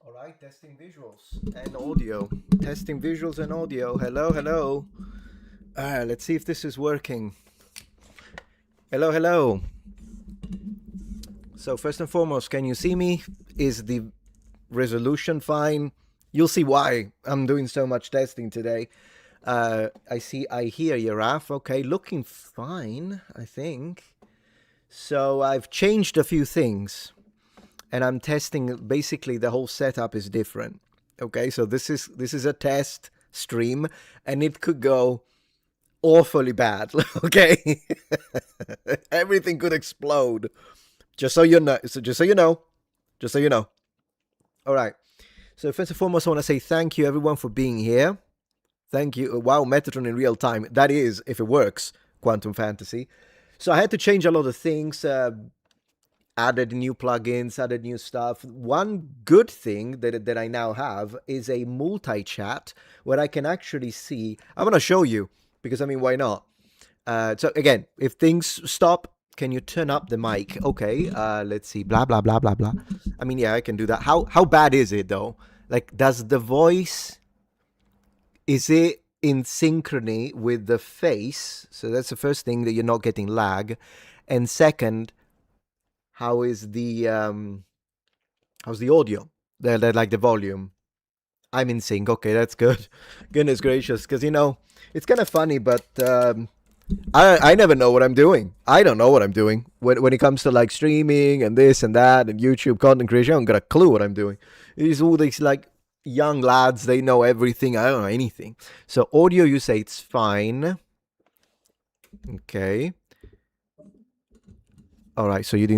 All right, testing visuals and audio. Testing visuals and audio. Hello, hello. Let's see if this is working. Hello, hello. So first and foremost, can you see me? Is the resolution fine? You'll see why I'm doing so much testing today. I hear you, Raf. Okay, looking fine, I think. So I've changed a few things, and I'm testing. Basically, the whole setup is different. Okay, so this is a test stream, and it could go awfully bad. Okay, everything could explode. Just so you know. Just so you know. Just so you know. All right. So first and foremost, I want to say thank you everyone for being here. Thank you. Wow, Metatron in real time. That is, if it works, Quantum Fantasy. So I had to change a lot of things. Added new plugins, added new stuff. One good thing that I now have is a multi-chat where I can actually see. I'm gonna show you because I mean, why not? So again, if things stop, can you turn up the mic? Okay. Let's see. Blah blah blah blah blah. I mean, yeah, I can do that. How bad is it though? Like, does the voice, is it in synchrony with the face? So that's the first thing, that you're not getting lag. And second, how is the how's the audio? The like the volume. I'm in sync. Okay, that's good. Goodness gracious, because it's kind of funny, but I never know what I'm doing. I don't know what I'm doing when it comes to like streaming and this and that and YouTube content creation. I don't got a clue what I'm doing. It's all these like young lads. They know everything. I don't know anything. So audio, you say it's fine. Okay. All right, so you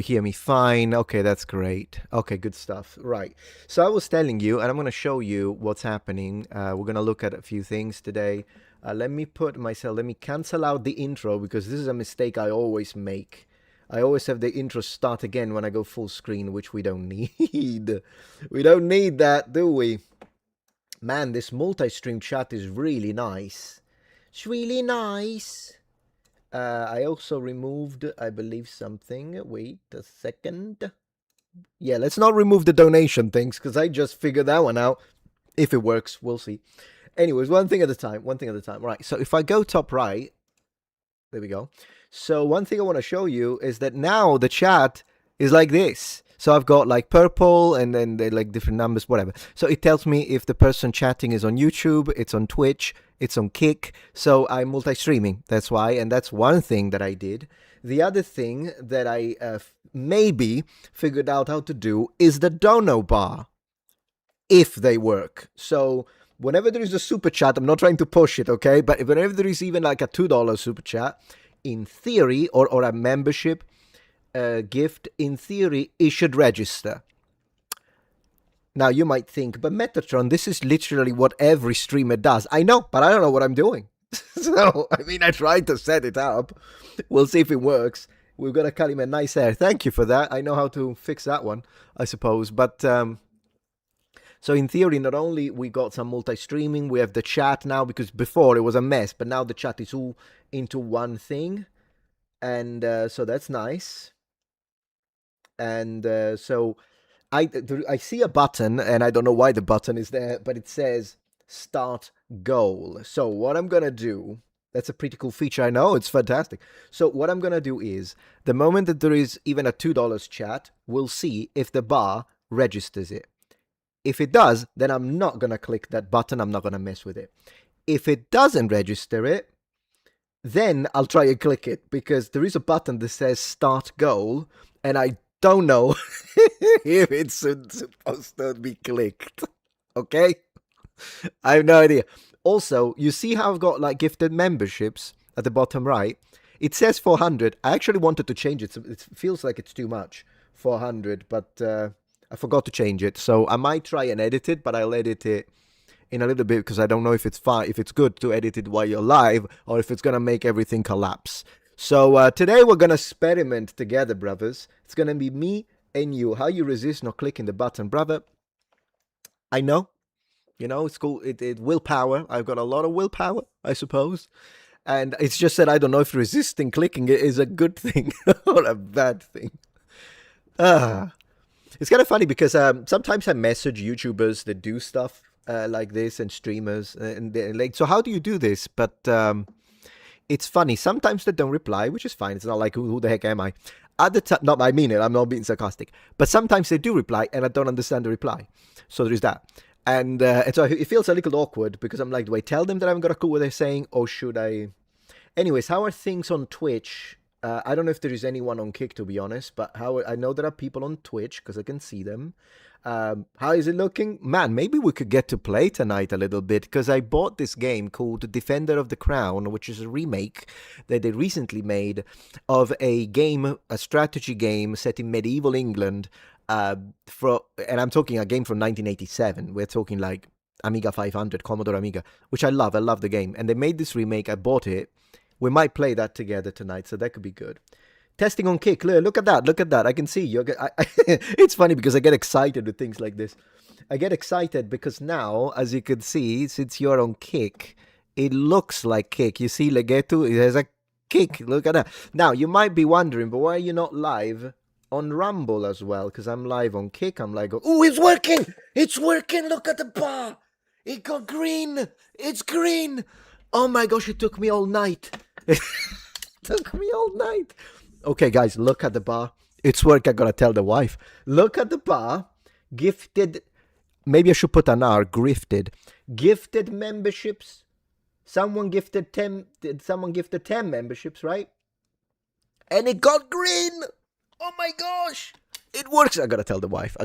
hear me fine. Okay, that's great. Okay, good stuff. Right. So I was telling you, and I'm going to show you what's happening. We're going to look at a few things today. Let me cancel out the intro because this is a mistake I always make. I always have the intro start again when I go full screen, which we don't need. We don't need that, do we? Man, this multi-stream chat is really nice. It's really nice. I also removed, I believe, something. Wait a second. Yeah, let's not remove the donation things because I just figured that one out. If it works, we'll see. Anyways, one thing at a time. Right, so if I go top right, there we go. So one thing I want to show you is that now the chat is like this. So I've got like purple and then they like different numbers, whatever. So it tells me if the person chatting is on YouTube, it's on Twitch, it's on Kick. So I'm multi-streaming. That's why. And that's one thing that I did. The other thing that I maybe figured out how to do is the dono bar, if they work. So whenever there is a super chat, I'm not trying to push it, okay? But whenever there is even like a $2 super chat, in theory, or a membership gift, in theory, it should register. Now, you might think, but Metatron, this is literally what every streamer does. I know, but I don't know what I'm doing. So, I mean, I tried to set it up. We'll see if it works. We've got to cut him a nice hair. Thank you for that. I know how to fix that one, I suppose. But, so in theory, not only we got some multi-streaming, we have the chat now, because before it was a mess, but now the chat is all into one thing. And so that's nice. And so I see a button, and I don't know why the button is there, but it says start goal. So what I'm going to do, that's a pretty cool feature. I know, it's fantastic. So what I'm going to do is, the moment that there is even a $2 chat, we'll see if the bar registers it. If it does, then I'm not going to click that button. I'm not going to mess with it. If it doesn't register it, then I'll try and click it, because there is a button that says start goal, and I don't know if it's supposed to be clicked. Okay? I have no idea. Also, you see how I've got like gifted memberships at the bottom right? It says 400. I actually wanted to change it. It feels like it's too much, 400, but I forgot to change it. So I might try and edit it, but I'll edit it in a little bit, because I don't know if it's fine, if it's good to edit it while you're live, or if it's going to make everything collapse. So today we're going to experiment together, brothers. It's going to be me and you. How you resist not clicking the button, brother? I know. It's cool. It willpower. I've got a lot of willpower, I suppose. And it's just that I don't know if resisting clicking it is a good thing or a bad thing. It's kind of funny because sometimes I message YouTubers that do stuff like this and streamers, and they're like, so how do you do this? But it's funny. Sometimes they don't reply, which is fine. It's not like who the heck am I? At the time, not I mean it. I'm not being sarcastic. But sometimes they do reply, and I don't understand the reply. So there is that. And so it feels a little awkward because I'm like, do I tell them that I haven't got a clue what they're saying, or should I? Anyways, how are things on Twitch? I don't know if there is anyone on Kick, to be honest, but how I know there are people on Twitch because I can see them. How is it looking? Man, maybe we could get to play tonight a little bit because I bought this game called Defender of the Crown, which is a remake that they recently made of a game, a strategy game set in medieval England. And I'm talking a game from 1987. We're talking like Amiga 500, Commodore Amiga, which I love. I love the game. And they made this remake. I bought it. We might play that together tonight, so that could be good. Testing on Kick. Look at that. Look at that. I can see you. It's funny because I get excited with things like this. I get excited because now, as you can see, since you're on Kick, it looks like Kick. You see Legetu? It has a Kick. Look at that. Now, you might be wondering, but why are you not live on Rumble as well? Because I'm live on Kick. I'm like, oh, it's working. It's working. Look at the bar. It got green. It's green. Oh my gosh, it took me all night. It took me all night. Okay, guys, look at the bar. It's work. I gotta tell the wife. Look at the bar. Gifted. Maybe I should put an R. Grifted. Gifted memberships. Someone gifted 10. Someone gifted 10 memberships, right? And it got green. Oh my gosh. It works. I gotta tell the wife.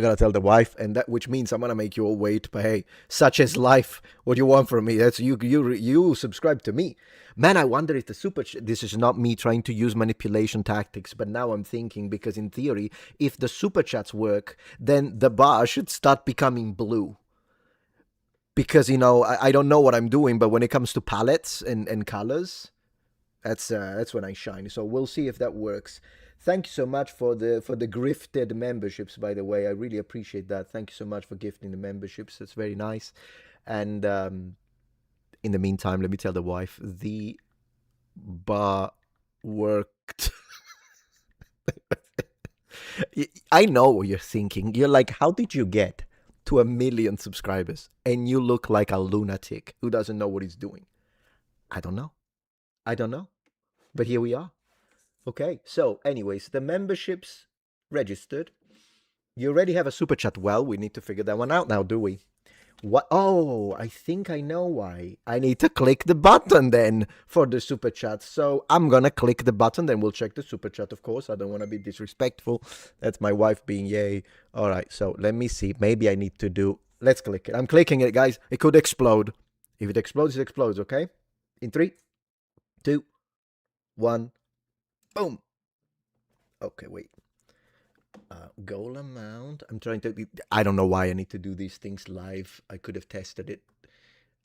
And that, which means I'm gonna make you all wait. But hey, such is life. What do you want from me? That's you subscribe to me. Man, I wonder if the super... This is not me trying to use manipulation tactics, but now I'm thinking, because in theory, if the super chats work, then the bar should start becoming blue. Because, you know, I don't know what I'm doing, but when it comes to palettes and colors, that's when I shine. So we'll see if that works. Thank you so much for the grifted memberships, by the way. I really appreciate that. Thank you so much for gifting the memberships. It's very nice. And in the meantime, let me tell the wife, the bar worked. I know what you're thinking. You're like, how did you get to 1 million subscribers? And you look like a lunatic who doesn't know what he's doing. I don't know. But here we are. Okay, so anyways, the memberships registered. You already have a super chat. Well, we need to figure that one out now, do we? What? Oh, I think I know why. I need to click the button then for the super chat. So I'm gonna click the button, then we'll check the super chat, of course. I don't want to be disrespectful. That's my wife being yay. All right, so let me see. Maybe I need to do... Let's click it. I'm clicking it, guys. It could explode. If it explodes, it explodes, okay? In 3, 2, 1... Boom. Okay, wait. Goal amount. I'm trying to... I don't know why I need to do these things live. I could have tested it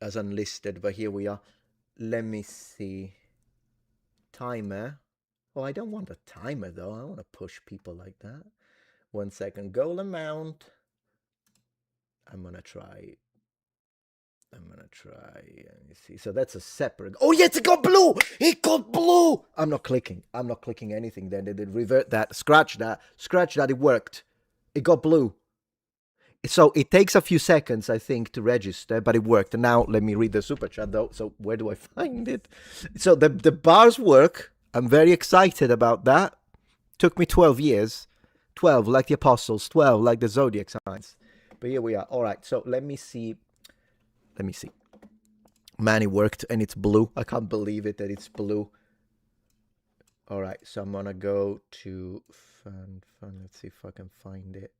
as unlisted, but here we are. Let me see. Timer. Oh, I don't want a timer, though. I don't want to push people like that. 1 second. Goal amount. I'm going to try... Let me see. So that's a separate... Oh, yes, it got blue! It got blue! I'm not clicking anything then. They did revert that. Scratch that. It worked. It got blue. So it takes a few seconds, I think, to register, but it worked. And now let me read the super chat, though. So where do I find it? So the bars work. I'm very excited about that. Took me 12 years. 12 like the apostles. 12 like the zodiac signs. But here we are. All right, so let me see. Man, it worked, and it's blue. I can't believe it that it's blue. All right, so I'm gonna go to fun. Let's see if I can find it.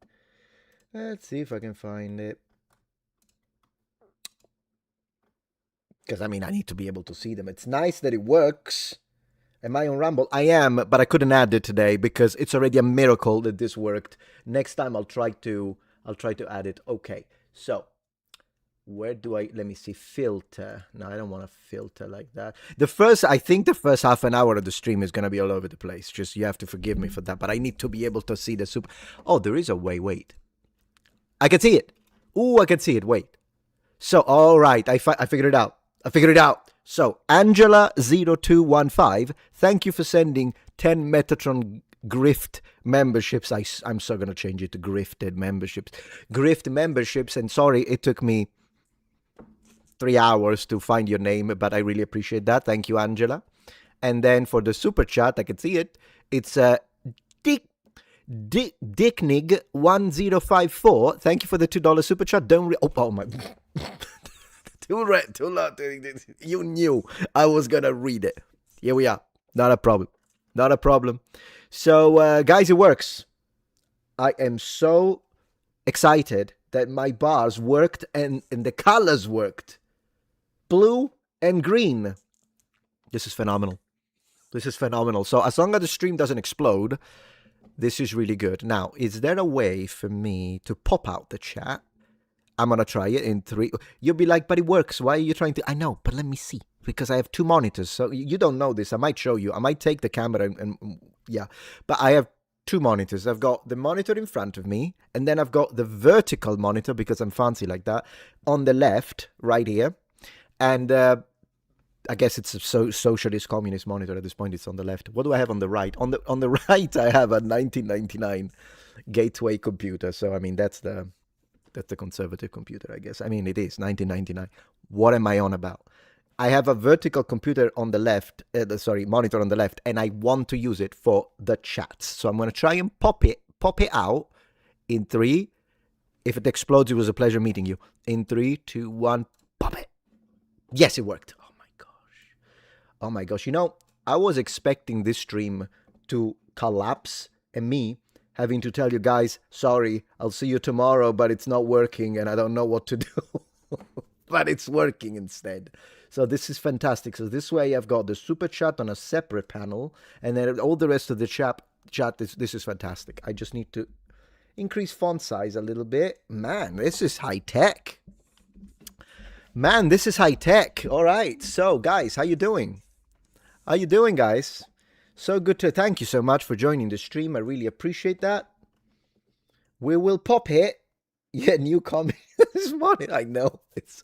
Because, I mean, I need to be able to see them. It's nice that it works. Am I on Rumble? I am, but I couldn't add it today because it's already a miracle that this worked. Next time I'll try to add it. Okay, so... Where do I... Let me see. Filter. No, I don't want to filter like that. I think the first half an hour of the stream is going to be all over the place. Just, you have to forgive me for that. But I need to be able to see the super... Oh, there is a way. Wait. I can see it. Ooh, I can see it. Wait. So, all right. I figured it out. So, Angela0215, thank you for sending 10 Metatron grift memberships. I'm so going to change it to grifted memberships. Grift memberships. And sorry, it took me 3 hours to find your name, but I really appreciate that. Thank you, Angela. And then for the super chat, I can see it. It's Dicknig1054. Thank you for the $2 super chat. Oh my. Too long. You knew I was going to read it. Here we are. Not a problem. So, guys, it works. I am so excited that my bars worked and the colors worked. Blue and green. This is phenomenal. So as long as the stream doesn't explode, this is really good. Now, is there a way for me to pop out the chat? I'm going to try it in 3. You'll be like, but it works. Why are you trying to? I know, but let me see. Because I have 2 monitors. So you don't know this. I might show you. I might take the camera and yeah. But I have 2 monitors. I've got the monitor in front of me. And then I've got the vertical monitor, because I'm fancy like that, on the left, right here. And I guess it's a socialist communist monitor at this point. It's on the left. What do I have on the right? On the right, I have a 1999 Gateway computer. So I mean, that's the conservative computer, I guess. I mean, it is 1999. What am I on about? I have a vertical computer on the left. Monitor on the left, and I want to use it for the chats. So I'm going to try and pop it out in 3. If it explodes, it was a pleasure meeting you. In 3, 2, 1, pop it. Yes, it worked. Oh my gosh. You know, I was expecting this stream to collapse and me having to tell you guys, sorry, I'll see you tomorrow, but it's not working and I don't know what to do. But it's working instead. So this is fantastic. So this way I've got the super chat on a separate panel, and then all the rest of the chat, this is fantastic. I just need to increase font size a little bit. Man, this is high tech. All right. So guys, how you doing? Guys? So good to thank you so much for joining the stream. I really appreciate that. We will pop it. Yeah, new comment this morning. I know. It's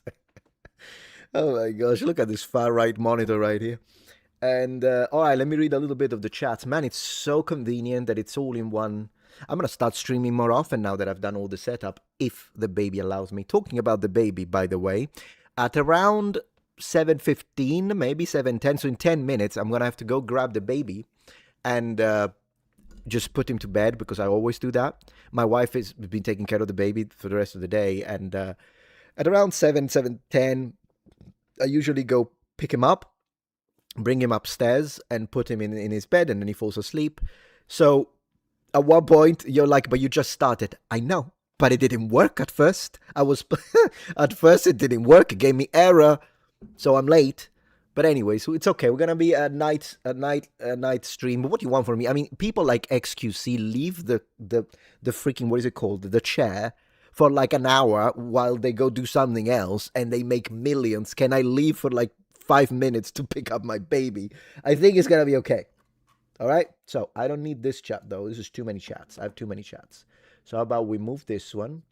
oh my gosh, look at this far right monitor right here. And all right, let me read a little bit of the chats. Man, it's so convenient that it's all in one. I'm going to start streaming more often now that I've done all the setup, if the baby allows me. Talking about the baby, by the way, at around 7:15, maybe 7:10. So in 10 minutes, I'm going to have to go grab the baby and just put him to bed, because I always do that. My wife has been taking care of the baby for the rest of the day. And at around 7:10, I usually go pick him up, bring him upstairs and put him in his bed, and then he falls asleep. So at one point, you're like, but you just started. I know, but it didn't work at first. At first it didn't work. It gave me error. So I'm late, but anyway, so it's okay. We're gonna be a night stream. But what do you want from me? I mean, people like XQC leave the freaking, what is it called? The chair for like an hour while they go do something else, and they make millions. Can I leave for like 5 minutes to pick up my baby? I think it's gonna be okay. All right. So I don't need this chat though. This is too many chats. I have too many chats. So how about we move this one?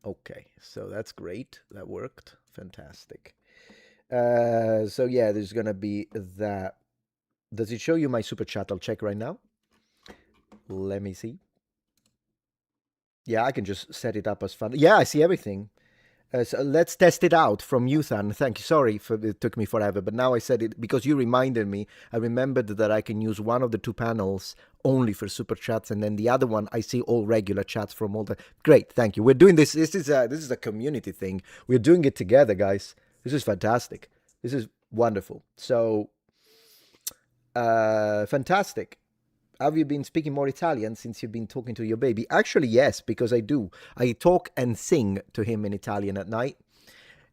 Okay, so that's great. That worked. Fantastic. So yeah, there's gonna be that. Does it show you my super chat? I'll check right now. Let me see. Yeah, I can just set it up as fun. Yeah, I see everything. So let's test it out from Yuthan. Thank you. Sorry, it took me forever, but now I said it because you reminded me. I remembered that I can use one of the 2 panels only for super chats, and then the other one I see all regular chats from all the. Great, thank you. We're doing this. This is a community thing. We're doing it together, guys. This is fantastic. This is wonderful. So, fantastic. Have you been speaking more Italian since you've been talking to your baby? Actually, yes, because I do. I talk and sing to him in Italian at night.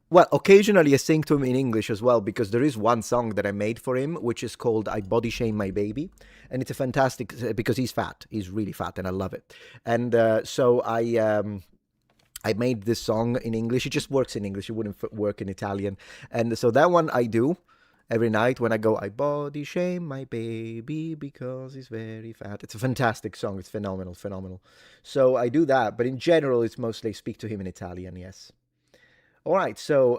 Well, occasionally I sing to him in English as well, because there is one song that I made for him, which is called I Body Shame My Baby. And it's a fantastic, because he's fat. He's really fat, and I love it. And so I made this song in English. It just works in English. It wouldn't work in Italian. And so that one I do. Every night when I go, I body shame my baby because he's very fat. It's a fantastic song. It's phenomenal. So I do that. But in general, it's mostly speak to him in Italian, yes. All right, so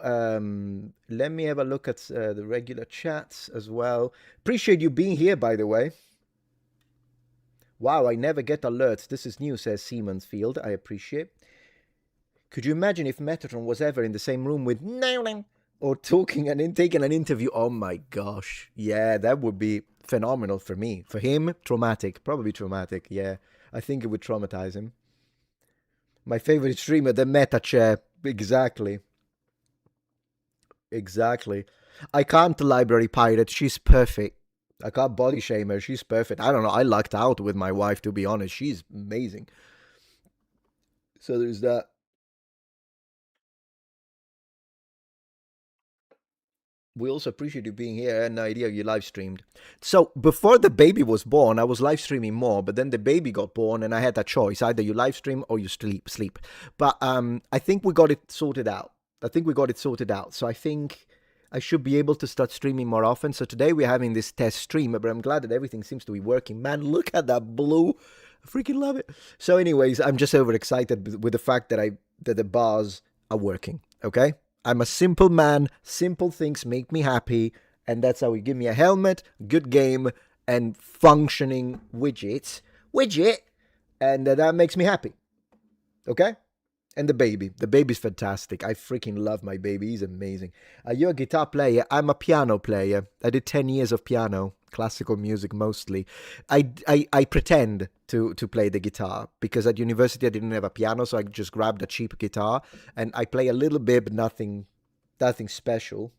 let me have a look at the regular chats as well. Appreciate you being here, by the way. Wow, I never get alerts. This is new, says Siemens Field. I appreciate. Could you imagine if Metatron was ever in the same room with Nolan or talking and taking an interview? Oh my gosh. Yeah, that would be phenomenal for me. For him, traumatic. Probably traumatic. Yeah, I think it would traumatize him. My favorite streamer, the Meta Chair. Exactly. Exactly. I can't library pirate. She's perfect. I can't body shame her. She's perfect. I don't know. I lucked out with my wife, to be honest. She's amazing. So there's that. We also appreciate you being here. I had no idea you live streamed. So before the baby was born, I was live streaming more, but then the baby got born and I had a choice. Either you live stream or you sleep. But I think we got it sorted out. I think we got it sorted out. So I think I should be able to start streaming more often. So today we're having this test stream, but I'm glad that everything seems to be working. Man, look at that blue. I freaking love it. So anyways, I'm just overexcited with the fact that the bars are working. Okay? I'm a simple man. Simple things make me happy. And that's how you give me a helmet, good game, and functioning widgets. Widget. And that makes me happy. Okay? And the baby. The baby's fantastic. I freaking love my baby. He's amazing. Are you a guitar player? I'm a piano player. I did 10 years of piano, classical music mostly. I pretend to play the guitar because at university I didn't have a piano, so I just grabbed a cheap guitar and I play a little bit, but nothing special.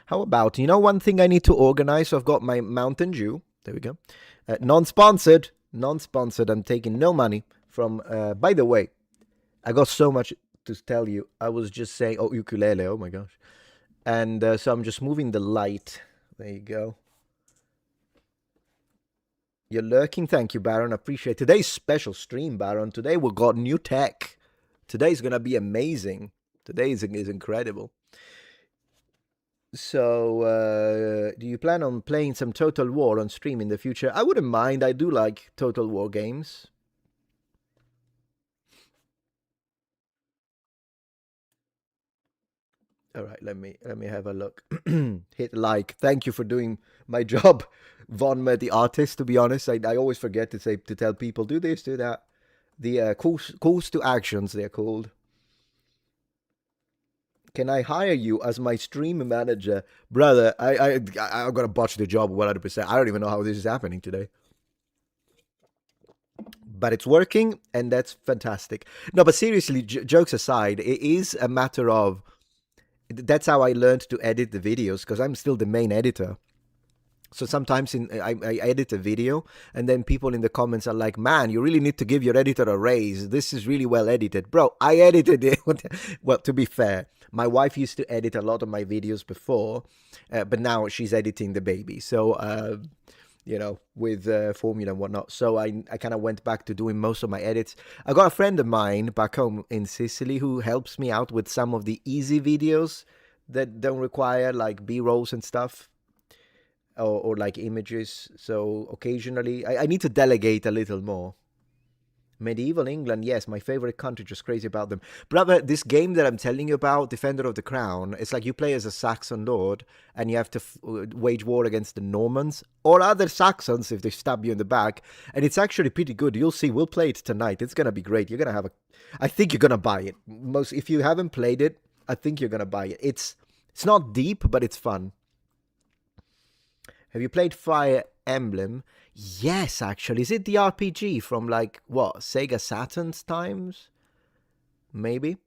How about, one thing I need to organize? So I've got my Mountain Dew. There we go. Non-sponsored. Non-sponsored. I'm taking no money from, by the way, I got so much to tell you. I was just saying, oh, ukulele, oh my gosh. And so I'm just moving the light. There you go. You're lurking. Thank you, Baron. Appreciate today's special stream, Baron. Today we got new tech. Today's going to be amazing. Today is incredible. So, do you plan on playing some Total War on stream in the future? I wouldn't mind. I do like Total War games. All right, let me have a look. Hit like. Thank you for doing my job, Von the artist. To be honest, I always forget to tell people do this, do that. The calls to actions they're called. Can I hire you as my stream manager, brother? I'm gonna botch the job 100%. I don't even know how this is happening today, but it's working, and that's fantastic. No, but seriously, jokes aside, it is a matter of that's how I learned to edit the videos because I'm still the main editor. So sometimes I edit a video and then people in the comments are like, man, you really need to give your editor a raise. This is really well edited. Bro, I edited it. Well, to be fair, my wife used to edit a lot of my videos before, but now she's editing the baby. So, with formula and whatnot. So I kind of went back to doing most of my edits. I got a friend of mine back home in Sicily who helps me out with some of the easy videos that don't require like B-rolls and stuff or like images. So occasionally I need to delegate a little more. Medieval England, yes, my favorite country, just crazy about them. Brother, this game that I'm telling you about, Defender of the Crown, it's like you play as a Saxon lord and you have to wage war against the Normans or other Saxons if they stab you in the back. And it's actually pretty good. You'll see, we'll play it tonight. It's going to be great. You're going to have I think you're going to buy it. If you haven't played it, I think you're going to buy it. It's not deep, but it's fun. Have you played Fire Emblem? Yes, actually. Is it the RPG from like what? Sega Saturn's times? Maybe.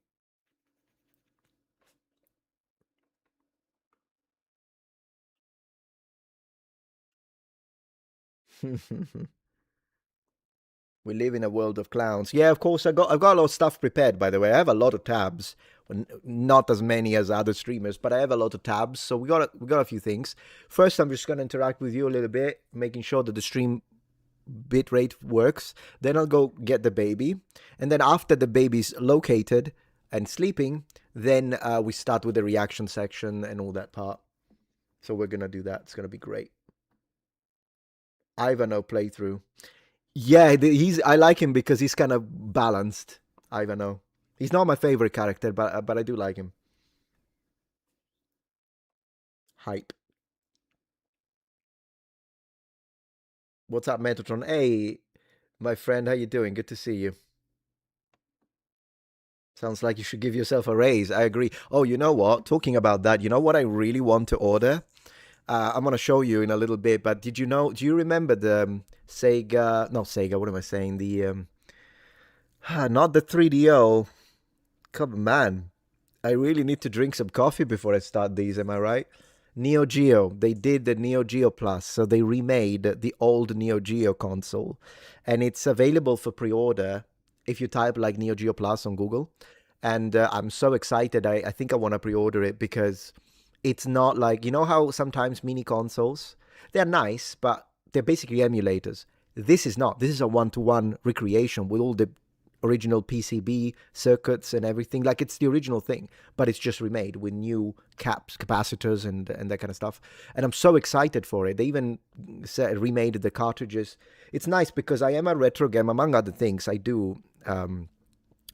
We live in a world of clowns. Yeah, of course. I've got a lot of stuff prepared. By the way, I have a lot of tabs. Not as many as other streamers, but I have a lot of tabs. So we got a few things. First, I'm just gonna interact with you a little bit, making sure that the stream bitrate works. Then I'll go get the baby, and then after the baby's located and sleeping, then we start with the reaction section and all that part. So we're gonna do that. It's gonna be great. Ivano playthrough. Yeah, he's. I like him because he's kind of balanced. Ivano. He's not my favorite character, but I do like him. Hype. What's up, Metatron? Hey, my friend, how you doing? Good to see you. Sounds like you should give yourself a raise. I agree. Oh, you know what? Talking about that, you know what I really want to order? I'm gonna show you in a little bit. But did you know? Do you remember the Sega? No, Sega. What am I saying? The not the 3DO. Come on, man. I really need to drink some coffee before I start these. Am I right? Neo Geo. They did the Neo Geo Plus, so they remade the old Neo Geo console, and it's available for pre-order if you type like Neo Geo Plus on Google. And I'm so excited. I think I want to pre-order it because it's not like you know how sometimes mini consoles they're nice, but they're basically emulators. This is not. This is a one-to-one recreation with all the original PCB circuits and everything. Like it's the original thing, but it's just remade with new caps, capacitors, and that kind of stuff. And I'm so excited for it. They even remade the cartridges. It's nice because I am a retro game. Among other things, I do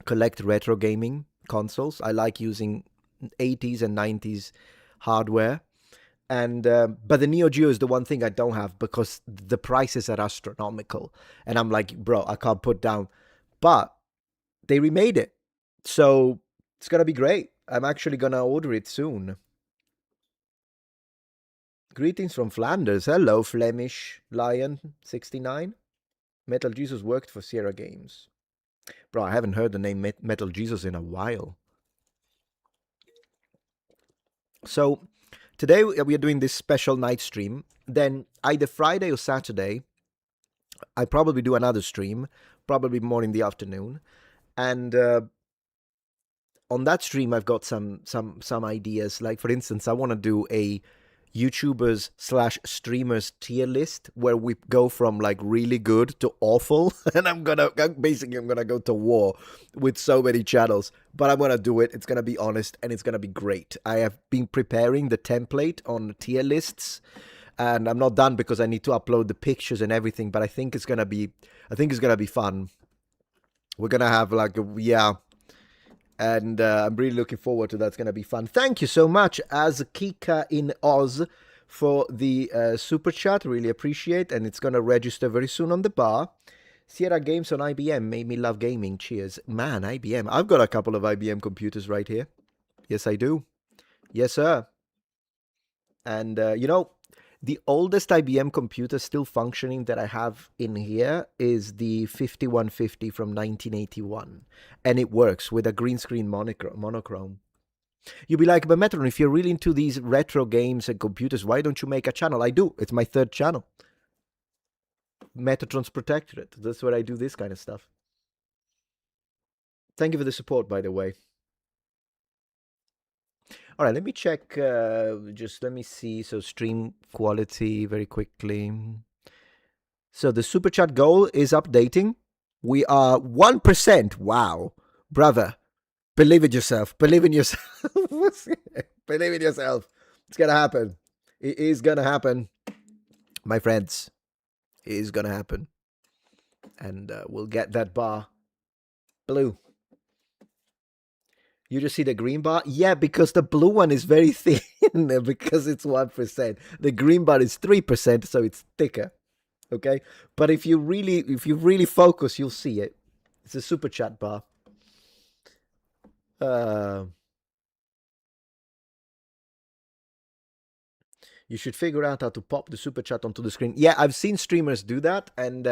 collect retro gaming consoles. I like using 80s and 90s hardware. And but the Neo Geo is the one thing I don't have because the prices are astronomical. And I'm like, bro, I can't put down. But they remade it. So it's going to be great. I'm actually going to order it soon. Greetings from Flanders. Hello, Flemish Lion 69. Metal Jesus worked for Sierra Games. Bro, I haven't heard the name Metal Jesus in a while. So today we are doing this special night stream. Then either Friday or Saturday, I probably do another stream, probably more in the afternoon. And on that stream I've got some ideas. Like for instance, I want to do a YouTubers slash streamers tier list where we go from like really good to awful. And I'm gonna go to war with so many channels, but I'm gonna do it. It's gonna be honest and it's gonna be great. I have been preparing the template on tier lists, and I'm not done because I need to upload the pictures and everything. But I think it's gonna be fun. We're gonna have like and I'm really looking forward to that. It's going to be fun. Thank you so much, as Kika in Oz, for the super chat. Really appreciate, and it's going to register very soon on the bar. Sierra Games on IBM made me love gaming. Cheers. Man, IBM. I've got a couple of IBM computers right here. Yes, I do. Yes, sir. And, the oldest IBM computer still functioning that I have in here is the 5150 from 1981. And it works with a green screen monochrome. You'll be like, but Metatron, if you're really into these retro games and computers, why don't you make a channel? I do. It's my third channel. Metatron's Protectorate. That's where I do this kind of stuff. Thank you for the support, by the way. All right, let me check. Just let me see. So stream quality very quickly. So the super chat goal is updating. We are 1%. Wow. Brother, believe in yourself. Believe in yourself. Believe in yourself. It's going to happen. It is going to happen. My friends, it is going to happen. And we'll get that bar blue. You just see the green bar? Yeah, because the blue one is very thin because it's 1%. The green bar is 3%, so it's thicker. Okay? But if you really focus, you'll see it. It's a super chat bar. You should figure out how to pop the super chat onto the screen. Yeah, I've seen streamers do that, and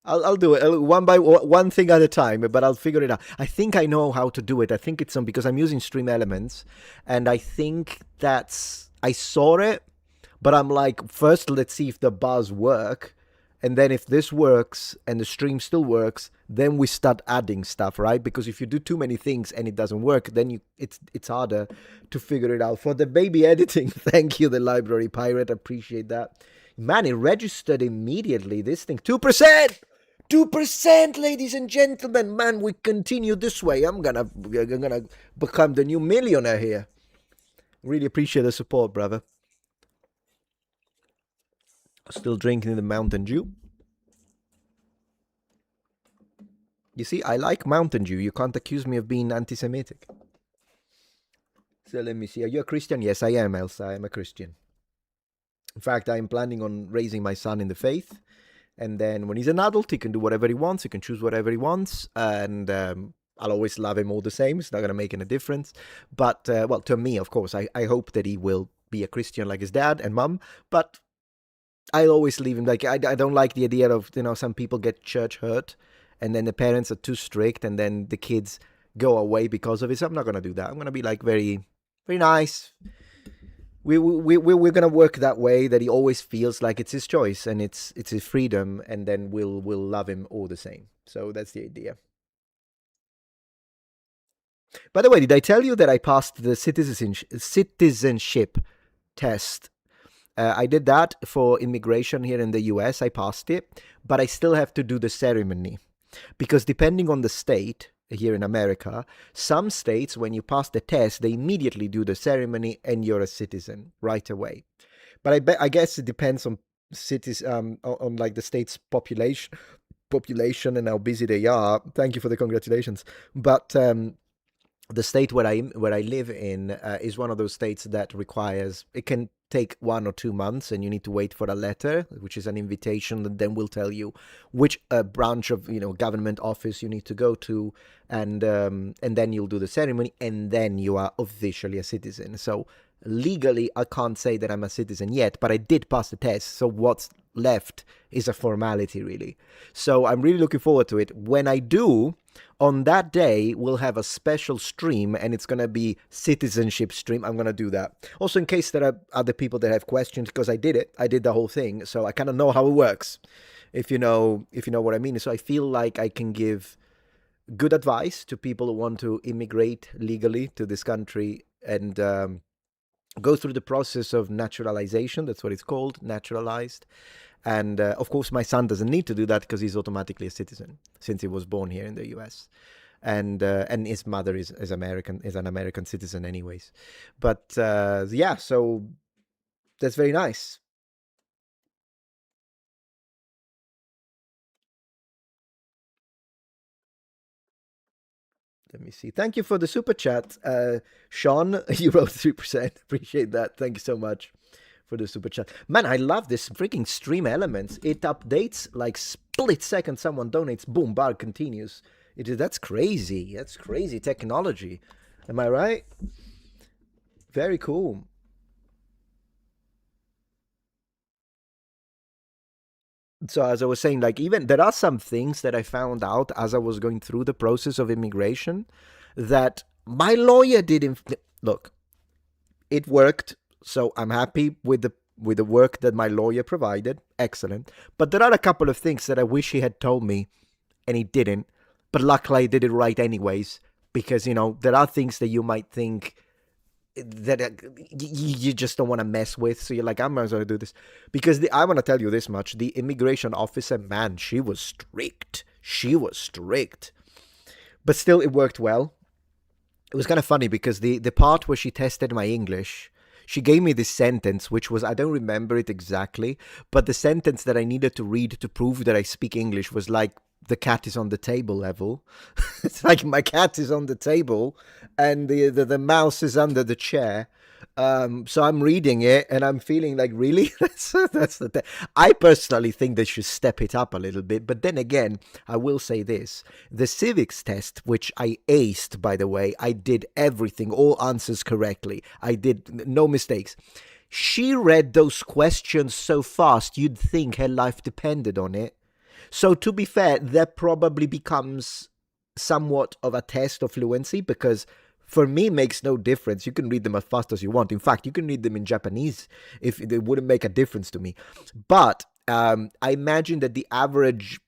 I'll do it one thing at a time, but I'll figure it out. I think I know how to do it. I think it's because I'm using Stream Elements, and I think I saw it, but I'm like, first let's see if the bars work, and then if this works and the stream still works, then we start adding stuff, right? Because if you do too many things and it doesn't work, then it's harder to figure it out. For the baby editing, thank you, the library pirate. Appreciate that. Man, it registered immediately. This thing, 2%! 2%, ladies and gentlemen. Man, we continue this way. I'm gonna become the new millionaire here. Really appreciate the support, brother. Still drinking the Mountain Dew. You see, I like Mountain Dew. You can't accuse me of being anti-Semitic. So let me see. Are you a Christian? Yes, I am, Elsa. I am a Christian. In fact, I am planning on raising my son in the faith. And then when he's an adult, he can do whatever he wants. He can choose whatever he wants. And I'll always love him all the same. It's not going to make any difference. But, well, to me, of course, I hope that he will be a Christian like his dad and mom. But I always leave him. Like, I don't like the idea of, some people get church hurt. And then the parents are too strict. And then the kids go away because of it. So I'm not going to do that. I'm going to be like very, very nice. We're gonna work that way, that he always feels like it's his choice and it's his freedom, and then we'll love him all the same. So that's the idea. By the way, did I tell you that I passed the citizenship test? I did that for immigration here in the US. I passed it, but I still have to do the ceremony because depending on the state here in America, some states, when you pass the test, they immediately do the ceremony and you're a citizen right away. But I guess it depends on cities, on like the state's population and how busy they are. Thank you for the congratulations. But the state where I live in is one of those states that requires, it can take 1 or 2 months, and you need to wait for a letter, which is an invitation that then will tell you which branch of government office you need to go to, and then you'll do the ceremony, and then you are officially a citizen. So legally, I can't say that I'm a citizen yet, but I did pass the test. So what's left is a formality, really. So I'm really looking forward to it. When I do, on that day, we'll have a special stream, and it's going to be citizenship stream. I'm going to do that. Also, in case there are other people that have questions, because I did it. I did the whole thing. So I kind of know how it works, if you know what I mean. So I feel like I can give good advice to people who want to immigrate legally to this country and go through the process of naturalization. That's what it's called, naturalized. And of course, my son doesn't need to do that because he's automatically a citizen since he was born here in the U.S. And his mother is an American citizen, anyways. But yeah, so that's very nice. Let me see. Thank you for the super chat, Sean. You wrote 3%. Appreciate that. Thank you so much for the super chat. Man, I love this freaking stream elements. It updates like split second. Someone donates. Boom, bar continues. That's crazy. That's crazy technology. Am I right? Very cool. So as I was saying, like, even there are some things that I found out as I was going through the process of immigration that my lawyer didn't look. It worked, so I'm happy with the work that my lawyer provided. Excellent. But there are a couple of things that I wish he had told me, and he didn't. But luckily, I did it right anyways, because there are things that you might think that you just don't want to mess with. So you're like, I'm not going to do this. Because I want to tell you this much. The immigration officer, man, she was strict. She was strict. But still, it worked well. It was kind of funny because the part where she tested my English, she gave me this sentence, which was, I don't remember it exactly, but the sentence that I needed to read to prove that I speak English was like, the cat is on the table level. It's like my cat is on the table and the mouse is under the chair. So I'm reading it and I'm feeling like, really? That's the I personally think they should step it up a little bit. But then again, I will say this. The civics test, which I aced, by the way, I did everything, all answers correctly. I did no mistakes. She read those questions so fast, you'd think her life depended on it. So to be fair, that probably becomes somewhat of a test of fluency because for me, it makes no difference. You can read them as fast as you want. In fact, you can read them in Japanese if they wouldn't make a difference to me. But I imagine that the average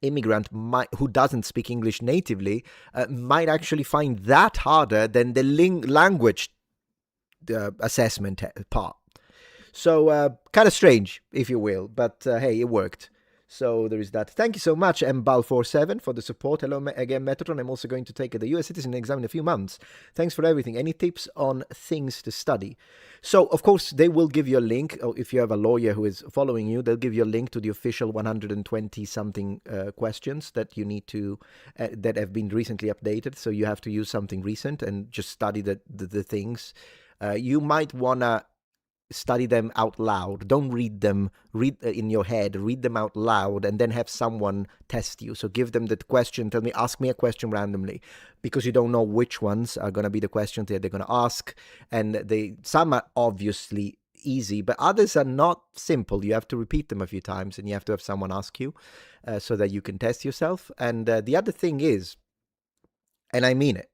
immigrant who doesn't speak English natively might actually find that harder than the language assessment part. So kind of strange, if you will, but hey, it worked. So there is that. Thank you so much, mbal47, for the support. Hello again, Metatron. I'm also going to take the US citizen exam in a few months. Thanks for everything. Any tips on things to study? So, of course, they will give you a link. If you have a lawyer who is following you, they'll give you a link to the official 120 something questions that you need to, that have been recently updated. So you have to use something recent and just study the things. You might want to study them out loud. Don't read them, in your head, read them out loud, and then have someone test you. So give them the question, tell me, ask me a question randomly, because you don't know which ones are going to be the questions that they're going to ask. And some are obviously easy, but others are not simple. You have to repeat them a few times, and you have to have someone ask you so that you can test yourself. And the other thing is, and I mean it,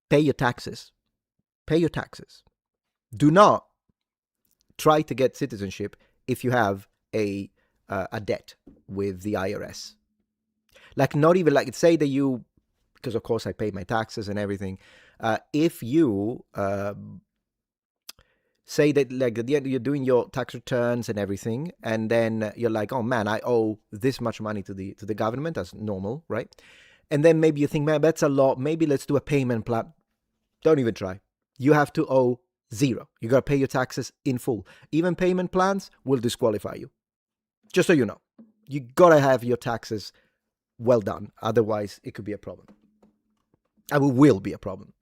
pay your taxes. Pay your taxes. Do not try to get citizenship if you have a debt with the IRS. Like, not even like, say that you, because of course I pay my taxes and everything. If you say that, like, at the end you're doing your tax returns and everything, and then you're like, oh man, I owe this much money to the government. That's normal, right? And then maybe you think, man, that's a lot. Maybe let's do a payment plan. Don't even try. You have to owe zero. You got to pay your taxes in full. Even payment plans will disqualify you. Just so you know. You got to have your taxes well done. Otherwise, it could be a problem. It will be a problem.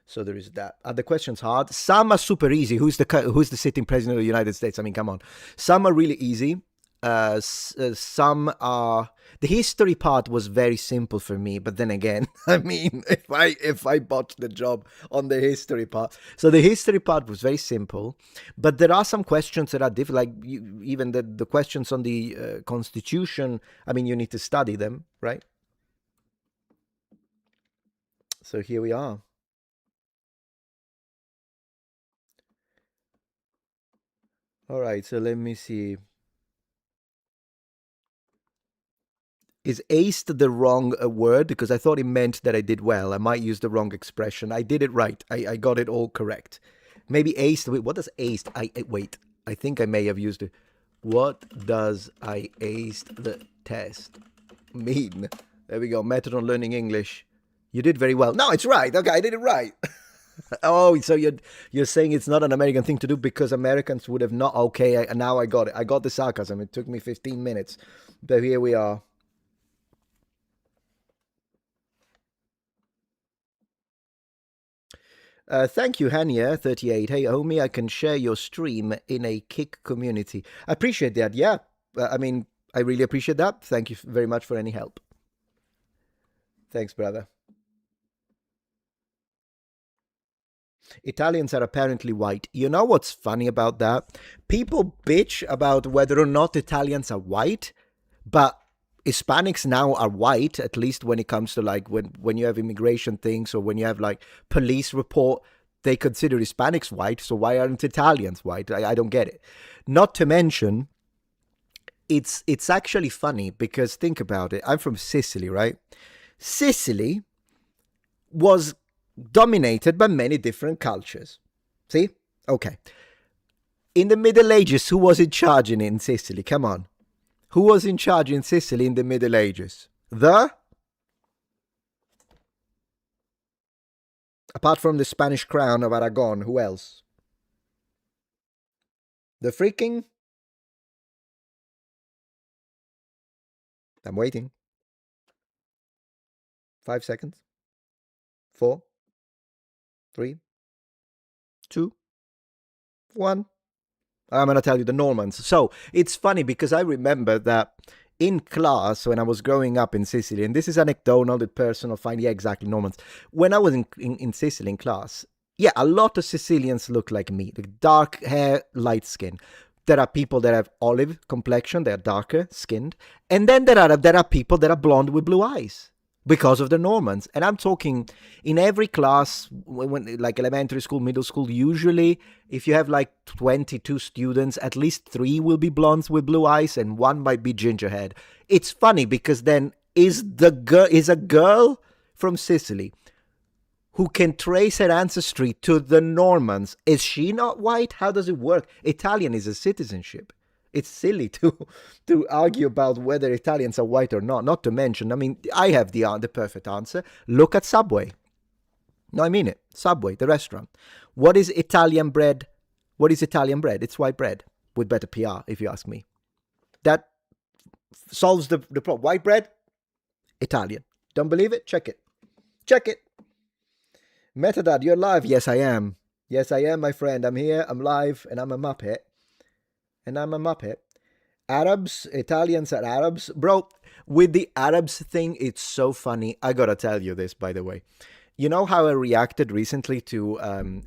So there is that. Are the questions hard? Some are super easy. Who's the sitting president of the United States? I mean, come on. Some are really easy. Some are. The history part was very simple for me, but then again, I mean, if I botched the job on the history part, so the history part was very simple, but there are some questions that are different. Like even the questions on the Constitution. I mean, you need to study them, right? So here we are. All right. So let me see. Is aced the wrong word? Because I thought it meant that I did well. I might use the wrong expression. I did it right. I got it all correct. Maybe aced. Wait, what does aced? Wait. I think I may have used it. What does I aced the test mean? There we go. Metatron learning English. You did very well. No, it's right. Okay, I did it right. Oh, so you're saying it's not an American thing to do because Americans would have not. Okay, now I got it. I got the sarcasm. It took me 15 minutes, but here we are. Thank you, Hania38. Hey, homie, I can share your stream in a Kick community. I appreciate that. Yeah, I mean, I really appreciate that. Thank you very much for any help. Thanks, brother. Italians are apparently white. You know what's funny about that? People bitch about whether or not Italians are white, but Hispanics now are white, at least when it comes to like when you have immigration things or when you have like police report, they consider Hispanics white. So why aren't Italians white? I don't get it. Not to mention, it's actually funny because think about it. I'm from Sicily, right? Sicily was dominated by many different cultures. See? Okay. In the Middle Ages, who was in charge in Sicily? Come on. Who was in charge in Sicily in the Middle Ages? Apart from the Spanish crown of Aragon, who else? The freaking... I'm waiting. 5 seconds. 4, 3, 2, 1. I'm going to tell you the Normans. So it's funny because I remember that in class when I was growing up in Sicily, and this is anecdotal, personal, fine. Yeah, exactly, Normans. When I was in Sicily in class, yeah, a lot of Sicilians look like me. The dark hair, light skin. There are people that have olive complexion, they're darker skinned. And then there are people that are blonde with blue eyes because of the Normans. And I'm talking in every class, when like elementary school, middle school, usually if you have like 22 students, at least 3 will be blondes with blue eyes and 1 might be gingerhead. It's funny because then is a girl from Sicily who can trace her ancestry to the Normans, is she not white? How does it work? Italian is a citizenship. It's silly to argue about whether Italians are white or not. Not to mention, I mean, I have the perfect answer. Look at Subway. No, I mean it. Subway, the restaurant. What is Italian bread? What is Italian bread? It's white bread with better PR, if you ask me. That solves the problem. White bread, Italian. Don't believe it? Check it. Check it. Metadad, you're live. Yes, I am. Yes, I am, my friend. I'm here. I'm live, and I'm a Muppet. And I'm a Muppet. Arabs, Italians are Arabs. Bro, with the Arabs thing, it's so funny. I gotta tell you this, by the way. You know how I reacted recently to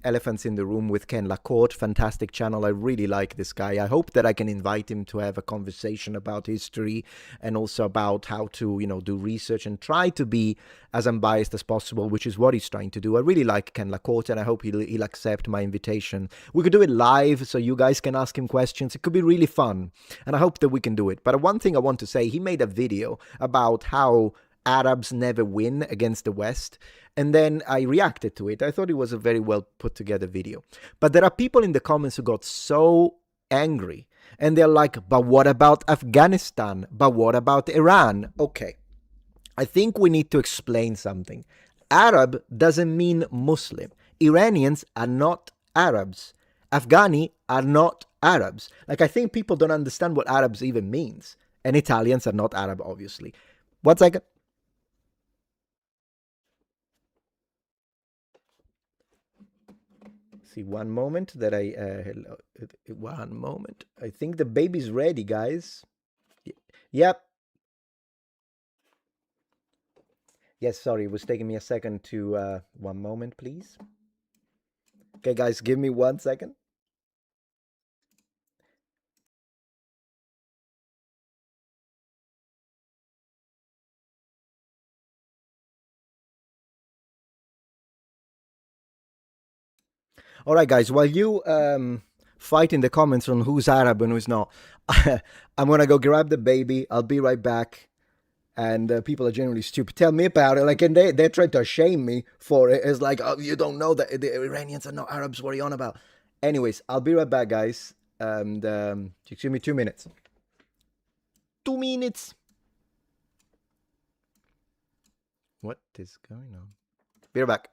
Elephants in the Room with Ken Lacorte? Fantastic channel. I really like this guy. I hope that I can invite him to have a conversation about history and also about how to, do research and try to be as unbiased as possible, which is what he's trying to do. I really like Ken Lacorte, and I hope he'll accept my invitation. We could do it live so you guys can ask him questions. It could be really fun, and I hope that we can do it. But one thing I want to say, he made a video about how Arabs never win against the West. And then I reacted to it. I thought it was a very well put together video. But there are people in the comments who got so angry. And they're like, but what about Afghanistan? But what about Iran? Okay, I think we need to explain something. Arab doesn't mean Muslim. Iranians are not Arabs. Afghani are not Arabs. Like, I think people don't understand what Arabs even means. And Italians are not Arab, obviously. 1 second. See, one moment that I hello, one moment. I think the baby's ready, guys. Yep. Yes, sorry, it was taking me a second to one moment, please. Okay, guys, give me 1 second. All right, guys, while you fight in the comments on who's Arab and who's not, I'm gonna go grab the baby. I'll be right back. And people are generally stupid. Tell me about it. Like, and they're trying to shame me for it. It's like, oh, you don't know that the Iranians are not Arabs. What are you on about? Anyways, I'll be right back, guys. And just give me 2 minutes. 2 minutes. What is going on? Be right back.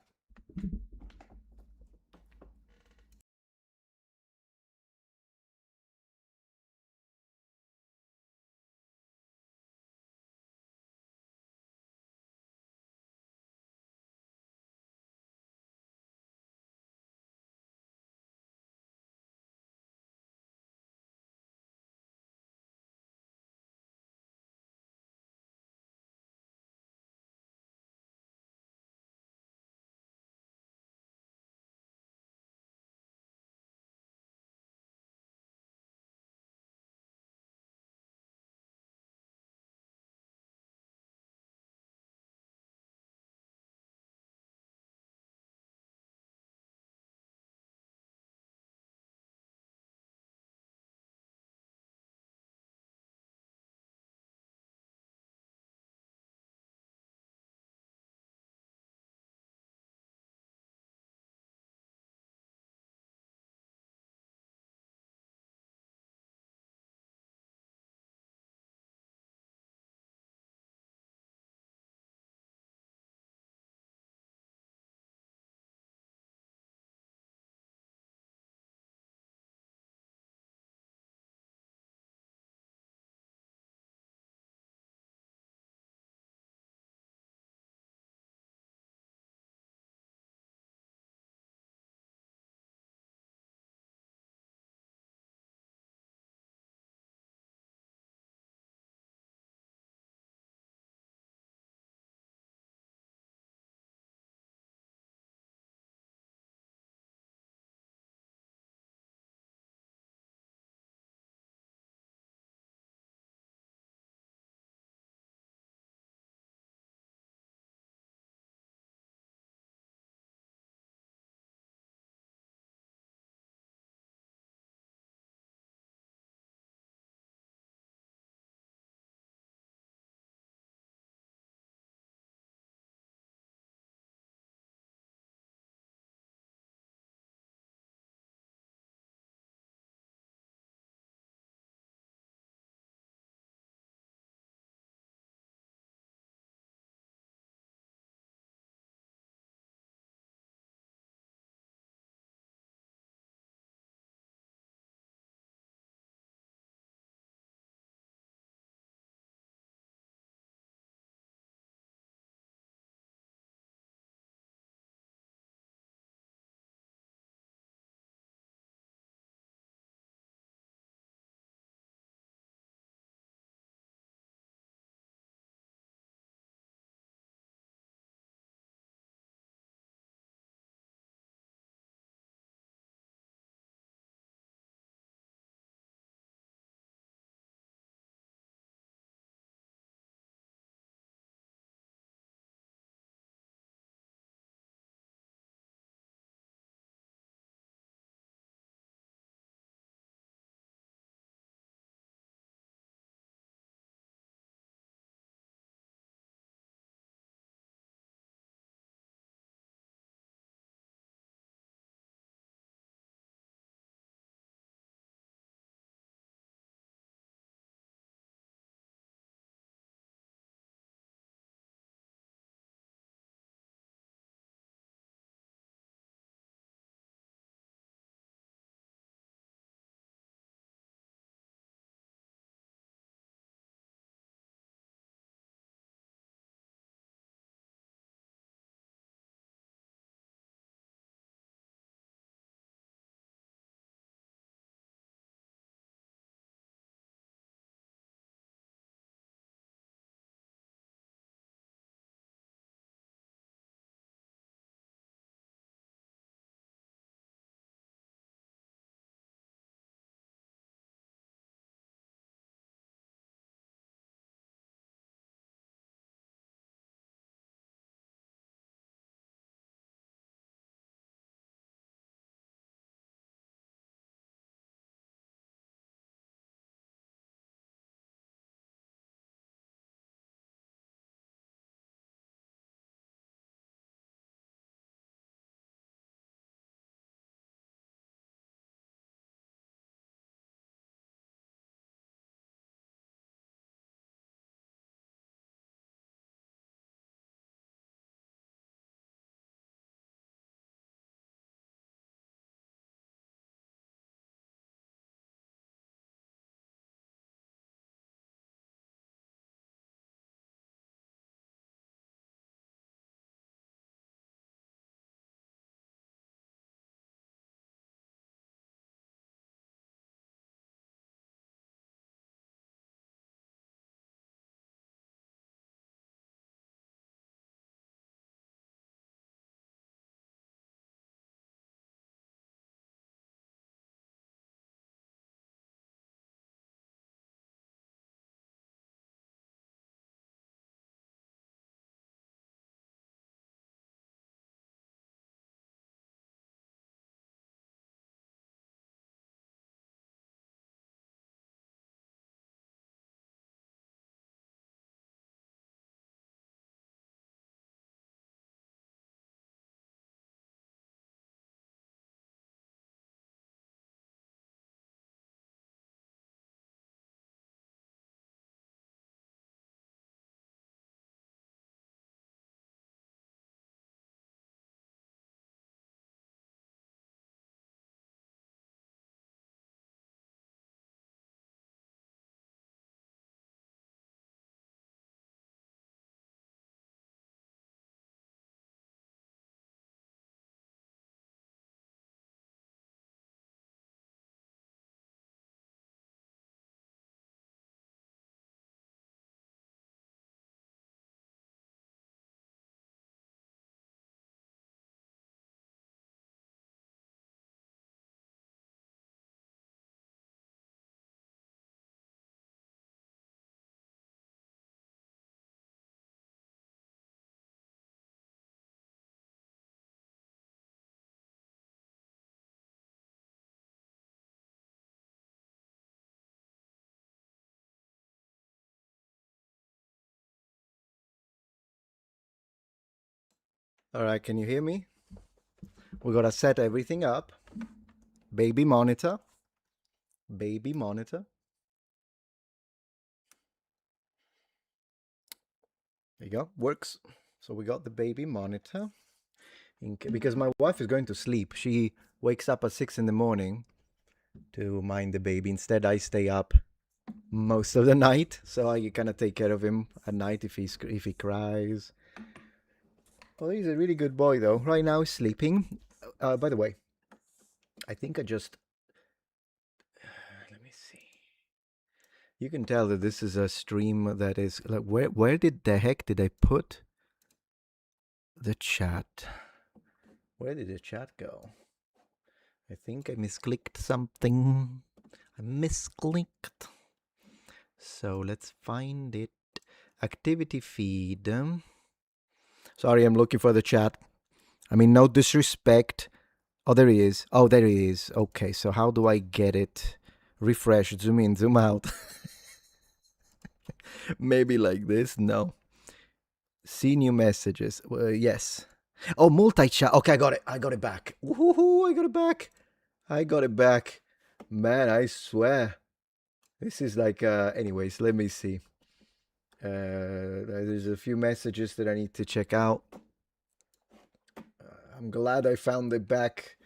All right, can you hear me? We gotta set everything up. Baby monitor. Baby monitor. There you go. Works. So we got the baby monitor. Because my wife is going to sleep. She wakes up at 6 in the morning to mind the baby. Instead, I stay up most of the night, so I kind of take care of him at night if he cries. Well, he's a really good boy though. Right now he's sleeping. By the way, I think I just let me see. You can tell that this is a stream that is like where did the heck did I put the chat? Where did the chat go? I think I misclicked something. I misclicked. So let's find it. Activity feed. Sorry, I'm looking for the chat. I mean, no disrespect. Oh, there he is. Oh, there he is. Okay, so how do I get it? Refresh, zoom in, zoom out. Maybe like this? No. See new messages. Yes. Oh, multi-chat. Okay, I got it. I got it back. Woohoo, I got it back. I got it back. Man, I swear. This is like, anyways, let me see. There's a few messages that I need to check out. I'm glad I found it back.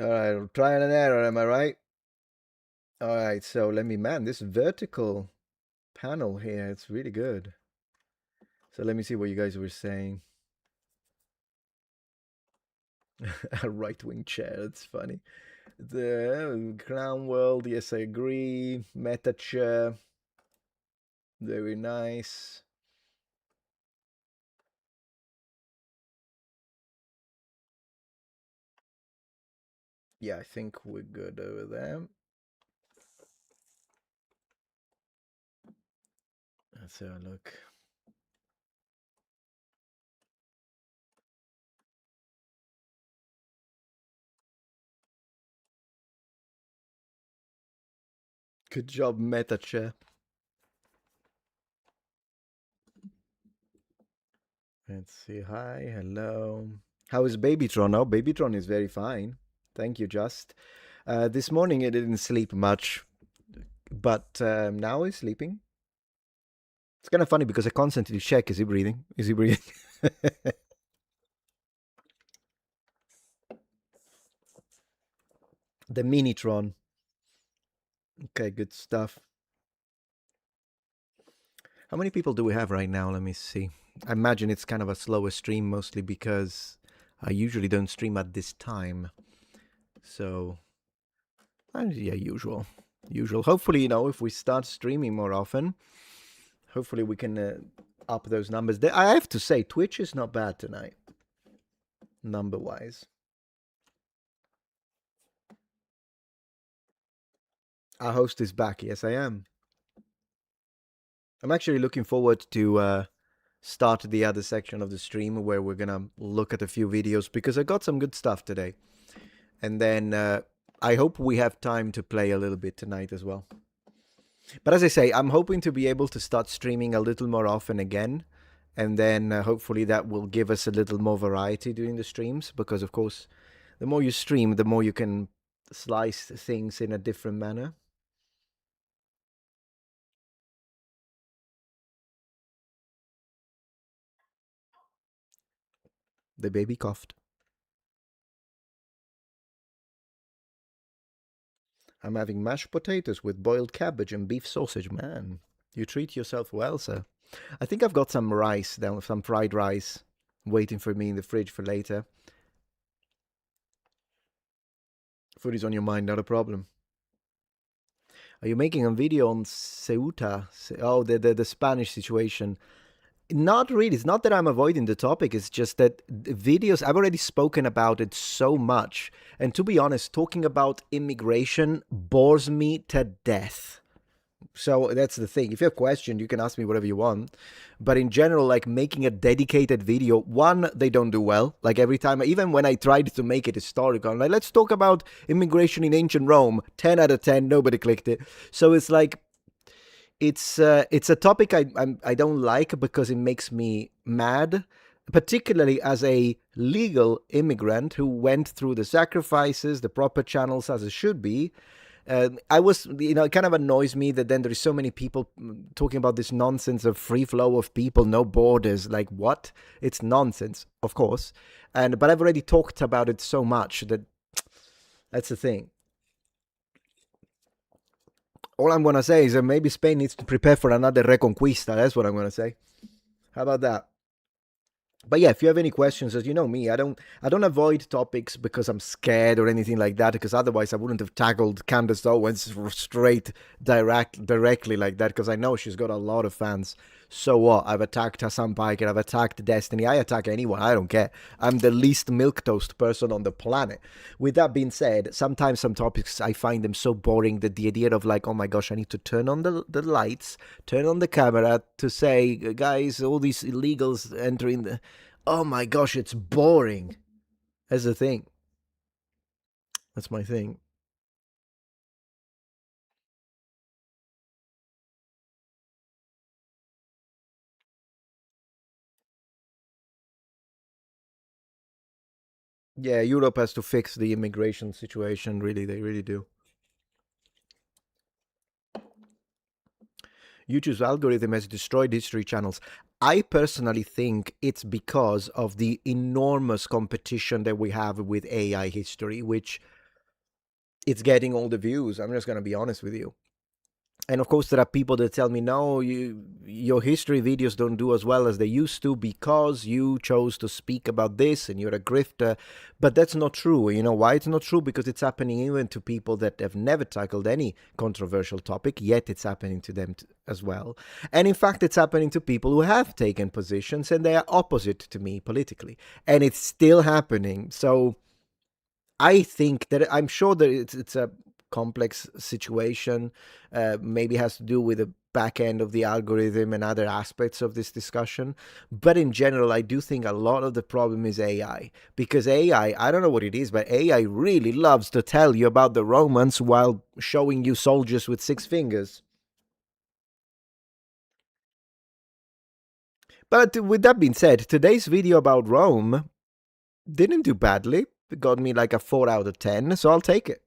All right, trial and error, am I right? All right, so man, this vertical panel here, it's really good. So let me see what you guys were saying. A right-wing chair, that's funny. The Crown World, yes, I agree. Meta chair, very nice. Yeah, I think we're good over there. Let's have a look. Good job, Meta chair. Let's see. Hi, hello. How is Babytron? Oh, Babytron is very fine. Thank you, Just. This morning I didn't sleep much, but now he's sleeping. It's kind of funny because I constantly check, is he breathing? Is he breathing? The Minitron. Okay, good stuff. How many people do we have right now? Let me see. I imagine it's kind of a slower stream, mostly because I usually don't stream at this time. So, yeah, usual. Hopefully, if we start streaming more often, hopefully we can up those numbers. I have to say, Twitch is not bad tonight, number-wise. Our host is back. Yes, I am. I'm actually looking forward to start the other section of the stream where we're gonna look at a few videos because I got some good stuff today. And then I hope we have time to play a little bit tonight as well. But as I say, I'm hoping to be able to start streaming a little more often again. And then hopefully that will give us a little more variety during the streams. Because, of course, the more you stream, the more you can slice things in a different manner. The baby coughed. I'm having mashed potatoes with boiled cabbage and beef sausage. Man, you treat yourself well, sir. I think I've got some rice down, some fried rice waiting for me in the fridge for later. Food is on your mind, not a problem. Are you making a video on Ceuta? Oh, the Spanish situation. Not really. It's not that I'm avoiding the topic. It's just that videos, I've already spoken about it so much. And to be honest, talking about immigration bores me to death. So that's the thing. If you have questions, you can ask me whatever you want. But in general, like making a dedicated video, one, they don't do well. Like every time, even when I tried to make it historical, I'm like, let's talk about immigration in ancient Rome. 10 out of 10, nobody clicked it. So it's like, it's a topic I don't like because it makes me mad. particularly as a legal immigrant who went through the sacrifices, the proper channels as it should be. I was, it kind of annoys me that then there is so many people talking about this nonsense of free flow of people, no borders. Like what? It's nonsense, of course. But I've already talked about it so much that that's the thing. All I'm gonna say is that maybe Spain needs to prepare for another Reconquista. That's what I'm gonna say. How about that? But yeah, if you have any questions, as you know me, I don't avoid topics because I'm scared or anything like that. Because otherwise, I wouldn't have tackled Candace Owens straight directly like that. Because I know she's got a lot of fans. So what? I've attacked Hassan Piker. I've attacked Destiny. I attack anyone. I don't care. I'm the least milquetoast person on the planet. With that being said, sometimes some topics I find them so boring that the idea of like, oh my gosh, I need to turn on the lights, turn on the camera to say, guys, all these illegals entering the. Oh my gosh, it's boring. That's the thing. That's my thing. Yeah, Europe has to fix the immigration situation. Really, they really do. YouTube's algorithm has destroyed history channels. I personally think it's because of the enormous competition that we have with AI history, which it's getting all the views. I'm just going to be honest with you. And of course, there are people that tell me, no, your history videos don't do as well as they used to because you chose to speak about this and you're a grifter. But that's not true. You know why it's not true? Because it's happening even to people that have never tackled any controversial topic, yet it's happening to them as well. And in fact, it's happening to people who have taken positions and they are opposite to me politically. And it's still happening. So I think that I'm sure that it's a complex situation. Maybe has to do with the back end of the algorithm and other aspects of this discussion. But in general, I do think a lot of the problem is AI because I don't know what it is, but AI really loves to tell you about the Romans while showing you soldiers with 6 fingers. But with that being said, today's video about Rome didn't do badly. It got me like a 4 out of 10, so I'll take it.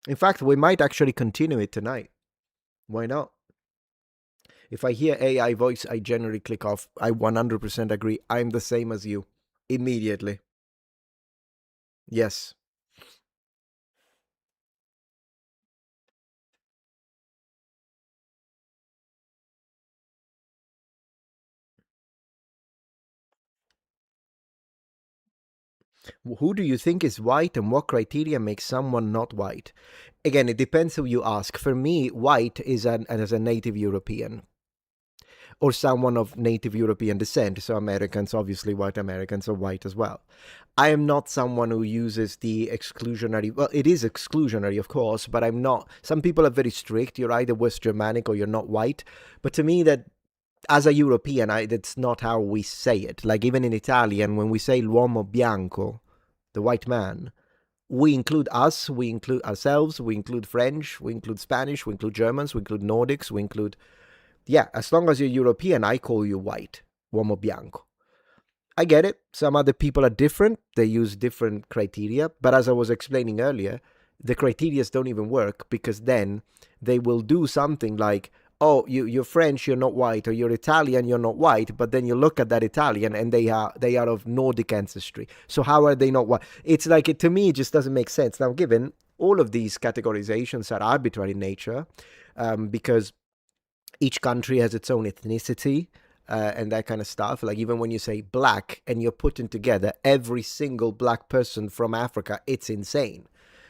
In fact, we might actually continue it tonight. Why not? If I hear AI voice, I generally click off. I 100% agree. I'm the same as you. Immediately. Yes. Who do you think is white and what criteria makes someone not white? Again, it depends who you ask. For me, white is as a native European or someone of native European descent. So Americans, obviously, white Americans are white as well. I am not someone who uses the exclusionary. Well, it is exclusionary, of course, but I'm not. Some people are very strict. You're either West Germanic or you're not white. But to me, that as a European, that's not how we say it. Like even in Italian, when we say l'uomo bianco, the white man, we include us, we include ourselves, we include French, we include Spanish, we include Germans, we include Nordics, we include, yeah, as long as you're European, I call you white, uomo bianco. I get it. Some other people are different. They use different criteria. But as I was explaining earlier, the criteria don't even work because then they will do something like, oh, you're French, you're not white, or you're Italian, you're not white. But then you look at that Italian and they are of Nordic ancestry. So how are they not white? It's like, to me, it just doesn't make sense. Now, given all of these categorizations are arbitrary in nature, because each country has its own ethnicity, and that kind of stuff. Like even when you say black and you're putting together every single black person from Africa, it's insane.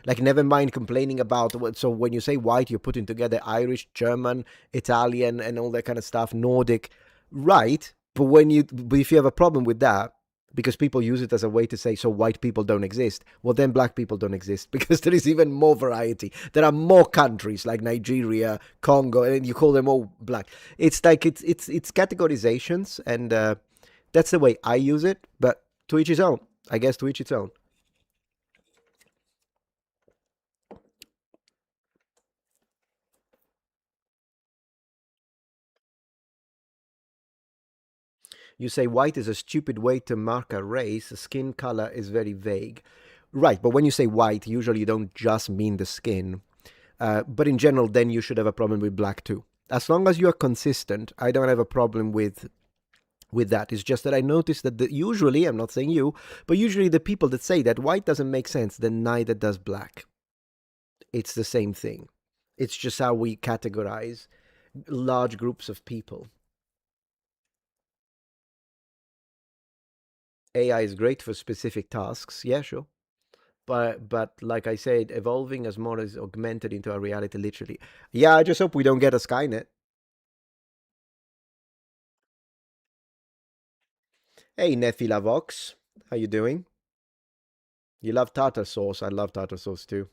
Like never mind complaining about what. So when you say white, you're putting together Irish, German, Italian, and all that kind of stuff, Nordic, right? But if you have a problem with that, because people use it as a way to say so white people don't exist, well then black people don't exist because there is even more variety. There are more countries like Nigeria, Congo, and you call them all black. It's like it's categorizations, and that's the way I use it. But to each his own, I guess. To each its own. You say white is a stupid way to mark a race. Skin color is very vague. Right, but when you say white, usually you don't just mean the skin. But in general, then you should have a problem with black too. As long as you are consistent, I don't have a problem with that. It's just that I noticed that usually, I'm not saying you, but usually the people that say that white doesn't make sense, then neither does black. It's the same thing. It's just how we categorize large groups of people. AI is great for specific tasks. Yeah, sure. But like I said, evolving as more as augmented into a reality, literally. Yeah, I just hope we don't get a Skynet. Hey, Nefila Vox, how you doing? You love tartar sauce. I love tartar sauce too.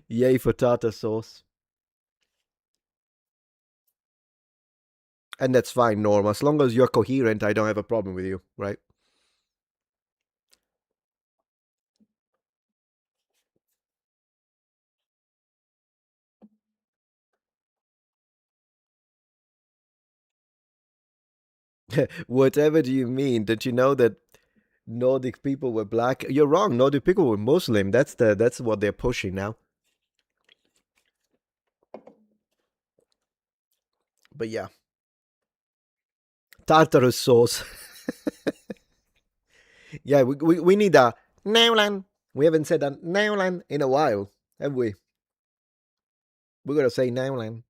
Yay for tartar sauce. And that's fine, Norm. As long as you're coherent, I don't have a problem with you, right? Whatever do you mean? Did you know that Nordic people were black? You're wrong. Nordic people were Muslim. That's what they're pushing now. But yeah, tartar sauce. Yeah, we need a Neuland. We haven't said a Neuland in a while, have we? We're gonna say Neuland.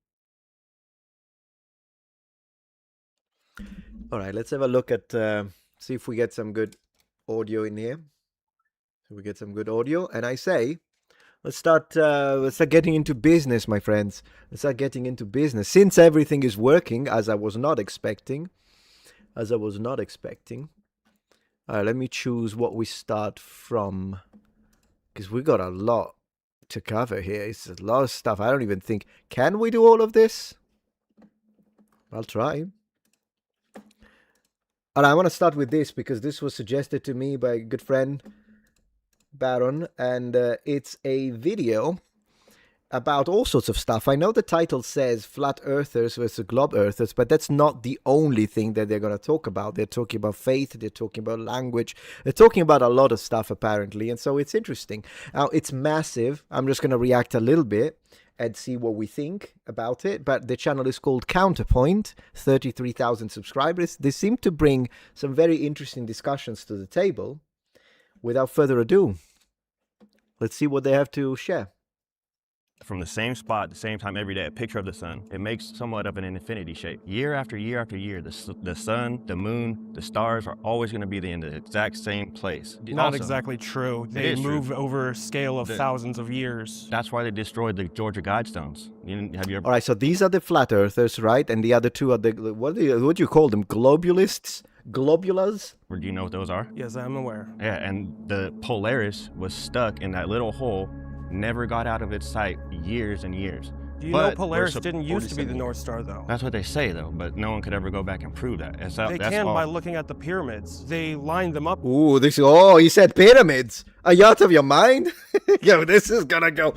All right, let's have a look at see if we get some good audio in here. So we get some good audio, and I say, let's start getting into business, my friends. Let's start getting into business. Since everything is working as I was not expecting, let me choose what we start from, because we got a lot to cover here. It's a lot of stuff. I don't even think, can we do all of this? I'll try. And I want to start with this because this was suggested to me by a good friend, Baron, and it's a video about all sorts of stuff. I know the title says Flat Earthers versus Globe Earthers, but that's not the only thing that they're going to talk about. They're talking about faith, they're talking about language, they're talking about a lot of stuff apparently, and so it's interesting. Now, it's massive. I'm just going to react a little bit and see what we think about it, but the channel is called Counterpoint, 33,000 subscribers. They seem to bring some very interesting discussions to the table. Without further ado, let's see what they have to share. From the same spot at the same time every day, a picture of the sun. It makes somewhat of an infinity shape. Year after year after year, the sun, the moon, the stars are always going to be in the exact same place. Not also, exactly true. They move over a scale of thousands of years. That's why they destroyed the Georgia Guidestones. Have you ever... All right, so these are the flat earthers, right? And the other two are the, what do you call them? Globulists? Globulas? Do you know what those are? Yes, I'm aware. Yeah, and the Polaris was stuck in that little hole, never got out of its sight years and years. Do you know Polaris didn't used to be the North Star, though? That's what they say, though, but no one could ever go back and prove that. They can by looking at the pyramids. They lined them up. Ooh, he said pyramids. Are you out of your mind? Yo, this is gonna go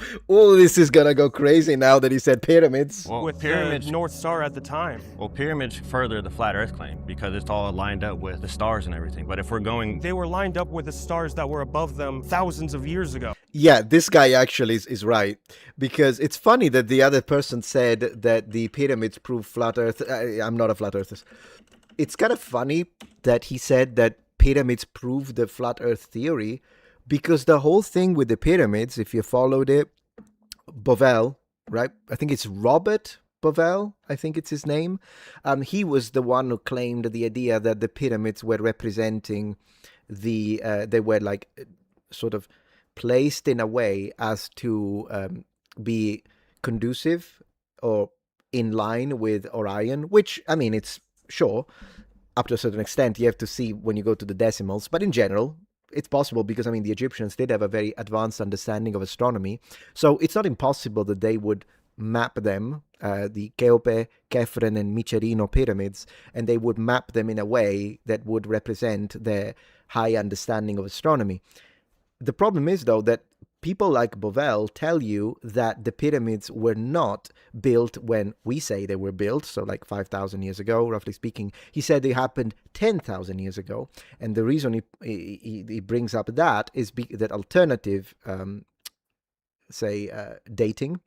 crazy now that he said pyramids. Well, with pyramids, the North Star at the time. Well, pyramids further the flat Earth claim because it's all lined up with the stars and everything. But if we're going... They were lined up with the stars that were above them thousands of years ago. Yeah, this guy actually is right. Because it's funny that the other person said that the pyramids prove flat Earth. I'm not a flat earther. It's kind of funny that he said that pyramids prove the flat Earth theory, because the whole thing with the pyramids, if you followed it, Bovell, right? I think it's Robert Bovell, I think it's his name. He was the one who claimed the idea that the pyramids were representing they were like sort of placed in a way as to be conducive or in line with Orion, which, I mean, it's sure, up to a certain extent, you have to see when you go to the decimals, but in general, it's possible because, I mean, the Egyptians did have a very advanced understanding of astronomy, so it's not impossible that they would map them, the Cheope, Khephren, and Micerino pyramids, and they would map them in a way that would represent their high understanding of astronomy. The problem is, though, that people like Bovell tell you that the pyramids were not built when we say they were built, so like 5,000 years ago, roughly speaking. He said they happened 10,000 years ago. And the reason he brings up that is that alternative, dating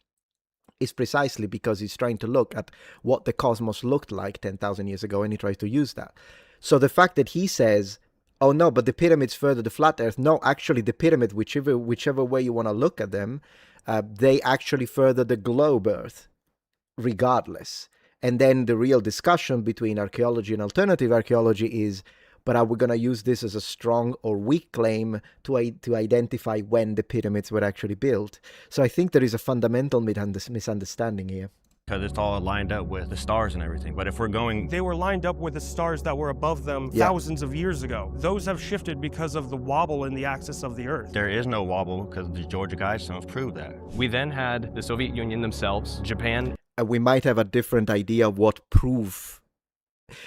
is precisely because he's trying to look at what the cosmos looked like 10,000 years ago, and he tries to use that. So the fact that he says, oh no, but the pyramids further the flat earth. No, actually the pyramid, whichever way you want to look at them, they actually further the globe earth regardless. And then the real discussion between archaeology and alternative archaeology is, but are we going to use this as a strong or weak claim to identify when the pyramids were actually built? So I think there is a fundamental misunderstanding here. Because it's all lined up with the stars and everything. But if we're going... They were lined up with the stars that were above them thousands of years ago. Those have shifted because of the wobble in the axis of the Earth. There is no wobble because the Georgia Guidestones prove that. We then had the Soviet Union themselves, Japan. We might have a different idea of what proof.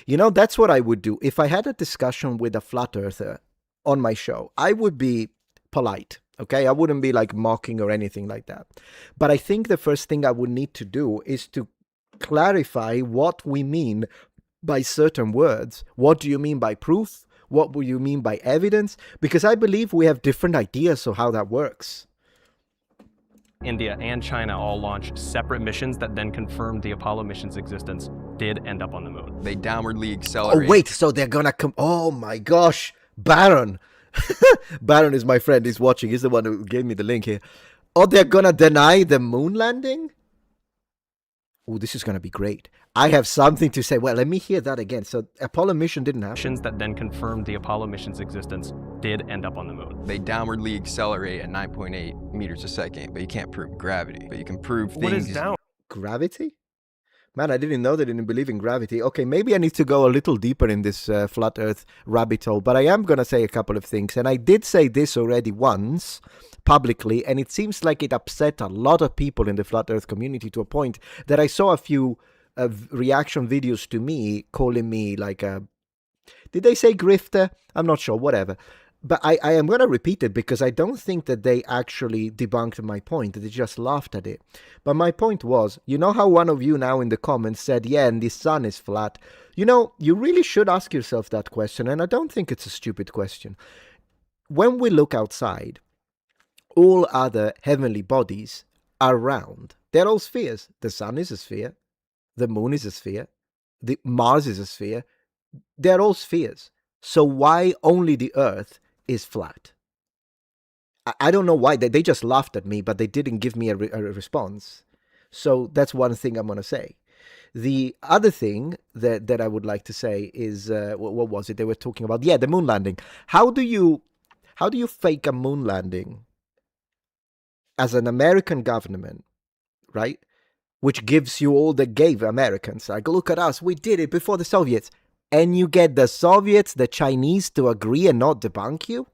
You know, that's what I would do. If I had a discussion with a flat earther on my show, I would be polite. Okay, I wouldn't be like mocking or anything like that. But I think the first thing I would need to do is to clarify what we mean by certain words. What do you mean by proof? What do you mean by evidence? Because I believe we have different ideas of how that works. India and China all launched separate missions that then confirmed the Apollo mission's existence did end up on the moon. They downwardly accelerate. Oh, wait, so they're gonna come... Oh my gosh, Baron! Baron is my friend, he's watching, he's the one who gave me the link here. Oh, they're gonna deny the moon landing? Oh, this is gonna be great. I have something to say. Well, let me hear that again. So Apollo mission didn't happen. Missions that then confirmed the Apollo mission's existence did end up on the moon. They downwardly accelerate at 9.8 meters a second, but you can't prove gravity. But you can prove things... What is down? Gravity? Man, I didn't know they didn't believe in gravity. Okay, maybe I need to go a little deeper in this flat earth rabbit hole, but I am going to say a couple of things. And I did say this already once publicly, and it seems like it upset a lot of people in the flat earth community to a point that I saw a few reaction videos to me calling me like a... Did they say grifter? I'm not sure, whatever. But I am going to repeat it because I don't think that they actually debunked my point. They just laughed at it. But my point was, you know how one of you now in the comments said, yeah, and the sun is flat. You know, you really should ask yourself that question, and I don't think it's a stupid question. When we look outside, all other heavenly bodies are round. They're all spheres. The sun is a sphere. The moon is a sphere. Mars is a sphere. They're all spheres. So why only the Earth is flat? I don't know why. They just laughed at me, but they didn't give me a response. So that's one thing I'm going to say. The other thing that I would like to say is, what was it they were talking about? Yeah, the moon landing. How do you fake a moon landing as an American government, right? Which gives you all the gave Americans. Like, look at us, we did it before the Soviets. And you get the Soviets, the Chinese to agree and not debunk you?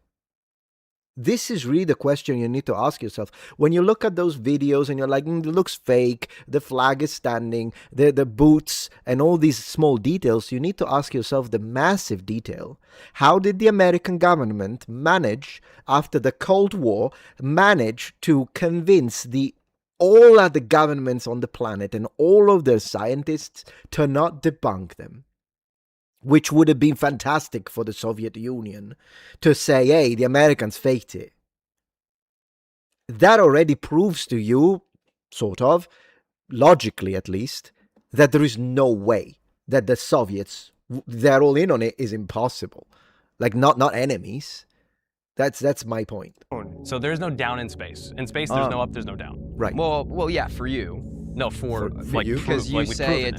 This is really the question you need to ask yourself. When you look at those videos and you're like, it looks fake, the flag is standing, the boots, and all these small details, you need to ask yourself the massive detail. How did the American government manage, after the Cold War, manage to convince all other governments on the planet and all of their scientists to not debunk them? Which would have been fantastic for the Soviet Union to say, hey, the Americans faked it. That already proves to you, sort of, logically at least, that there is no way that the Soviets, they're all in on it, is impossible. Like, not enemies. That's my point. So there's no down in space. In space, there's no up, there's no down. Right. Well, yeah, for you. No, for like you? Because you like say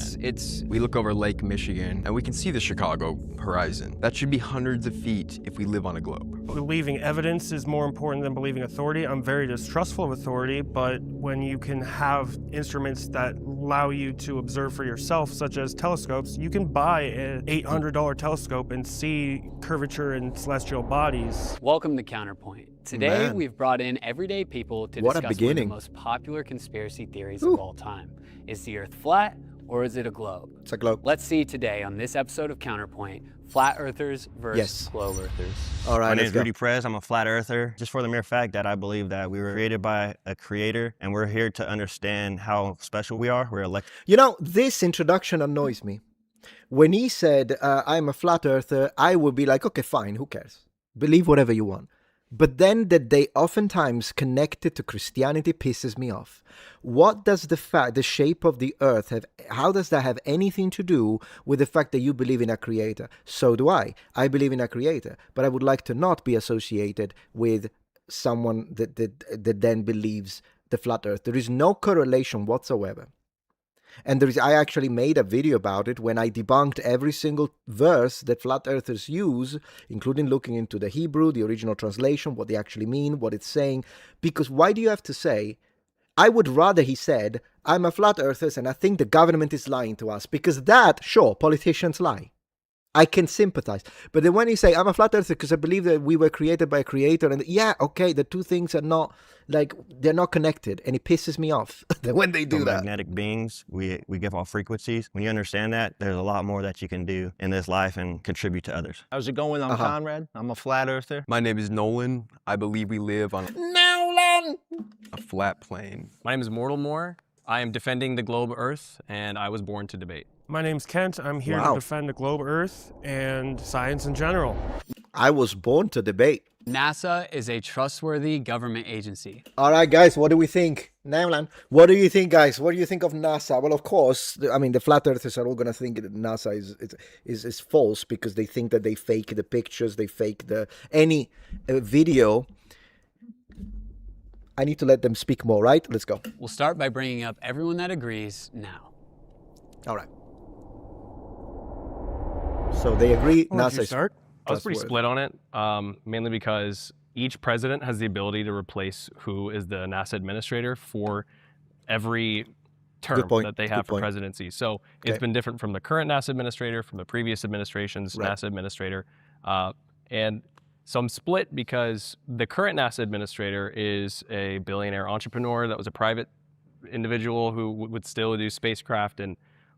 we look over Lake Michigan and we can see the Chicago horizon. That should be hundreds of feet if we live on a globe. Believing evidence is more important than believing authority. I'm very distrustful of authority, but when you can have instruments that allow you to observe for yourself, such as telescopes, you can buy an $800 telescope and see curvature in celestial bodies. Welcome to Counterpoint. Today, we've brought in everyday people to discuss one of the most popular conspiracy theories of all time. Is the Earth flat or is it a globe? It's a globe. Let's see today on this episode of Counterpoint, flat earthers versus Yes. globe earthers. All right, My name let's is go. Rudy Perez. I'm a flat earther. Just for the mere fact that I believe that we were created by a creator and we're here to understand how special we are. We're elected. You know, this introduction annoys me. When he said, I'm a flat earther, I would be like, okay, fine, who cares? Believe whatever you want. But then that they oftentimes connect it to Christianity pisses me off. What does the shape of the earth have, how does that have anything to do with the fact that you believe in a creator? So do I. I believe in a creator, but I would like to not be associated with someone that then believes the flat earth. There is no correlation whatsoever. And I actually made a video about it when I debunked every single verse that flat earthers use, including looking into the Hebrew, the original translation, what they actually mean, what it's saying. Because why do you have to say, I would rather he said, I'm a flat earther and I think the government is lying to us. Because that, sure, politicians lie. I can sympathize. But then when you say, I'm a flat earther because I believe that we were created by a creator, and yeah, okay, the two things are not, like, they're not connected, and it pisses me off when they do that. Magnetic beings. We give off frequencies. When you understand that, there's a lot more that you can do in this life and contribute to others. How's it going? I'm Conrad. I'm a flat earther. My name is Nolan. I believe we live on Nolan! a flat plane. My name is Mortal Moore. I am defending the globe Earth, and I was born to debate. My name's Kent. I'm here Wow. to defend the globe Earth and science in general. I was born to debate. NASA is a trustworthy government agency. All right, guys, what do we think? Naimlan, what do you think, guys? What do you think of NASA? Well, of course, I mean, the flat earthers are all going to think that NASA is false because they think that they fake the pictures, they fake any video. I need to let them speak more, right? Let's go. We'll start by bringing up everyone that agrees now. All right. So they agree. I'll let NASA you is start. I was pretty trustworthy. split on it, mainly because each president has the ability to replace who is the NASA administrator for every term point, that they good have for point. presidency. So Okay. it's been different from the current NASA administrator, from the previous administration's Right. NASA administrator. And so I'm split because the current NASA administrator is a billionaire entrepreneur that was a private individual who would still do spacecraft, and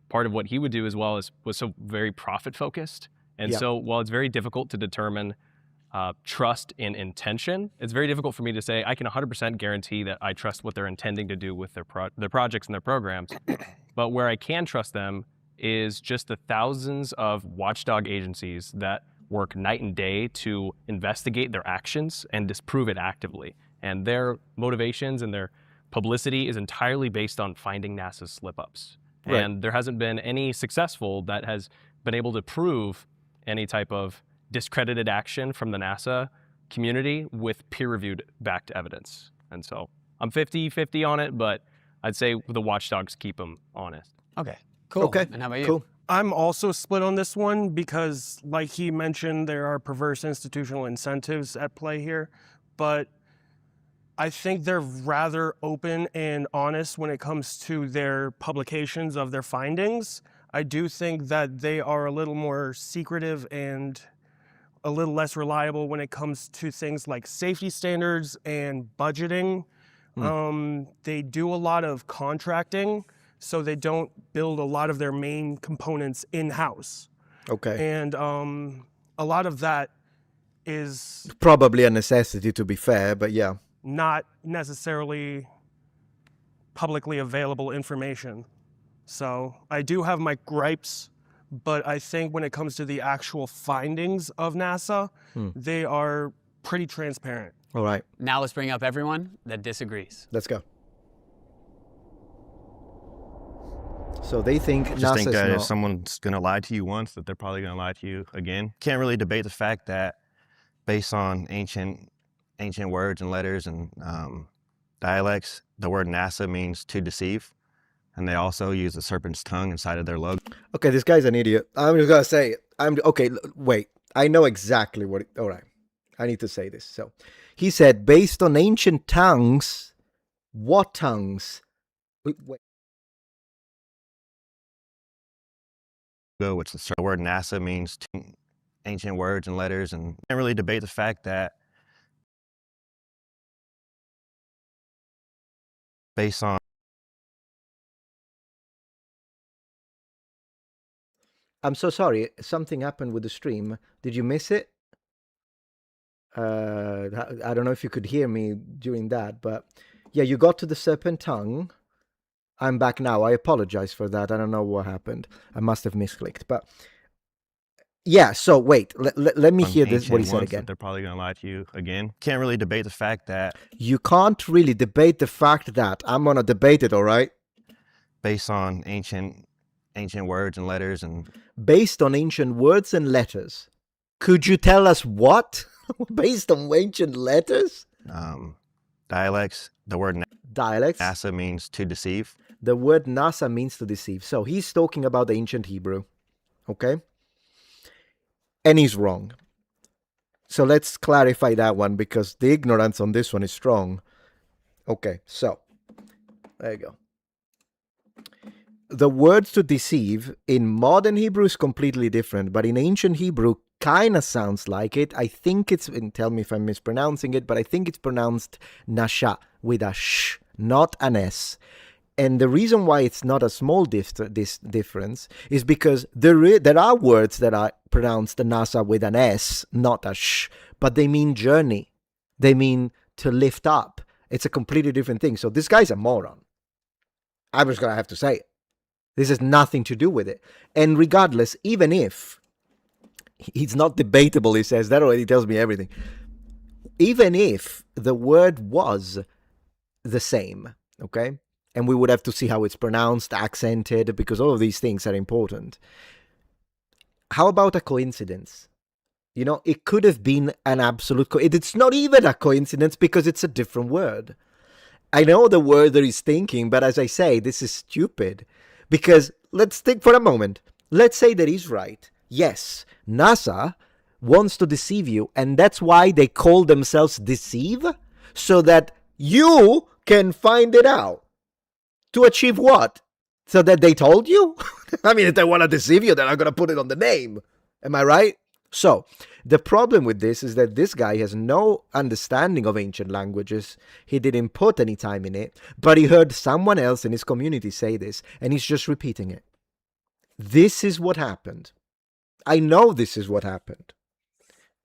part of what he would do as well was so very profit focused. And Yeah. so while it's very difficult to determine trust in intention, it's very difficult for me to say I can 100% guarantee that I trust what they're intending to do with their projects and their programs. But where I can trust them is just the thousands of watchdog agencies that work night and day to investigate their actions and disprove it actively. And their motivations and their publicity is entirely based on finding NASA's slip-ups. Right. And there hasn't been any successful that has been able to prove any type of discredited action from the NASA community with peer-reviewed backed evidence. And so I'm 50-50 on it, but I'd say the watchdogs keep them honest. Okay, cool. Okay, And how about you? cool. I'm also split on this one because, like he mentioned, there are perverse institutional incentives at play here. But I think they're rather open and honest when it comes to their publications of their findings. I do think that they are a little more secretive and a little less reliable when it comes to things like safety standards and budgeting. They do a lot of contracting, so they don't build a lot of their main components in-house. Okay. And a lot of that is Probably a necessity, to be fair, but yeah. not necessarily publicly available information. So I do have my gripes, but I think when it comes to the actual findings of NASA, they are pretty transparent. All right, Now let's bring up everyone that disagrees. let's go. So they think I just NASA's think that not. if someone's going to lie to you once, that they're probably going to lie to you again. Can't really debate the fact that based on ancient words and letters and dialects, the word NASA means to deceive. And they also use the serpent's tongue inside of their logo. Okay, this guy's an idiot. I'm just gonna say it. Okay. Wait, I know exactly what. All right, I need to say this. So, he said based on ancient tongues. What tongues? Wait. Which the word NASA means to ancient words and letters. And can't really debate the fact that based on I'm so sorry. Something happened with the stream. Did you miss it? I don't know if you could hear me during that, but yeah, you got to the serpent tongue. I'm back now. I apologize for that. I don't know what happened. I must have misclicked. But yeah, so wait. Let me hear this. What he said again. They're probably going to lie to you again. Can't really debate the fact that You can't really debate the fact that I'm gonna debate it. All right. based on ancient words and letters and Based on ancient words and letters. Could you tell us what? Based on ancient letters? dialects, the word Dialects. NASA means to deceive. The word NASA means to deceive. So he's talking about the ancient Hebrew. Okay? And he's wrong. So let's clarify that one because the ignorance on this one is strong. Okay, so there you go. The word to deceive in modern Hebrew is completely different, but in ancient Hebrew kind of sounds like it. I think it's, and tell me if I'm mispronouncing it, but I think it's pronounced nasha with a sh, not an s. And the reason why it's not a small this difference is because there are words that are pronounced nasa with an s, not a sh, but they mean journey. They mean to lift up. It's a completely different thing. So this guy's a moron. I'm just going to have to say it. This has nothing to do with it. And regardless, even if it's not debatable, he says, that already tells me everything. Even if the word was the same, okay? And we would have to see how it's pronounced, accented, because all of these things are important. How about a coincidence? You know, it could have been an absolute it's not even a coincidence because it's a different word. I know the word that he's thinking, but as I say, this is stupid. Because let's think for a moment. Let's say that he's right. Yes, NASA wants to deceive you, and that's why they call themselves Deceive, so that you can find it out. To achieve what? So that they told you? I mean, if they want to deceive you, they're not going to put it on the name. Am I right? So, the problem with this is that this guy has no understanding of ancient languages. He didn't put any time in it, but he heard someone else in his community say this, and he's just repeating it. This is what happened. I know this is what happened.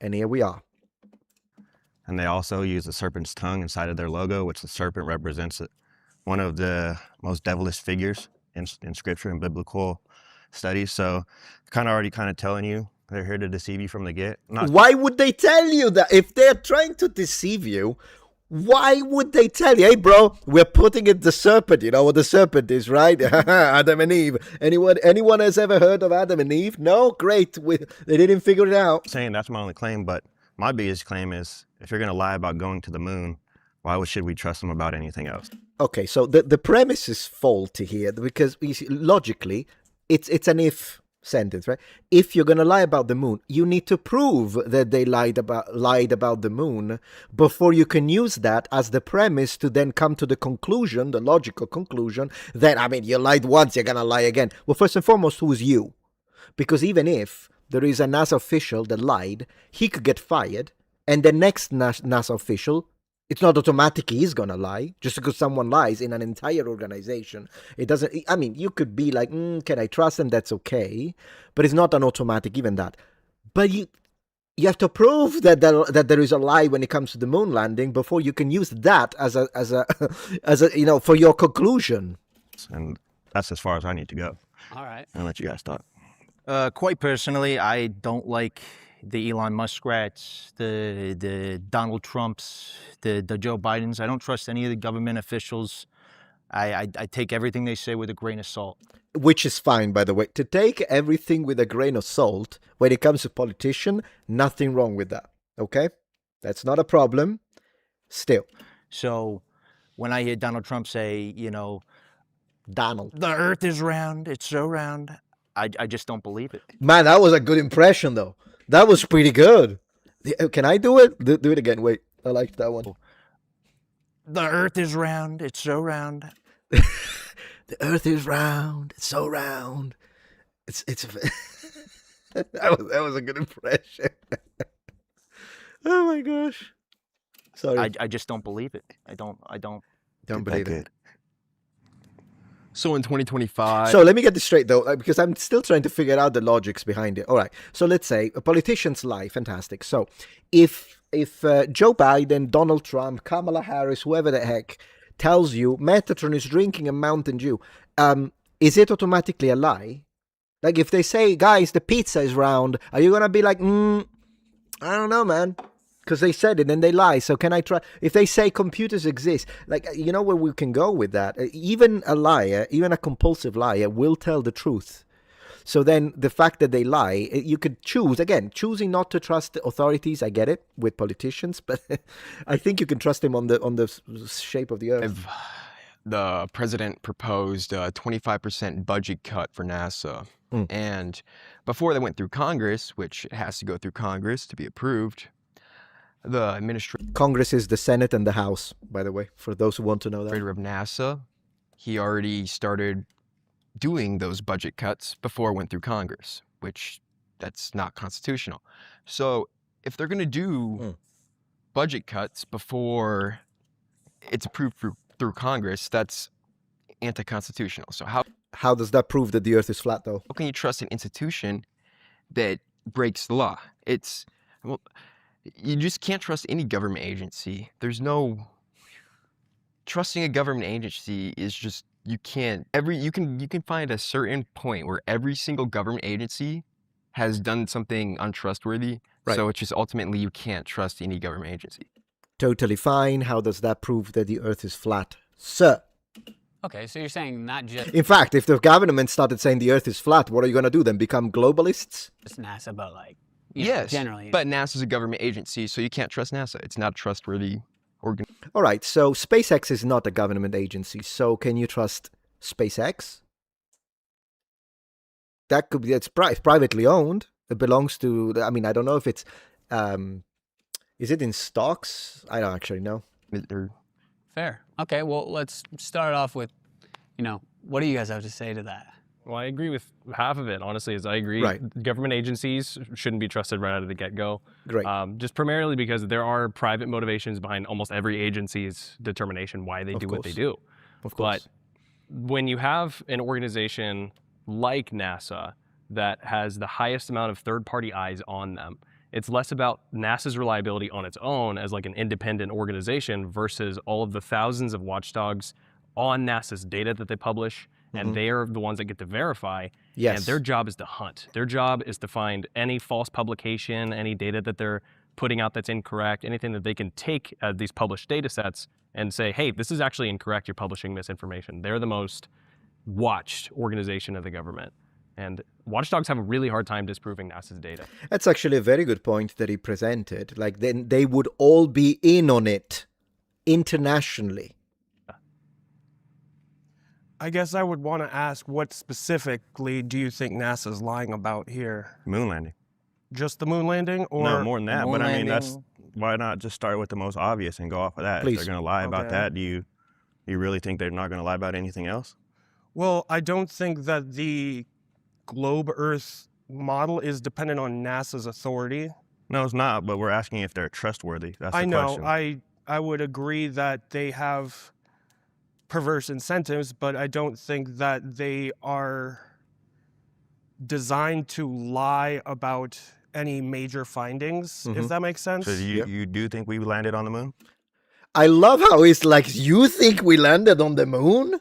And here we are. And they also use the serpent's tongue inside of their logo, which the serpent represents one of the most devilish figures in scripture and biblical studies. So already telling you they're here to deceive you from the get. Why would they tell you that? If they're trying to deceive you, why would they tell you, hey, bro, we're putting it the serpent. You know what the serpent is, right? Adam and Eve. Anyone has ever heard of Adam and Eve? No? Great. They didn't figure it out. Saying that's my only claim, but my biggest claim is if you're going to lie about going to the moon, why should we trust them about anything else? Okay, so the premise is faulty here because you see, logically, it's an if sentence, right? If you're going to lie about the moon, you need to prove that they lied about the moon before you can use that as the premise to then come to the conclusion, the logical conclusion, that, I mean, you lied once, you're going to lie again. Well, first and foremost, who's you? Because even if there is a NASA official that lied, he could get fired, and the next NASA official, it's not automatic he's gonna lie. Just because someone lies in an entire organization, it doesn't. I mean, you could be like, can I trust them? That's okay, but it's not an automatic even that. But you have to prove that there is a lie when it comes to the moon landing before you can use that as a for your conclusion. And that's as far as I need to go. All right. I'll let you guys talk. Quite personally, I don't like the Elon Muskrats, the Donald Trumps, the Joe Bidens. I don't trust any of the government officials. I take everything they say with a grain of salt. Which is fine, by the way. To take everything with a grain of salt when it comes to politician, nothing wrong with that. Okay? That's not a problem. Still. So when I hear Donald Trump say, Donald. the earth is round, it's so round, I just don't believe it. Man, that was a good impression, though. That was pretty good. Can I do it? Do it again. Wait, I liked that one. The earth is round, it's so round. The earth is round, it's so round. It's that was a good impression. Oh my gosh. Sorry. I just don't believe it. I don't believe it. Good. So in 2025, So let me get this straight, though, because I'm still trying to figure out the logics behind it. All right. So let's say a politician's lie. Fantastic. So if Joe Biden, Donald Trump, Kamala Harris, whoever the heck tells you Metatron is drinking a Mountain Dew, is it automatically a lie? Like if they say, guys, the pizza is round, are you gonna be like, I don't know, man? Because they said it and they lie. So can I try? If they say computers exist, like, you know where we can go with that? Even a liar, even a compulsive liar will tell the truth. So then the fact that they lie, you could choose, again, choosing not to trust the authorities. I get it with politicians, but I think you can trust them on the shape of the earth. the president proposed a 25% budget cut for NASA. And before they went through Congress, which it has to go through Congress to be approved, the administrator Congress is the Senate and the House, by the way, for those who want to know that. of NASA, he already started doing those budget cuts before it went through Congress, which that's not constitutional. So if they're going to do budget cuts before it's approved through Congress, that's anti-constitutional. So How does that prove that the earth is flat, though? can you trust an institution that breaks the law? Well, you just can't trust any government agency. There's no trusting a government agency is just you can find a certain point where every single government agency has done something untrustworthy. Right. So it's just ultimately you can't trust any government agency. Totally fine. How does that prove that the earth is flat? Sir. Okay, so you're saying not just In fact, if the government started saying the earth is flat, what are you going to do then? Become globalists? NASA, but like, you know, Yes, generally. but NASA's a government agency, so you can't trust NASA. It's not a trustworthy organ. All right, so SpaceX is not a government agency, so can you trust SpaceX? That could be, it's privately owned. It belongs to, I mean, I don't know if it's, is it in stocks? I don't actually know. Fair. Okay, well, let's start off with, what do you guys have to say to that? Well, I agree with half of it, honestly, I agree. Right. Government agencies shouldn't be trusted right out of the get-go. Great. Just primarily because there are private motivations behind almost every agency's determination why they do what they do. Of course. But when you have an organization like NASA that has the highest amount of third-party eyes on them, it's less about NASA's reliability on its own as like an independent organization versus all of the thousands of watchdogs on NASA's data that they publish, and they are the ones that get to verify. Yes. And their job is to hunt. Their job is to find any false publication, any data that they're putting out that's incorrect, anything that they can take these published data sets and say, hey, this is actually incorrect, you're publishing misinformation. They're the most watched organization of the government. And watchdogs have a really hard time disproving NASA's data. That's actually a very good point that he presented. Like, then they would all be in on it internationally. I guess I would want to ask, what specifically do you think NASA's lying about here? Moon landing. Just the moon landing, or No, more than that. moon But I mean, landing? why not just start with the most obvious and go off of that? Please. If they're going to lie about Okay. that, do you really think they're not going to lie about anything else? Well, I don't think that the globe Earth model is dependent on NASA's authority. No, it's not. But we're asking if they're trustworthy. That's the I know. question. I would agree that they have perverse incentives, but I don't think that they are designed to lie about any major findings, if that makes sense. So you do think we landed on the moon? I love how he's like, you think we landed on the moon?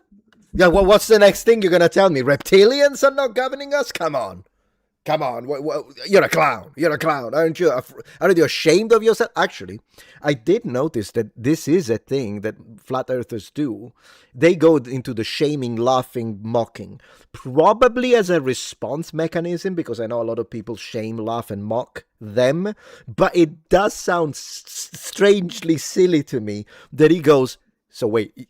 Yeah, well, what's the next thing you're going to tell me? Reptilians are not governing us? Come on. Come on. You're a clown. You're a clown. Aren't you ashamed of yourself? Actually, I did notice that this is a thing that flat earthers do. They go into the shaming, laughing, mocking, probably as a response mechanism, because I know a lot of people shame, laugh, and mock them. But it does sound strangely silly to me that he goes, so wait.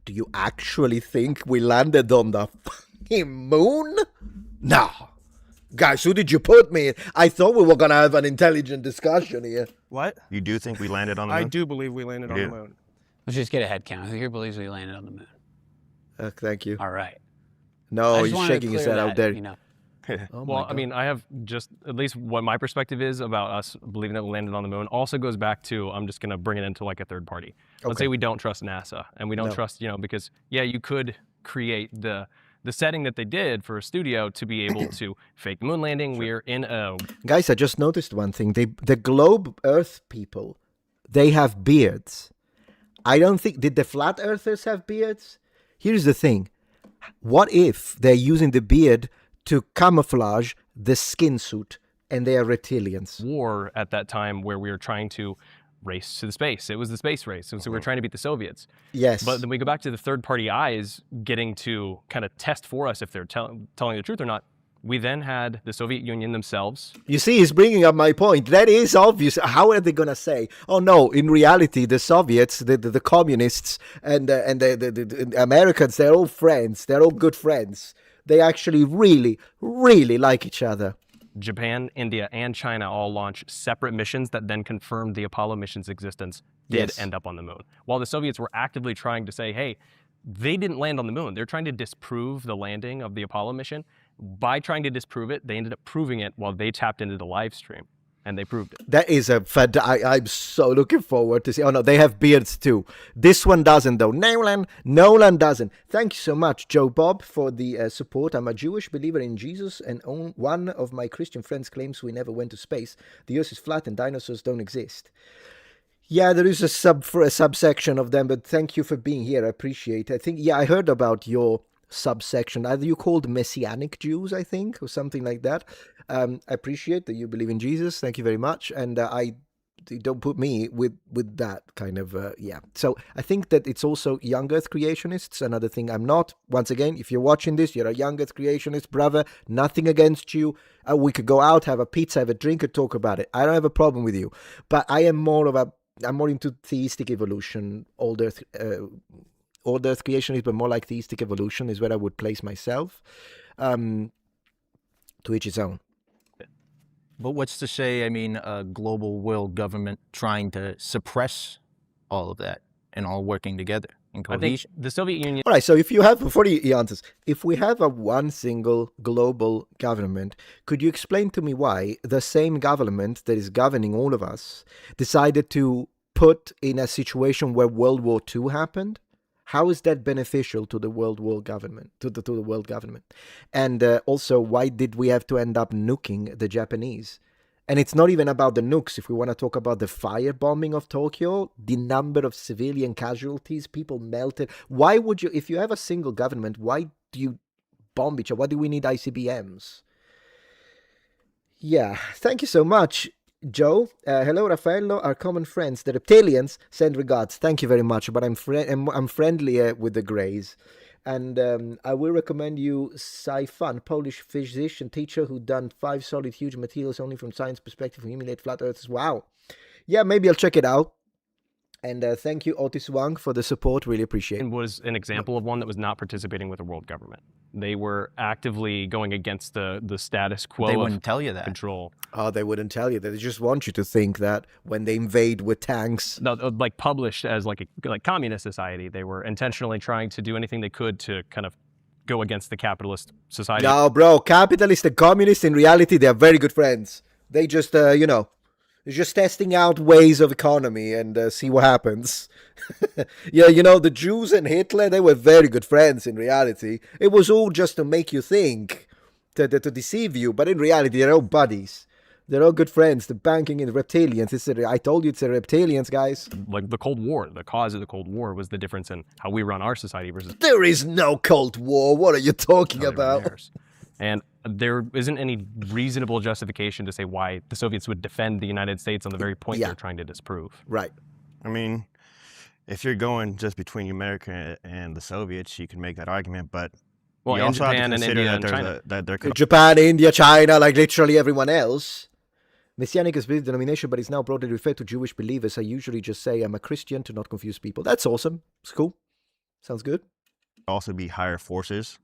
Do you actually think we landed on the fucking moon? No. Guys, who did you put me in? I thought we were going to have an intelligent discussion here. What? You do think we landed on the moon? I do believe we landed on the Yeah. moon. Let's just get a head count. Who here believes we landed on the moon? Thank you. All right. I No, just he's wanted to shaking his clear head out that, there. Oh my Well, I God. mean, I have just at least what my perspective is about us believing that we landed on the moon also goes back to, I'm just going to bring it into like a third party. Let's Okay. say we don't trust NASA and we don't No. trust, because yeah, you could create the setting that they did for a studio to be able to fake the moon landing. We're in a Guys, I just noticed one thing. The globe Earth people, they have beards. I don't think, did the flat earthers have beards? Here's the thing. What if they're using the beard to camouflage the skin suit and they are reptilians? war at that time where we were trying to race to the space. It was the space race. And so we were trying to beat the Soviets. Yes. But then we go back to the third party eyes getting to kind of test for us if they're telling the truth or not. We then had the Soviet Union themselves. You see, he's bringing up my point. That is obvious. How are they going to say, oh no, in reality, the Soviets, the communists, and the Americans, they're all friends. They're all good friends. They actually really, really like each other. Japan, India, and China all launched separate missions that then confirmed the Apollo mission's existence did Yes. end up on the moon. While the Soviets were actively trying to say, hey, they didn't land on the moon. They're trying to disprove the landing of the Apollo mission. By trying to disprove it, they ended up proving it while they tapped into the live stream, and they proved it. That is a I'm so looking forward to see. Oh no, they have beards too. This one doesn't though. Nolan doesn't. Thank you so much, Joe Bob, for the support. I'm a Jewish believer in Jesus, and one of my Christian friends claims we never went to space. The Earth is flat and dinosaurs don't exist. Yeah, there is a subsection of them, but thank you for being here. I appreciate it. I think, yeah, I heard about your subsection. Are you called Messianic Jews, I think, or something like that? I appreciate that you believe in Jesus. Thank you very much. And don't put me with that kind of, yeah. So I think that it's also young earth creationists. Another thing I'm not. Once again, if you're watching this, you're a young earth creationist, brother. Nothing against you. We could go out, have a pizza, have a drink, and talk about it. I don't have a problem with you. But I'm more into theistic evolution, old earth creationism, but more like theistic evolution is where I would place myself. To each his own. But what's to say, I mean, a global world government trying to suppress all of that and all working together in I think cohesion? the Soviet Union. All right, so if you have, before he answers, if we have a one single global government, could you explain to me why the same government that is governing all of us decided to put in a situation where World War II happened? How is that beneficial to the world government, to the world government? And also, why did we have to end up nuking the Japanese? And it's not even about the nukes. If we want to talk about the firebombing of Tokyo, the number of civilian casualties, people melted. Why would you, if you have a single government, why do you bomb each other? Why do we need ICBMs? Yeah, thank you so much, Joe. Hello, Raffaello, our common friends, the reptilians, send regards. Thank you very much, but I'm friendly with the Greys. And I will recommend you Saifan, Polish physician teacher who done 5 solid huge materials only from science perspective who emulate flat earthers. Wow. Yeah, maybe I'll check it out. And thank you, Otis Wang, for the support. Really appreciate it. Was an example of one that was not participating with the world government. They were actively going against the status quo They of wouldn't tell you that. control. Oh, they wouldn't tell you that. They just want you to think that when they invade with tanks. No, like published as like communist society, they were intentionally trying to do anything they could to kind of go against the capitalist society. No, bro, capitalists and communists, in reality, they are very good friends. They just, they're just testing out ways of economy and see what happens. Yeah, the Jews and Hitler, they were very good friends in reality. It was all just to make you think, to deceive you, but in reality, they're all buddies. They're all good friends. The banking and the reptilians. I told you it's the reptilians, guys. Like the Cold War, the cause of the Cold War was the difference in how we run our society versus There is no Cold War. What are you talking how they run about? theirs. And there isn't any reasonable justification to say why the Soviets would defend the United States on the very point Yeah. they're trying to disprove. Right. I mean, if you're going just between America and the Soviets, you can make that argument, but Well, you and also have to Japan and consider India that and there's China. that there could Japan, India, China, like literally everyone else. Messianic is a denomination, but is now broadly referred to Jewish believers. I usually just say I'm a Christian to not confuse people. That's awesome. It's cool. Sounds good. also be higher forces.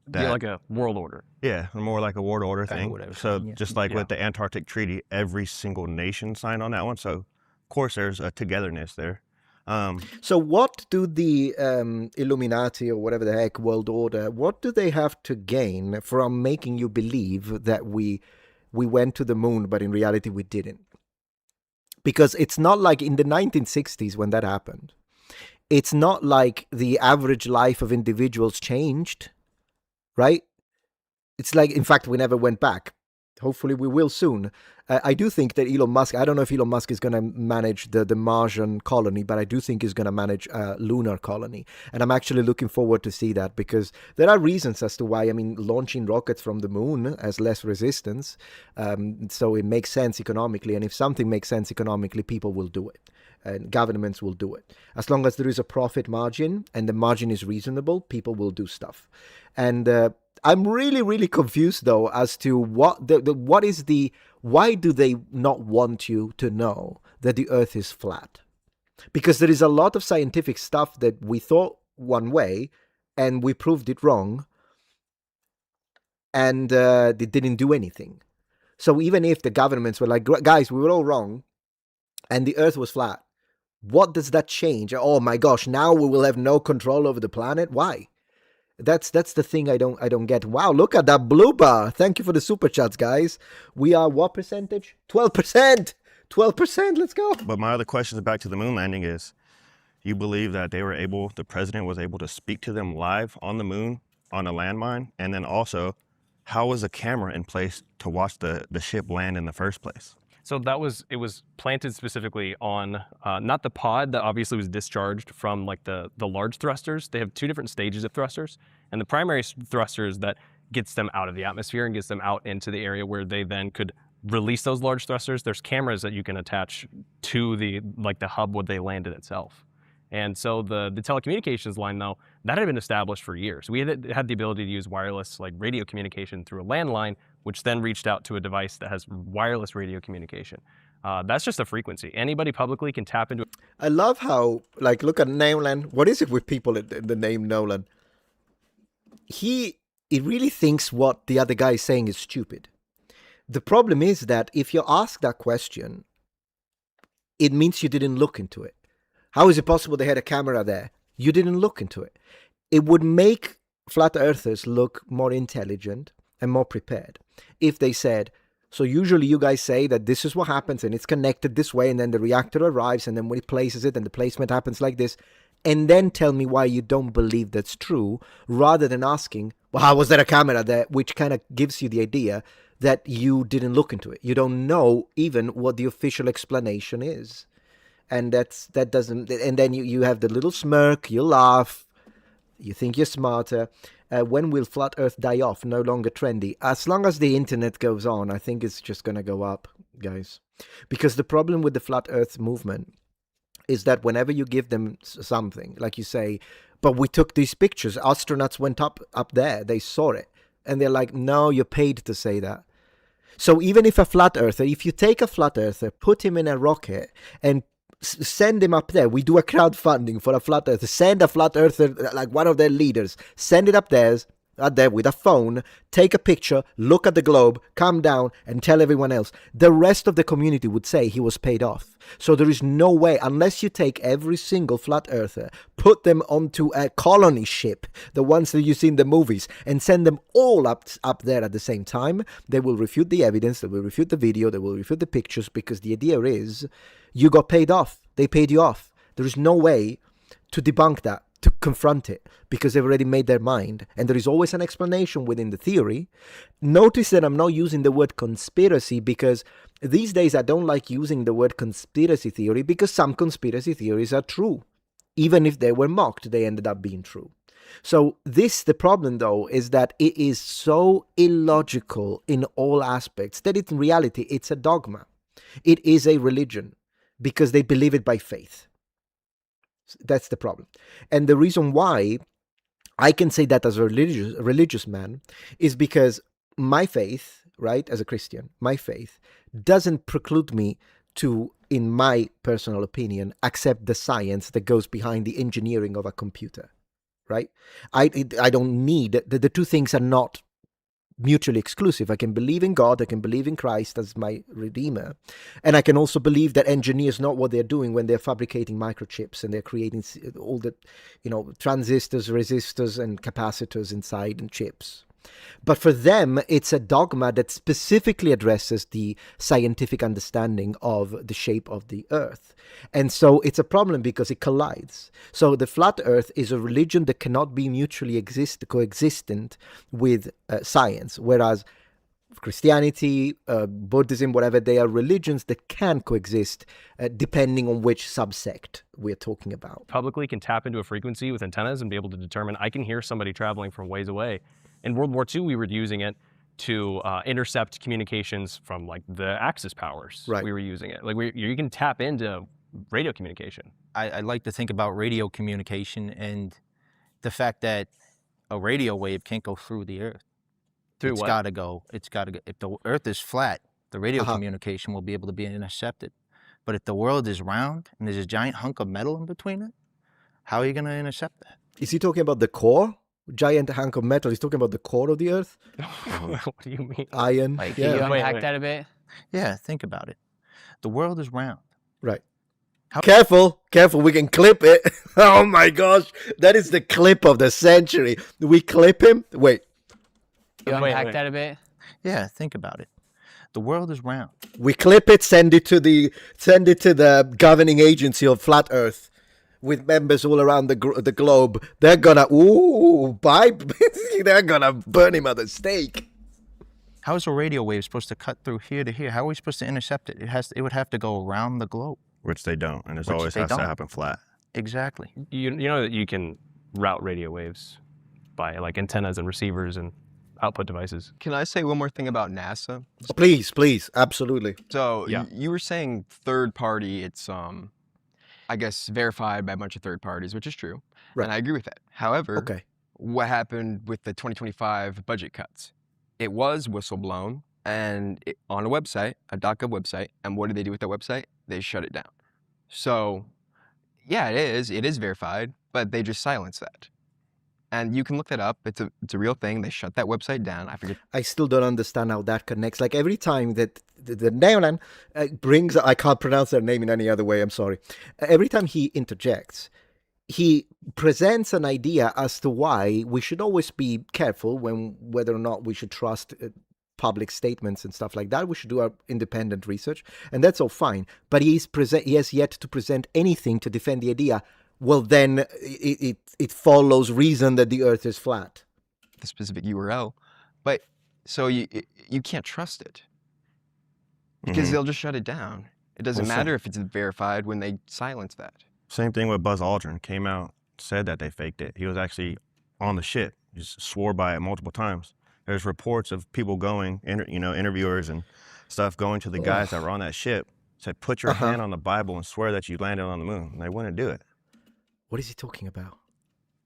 Be like a world order. Yeah, more like a world order Kinda thing. what I was So saying, yeah. just like with the Antarctic Treaty, every single nation signed on that one. So of course there's a togetherness there. So what do the Illuminati or whatever the heck world order, what do they have to gain from making you believe that we went to the moon, but in reality we didn't? Because it's not like in the 1960s when that happened. It's not like the average life of individuals changed, right? It's like, in fact, we never went back. Hopefully we will soon. I do think that Elon Musk, I don't know if Elon Musk is going to manage the Martian colony, but I do think he's going to manage a lunar colony. And I'm actually looking forward to see that, because there are reasons as to why. I mean, launching rockets from the moon has less resistance. So it makes sense economically. And if something makes sense economically, people will do it. And governments will do it. As long as there is a profit margin and the margin is reasonable, people will do stuff. And I'm really, really confused, though, as to what is the, why do they not want you to know that the Earth is flat? Because there is a lot of scientific stuff that we thought one way and we proved it wrong, and they didn't do anything. So even if the governments were like, guys, we were all wrong and the Earth was flat, what does that change? Oh my gosh, now we will have no control over the planet? Why? That's the thing I don't get. Wow, look at that blue bar. Thank you for the super chats, guys. We are what percentage? 12%. 12%. Let's go. But my other question back to the moon landing is, you believe that the president was able to speak to them live on the moon on a landmine? And then also, how was a camera in place to watch the ship land in the first place? So it was planted specifically on not the pod that obviously was discharged from like the large thrusters. They have two different stages of thrusters, and the primary thrusters that gets them out of the atmosphere and gets them out into the area where they then could release those large thrusters. There's cameras that you can attach to the hub where they landed itself. And so the telecommunications line, though, that had been established for years. We had the ability to use wireless like radio communication through a landline, which then reached out to a device that has wireless radio communication. That's just a frequency. Anybody publicly can tap into it. I love how, like, look at Nolan. What is it with people in the name Nolan? He really thinks what the other guy is saying is stupid. The problem is that if you ask that question, it means you didn't look into it. How is it possible they had a camera there? You didn't look into it. It would make flat earthers look more intelligent and more prepared if they said, so usually you guys say that this is what happens and it's connected this way, and then the reactor arrives, and then when it places it and the placement happens like this, and then tell me why you don't believe that's true, rather than asking, well, how was there a camera there? Which kind of gives you the idea that you didn't look into it. You don't know even what the official explanation is. And that doesn't, and then you have the little smirk, you laugh, you think you're smarter. When will flat earth die off? No longer trendy. As long as the internet goes on, I think it's just going to go up, guys. Because the problem with the flat earth movement is that whenever you give them something, like you say, but we took these pictures, astronauts went up there, they saw it, and they're like, no, you're paid to say that. So even if a flat earther, if you take a flat earther, put him in a rocket and send him up there, we do a crowdfunding for a flat earther, send a flat earther, like one of their leaders, send it up there with a phone, take a picture, look at the globe, come down and tell everyone else. The rest of the community would say he was paid off. So there is no way, unless you take every single flat earther, put them onto a colony ship, the ones that you see in the movies, and send them all up there at the same time, they will refute the evidence, they will refute the video, they will refute the pictures, because the idea is you got paid off. They paid you off. There is no way to debunk that, to confront it, because they've already made their mind. And there is always an explanation within the theory. Notice that I'm not using the word conspiracy, because these days I don't like using the word conspiracy theory, because some conspiracy theories are true. Even if they were mocked, they ended up being true. So the problem though, is that it is so illogical in all aspects that in reality it's a dogma. It is a religion, because they believe it by faith. That's the problem. And the reason why I can say that as a religious man is because my faith, right, as a Christian, my faith doesn't preclude me to, in my personal opinion, accept the science that goes behind the engineering of a computer, right? I don't need, the two things are not mutually exclusive. I can believe in God, I can believe in Christ as my Redeemer, and I can also believe that engineers know what they're doing when they're fabricating microchips and they're creating all the, transistors, resistors, and capacitors inside and chips. But for them, it's a dogma that specifically addresses the scientific understanding of the shape of the Earth. And so it's a problem because it collides. So the flat Earth is a religion that cannot be mutually coexistent with science, whereas Christianity, Buddhism, whatever, they are religions that can coexist depending on which subsect we're talking about. Publicly can tap into a frequency with antennas and be able to determine, I can hear somebody traveling from ways away. In World War II, we were using it to intercept communications from like the Axis powers. Right. We were using it. Like you can tap into radio communication. I like to think about radio communication and the fact that a radio wave can't go through the Earth. Through It's what? got to go. If the Earth is flat, the radio communication will be able to be intercepted. But if the world is round and there's a giant hunk of metal in between it, how are you going to intercept that? Is he talking about the core? Giant hunk of metal. He's talking about the core of the Earth? What do you mean? Iron? Like, Can you yeah. unpack that a bit? Yeah, think about it. The world is round. Right. Careful, we can clip it. Oh my gosh, that is the clip of the century. We clip him? Wait. Can you Wait, unpack wait. that a bit? Yeah, think about it. The world is round. We clip it, send it to the governing agency of Flat Earth with members all around the globe. They're gonna they're gonna burn him at the stake. How is a radio wave supposed to cut through here to here? How are we supposed to intercept it? It would have to go around the globe. Which they don't, and it Which always they has to don't. happen flat. Exactly. You know that you can route radio waves by like antennas and receivers and output devices. Can I say one more thing about NASA? Please, absolutely. So Yeah. you were saying third party, it's I guess verified by a bunch of third parties, which is true. Right. And I agree with that. However, Okay. what happened with the 2025 budget cuts? It was whistleblown and on a website, a .gov website, and what did they do with that website? They shut it down. So yeah, it is verified, but they just silenced that. And you can look that up. It's a real thing. They shut that website down. I forget. I still don't understand how that connects. Like every time that the Neonan brings, I can't pronounce their name in any other way, I'm sorry. Every time he interjects, he presents an idea as to why we should always be careful whether or not we should trust public statements and stuff like that. We should do our independent research, and that's all fine. But he has yet to present anything to defend the idea. Well, then it follows reason that the Earth is flat. The specific URL, but so you can't trust it because they'll just shut it down. It doesn't matter if it's verified when they silence that. Same thing with Buzz Aldrin. Came out, said that they faked it. He was actually on the ship. He just swore by it multiple times. There's reports of people going, interviewers and stuff going to the guys that were on that ship, said, put your hand on the Bible and swear that you landed on the moon. And they wouldn't do it. What is he talking about?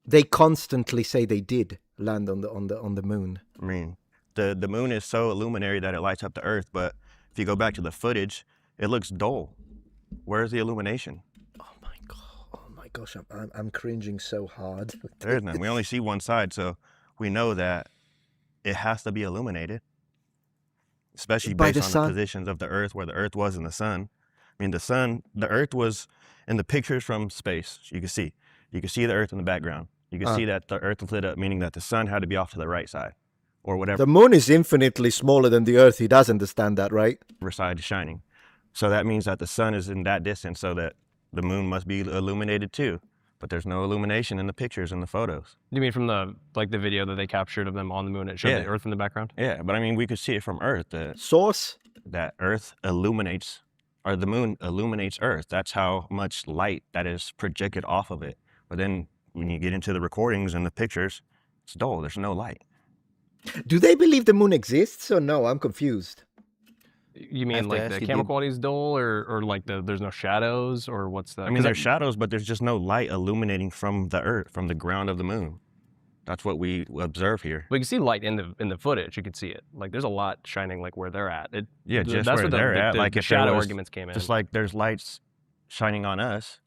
They constantly say they did land on the moon. I mean, the moon is so illuminary that it lights up the Earth, but if you go back to the footage, it looks dull. Where's the illumination? Oh my gosh, I'm cringing so hard. There's none. We only see one side, so we know that it has to be illuminated, especially By based the on sun? the positions of the Earth, where the Earth was in the sun. I mean, the Earth was in the pictures from space. You can see the Earth in the background. You can see that the Earth was lit up, meaning that the sun had to be off to the right side, or whatever The moon is infinitely smaller than the Earth. He does understand that, right? side is shining. So that means that the sun is in that distance, so that the moon must be illuminated too. But there's no illumination in the pictures and the photos. You mean from the video that they captured of them on the moon? It showed Yeah. the Earth in the background. Yeah, but I mean, we could see it from Earth. Source? That Earth illuminates, or the moon illuminates Earth. That's how much light that is projected off of it. But then when you get into the recordings and the pictures, it's dull. There's no light. Do they believe the moon exists or no? I'm confused. You I mean have to like ask the you, camera did- quality is dull, or like there's no shadows, or what's the? I mean, there's shadows, but there's just no light illuminating from the Earth, from the ground of the moon. That's what we observe here. we can see light in the footage. You can see it. Like there's a lot shining like where they're at. Yeah, just that's where where they're at. Like the if there shadow was- arguments came in. Just like there's lights shining on us,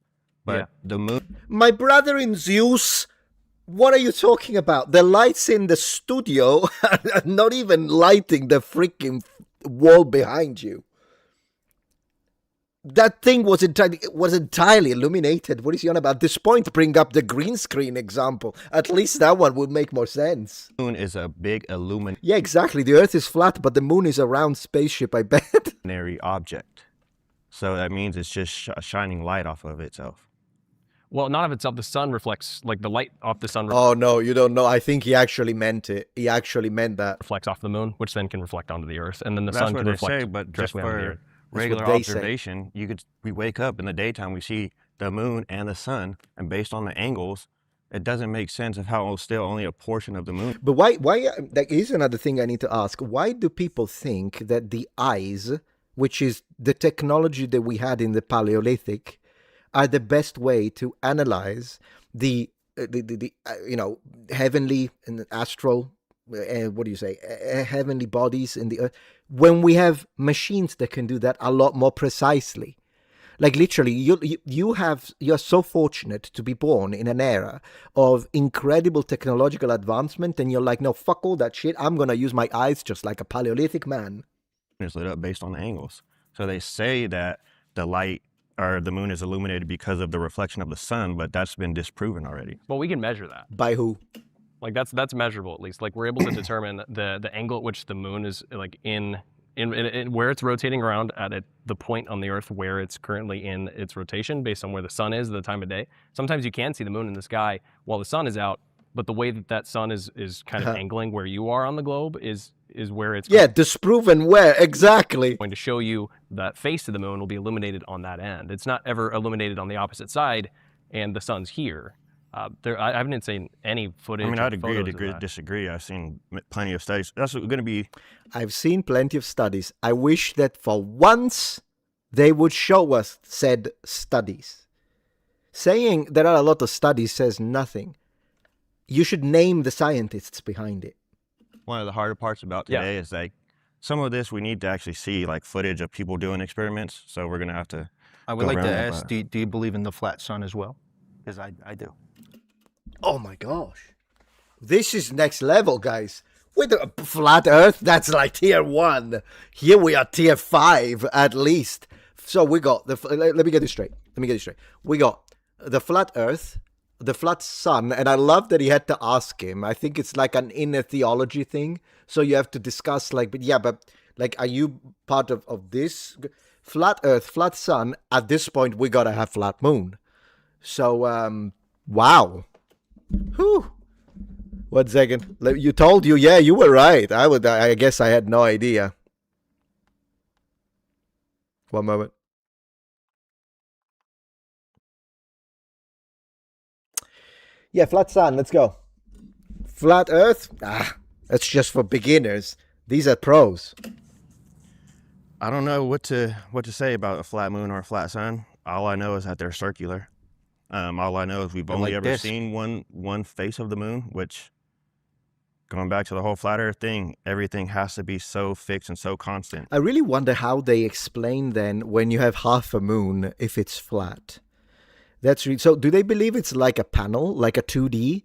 but Yeah. the moon. My brother in Zeus, What are you talking about? The lights in the studio are not even lighting the freaking wall behind you. That thing was entirely illuminated. What is he on about? At this point, bring up the green screen example. At least that one would make more sense. The moon is a big Yeah, exactly. The Earth is flat, but the moon is a round spaceship, I bet. illuminary object. So that means it's just shining light off of itself. Well, not of itself. The sun reflects, like the light off the sun Oh, no, you don't know. I think he actually meant it. He actually meant that. reflects off the moon, which then can reflect onto the Earth, and then the That's sun what can they reflect say, but just directly onto the for Earth. regular they say. observation, we wake up in the daytime, we see the moon and the sun, and based on the angles, it doesn't make sense of how still only a portion of the moon. But why, like, here's another thing I need to ask. Why do people think that the eyes, which is the technology that we had in the Paleolithic, are the best way to analyze the heavenly and astral, what do you say, heavenly bodies in the earth, when we have machines that can do that a lot more precisely? Like literally, you're so fortunate to be born in an era of incredible technological advancement, and you're like, no, fuck all that shit. I'm gonna use my eyes just like a Paleolithic man. Is lit up based on the angles. So they say that the light or the moon is illuminated because of the reflection of the sun, but that's been disproven already. Well, we can measure that. By who? Like that's measurable at least. Like we're able to determine the angle at which the moon is like in where it's rotating around at the point on the Earth where it's currently in its rotation based on where the sun is at the time of day. Sometimes you can see the moon in the sky while the sun is out, but the way that sun is kind of angling where you are on the globe is where it's disproven where exactly. going to show you that face of the moon will be illuminated on that end. It's not ever illuminated on the opposite side, and the sun's here. I haven't seen any footage. I mean, or I'd agree photos of to that. disagree. I've seen plenty of studies. That's going to be. I've seen plenty of studies. I wish that for once they would show us said studies. Saying there are a lot of studies says nothing. You should name the scientists behind it. One of the harder parts about today is like some of this we need to actually see like footage of people doing experiments. So we're going to have to. I would go like to around that, ask, but- do you believe in the flat sun as well? Because I do. Oh my gosh. This is next level, guys. With a flat Earth, that's like tier 1. Here we are tier 5 at least. So we got let me get this straight. We got the flat Earth, the flat sun, and I love that he had to ask him. I think it's like an inner theology thing. So you have to discuss but like, are you part of this? Flat Earth, flat sun. At this point, we gotta have flat moon. So, wow. Whew. 1 second. You told you, yeah, you were right. I guess I had no idea. One moment. Yeah, flat sun, let's go. Flat Earth? That's just for beginners. These are pros. I don't know what to say about a flat moon or a flat sun. All I know is that they're circular. All I know is we've only like ever this. seen one face of the moon, which, going back to the whole flat Earth thing, everything has to be so fixed and so constant. I really wonder how they explain then when you have half a moon if it's flat. So do they believe it's like a panel, like a 2D?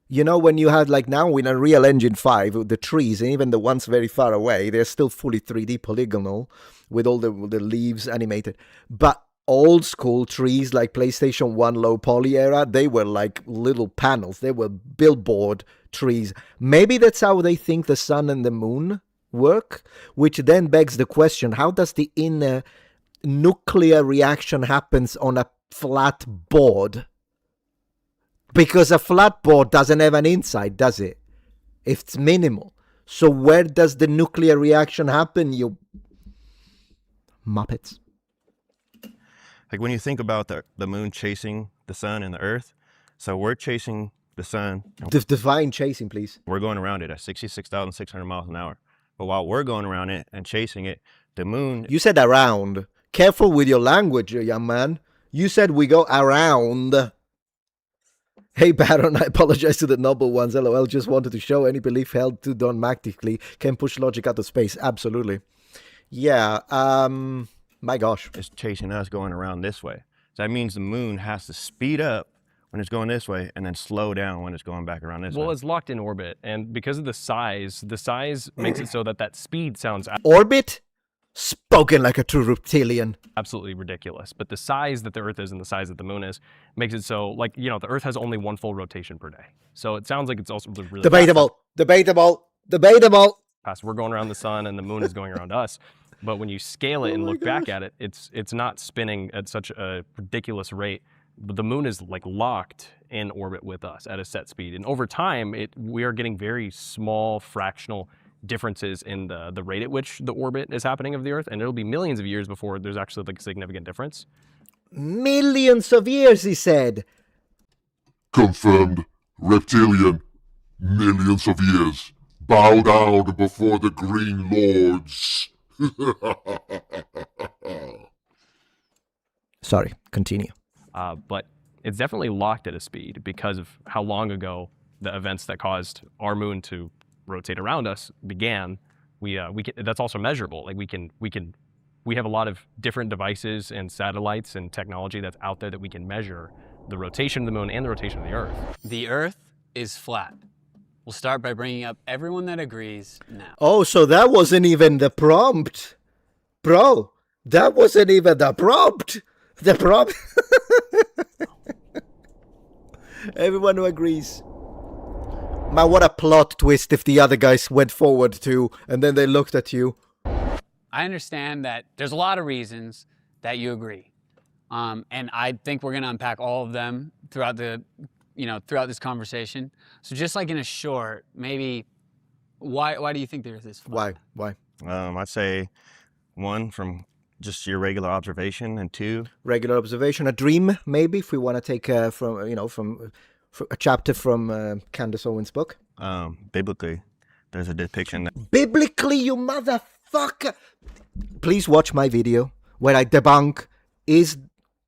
You know, when you have like now in Unreal Engine 5, the trees, and even the ones very far away, they're still fully 3D polygonal with all the leaves animated. But old school trees like PlayStation 1 low poly era, they were like little panels. They were billboard trees. Maybe that's how they think the sun and the moon work, which then begs the question, how does the inner nuclear reaction happens on a flat board? Because a flat board doesn't have an inside, does it? It's minimal. So where does the nuclear reaction happen, you Muppets? Like when you think about the moon chasing the sun and the Earth, so we're chasing the sun. Define chasing, please. We're going around it at 66,600 miles an hour. But while we're going around it and chasing it, the moon. You said around. Careful with your language, young man. You said we go around. Hey, Baron, I apologize to the noble ones. LOL, just wanted to show any belief held to dogmatically can push logic out of space. Absolutely. Yeah, my gosh. Is chasing us going around this way. So that means the moon has to speed up when it's going this way and then slow down when it's going back around this Well, way. it's locked in orbit, and because of the size makes it so that speed sounds Orbit? Spoken like a true reptilian. absolutely ridiculous. But the size that the Earth is and the size that the Moon is makes it so, like, you know, the Earth has only one full rotation per day. So it sounds like it's also really Debatable. Debatable. Debatable. fast. We're going around the sun and the Moon is going around us. But when you scale it and look back at it, it's not spinning at such a ridiculous rate. But the Moon is like locked in orbit with us at a set speed. And over time, we are getting very small fractional differences in the rate at which the orbit is happening of the Earth. And it'll be millions of years before there's actually like a significant difference. Millions of years, he said. Confirmed. Reptilian. Millions of years. Bow down before the Green Lords. Sorry, continue. But it's definitely locked at a speed because of how long ago the events that caused our Moon to rotate around us began. That's also measurable. Like we have a lot of different devices and satellites and technology that's out there that we can measure the rotation of the Moon and the rotation of the Earth. The Earth is flat. We'll start by bringing up everyone that agrees now. Oh, so that wasn't even the prompt. Bro, that wasn't even the prompt. The prompt. Everyone who agrees. Man, what a plot twist if the other guys went forward too, and then they looked at you. I understand that there's a lot of reasons that you agree. And I think we're going to unpack all of them throughout this conversation. So just like in a short, maybe why do you think there's this flat? Why? I'd say 1, from just your regular observation, and 2, Regular observation, a dream, maybe, if we want to take from a chapter from Candace Owens' book. biblically, there's a depiction that Biblically, you motherfucker! Please watch my video where I debunk, is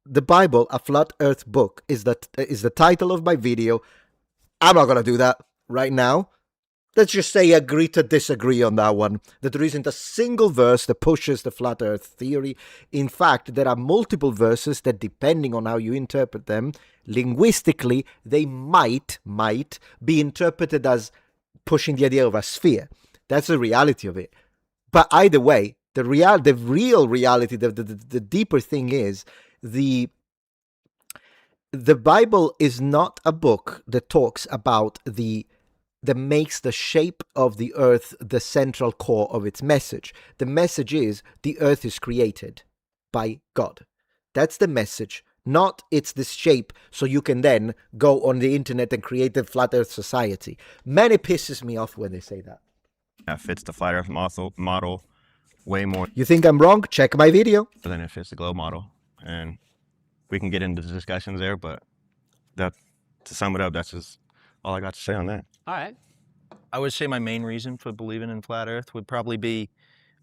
the Bible a flat earth book? Is the title of my video. I'm not gonna do that right now. Let's just say agree to disagree on that one. That there isn't a single verse that pushes the flat earth theory. In fact, there are multiple verses that, depending on how you interpret them, linguistically, they might be interpreted as pushing the idea of a sphere. That's the reality of it. But either way, the real reality, the deeper thing is, the Bible is not a book that talks about that makes the shape of the earth the central core of its message. The message is the earth is created by God. That's the message. Not it's this shape so you can then go on the internet and create the flat earth society. Man, it pisses me off when they say that. fits the flat Earth model way more You think I'm wrong? Check my video. than it fits the globe model, and we can get into the discussions there. But to sum it up, that's just all I got to say on that. All right. I would say my main reason for believing in flat Earth would probably be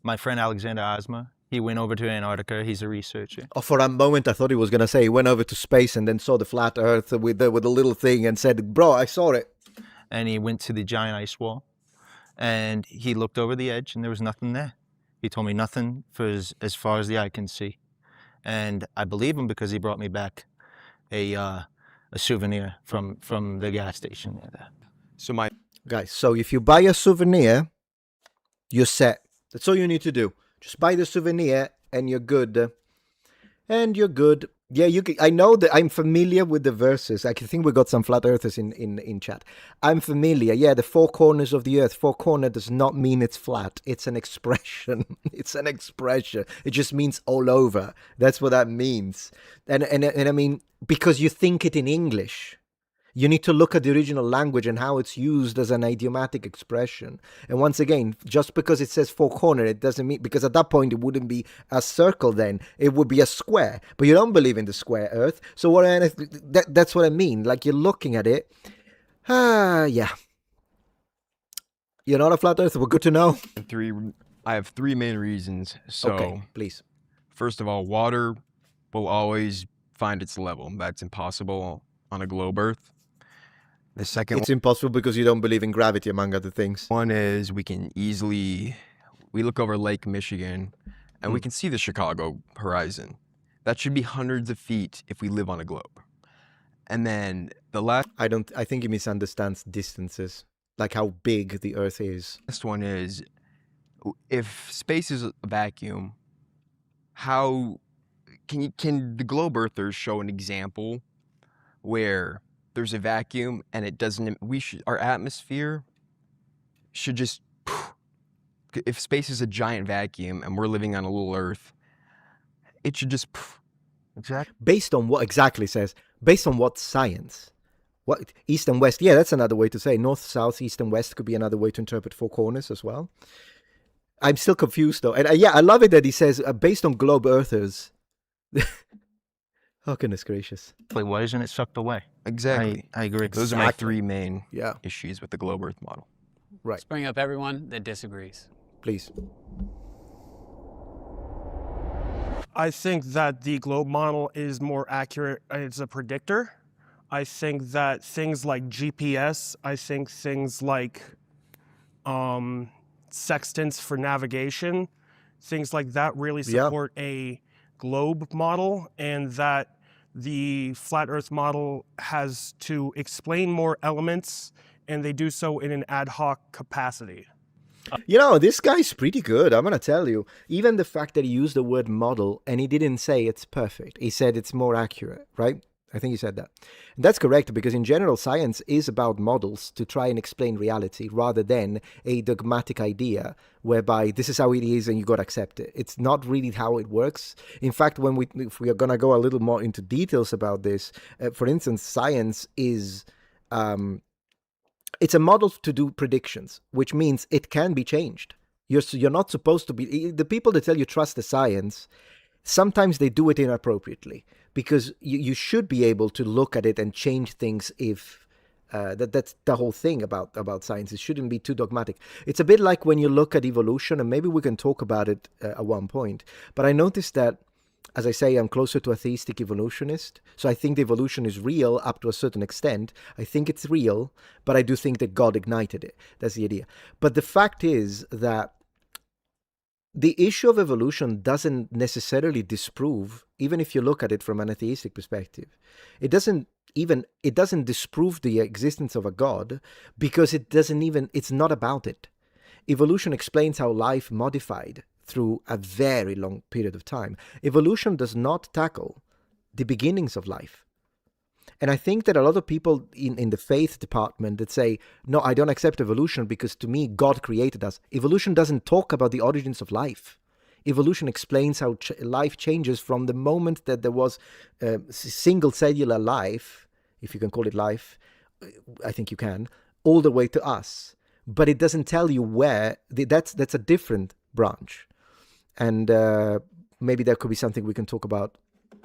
my friend Alexander Ozma. He went over to Antarctica. He's a researcher. Oh, for a moment, I thought he was going to say he went over to space and then saw the flat earth with the little thing and said, bro, I saw it. And he went to the giant ice wall. And he looked over the edge and there was nothing there. He told me nothing for as far as the eye can see. And I believe him because he brought me back a souvenir from the gas station there. So my Guys, so if you buy a souvenir, you're set. That's all you need to do. Just buy the souvenir and you're good. And you're good. Yeah, you can, I know that I'm familiar with the verses. I think we got some flat earthers in chat. I'm familiar. Yeah, the 4 corners of the earth. 4 corner does not mean it's flat. It's an expression. It's an expression. It just means all over. That's what that means. And I mean, because you think it in English. You need to look at the original language and how it's used as an idiomatic expression. And once again, just because it says 4 corner, it doesn't mean, because at that point it wouldn't be a circle then, it would be a square. But you don't believe in the square earth. So that's what I mean. Like, you're looking at it. Yeah. You're not a flat earther. We're good to know. I have 3 main reasons. So, Okay, please. first of all, water will always find its level. That's impossible on a globe Earth. The second It's impossible because you don't believe in gravity, among other things. one is we look over Lake Michigan and we can see the Chicago horizon. That should be hundreds of feet if we live on a globe. And then the last I think he misunderstands distances, like how big the Earth is. one is, if space is a vacuum, how can the globe earthers show an example where there's a vacuum and it doesn't, our atmosphere should just, if space is a giant vacuum and we're living on a little Earth, it should just, exactly. Based on what exactly says? Based on what science? What east and west? Yeah, that's another way to say north, south, east, and west could be another way to interpret four corners as well. I'm still confused though, and yeah, I love it that he says based on globe earthers. Oh goodness gracious! Why isn't it sucked away? Exactly. I agree. Those are my three main Yeah, issues with the globe Earth model. right. Let's bring up everyone that disagrees. Please. I think that the globe model is more accurate as a predictor. I think that things like GPS, I think things like sextants for navigation, things like that really support a globe model, and that the flat Earth model has to explain more elements, and they do so in an ad hoc capacity. You know, this guy's pretty good, I'm going to tell you. Even the fact that he used the word model and he didn't say it's perfect. He said it's more accurate, right? I think he said that. And that's correct, because in general, science is about models to try and explain reality rather than a dogmatic idea whereby this is how it is and you got to accept it. It's not really how it works. In fact, if we are going to go a little more into details about this, for instance, science is... it's a model to do predictions, which means it can be changed. You're not supposed to be... The people that tell you trust the science, sometimes they do it inappropriately, because you should be able to look at it and change things if... that's the whole thing about science. It shouldn't be too dogmatic. It's a bit like when you look at evolution, and maybe we can talk about it at one point. But I noticed that, as I say, I'm closer to a theistic evolutionist. So I think the evolution is real up to a certain extent. I think it's real, but I do think that God ignited it. That's the idea. But the fact is that the issue of evolution doesn't necessarily disprove, even if you look at it from an atheistic perspective, it doesn't disprove the existence of a God, because it's not about it. Evolution explains how life modified through a very long period of time. Evolution does not tackle the beginnings of life. And I think that a lot of people in the faith department that say, no, I don't accept evolution because to me, God created us. Evolution doesn't talk about the origins of life. Evolution explains how life changes from the moment that there was single cellular life, if you can call it life, I think you can, all the way to us. But it doesn't tell you where. That's a different branch. And maybe that could be something we can talk about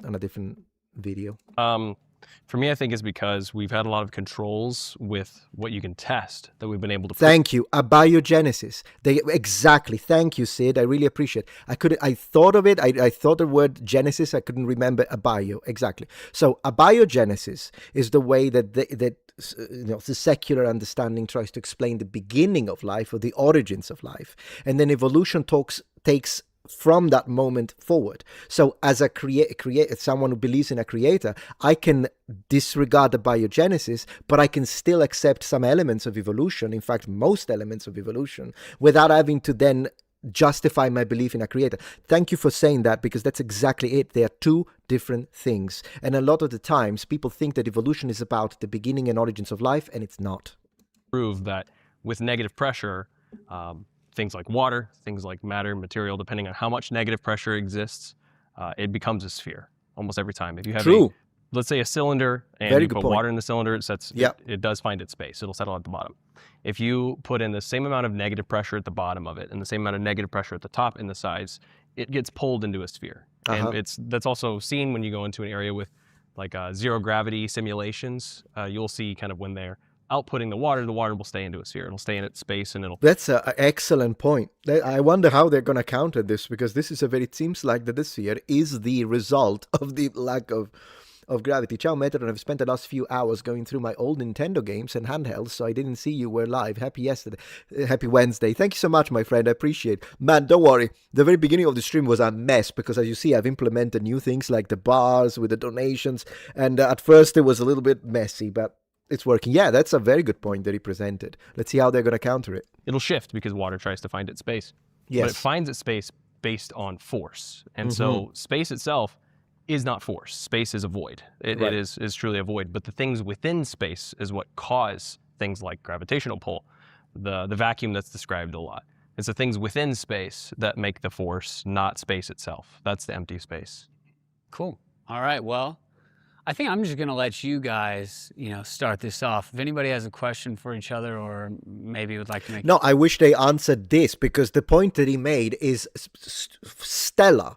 on a different video. For me, I think it's because we've had a lot of controls with what you can test that we've been able to. Thank you. Abiogenesis. Exactly. Thank you, Sid. I really appreciate it. I thought of it. I thought the word genesis. I couldn't remember abio. Exactly. So abiogenesis is the way that the secular understanding tries to explain the beginning of life or the origins of life. And then evolution takes from that moment forward. So as a someone who believes in a creator, I can disregard the biogenesis, but I can still accept some elements of evolution, in fact most elements of evolution, without having to then justify my belief in a creator. Thank you for saying that, because that's exactly it. They are two different things. And a lot of the times people think that evolution is about the beginning and origins of life, and it's not. Prove that with negative pressure, things like water, things like matter, material, depending on how much negative pressure exists, it becomes a sphere almost every time. If you have let's say a cylinder and you put water in the cylinder, it does find its space. It'll settle at the bottom. If you put in the same amount of negative pressure at the bottom of it and the same amount of negative pressure at the top in the sides, it gets pulled into a sphere. And that's also seen when you go into an area with like zero gravity simulations. You'll see kind of when they're outputting the water will stay into a sphere. It'll stay in its space, and it'll... That's an excellent point. I wonder how they're going to counter this, because this is it seems like that the sphere is the result of the lack of of gravity. Ciao, Metatron. I've spent the last few hours going through my old Nintendo games and handhelds, so I didn't see you were live. Happy Wednesday. Thank you so much, my friend. I appreciate it. Man, don't worry. The very beginning of the stream was a mess because, as you see, I've implemented new things like the bars with the donations, and at first it was a little bit messy, but it's working. Yeah, that's a very good point that he presented. Let's see how they're going to counter it. It'll shift because water tries to find its space. Yes. But it finds its space based on force. And so space itself is not force. Space is a void. It is truly a void. But the things within space is what cause things like gravitational pull, the vacuum that's described a lot. It's the things within space that make the force, not space itself. That's the empty space. Cool. All right. Well, I think I'm just going to let you guys, start this off. If anybody has a question for each other or maybe would like to make... No, I wish they answered this because the point that he made is stellar.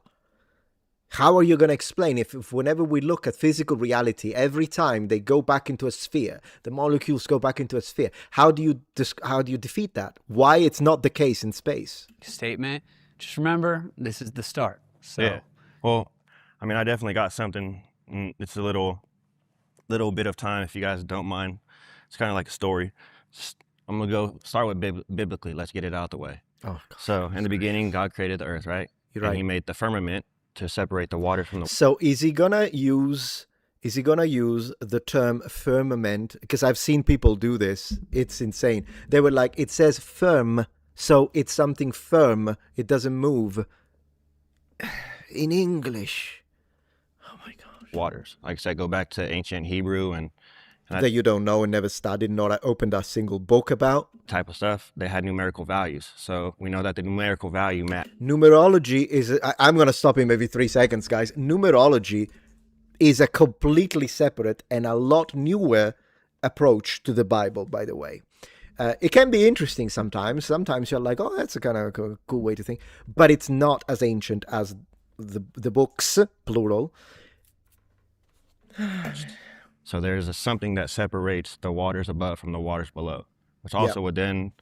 How are you going to explain if whenever we look at physical reality, every time they go back into a sphere, the molecules go back into a sphere, how do you defeat that? Why it's not the case in space? Statement. Just remember, this is the start. So. Yeah. Well, I mean, I definitely got something. It's a little bit of time, if you guys don't mind. It's kind of like a story. I'm gonna go start with biblically. Let's get it out the way. Oh, God. So in the beginning, God created the earth, right? You're right. And He made the firmament to separate the water from the. So is he gonna use the term firmament? Because I've seen people do this. It's insane. They were like, it says firm, so it's something firm. It doesn't move. In English. Oh my God. Waters. Like I said, go back to ancient Hebrew and that you don't know and never studied, not opened a single book about. Type of stuff. They had numerical values. So we know that the numerical value Numerology is, I'm going to stop in maybe 3 seconds, guys. Numerology is a completely separate and a lot newer approach to the Bible, by the way. It can be interesting sometimes. Sometimes you're like, oh, that's a kind of cool way to think. But it's not as ancient as the books, plural. So there's something that separates the waters above from the waters below, which also would then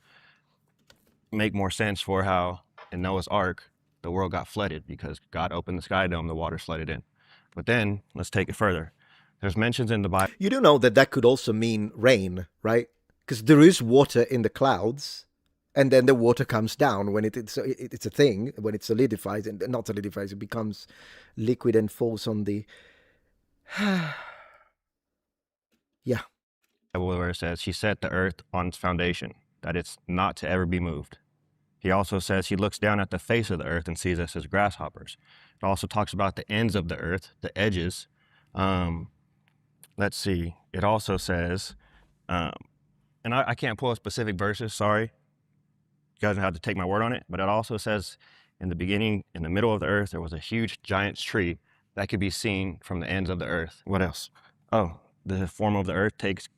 make more sense for how in Noah's Ark, the world got flooded because God opened the sky dome, the water flooded in. But then let's take it further. There's mentions in the Bible. You do know that could also mean rain, right? Because there is water in the clouds, and then the water comes down when it's a thing, when it solidifies, and not solidifies, it becomes liquid and falls on the... Yeah. Where it says, He set the earth on its foundation, that it's not to ever be moved. He also says He looks down at the face of the earth and sees us as grasshoppers. It also talks about the ends of the earth, the edges. Let's see. It also says, and I can't pull specific verses, sorry. You guys don't have to take my word on it, but it also says in the beginning, in the middle of the earth, there was a huge giant tree that could be seen from the ends of the earth. What else? Oh, the form of the earth takes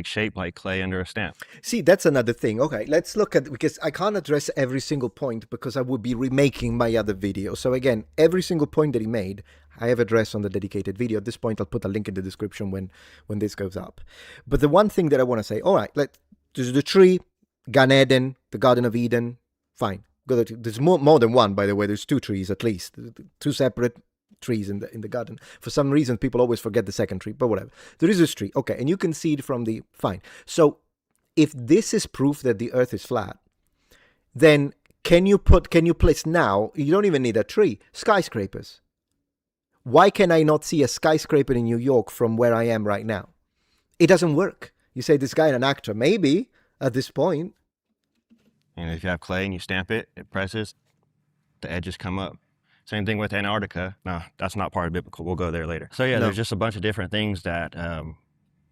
shape like clay under a stamp. See, that's another thing. Okay, let's look at, because I can't address every single point because I would be remaking my other video. So again, every single point that he made, I have addressed on the dedicated video. At this point, I'll put a link in the description when this goes up. But the one thing that I want to say, all right, there's the tree, Gan Eden, the Garden of Eden, fine. There's more than one, by the way. There's 2 trees at least, 2 separate trees in the garden. For some reason, people always forget the second tree, but whatever. There is this tree, okay, and you can see it from the... Fine. So, if this is proof that the earth is flat, then can you place now, you don't even need a tree, skyscrapers. Why can I not see a skyscraper in New York from where I am right now? It doesn't work. You say this guy an actor, maybe, at this point. And if you have clay and you stamp it, it presses, the edges come up. Same thing with Antarctica. No, that's not part of biblical. We'll go there later. So yeah, there's just a bunch of different things that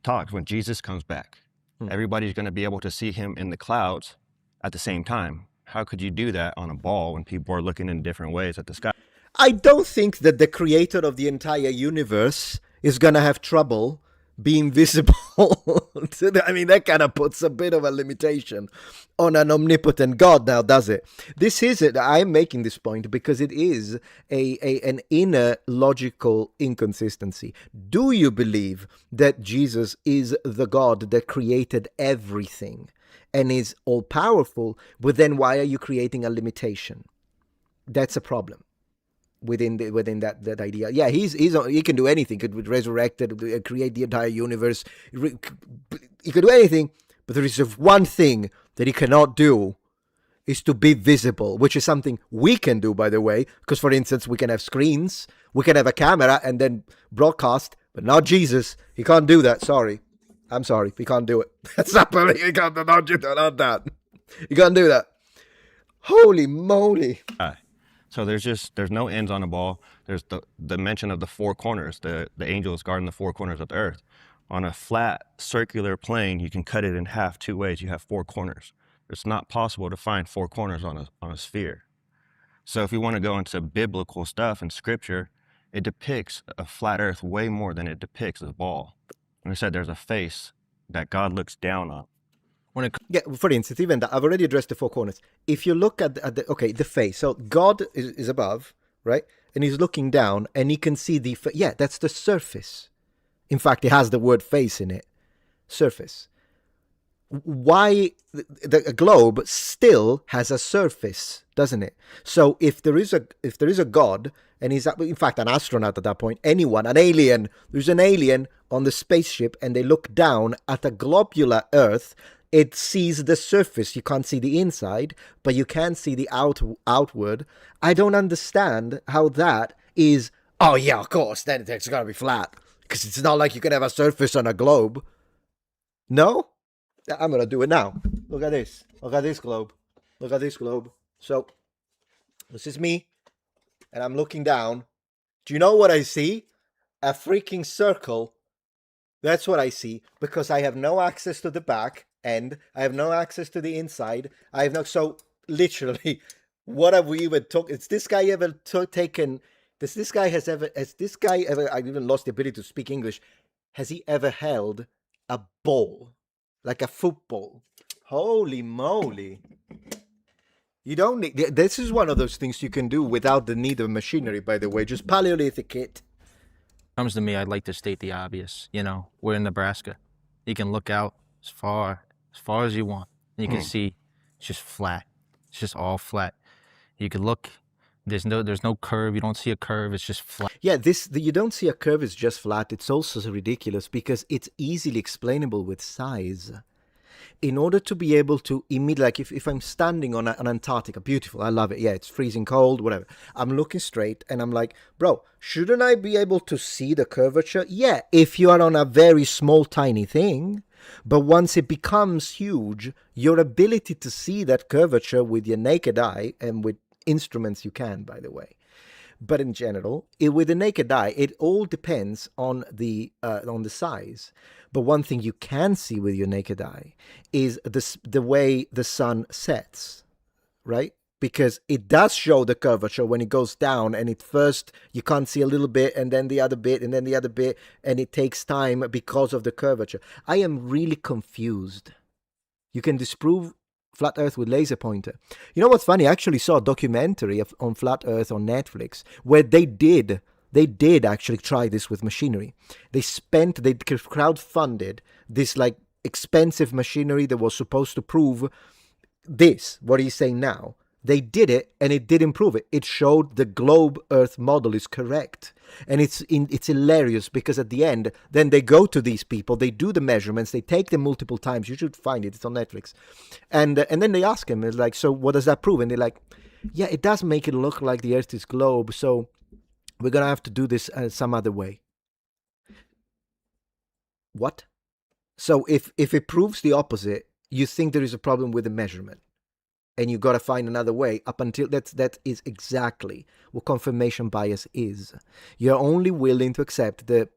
talk. When Jesus comes back, everybody's going to be able to see Him in the clouds at the same time. How could you do that on a ball when people are looking in different ways at the sky? I don't think that the creator of the entire universe is going to have trouble being visible. I mean, that kind of puts a bit of a limitation on an omnipotent God now, does it? This is it. I'm making this point because it is an inner logical inconsistency. Do you believe that Jesus is the God that created everything and is all-powerful? But then why are you creating a limitation? That's a problem. within that idea. Yeah, he can do anything. Could resurrect it, create the entire universe. He could do anything, but there is one thing that he cannot do, is to be visible, which is something we can do, by the way, because, for instance, we can have screens, we can have a camera and then broadcast, but not Jesus. He can't do that. Sorry. I'm sorry. He can't do it. That's not he can't not that. He can't do that. Holy moly. So there's no ends on the ball. There's the mention of the four corners, the angels guarding the four corners of the earth. On a flat circular plane, you can cut it in half two ways. You have four corners. It's not possible to find four corners on a sphere. So if we want to go into biblical stuff and scripture, it depicts a flat earth way more than it depicts a ball. And I said there's a face that God looks down on. Yeah, for instance, even that, I've already addressed the four corners. If you look at the face, so God is above, right? And he's looking down and he can see that's the surface. In fact, it has the word face in it. Surface. Why the globe still has a surface, doesn't it? So if there is a God, and he's in fact an astronaut at that point, an alien, there's an alien on the spaceship, and they look down at a globular Earth. It sees the surface. You can't see the inside, but you can see the outward. I don't understand how that is. Oh yeah, of course. Then it's gotta be flat, because it's not like you can have a surface on a globe. No. I'm going to do it now. Look at this. Look at this globe. Look at this globe. So, this is me. And I'm looking down. Do you know what I see? A freaking circle. That's what I see. Because I have no access to the back end. I have no access to the inside. I have no... So, literally, what have we even took? Has this guy ever taken... Has this guy ever... I even lost the ability to speak English. Has he ever held a ball? Like a football. Holy moly. You don't need... This is one of those things you can do without the need of machinery, by the way. Just Paleolithic kit. Comes to me, I'd like to state the obvious. You know, we're in Nebraska. You can look out as far as you want. And you can see it's just flat. It's just all flat. You can look... There's no curve. You don't see a curve. It's just flat. Yeah, you don't see a curve. It's just flat. It's also so ridiculous because it's easily explainable with size. In order to be able to like if I'm standing on an Antarctica, beautiful, I love it. Yeah, it's freezing cold, whatever. I'm looking straight and I'm like, bro, shouldn't I be able to see the curvature? Yeah, if you are on a very small, tiny thing. But once it becomes huge, your ability to see that curvature with your naked eye and with instruments you can, by the way, but in general, with the naked eye, it all depends on the size. But one thing you can see with your naked eye is the way the sun sets, right? Because it does show the curvature when it goes down, and at first you can't see a little bit, and then the other bit, and then the other bit, and it takes time because of the curvature. I am really confused. You can disprove Flat Earth with laser pointer. You know what's funny? I actually saw a documentary on Flat Earth on Netflix where they did actually try this with machinery. They crowdfunded this like expensive machinery that was supposed to prove this, what he's saying now. They did it, and it did improve it. It showed the globe Earth model is correct. And it's hilarious because at the end, then they go to these people, they do the measurements, they take them multiple times. You should find it. It's on Netflix. And then they ask him, it's like, so what does that prove? And they're like, yeah, it does make it look like the Earth is globe. So we're going to have to do this some other way. What? So if it proves the opposite, you think there is a problem with the measurement. And you got to find another way up until that is exactly what confirmation bias is. You're only willing to accept the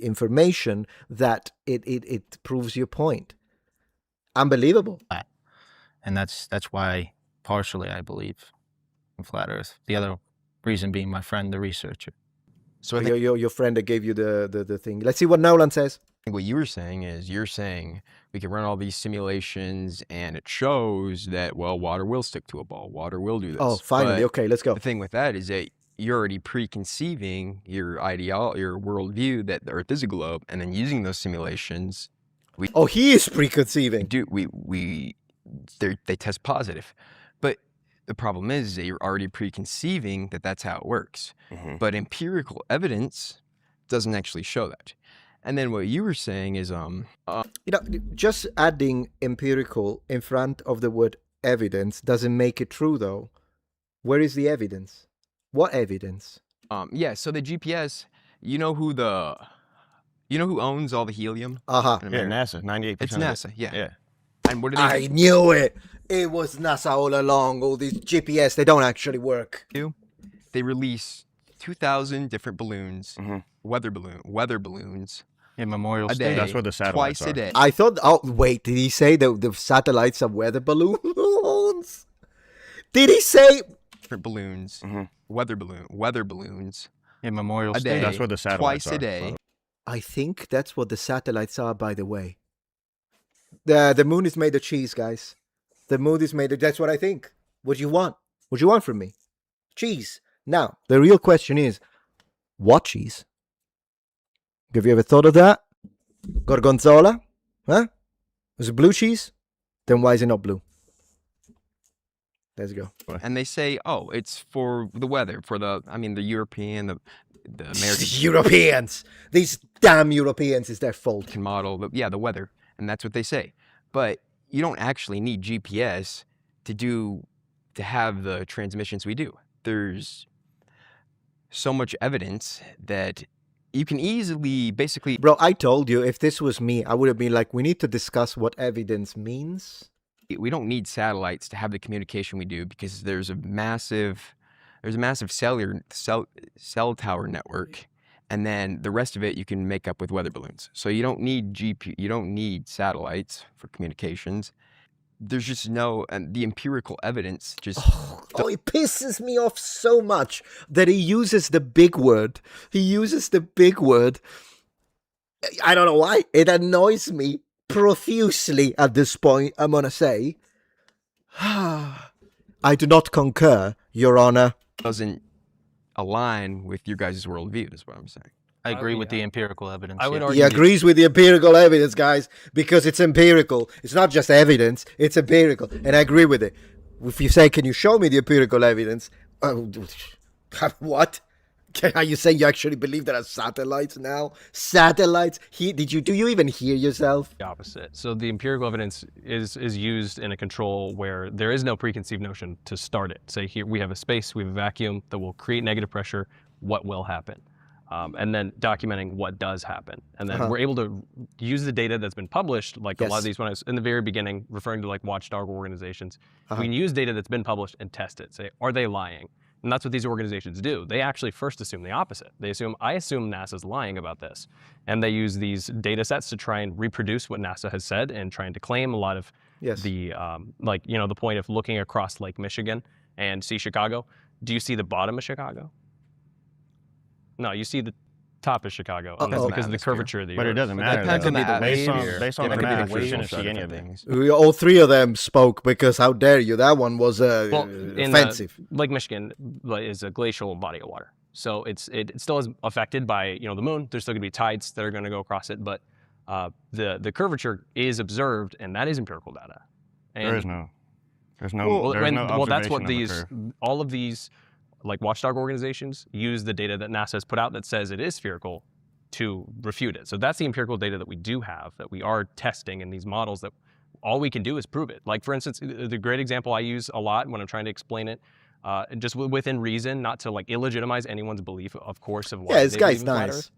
information that it proves your point. Unbelievable. And that's why partially I believe in flat Earth. The other reason being my friend, the researcher. So I think Your friend that gave you the thing. Let's see what Nolan says. what you were saying is you're saying we can run all these simulations and it shows that, well, water will stick to a ball. Water will do this. Oh, finally. But Okay, let's go. the thing with that is that you're already preconceiving your your worldview that the Earth is a globe, and then using those simulations, Oh, he is preconceiving. they test positive. But The problem is that you're already preconceiving that that's how it works. But empirical evidence doesn't actually show that. And then what you were saying is, Just adding empirical in front of the word evidence doesn't make it true, though. Where is the evidence? What evidence? yeah. So the GPS, you know who owns all the helium? Aha. in Yeah, America? NASA, 98%. It's of it. NASA. Yeah. Yeah. And what do they I knew it. It was NASA all along. All these GPS, they don't actually work. do? They release 2,000 different balloons, weather balloons, In Memorial a State. day. That's where the satellites twice a are. day. I thought. Oh wait, did he say the satellites are weather balloons? Did he say? Different balloons, weather balloons, In Memorial a State. day. That's where the satellites twice a are. day. I think that's what the satellites are. By the way, the moon is made of cheese, guys. The moon is made of. That's what I think. What do you want? What do you want from me? Cheese. Now the real question is, what cheese? Have you ever thought of that? Gorgonzola? Huh? Is it blue cheese? Then why is it not blue? Let's go. And they say, oh, it's for the weather, the European, the American Europeans. These damn Europeans, is their fault. can model, the weather. And that's what they say. But you don't actually need GPS to have the transmissions we do. There's so much evidence that you can easily, basically, Bro, I told you if this was me, I would have been like, we need to discuss what evidence means. we don't need satellites to have the communication we do because there's a massive cell tower network, and then the rest of it you can make up with weather balloons. So you don't need satellites for communications. There's just and the empirical evidence just Oh, it pisses me off so much that he uses the big word. He uses the big word. I don't know why. It annoys me profusely at this point, I'm going to say. I do not concur, Your Honor. doesn't align with your guys' worldview, is what I'm saying. I agree with the empirical evidence. I would yeah. He argue agrees with the empirical evidence, guys, because it's empirical. It's not just evidence, it's empirical. And I agree with it. If you say, can you show me the empirical evidence? What? Are you saying you actually believe there are satellites now? Satellites? Do you even hear yourself? the opposite. So the empirical evidence is used in a control where there is no preconceived notion to start it. Say here we have a space, we have a vacuum that will create negative pressure. What will happen? And then documenting what does happen. And then we're able to use the data that's been published, like a lot of these, when I was in the very beginning, referring to like watchdog organizations, we can use data that's been published and test it. Say, are they lying? And that's what these organizations do. They actually first assume the opposite. I assume NASA's lying about this. And they use these data sets to try and reproduce what NASA has said and trying to claim a lot of the, the point of looking across Lake Michigan and see Chicago. Do you see the bottom of Chicago? No, you see the top of Chicago, and that's because of the curvature of the Earth. But it doesn't matter. depends though. on the based on atmosphere. based on Yeah, the that could be map, the you're waves gonna and see any of different it. things. All three of them spoke because how dare you? That one was In, offensive. Lake Michigan is a glacial body of water, so it still is affected by the moon. There's still going to be tides that are going to go across it, but the curvature is observed, and that is empirical data. And There's no that's what observation of a curve. all of these like watchdog organizations use the data that NASA has put out that says it is spherical to refute it. So that's the empirical data that we do have, that we are testing in these models, that all we can do is prove it. Like for instance, the great example I use a lot when I'm trying to explain it, just within reason, not to like illegitimize anyone's belief, of course, of why This they guy's believe in flat nice. Earth.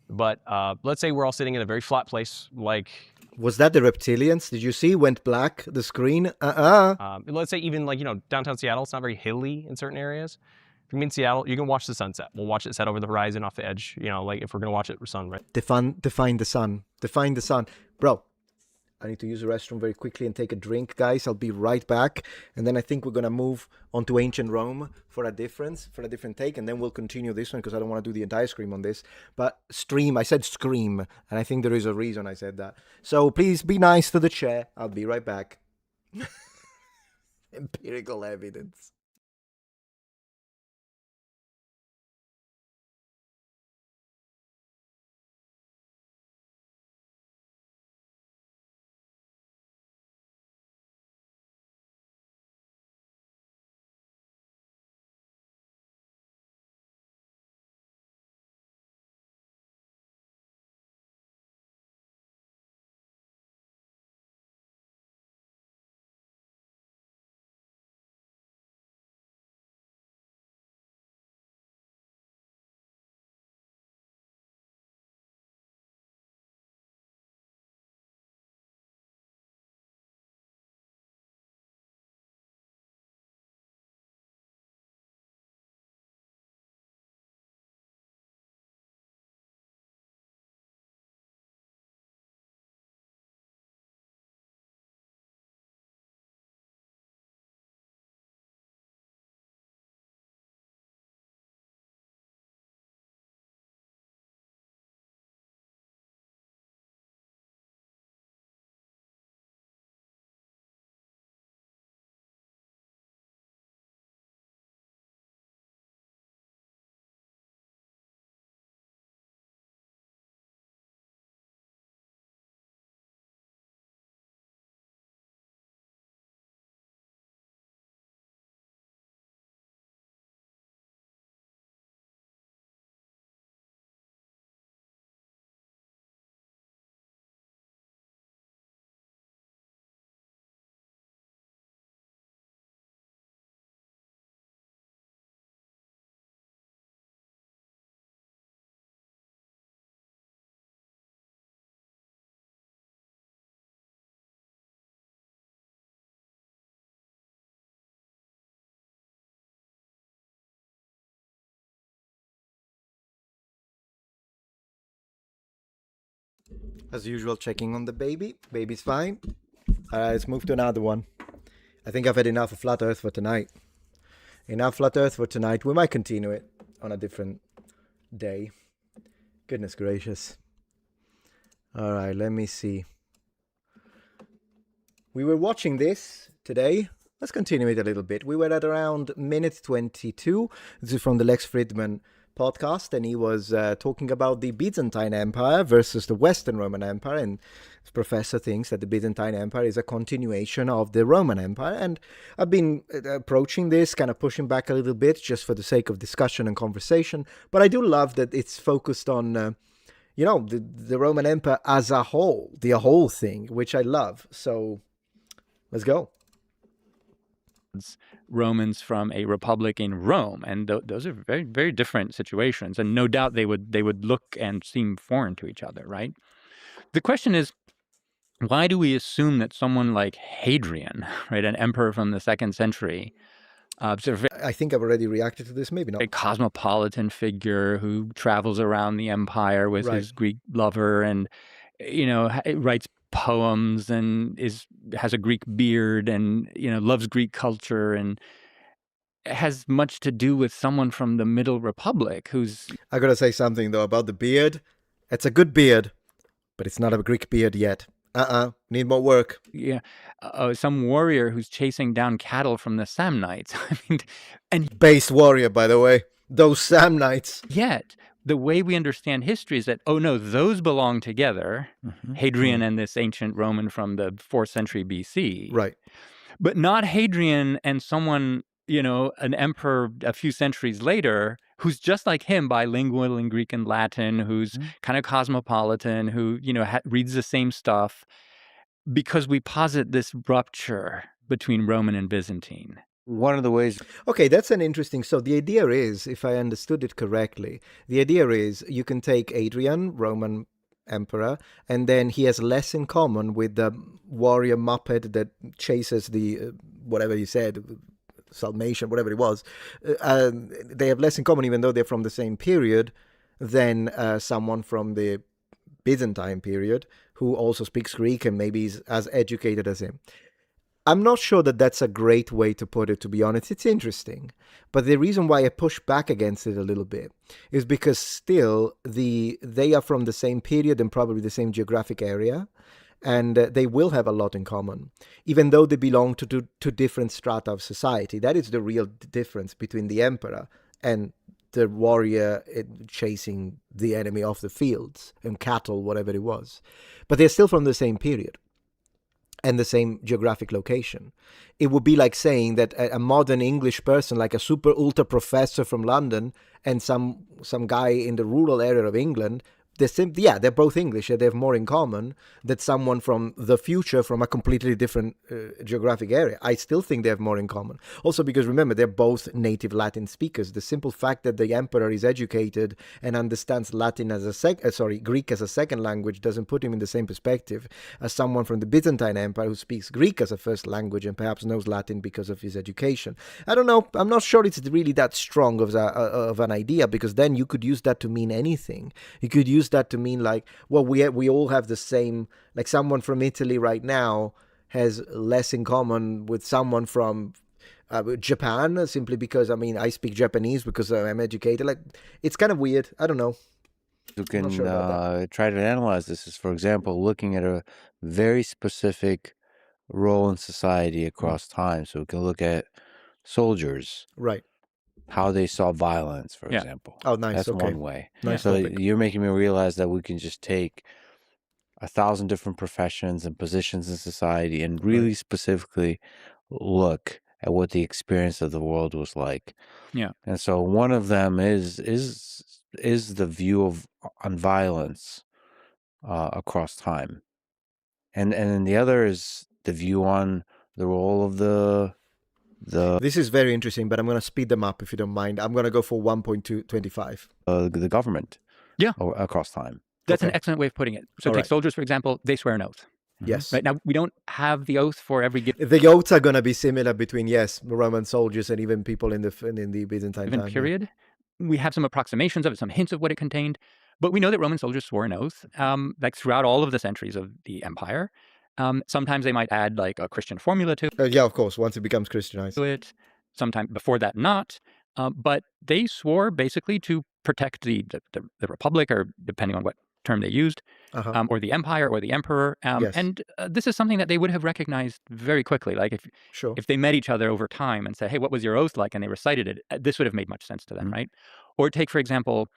But let's say we're all sitting in a very flat place, like Was that the reptilians? Did you see? Went black, the screen? let's say even like downtown Seattle, it's not very hilly in certain areas. If you're in Seattle, you can watch the sunset. We'll watch it set over the horizon off the edge. Like if we're gonna watch it sunrise. Define the sun. Define the sun. Bro, I need to use the restroom very quickly and take a drink, guys. I'll be right back. And then I think we're gonna move on to ancient Rome for a different take, and then we'll continue this one because I don't want to do the entire stream on this. But I said scream, and I think there is a reason I said that. So please be nice to the chair. I'll be right back. Empirical evidence. As usual, checking on the baby. Baby's fine. Let's move to another one. I think I've had enough of Flat Earth for tonight. Enough Flat Earth for tonight. We might continue it on a different day. Goodness gracious. All right, let me see. We were watching this today. Let's continue it a little bit. We were at around minute 22. This is from the Lex Friedman podcast, and he was talking about the Byzantine Empire versus the Western Roman Empire, and this professor thinks that the Byzantine Empire is a continuation of the Roman Empire, and I've been approaching this, kind of pushing back a little bit, just for the sake of discussion and conversation, but I do love that it's focused on the Roman Empire as a whole, the whole thing, which I love. So let's go. Romans from a republic in Rome, and those are very, very different situations, and no doubt they would look and seem foreign to each other, right? The question is, why do we assume that someone like Hadrian, right, an emperor from the 2nd century, sort of I think I've already reacted to this, maybe not. a cosmopolitan figure who travels around the empire with his Greek lover, and writes poems and has a Greek beard, and loves Greek culture, and has much to do with someone from the Middle Republic who's I gotta say something though about the beard. It's a good beard, but it's not a Greek beard yet. Need more work. Some warrior who's chasing down cattle from the Samnites. I mean, and Based warrior, by the way. Those Samnites. yet the way we understand history is that, oh no, those belong together, Hadrian and this ancient Roman from the 4th century BC. Right. But not Hadrian and someone, an emperor a few centuries later who's just like him, bilingual in Greek and Latin, who's kind of cosmopolitan, who, reads the same stuff, because we posit this rupture between Roman and Byzantine. One of the ways. Okay, that's an interesting. So the idea is, if I understood it correctly, the idea is you can take Adrian, Roman emperor, and then he has less in common with the warrior Muppet that chases the whatever you said, Salmation, whatever it was. They have less in common, even though they're from the same period, than someone from the Byzantine period who also speaks Greek and maybe is as educated as him. I'm not sure that that's a great way to put it, to be honest. It's interesting. But the reason why I push back against it a little bit is because still they are from the same period and probably the same geographic area. And they will have a lot in common, even though they belong to different strata of society. That is the real difference between the emperor and the warrior chasing the enemy off the fields and cattle, whatever it was. But they're still from the same period and the same geographic location. It would be like saying that a modern English person, like a super ultra professor from London and some guy in the rural area of England, they're both English. They have more in common than someone from the future from a completely different geographic area. I still think they have more in common. Also because, remember, they're both native Latin speakers. The simple fact that the emperor is educated and understands Latin as Greek as a second language doesn't put him in the same perspective as someone from the Byzantine Empire who speaks Greek as a first language and perhaps knows Latin because of his education. I don't know. I'm not sure it's really that strong of an idea, because then you could use that to mean anything. You could use that to mean like, well, we all have the same, like someone from Italy right now has less in common with someone from Japan, simply because, I speak Japanese because I'm educated. Like, it's kind of weird. I don't know. Who can not sure about try to analyze this is, for example, looking at a very specific role in society across time. So we can look at soldiers. Right. How they saw violence, for Yeah. example. Oh, nice. That's Okay. one way. Nice So topic. you're making me realize that we can just take 1,000 different professions and positions in society and really specifically look at what the experience of the world was like. Yeah. And so one of them is the view on violence across time, and then the other is the view on the role of the This is very interesting, but I'm going to speed them up if you don't mind. I'm going to go for 1.25. the government. Yeah. Across time. That's an Okay. excellent way of putting it. So All take right. soldiers, for example, they swear an oath. Yes. Right now, we don't have the oath for every given The oaths are going to be similar between, Roman soldiers and even people in the Byzantine time. period. We have some approximations of it, some hints of what it contained, But we know that Roman soldiers swore an oath, like throughout all of the centuries of the empire. Sometimes they might add like a Christian formula to Yeah, of course, once it becomes Christianized. it. Sometime before that, not. But they swore basically to protect the republic, or depending on what term they used, Uh-huh. or the empire or the emperor. Yes. And this is something that they would have recognized very quickly. Like Sure. if they met each other over time and said, "Hey, what was your oath like?" and they recited it, this would have made much sense to them, right? Or take, for example,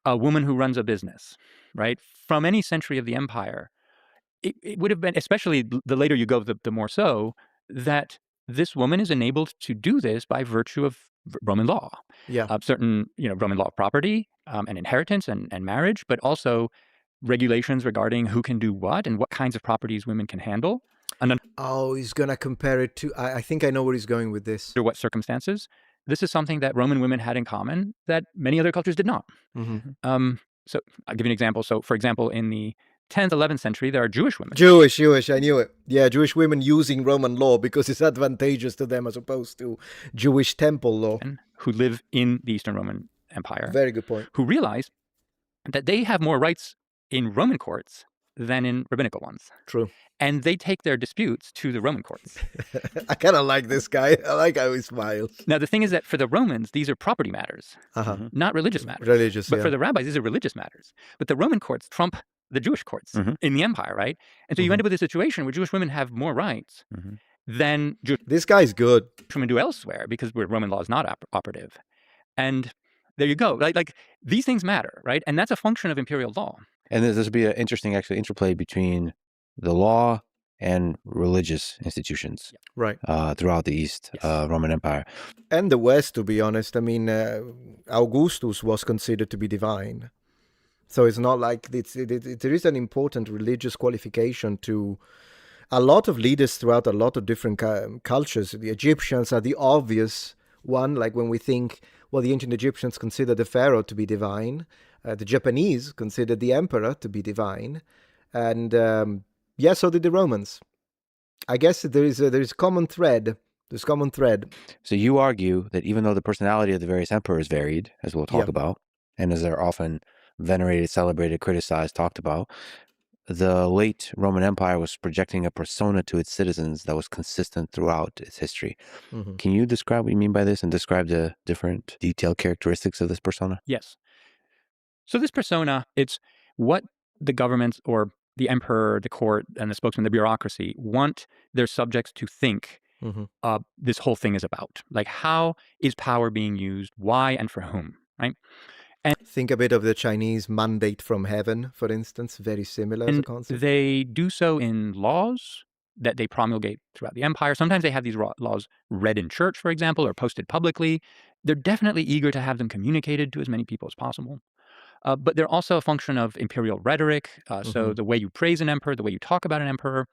a woman who runs a business, right? From any century of the empire, it would have been, especially the later you go, the more so, that this woman is enabled to do this by virtue of Roman law. Yeah. Certain, Roman law of property and inheritance and marriage, but also regulations regarding who can do what and what kinds of properties women can handle. And Oh, he's gonna compare it to. I think I know where he's going with this. under what circumstances. This is something that Roman women had in common that many other cultures did not. Mm-hmm. So I'll give you an example. So, for example, in the 10th, 11th century, there are Jewish women. Jewish, I knew it. Yeah, Jewish women using Roman law because it's advantageous to them as opposed to Jewish temple law. Who live in the Eastern Roman Empire. Very good point. Who realize that they have more rights in Roman courts than in rabbinical ones. True. And they take their disputes to the Roman courts. I kind of like this guy. I like how he smiles. Now, the thing is that for the Romans, these are property matters, not religious matters. Religious, But yeah. for the rabbis, these are religious matters. But the Roman courts trump the Jewish courts in the empire, right? And so you end up with a situation where Jewish women have more rights than Jewish This guy's good. women do elsewhere, because where Roman law is not operative. And there you go. Like these things matter, right? And that's a function of imperial law. And this would be an interesting, actually, interplay between the law and religious institutions Right. throughout the East Roman Empire. And the West, to be honest. I mean, Augustus was considered to be divine. So it's not like there is an important religious qualification to a lot of leaders throughout a lot of different cultures. The Egyptians are the obvious one, like when we think, well, the ancient Egyptians considered the pharaoh to be divine. The Japanese considered the emperor to be divine. And yeah, so did the Romans. I guess there is common thread. There's common thread. So you argue that even though the personality of the various emperors varied, as we'll talk about, and as they're often venerated, celebrated, criticized, talked about, the late Roman Empire was projecting a persona to its citizens that was consistent throughout its history. Can you describe what you mean by this and describe the different detailed characteristics of this persona? Yes. So this persona, it's what the government or the emperor, the court, and the spokesman, the bureaucracy want their subjects to think this whole thing is about. Like, how is power being used? Why and for whom, right? And think a bit of the Chinese mandate from heaven, for instance, very similar as a concept. They do so in laws that they promulgate throughout the empire. Sometimes they have these laws read in church, for example, or posted publicly. They're definitely eager to have them communicated to as many people as possible. But they're also a function of imperial rhetoric. So the way you praise an emperor, the way you talk about an emperor.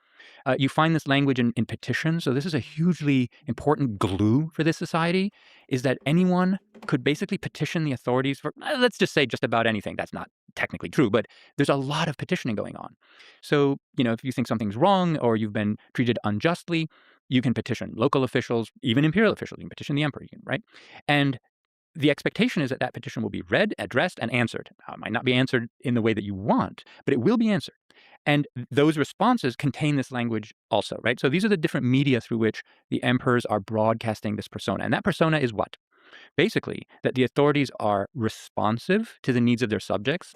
You find this language in petitions. So this is a hugely important glue for this society, is that anyone could basically petition the authorities for, let's just say, just about anything. That's not technically true, but there's a lot of petitioning going on. So, if you think something's wrong or you've been treated unjustly, you can petition local officials, even imperial officials. You can petition the emperor, right? And the expectation is that that petition will be read, addressed, and answered. Now, it might not be answered in the way that you want, but it will be answered. And those responses contain this language also, right? So these are the different media through which the emperors are broadcasting this persona. And that persona is what? Basically, that the authorities are responsive to the needs of their subjects,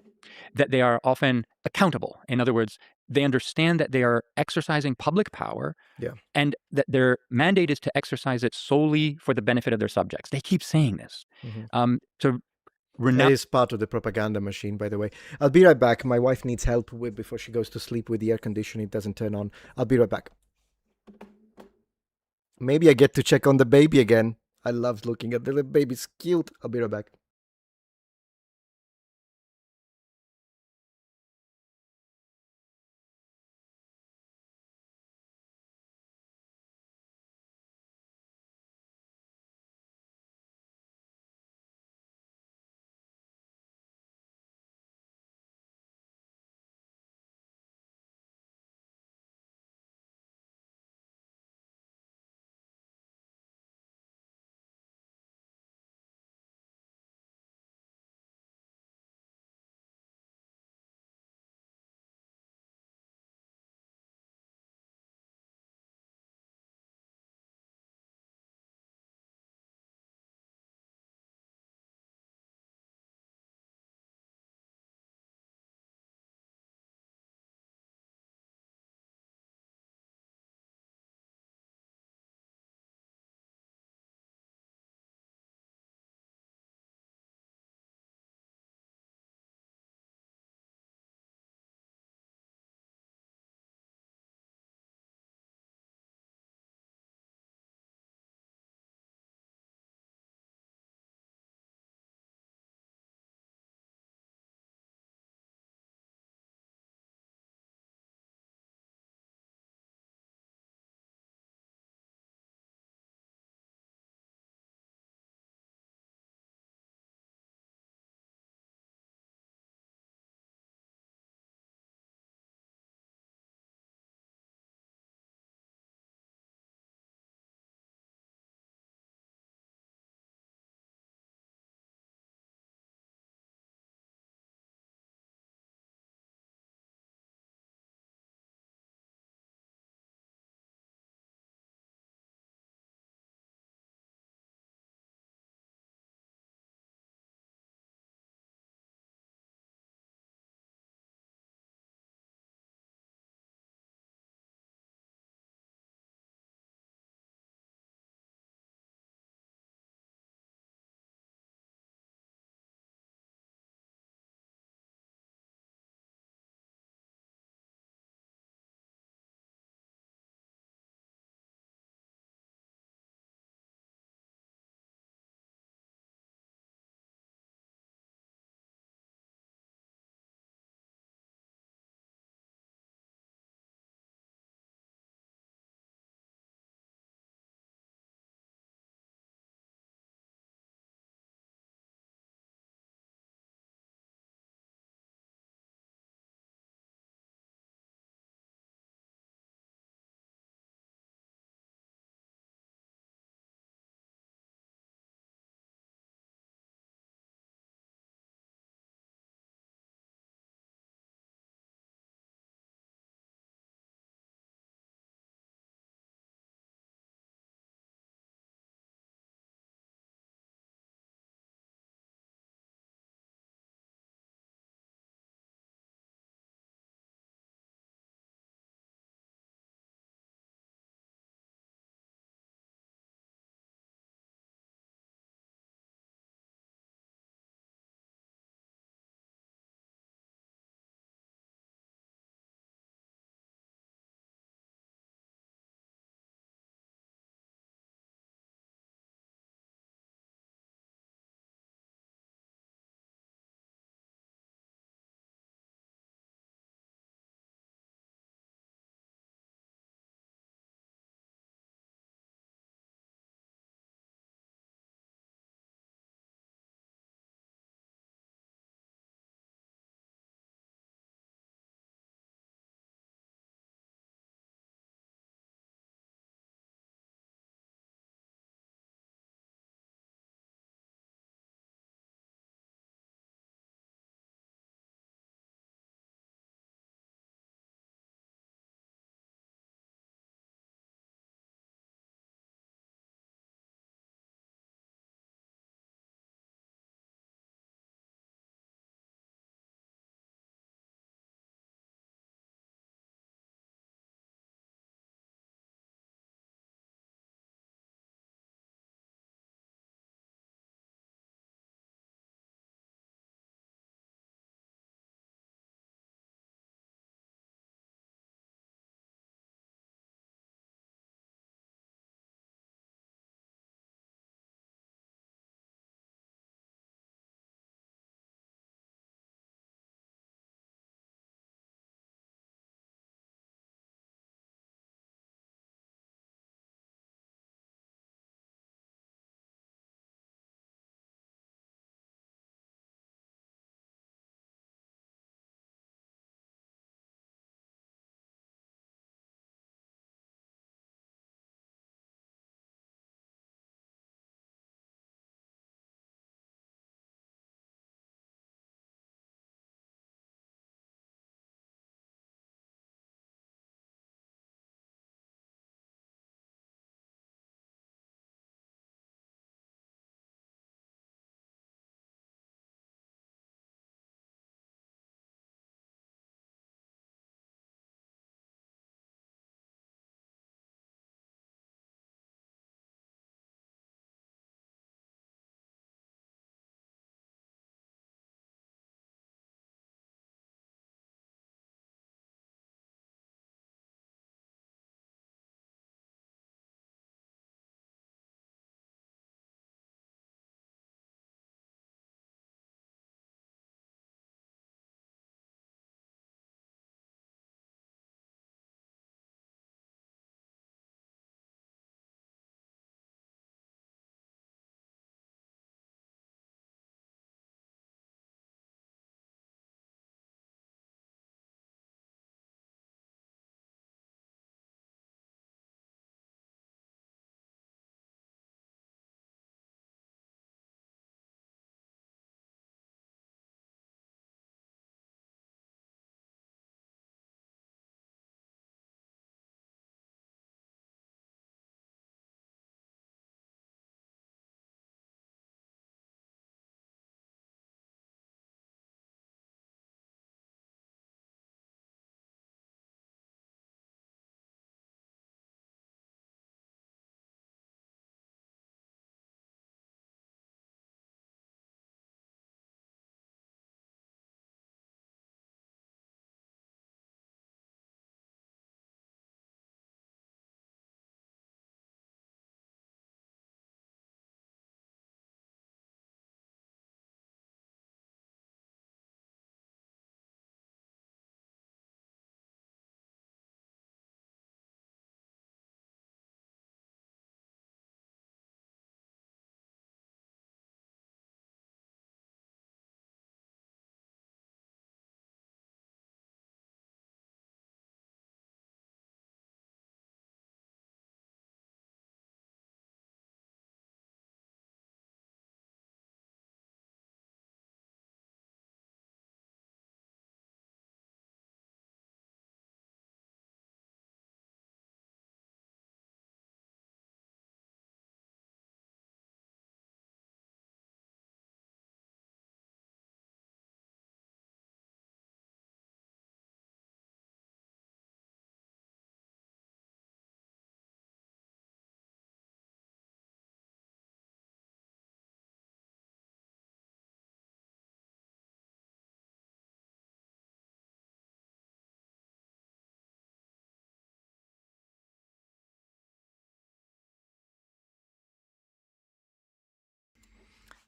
that they are often accountable. In other words, they understand that they are exercising public power, and that their mandate is to exercise it solely for the benefit of their subjects. They keep saying this. That is part of the propaganda machine, by the way. I'll be right back. My wife needs help before she goes to sleep with the air conditioning. It doesn't turn on. I'll be right back. Maybe I get to check on the baby again. I love looking at the little baby. It's cute. I'll be right back.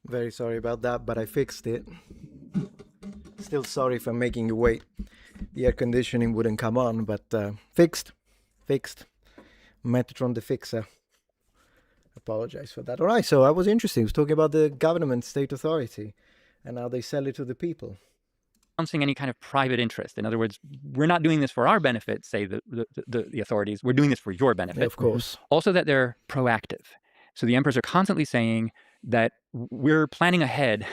Very sorry about that, but I fixed it. Still sorry for making you wait. The air conditioning wouldn't come on, but fixed. Metatron the fixer. Apologize for that. All right, so that was interesting. I was talking about the government, state authority, and how they sell it to the people. Announcing any kind of private interest. In other words, we're not doing this for our benefit, say the authorities. We're doing this for your benefit. Of course. Also that they're proactive. So the emperors are constantly saying that we're planning ahead.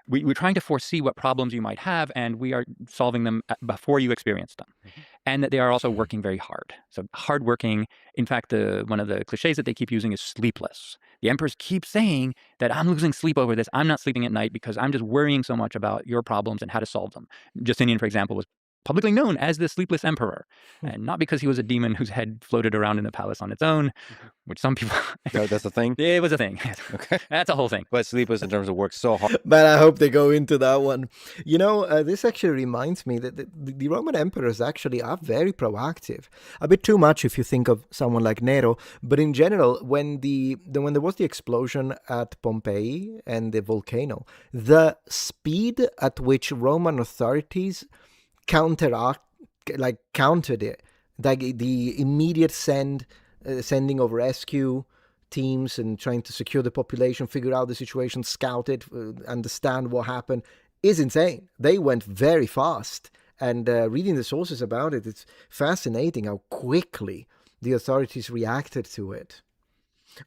We're trying to foresee what problems you might have, and we are solving them before you experience them. And that they are also working very hard. So hardworking. In fact, one of the cliches that they keep using is sleepless. The emperors keep saying that I'm losing sleep over this. I'm not sleeping at night because I'm just worrying so much about your problems and how to solve them. Justinian, for example, was publicly known as the sleepless emperor, and not because he was a demon whose head floated around in the palace on its own, which some people... That's a thing? It was a thing. Okay. That's a whole thing. But sleepless in terms of work so hard. But I hope they go into that one. You know, this actually reminds me that the Roman emperors actually are very proactive. A bit too much if you think of someone like Nero, but in general, when there was the explosion at Pompeii and the volcano, the speed at which Roman authorities countered it, like the immediate sending of rescue teams and trying to secure the population, figure out the situation, scout it, understand what happened, is insane. They went very fast, and reading the sources about it, it's fascinating how quickly the authorities reacted to it.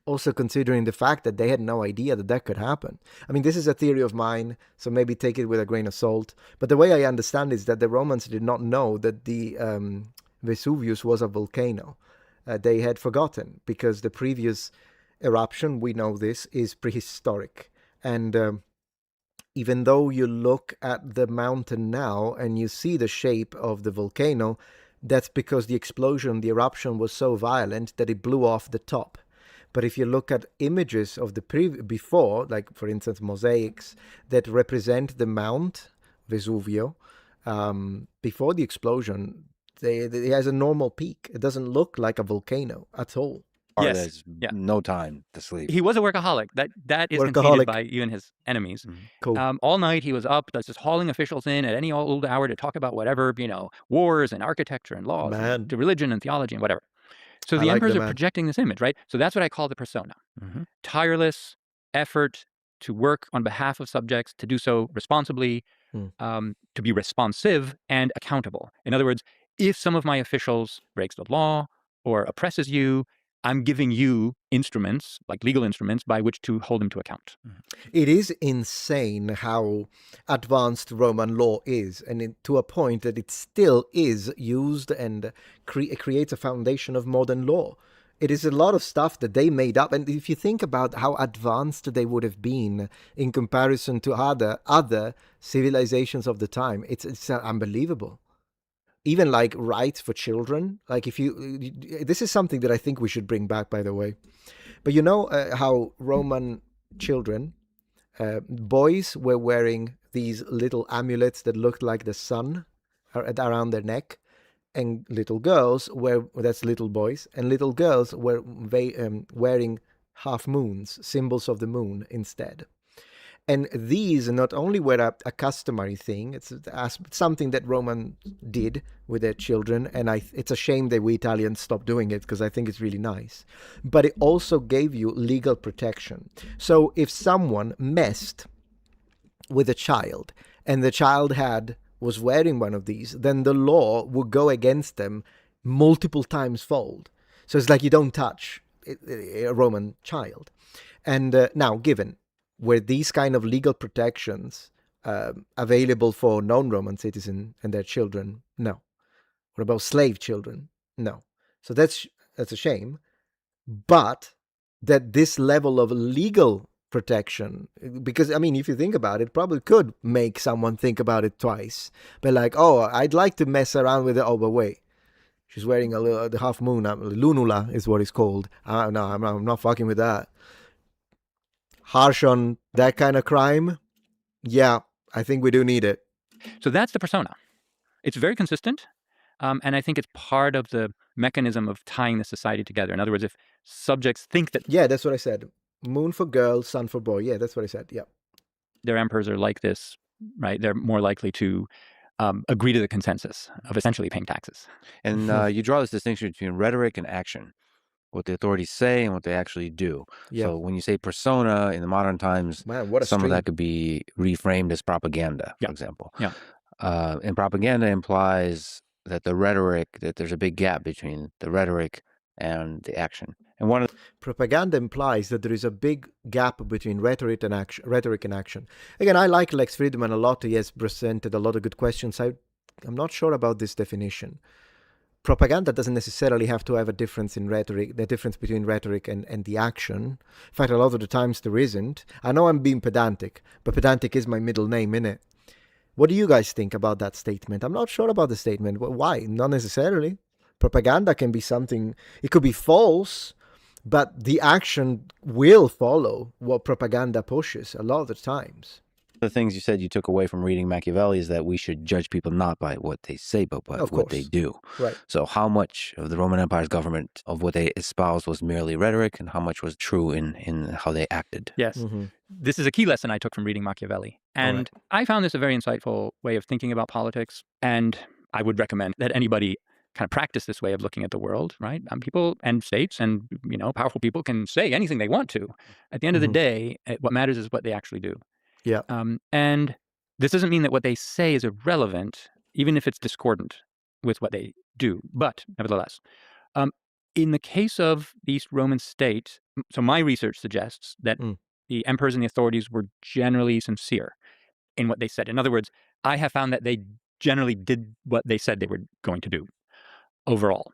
Also considering the fact that they had no idea that could happen. I mean, this is a theory of mine, so maybe take it with a grain of salt. But the way I understand is that the Romans did not know that the Vesuvius was a volcano. They had forgotten, because the previous eruption, we know this, is prehistoric. And even though you look at the mountain now and you see the shape of the volcano, that's because the explosion, the eruption was so violent that it blew off the top. But if you look at images of the before, like for instance mosaics that represent the Mount Vesuvio, before the explosion, it has a normal peak. It doesn't look like a volcano at all. Yes. There's Yeah. no time to sleep. He was a workaholic. That is Workaholic. conceded by even his enemies. Cool. All night he was up, just hauling officials in at any old hour to talk about whatever, wars and architecture and laws, Man. and to religion and theology and whatever. So I the like emperors the are man. projecting this image, right? So that's what I call the persona. Tireless effort to work on behalf of subjects, to do so responsibly, to be responsive and accountable. In other words, if some of my officials breaks the law or oppresses you, I'm giving you instruments, like legal instruments, by which to hold him to account. It is insane how advanced Roman law is, and to a point that it still is used and creates a foundation of modern law. It is a lot of stuff that they made up, and if you think about how advanced they would have been in comparison to other civilizations of the time, it's unbelievable. Even like rights for children, like this is something that I think we should bring back, by the way. But you know how Roman children, boys were wearing these little amulets that looked like the sun around their neck, and little girls that's little boys, and little girls were wearing half moons, symbols of the moon instead. And these not only were a customary thing, it's something that Roman did with their children, and it's a shame that we Italians stopped doing it, because I think it's really nice. But it also gave you legal protection. So if someone messed with a child, and the child was wearing one of these, then the law would go against them multiple times fold. So it's like you don't touch a Roman child. And now, given were these kind of legal protections available for non-Roman citizens and their children? No. What about slave children? No. So that's a shame. But that this level of legal protection, because I mean, if you think about it, probably could make someone think about it twice. But like, oh, I'd like to mess around with it. Oh, but wait, she's wearing the half moon. Lunula is what it's called. No, I'm not fucking with that. Harsh on that kind of crime? Yeah, I think we do need it. So that's the persona. It's very consistent, and I think it's part of the mechanism of tying the society together. In other words, if subjects think that... Yeah, that's what I said. Moon for girl, sun for boy. Yeah, that's what I said. Yeah. their emperors are like this, right? They're more likely to agree to the consensus of essentially paying taxes. And you draw this distinction between rhetoric and action, what the authorities say and what they actually do. Yeah. So when you say persona in the modern times, Man, what a some of stream. that could be reframed as propaganda, for example. Yeah. And propaganda implies that there's a big gap between the rhetoric and the action. And one of Propaganda implies that there is a big gap between rhetoric and action. Again, I like Lex Friedman a lot. He has presented a lot of good questions. I'm not sure about this definition. Propaganda doesn't necessarily have to have a difference in rhetoric, the difference between rhetoric and the action. In fact, a lot of the times there isn't. I know I'm being pedantic, but pedantic is my middle name, innit? What do you guys think about that statement? I'm not sure about the statement. Why? Not necessarily. Propaganda can be something, it could be false, but the action will follow what propaganda pushes a lot of the times. the things you said you took away from reading Machiavelli is that we should judge people not by what they say, but by Of what they course. do. Right. So how much of the Roman Empire's government, of what they espoused, was merely rhetoric, and how much was true in how they acted? Yes. Mm-hmm. This is a key lesson I took from reading Machiavelli. And I found this a very insightful way of thinking about politics. And I would recommend that anybody kind of practice this way of looking at the world, right? People and states and, powerful people can say anything they want to. At the end of the day, what matters is what they actually do. Yeah. And this doesn't mean that what they say is irrelevant, even if it's discordant with what they do. But nevertheless, in the case of the East Roman state, so my research suggests that the emperors and the authorities were generally sincere in what they said. In other words, I have found that they generally did what they said they were going to do overall.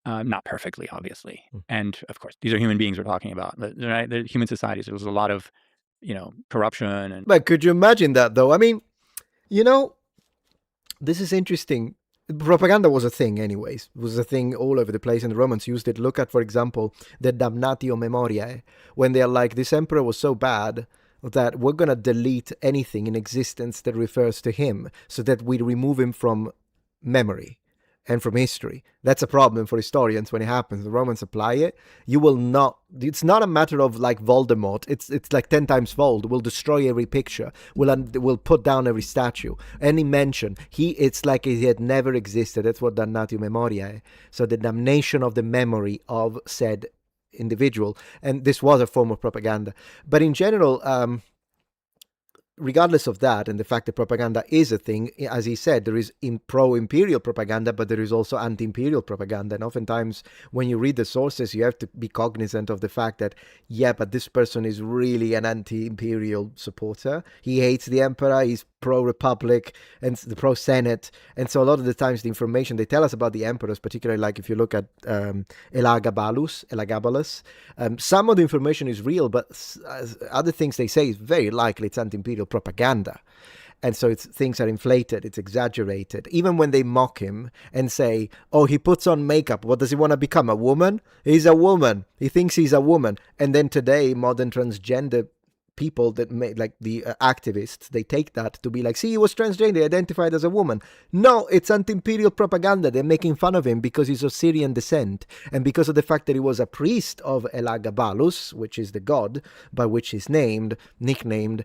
Not perfectly, obviously. And of course, these are human beings we're talking about. Right? They're human societies. There was a lot of, corruption. And But could you imagine that, though? I mean, this is interesting. Propaganda was a thing anyways. It was a thing all over the place, and the Romans used it. Look at, for example, the damnatio memoriae, when they're like, this emperor was so bad that we're going to delete anything in existence that refers to him so that we remove him from memory and from history. That's a problem for historians when it happens. The Romans apply it. You will not, it's not a matter of like Voldemort. It's like 10 times fold. We'll destroy every picture. We'll put down every statue. Any mention. It's like he had never existed. That's what damnatio memoriae. So the damnation of the memory of said individual. And this was a form of propaganda. But in general, regardless of that and the fact that propaganda is a thing, as he said, there is pro-imperial propaganda, but there is also anti-imperial propaganda. And oftentimes when you read the sources, you have to be cognizant of the fact that, but this person is really an anti-imperial supporter. He hates the emperor, he's pro-republic and the pro-senate. And so a lot of the times the information they tell us about the emperors, particularly like if you look at Elagabalus, some of the information is real, but other things they say is very likely it's anti-imperial propaganda. And so things are inflated, it's exaggerated. Even when they mock him and say, oh, he puts on makeup, what does he want to become, a woman? He's a woman. He thinks he's a woman. And then today, modern transgender people that like the activists, they take that to be like, see, he was transgender, he identified as a woman. No, it's anti-imperial propaganda. They're making fun of him because he's of Syrian descent and because of the fact that he was a priest of Elagabalus, which is the god by which he's nicknamed.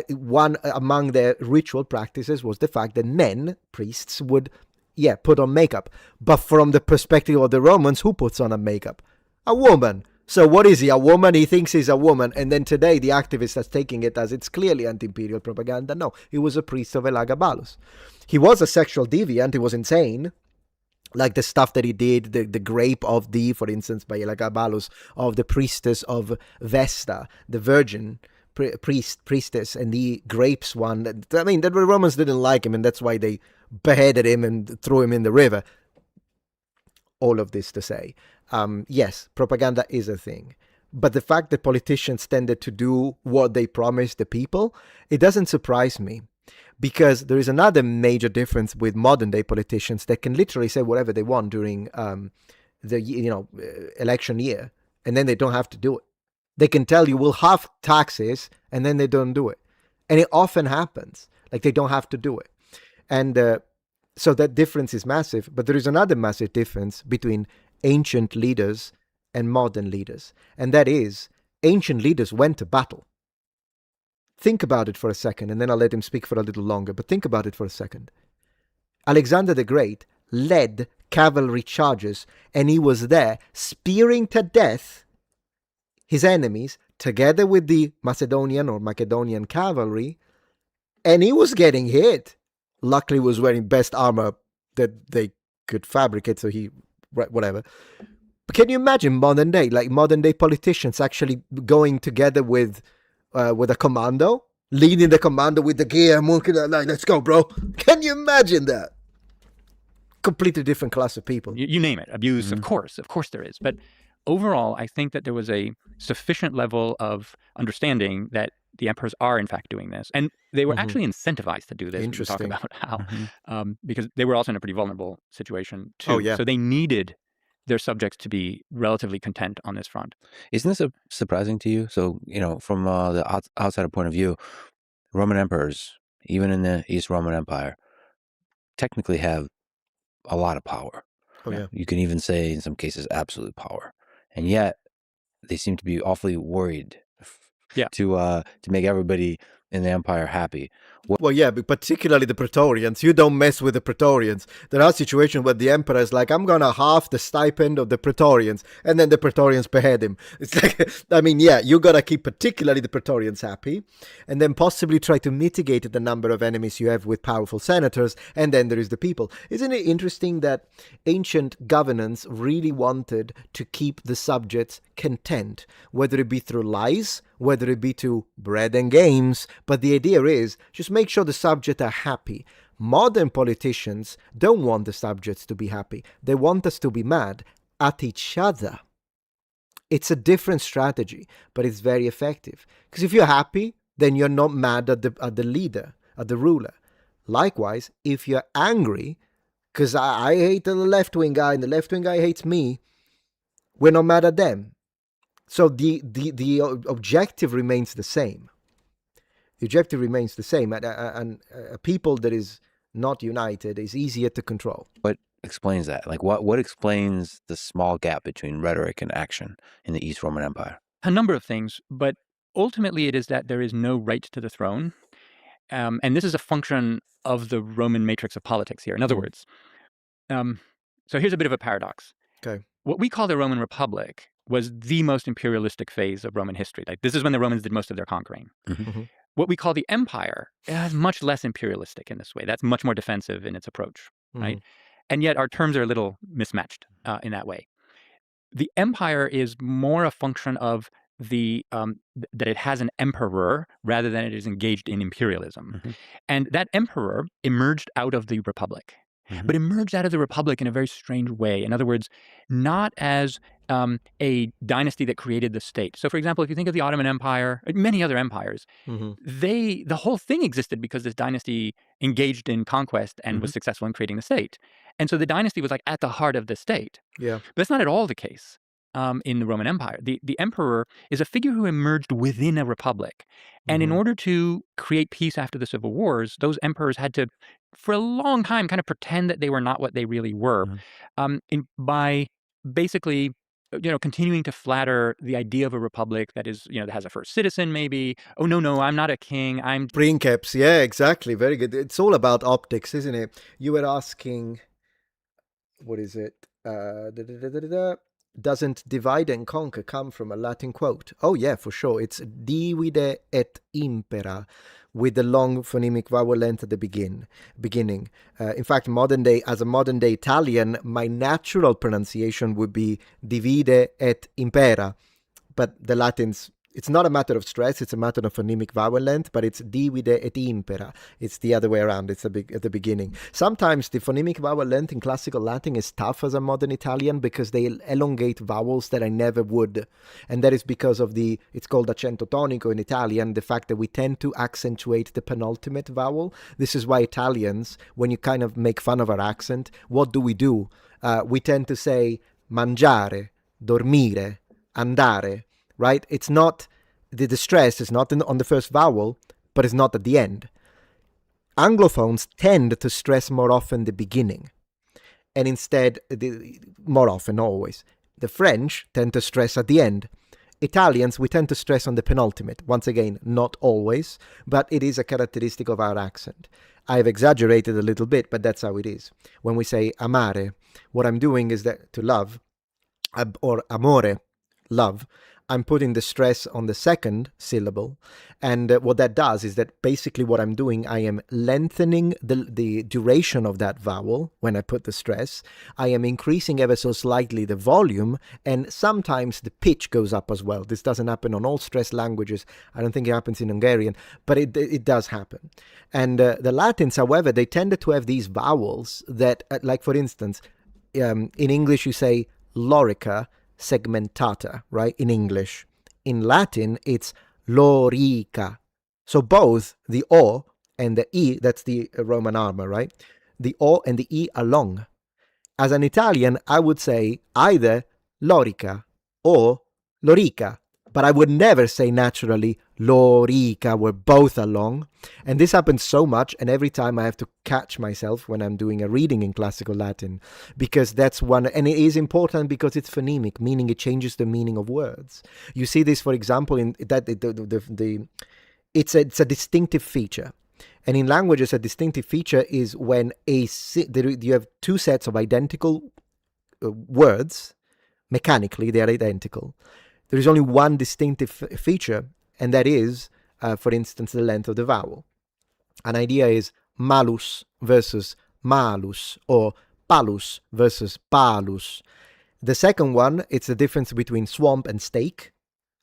One among their ritual practices was the fact that priests would put on makeup. But from the perspective of the Romans, who puts on a makeup? A woman. So what is he, a woman? He thinks he's a woman. And then today the activist is taking it as it's clearly anti-imperial propaganda. No, he was a priest of Elagabalus. He was a sexual deviant. He was insane. Like the stuff that he did, the grape of for instance, by Elagabalus, of the priestess of Vesta, the virgin priestess, and the grapes one. I mean, the Romans didn't like him, and that's why they beheaded him and threw him in the river. All of this to say, yes, propaganda is a thing. But the fact that politicians tended to do what they promised the people, it doesn't surprise me. Because there is another major difference with modern day politicians that can literally say whatever they want during the election year, and then they don't have to do it. They can tell you we'll have taxes, and then they don't do it. And it often happens. Like they don't have to do it. And so that difference is massive, but there is another massive difference between ancient leaders and modern leaders. And that is, ancient leaders went to battle. Think about it for a second, and then I'll let him speak for a little longer, but think about it for a second. Alexander the Great led cavalry charges, and he was there spearing to death his enemies together with the Macedonian cavalry, and he was getting hit. Luckily, he was wearing best armor that they could fabricate, so whatever. But can you imagine modern day politicians actually going together with a commando, leading the commando with the gear, like, let's go, bro? Can you imagine that? Completely different class of people. You name it, abuse, of course there is. But overall, I think that there was a sufficient level of understanding that the emperors are in fact doing this, and they were actually incentivized to do this. Interesting. We talk about how because they were also in a pretty vulnerable situation too. Oh, yeah. So they needed their subjects to be relatively content on this front. Isn't this surprising to you? So, from the outsider point of view, Roman emperors, even in the East Roman Empire, technically have a lot of power. Oh, yeah. You can even say, in some cases, absolute power. And yet, they seem to be awfully worried to make everybody in the empire happy. Well, yeah, but particularly the Praetorians. You don't mess with the Praetorians. There are situations where the emperor is like, I'm going to half the stipend of the Praetorians, and then the Praetorians behead him. It's like, I mean, yeah, you got to keep particularly the Praetorians happy, and then possibly try to mitigate the number of enemies you have with powerful senators, and then there is the people. Isn't it interesting that ancient governance really wanted to keep the subjects content, whether it be through lies, whether it be to bread and games, but the idea is just make sure the subjects are happy. Modern politicians don't want the subjects to be happy. They want us to be mad at each other. It's a different strategy, but it's very effective. Because if you're happy, then you're not mad at the leader, at the ruler. Likewise, if you're angry, because I hate the left-wing guy and the left-wing guy hates me, we're not mad at them. So the objective remains the same. The objective remains the same, and a people that is not united is easier to control. What explains that? Like, what explains the small gap between rhetoric and action in the East Roman Empire? A number of things, but ultimately it is that there is no right to the throne. And this is a function of the Roman matrix of politics here. In other words, so here's a bit of a paradox. Okay. What we call the Roman Republic was the most imperialistic phase of Roman history. Like, this is when the Romans did most of their conquering. Mm-hmm. What we call the empire is much less imperialistic in this way. That's much more defensive in its approach, right? And yet our terms are a little mismatched in that way. The empire is more a function of that it has an emperor rather than it is engaged in imperialism. And that emperor emerged out of the republic, but emerged out of the republic in a very strange way. In other words, not as a dynasty that created the state. So, for example, if you think of the Ottoman Empire, many other empires, the whole thing existed because this dynasty engaged in conquest and was successful in creating the state. And so the dynasty was like at the heart of the state. Yeah. But that's not at all the case in the Roman Empire. The emperor is a figure who emerged within a republic. And in order to create peace after the civil wars, those emperors had to, for a long time, kind of pretend that they were not what they really were by basically continuing to flatter the idea of a republic that is, that has a first citizen maybe. Oh, no, I'm not a king. I'm Princeps. Yeah, exactly. Very good. It's all about optics, isn't it? You were asking, what is it? Doesn't divide and conquer come from a Latin quote? Oh, yeah, for sure. It's divide et impera, with the long phonemic vowel length at the beginning. In fact, as a modern day Italian, my natural pronunciation would be divide et impera. But the Latins, it's not a matter of stress, it's a matter of phonemic vowel length, but it's divide et impera. It's the other way around, it's at the beginning. Sometimes the phonemic vowel length in classical Latin is tough as a modern Italian because they elongate vowels that I never would. And that is because of it's called accento tonico in Italian, the fact that we tend to accentuate the penultimate vowel. This is why Italians, when you kind of make fun of our accent, what do? We tend to say mangiare, dormire, andare. Right? It's not, the stress is not on the first vowel, but it's not at the end. Anglophones tend to stress more often the beginning. And instead, more often, not always, the French tend to stress at the end. Italians, we tend to stress on the penultimate. Once again, not always, but it is a characteristic of our accent. I've exaggerated a little bit, but that's how it is. When we say amare, what I'm doing is that to love, or amore, love, I'm putting the stress on the second syllable. And what that does is that basically what I'm doing, I am lengthening the duration of that vowel when I put the stress. I am increasing ever so slightly the volume, and sometimes the pitch goes up as well. This doesn't happen on all stressed languages. I don't think it happens in Hungarian, but it does happen. And the Latins, however, they tended to have these vowels that, like for instance, in English you say lorica segmentata, right? In English. In Latin, it's lorica. So both the O and the E, that's the Roman armor, right? The O and the E are long. As an Italian, I would say either lorica or lorica, but I would never say naturally lorica, where both are long. And this happens so much, and every time I have to catch myself when I'm doing a reading in classical Latin, because that's one, and it is important because it's phonemic, meaning it changes the meaning of words. You see this, for example, in that it's a distinctive feature. And in languages, a distinctive feature is when you have two sets of identical words, mechanically they are identical. There is only one distinctive feature, and that is, for instance, the length of the vowel. An idea is malus versus malus, or palus versus palus. The second one, it's the difference between swamp and stake,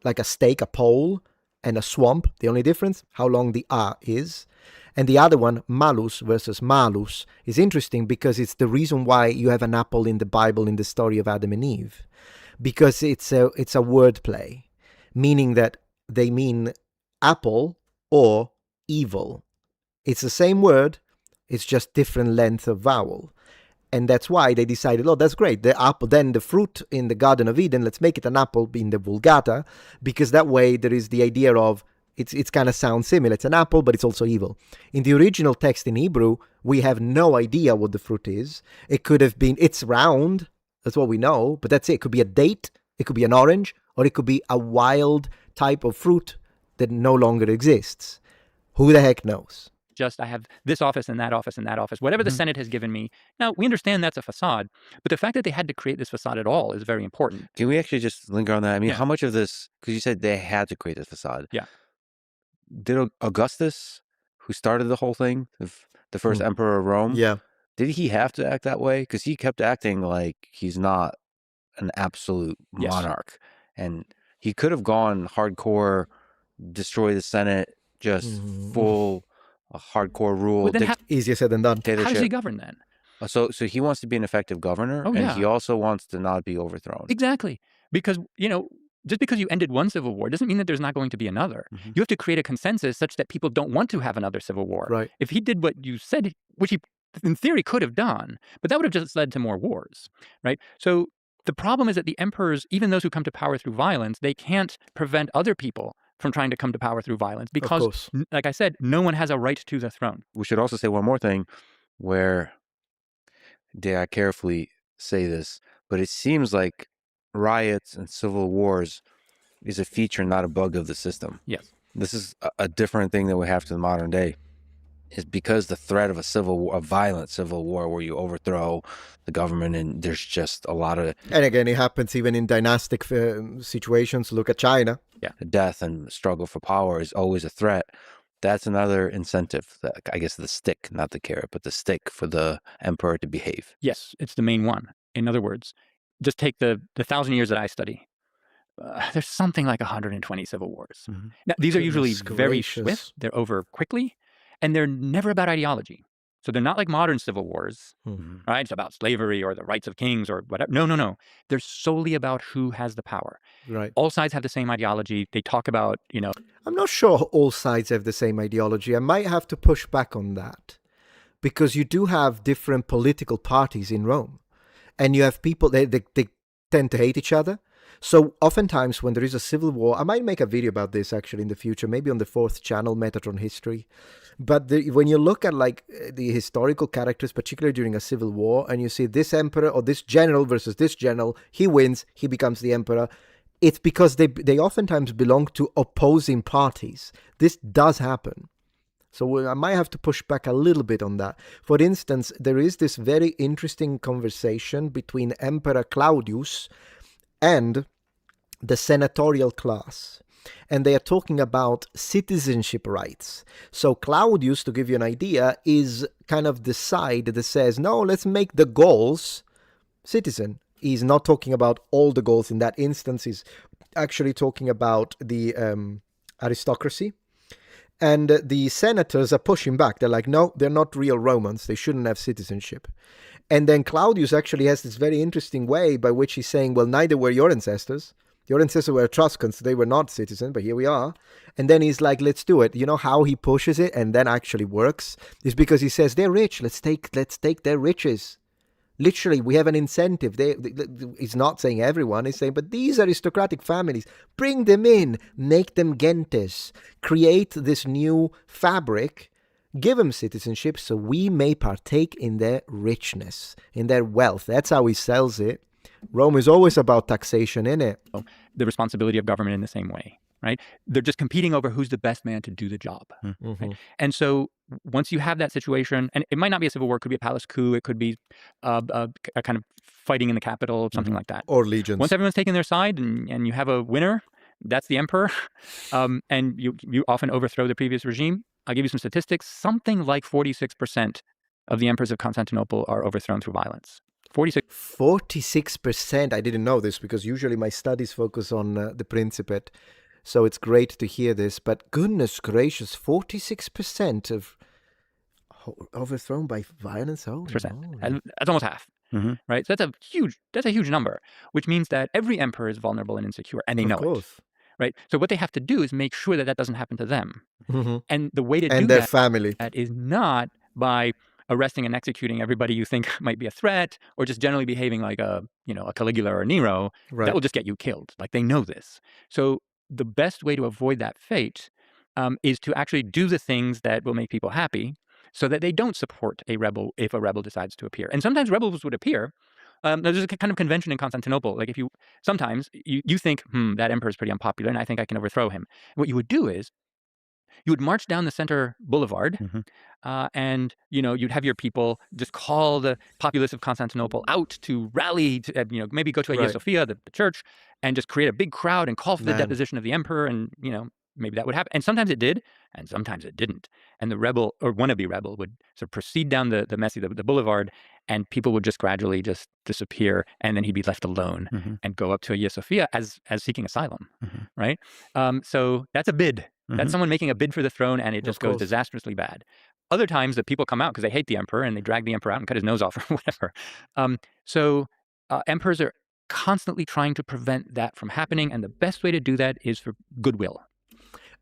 like a stake, a pole, and a swamp. The only difference, how long the A is. And the other one, malus versus malus, is interesting because it's the reason why you have an apple in the Bible in the story of Adam and Eve. Because it's a word play, meaning that they mean apple or evil. It's the same word, it's just different length of vowel. And that's why they decided, oh, that's great. The apple, then the fruit in the Garden of Eden, let's make it an apple in the Vulgata, because that way there is the idea of, it's kind of sounds similar. It's an apple, but it's also evil. In the original text in Hebrew, we have no idea what the fruit is. It could have been, it's round, that's what we know, but that's it. It could be a date, it could be an orange, or it could be a wild type of fruit that no longer exists. Who the heck knows? Just, I have this office and that office and that office, whatever the Senate has given me. Now, we understand that's a facade, but the fact that they had to create this facade at all is very important. Can we actually just linger on that? I mean, Yeah. how much of this, because you said they had to create this facade. Yeah. Did Augustus, who started the whole thing, the first emperor of Rome, Yeah. did he have to act that way? Because he kept acting like he's not an absolute Yes. monarch. And he could have gone hardcore, destroy the Senate, just full hardcore rule. Well, then Easier said than done. how does he dictatorship. govern then? So he wants to be an effective governor, Oh, and yeah. he also wants to not be overthrown. Exactly. Because, just because you ended one civil war doesn't mean that there's not going to be another. You have to create a consensus such that people don't want to have another civil war. Right. If he did what you said, which he in theory could have done, but that would have just led to more wars, right? So the problem is that the emperors, even those who come to power through violence, they can't prevent other people from trying to come to power through violence because, course. like I said, no one has a right to the throne. We should also say one more thing, where, dare I carefully say this, but it seems like riots and civil wars is a feature, not a bug of the system. Yes. This is a different thing that we have to the modern day, is because the threat of a violent civil war where you overthrow the government, and there's just a lot of And again, it happens even in dynastic situations. Look at China. death and struggle for power is always a threat. That's another incentive, I guess the stick, not the carrot, but the stick for the emperor to behave. Yes, it's the main one. In other words, just take the 1,000 years that I study. There's something like 120 civil wars. Now, these are usually Goodness very gracious. swift. They're over quickly, and they're never about ideology. So they're not like modern civil wars, right? It's about slavery or the rights of kings or whatever. No. They're solely about who has the power. Right. All sides have the same ideology. They talk about, I'm not sure all sides have the same ideology. I might have to push back on that, because you do have different political parties in Rome, and you have people, they tend to hate each other. So oftentimes when there is a civil war, I might make a video about this actually in the future, maybe on the 4th channel, Metatron History. But when you look at like the historical characters, particularly during a civil war, and you see this emperor or this general versus this general, he wins, he becomes the emperor. it's because they oftentimes belong to opposing parties. This does happen. So I might have to push back a little bit on that. For instance, there is this very interesting conversation between Emperor Claudius and the senatorial class. And they are talking about citizenship rights. So Claudius, to give you an idea, is kind of the side that says, no, let's make the Gauls citizen. He's not talking about all the Gauls in that instance. He's actually talking about the aristocracy. And the senators are pushing back. They're like, no, they're not real Romans. They shouldn't have citizenship. And then Claudius actually has this very interesting way by which he's saying, well, neither were your ancestors. Your ancestors were Etruscans, so they were not citizens, but here we are. And then he's like, let's do it. You know how he pushes it and then actually works? Is because he says, they're rich. Let's take their riches. Literally, we have an incentive. He's not saying everyone. He's saying, but these aristocratic families, bring them in, make them gentes, create this new fabric, give them citizenship so we may partake in their richness, in their wealth. That's how he sells it. Rome is always about taxation, innit? The responsibility of government in the same way, right? They're just competing over who's the best man to do the job. Mm-hmm. Right? And so once you have that situation, and it might not be a civil war, it could be a palace coup, it could be a kind of fighting in the capital, something like that. Or legions. Once everyone's taken their side and you have a winner, that's the emperor, and you often overthrow the previous regime. I'll give you some statistics. Something like 46% of the emperors of Constantinople are overthrown through violence. 46%. I didn't know this because usually my studies focus on the Principate. So it's great to hear this. But goodness gracious, 46% of overthrown by violence? Oh, and that's almost half. Right? So that's a huge number, which means that every emperor is vulnerable and insecure, and they know it. Right? So what they have to do is make sure that that doesn't happen to them. And the way to do their that family is not by arresting and executing everybody you think might be a threat, or just generally behaving like a Caligula or a Nero. That will just get you killed. Like, they know this. So the best way to avoid that fate is to actually do the things that will make people happy, so that they don't support a rebel if a rebel decides to appear. And sometimes rebels would appear. There's a kind of convention in Constantinople. Like, if sometimes you think, that emperor is pretty unpopular, and I think I can overthrow him. What you would do is, you would march down the center boulevard, and you'd have your people just call the populace of Constantinople out to rally, to maybe go to Hagia Sophia, the church, and just create a big crowd and call for the deposition of the emperor, and maybe that would happen. And sometimes it did, and sometimes it didn't. And the rebel, or wannabe rebel, would sort of proceed down the boulevard, and people would just gradually just disappear, and then he'd be left alone and go up to Hagia Sophia as seeking asylum, right? So that's a bid. That's someone making a bid for the throne, and it just goes disastrously bad. Other times, the people come out because they hate the emperor, and they drag the emperor out and cut his nose off or whatever. So emperors are constantly trying to prevent that from happening, and the best way to do that is for goodwill.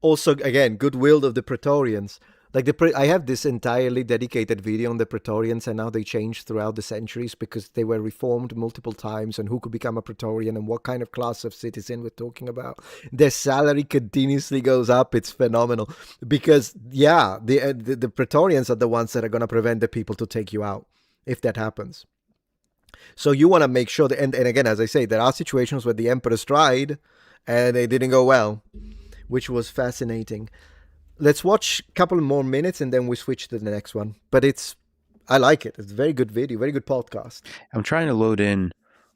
Also, again, goodwill of the Praetorians. Like I have this entirely dedicated video on the Praetorians and how they changed throughout the centuries because they were reformed multiple times, and who could become a Praetorian and what kind of class of citizen we're talking about. Their salary continuously goes up. It's phenomenal because, the Praetorians are the ones that are going to prevent the people to take you out if that happens. So you want to make sure that, and again, as I say, there are situations where the emperors tried and they didn't go well, which was fascinating. Let's watch a couple more minutes and then we switch to the next one. But I like it. It's a very good video, very good podcast. I'm trying to load in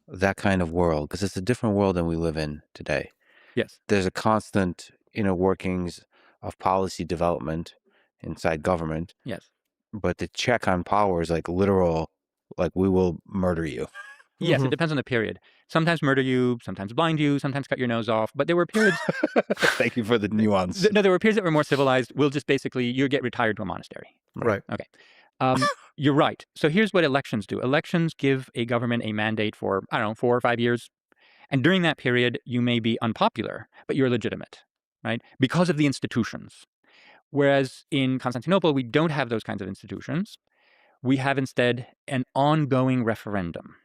that kind of world because it's a different world than we live in today. Yes. There's a constant inner workings of policy development inside government. Yes. But the check on power is like literal, like, we will murder you. Yes, it depends on the period. Sometimes murder you, sometimes blind you, sometimes cut your nose off. But there were periods... Thank you for the nuance. No, there were periods that were more civilized. We'll just basically, you get retired to a monastery. Right. Okay. You're right. So here's what elections do. Elections give a government a mandate for, 4 or 5 years. And during that period, you may be unpopular, but you're legitimate, right? Because of the institutions. Whereas in Constantinople, we don't have those kinds of institutions. We have instead an ongoing referendum.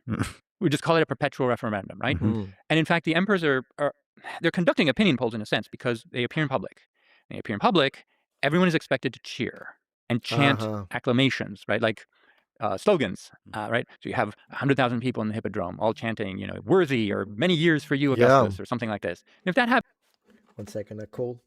We just call it a perpetual referendum, right? And in fact, the emperors they're conducting opinion polls in a sense because they appear in public. They appear in public, everyone is expected to cheer and chant acclamations, right? Like, slogans, right? So you have 100,000 people in the Hippodrome all chanting, "Worthy" or "Many years for you, Yeah. Augustus," or something like this. And if that happens, 1 second, a call.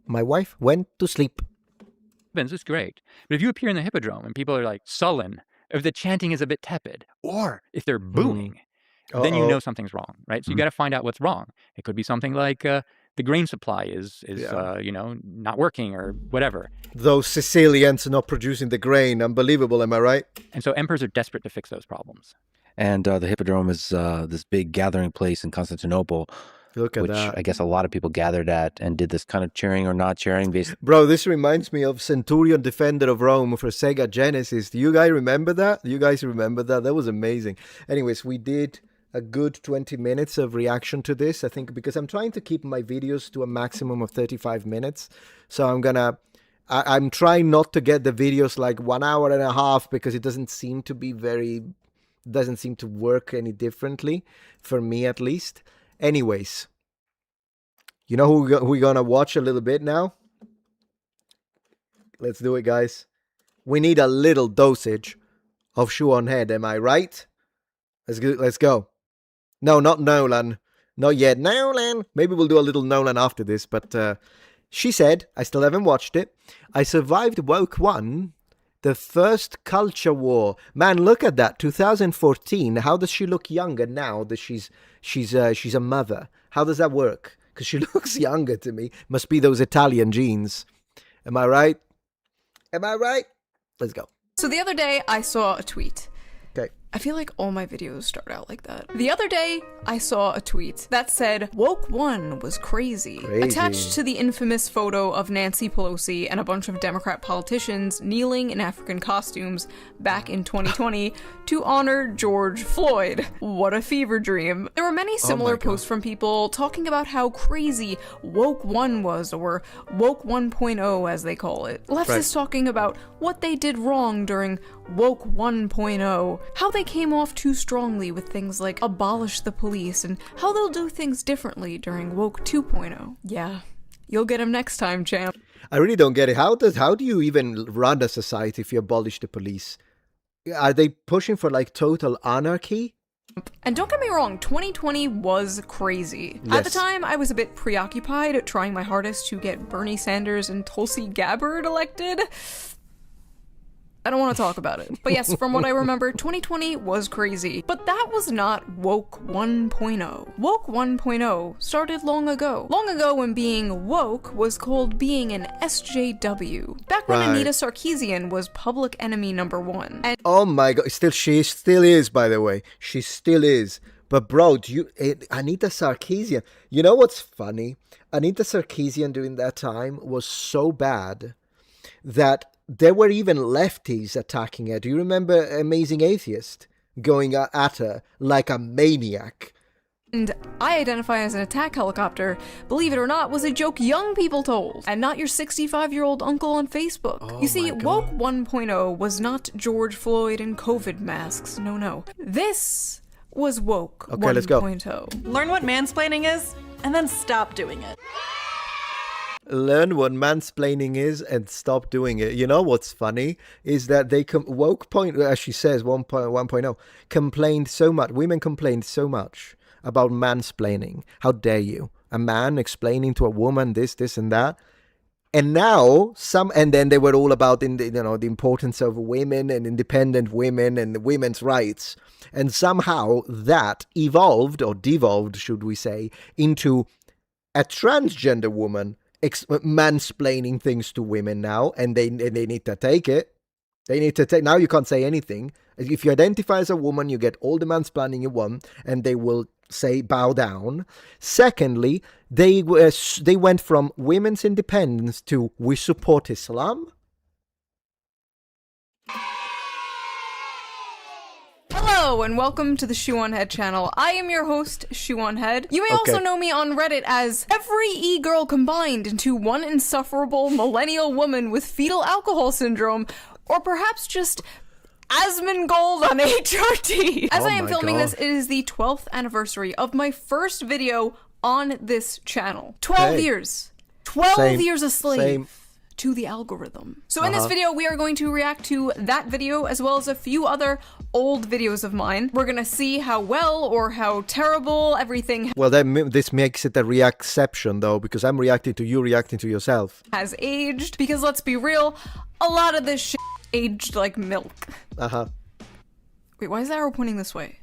My wife went to sleep. it's great. But if you appear in the Hippodrome and people are like sullen, if the chanting is a bit tepid, or if they're booing, then you know something's wrong, right? So you got to find out what's wrong. It could be something like the grain supply is not working or whatever. Those Sicilians not producing the grain. Unbelievable, am I right? And so emperors are desperate to fix those problems. And the Hippodrome is this big gathering place in Constantinople, Look at which that. I guess a lot of people gathered at and did this kind of cheering or not cheering based. Bro, this reminds me of Centurion Defender of Rome for Sega Genesis. Do you guys remember that? That was amazing. Anyways, we did a good 20 minutes of reaction to this, I think, because I'm trying to keep my videos to a maximum of 35 minutes. So I'm trying not to get the videos like 1 hour and a half, because it doesn't seem to work any differently, for me at least. Anyways, you know who we're gonna watch a little bit now? Let's do it, guys. We need a little dosage of shoe on head, am I right? Let's go. No, not Nolan. Not yet. Nolan. Maybe we'll do a little Nolan after this, but she said, I still haven't watched it, I survived Woke 1, the first culture war. Man, look at that. 2014. How does she look younger now that she's a mother? How does that work? Because she looks younger to me. Must be those Italian genes. Am I right? Let's go. So the other day, I saw a tweet. Okay. I feel like all my videos start out like that. The other day, I saw a tweet that said, Woke 1 was crazy. Attached to the infamous photo of Nancy Pelosi and a bunch of Democrat politicians kneeling in African costumes back in 2020 to honor George Floyd. What a fever dream. There were many similar posts from people talking about how crazy Woke 1 was, or Woke 1.0 as they call it. Leftists talking about what they did wrong during Woke 1.0, how they came off too strongly with things like abolish the police, and how they'll do things differently during Woke 2.0. Yeah, you'll get him next time, champ. I really don't get it. How do you even run a society if you abolish the police? Are they pushing for like total anarchy? And don't get me wrong, 2020 was crazy. Yes. At the time, I was a bit preoccupied trying my hardest to get Bernie Sanders and Tulsi Gabbard elected. I don't want to talk about it. But yes, from what I remember, 2020 was crazy. But that was not Woke 1.0. Woke 1.0 started long ago. Long ago when being woke was called being an SJW. Back when Anita Sarkeesian was public enemy #1. And oh my god, she still is, by the way. She still is. But bro, Anita Sarkeesian, you know what's funny? Anita Sarkeesian during that time was so bad that there were even lefties attacking her. Do you remember Amazing Atheist going at her like a maniac? And I identify as an attack helicopter, believe it or not, was a joke young people told, and not your 65-year-old uncle on Facebook. You see, Woke 1.0 was not George Floyd and COVID masks. No. This was Woke 1.0. Let's go. Learn what mansplaining is, and then stop doing it. Learn what mansplaining is and stop doing it. You know what's funny is that Woke point, as she says, 1.0 complained so much. Women complained so much about mansplaining. How dare you? A man explaining to a woman this, and that. And now and then they were all about the importance of women and independent women and women's rights. And somehow that evolved, or devolved, should we say, into a transgender woman mansplaining things to women now, and they need to take it. They need to take. Now you can't say anything. If you identify as a woman, you get all the mansplaining you want, and they will say bow down. Secondly, they went from women's independence to we support Islam. Hello and welcome to the Shoe on Head channel. I am your host, Shoe on Head. You may also know me on Reddit as every e-girl combined into one insufferable millennial woman with fetal alcohol syndrome, or perhaps just Asmongold on HRT. As I am filming this, it is the 12th anniversary of my first video on this channel. 12 years. 12 years a slave to the algorithm. So in this video, we are going to react to that video as well as a few other old videos of mine. We're gonna see how well or how terrible everything Well, this makes it a reactception though, because I'm reacting to you reacting to yourself. has aged, because let's be real, a lot of this shit aged like milk. Wait, why is the arrow pointing this way?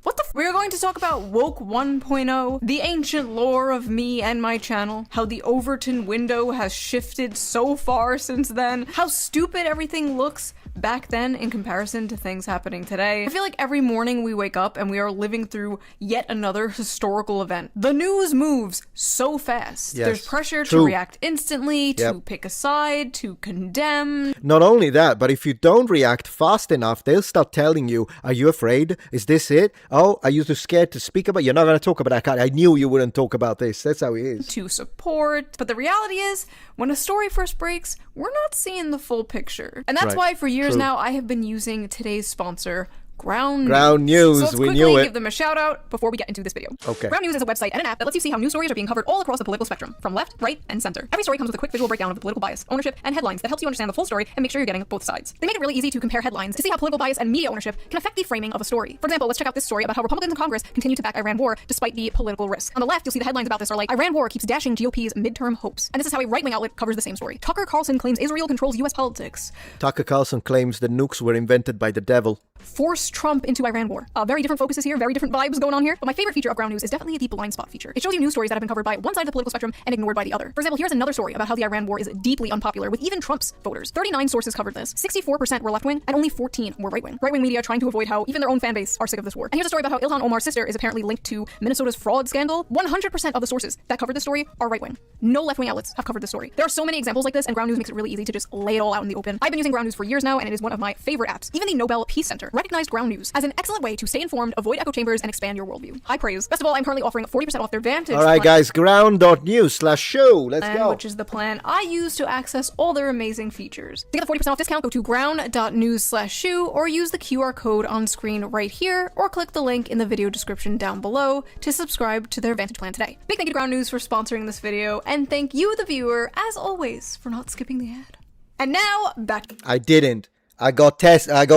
What the We are going to talk about Woke 1.0, the ancient lore of me and my channel, how the Overton window has shifted so far since then, how stupid everything looks back then in comparison to things happening today. I feel like every morning we wake up and we are living through yet another historical event. The news moves so fast. Yes, There's pressure true. to react instantly, to pick a side, to condemn. Not only that, but if you don't react fast enough, they'll start telling you, are you afraid? Is this it? Oh, are you too scared to speak about? You're not going to talk about that. I knew you wouldn't talk about this. That's how it is. To support. But the reality is, when a story first breaks, we're not seeing the full picture. And that's why for years now, I have been using today's sponsor, Ground News. So let's quickly give them a shout out before we get into this video. Okay. Ground News is a website and an app that lets you see how news stories are being covered all across the political spectrum, from left, right, and center. Every story comes with a quick visual breakdown of the political bias, ownership, and headlines that helps you understand the full story and make sure you're getting both sides. They make it really easy to compare headlines to see how political bias and media ownership can affect the framing of a story. For example, let's check out this story about how Republicans in Congress continue to back Iran war despite the political risk. On the left, you'll see the headlines about this are like, Iran war keeps dashing GOP's midterm hopes. And this is how a right-wing outlet covers the same story. Tucker Carlson claims Israel controls US politics. Tucker Carlson claims the nukes were invented by the devil. Force Trump into Iran war. Very different focuses here, very different vibes going on here. But my favorite feature of Ground News is definitely the blind spot feature. It shows you news stories that have been covered by one side of the political spectrum and ignored by the other. For example, here's another story about how the Iran war is deeply unpopular with even Trump's voters. 39 sources covered this. 64% were left-wing and only 14 were right-wing. Right-wing media trying to avoid how even their own fan base are sick of this war. And here's a story about how Ilhan Omar's sister is apparently linked to Minnesota's fraud scandal. 100% of the sources that covered this story are right-wing. No left-wing outlets have covered this story. There are so many examples like this, and Ground News makes it really easy to just lay it all out in the open. I've been using Ground News for years now, and it is one of my favorite apps. Even the Nobel Peace Center recognized Ground News as an excellent way to stay informed, avoid echo chambers, and expand your worldview. High praise. Best of all, I'm currently offering 40% off their Vantage. All right, guys, ground.news/show. Let's go. Which is the plan I use to access all their amazing features. To get the 40% off discount, go to ground.news/shoe or use the QR code on screen right here, or click the link in the video description down below to subscribe to their Vantage plan today. Big thank you to Ground News for sponsoring this video, and thank you, the viewer, as always, for not skipping the ad. And now, back. I didn't. I got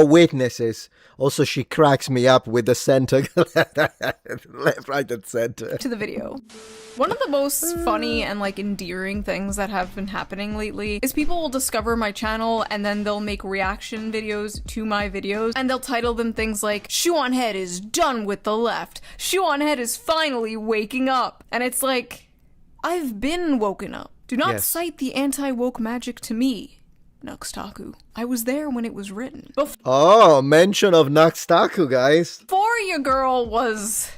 witnesses. Also, she cracks me up with the center. Left, right, and center. To the video. One of the most funny and like endearing things that have been happening lately is people will discover my channel and then they'll make reaction videos to my videos and they'll title them things like Shoe on Head is done with the left. Shoe on Head is finally waking up. And it's like, I've been woken up. Do not cite the anti-woke magic to me, Nuxtaku. I was there when it was written. Oh, mention of Nuxtaku, guys. Before your girl was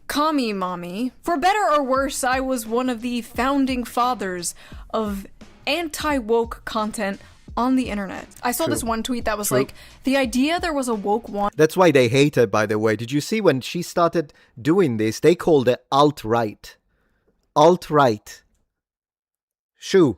Kami Mommy, for better or worse, I was one of the founding fathers of anti-woke content on the internet. I saw this one tweet that was like, the idea there was a woke one. That's why they hate her, by the way. Did you see when she started doing this, they called it alt-right. Alt-right. Shoe.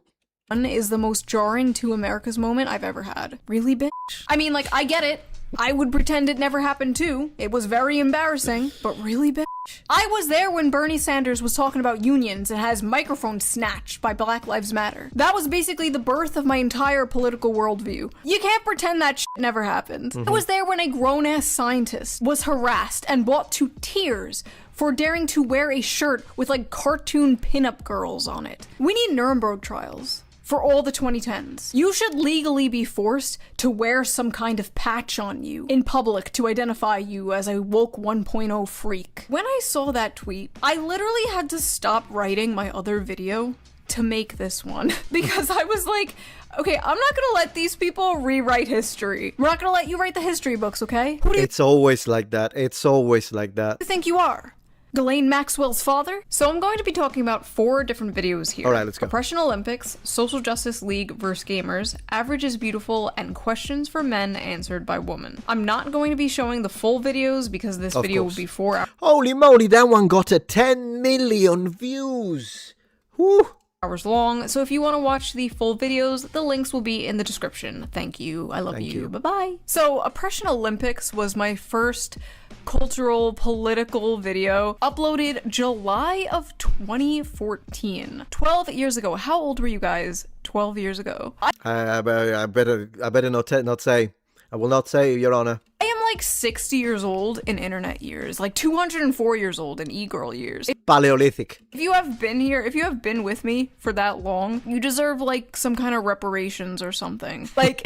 Is the most jarring to America's moment I've ever had. Really, bitch? I mean, like, I get it. I would pretend it never happened too. It was very embarrassing, but really bitch. I was there when Bernie Sanders was talking about unions and has microphones snatched by Black Lives Matter. That was basically the birth of my entire political worldview. You can't pretend that shit never happened. I was there when a grown-ass scientist was harassed and brought to tears for daring to wear a shirt with like cartoon pinup girls on it. We need Nuremberg trials for all the 2010s. You should legally be forced to wear some kind of patch on you in public to identify you as a woke 1.0 freak. When I saw that tweet, I literally had to stop writing my other video to make this one because I was like, okay, I'm not gonna let these people rewrite history. We're not gonna let you write the history books, okay? Who do you It's always like that. It's always like that. think you are? Ghislaine Maxwell's father? So I'm going to be talking about 4 different videos here. All right, let's go. Oppression Olympics, Social Justice League vs. Gamers, Average is Beautiful, and Questions for Men Answered by Women. I'm not going to be showing the full videos because this Of video course. will be 4 Holy moly, that one got a 10 million views. Woo. hours long, so if you want to watch the full videos, the links will be in the description. Thank you. I love Thank you. you. Bye-bye. So, Oppression Olympics was my first cultural, political video, uploaded July of 2014. 12 years ago. How old were you guys 12 years ago? I better not say. I will not say, Your Honor. I am like 60 years old in internet years, like 204 years old in e-girl years. Paleolithic. If you have been here, if you have been with me for that long, you deserve like some kind of reparations or something. Like,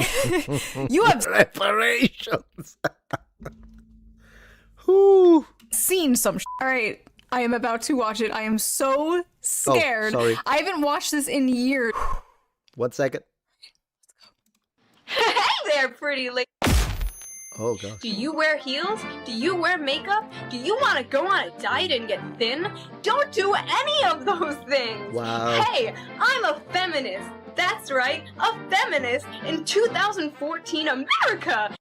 you have reparations. Whew. seen some Alright, I am about to watch it. I am so scared. sorry. I haven't watched this in years. 1 second. Hey there, pretty lady. Oh, gosh. Do you wear heels? Do you wear makeup? Do you want to go on a diet and get thin? Don't do any of those things. Wow. Hey, I'm a feminist. That's right, a feminist in 2014 America.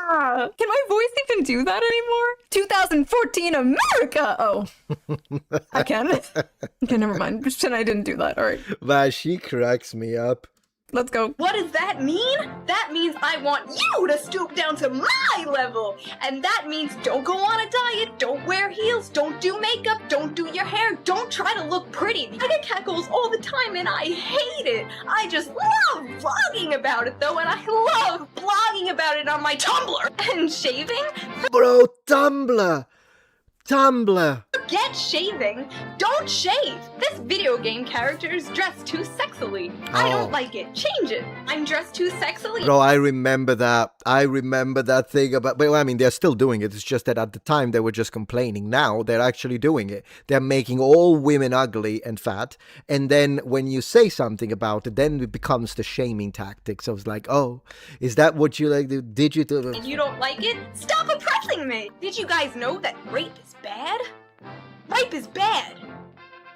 Can my voice even do that anymore? 2014 America! Oh. I can. Okay, never mind. Just pretend I didn't do that. Alright, Man, she cracks me up. let's go. What does that mean? That means I want you to stoop down to my level. And that means don't go on a diet, don't wear heels, don't do makeup, don't do your hair, don't try to look pretty. I get catcalls all the time and I hate it. I just love vlogging about it though, and I love blogging about it on my Tumblr. And shaving? Bro, Tumblr. Tumblr. Forget shaving. Don't shave. This video game character is dressed too sexily. I Oh. don't like it. Change it. I'm dressed too sexily. Bro, I remember that. I remember that thing about... But, I mean, they're still doing it. It's just that at the time they were just complaining. Now they're actually doing it. They're making all women ugly and fat. And then when you say something about it, then it becomes the shaming tactic. So it's like, oh, is that what you like? Did you do... And you don't like it? Stop oppressing me! Did you guys know that rape is bad? Rape is bad!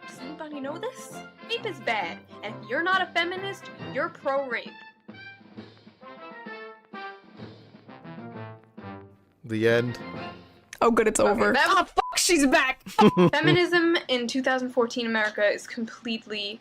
Does anybody know this? Rape is bad. And if you're not a feminist, you're pro-rape. The end. Oh good, it's over. that- Oh fuck, she's back! Feminism in 2014 America is completely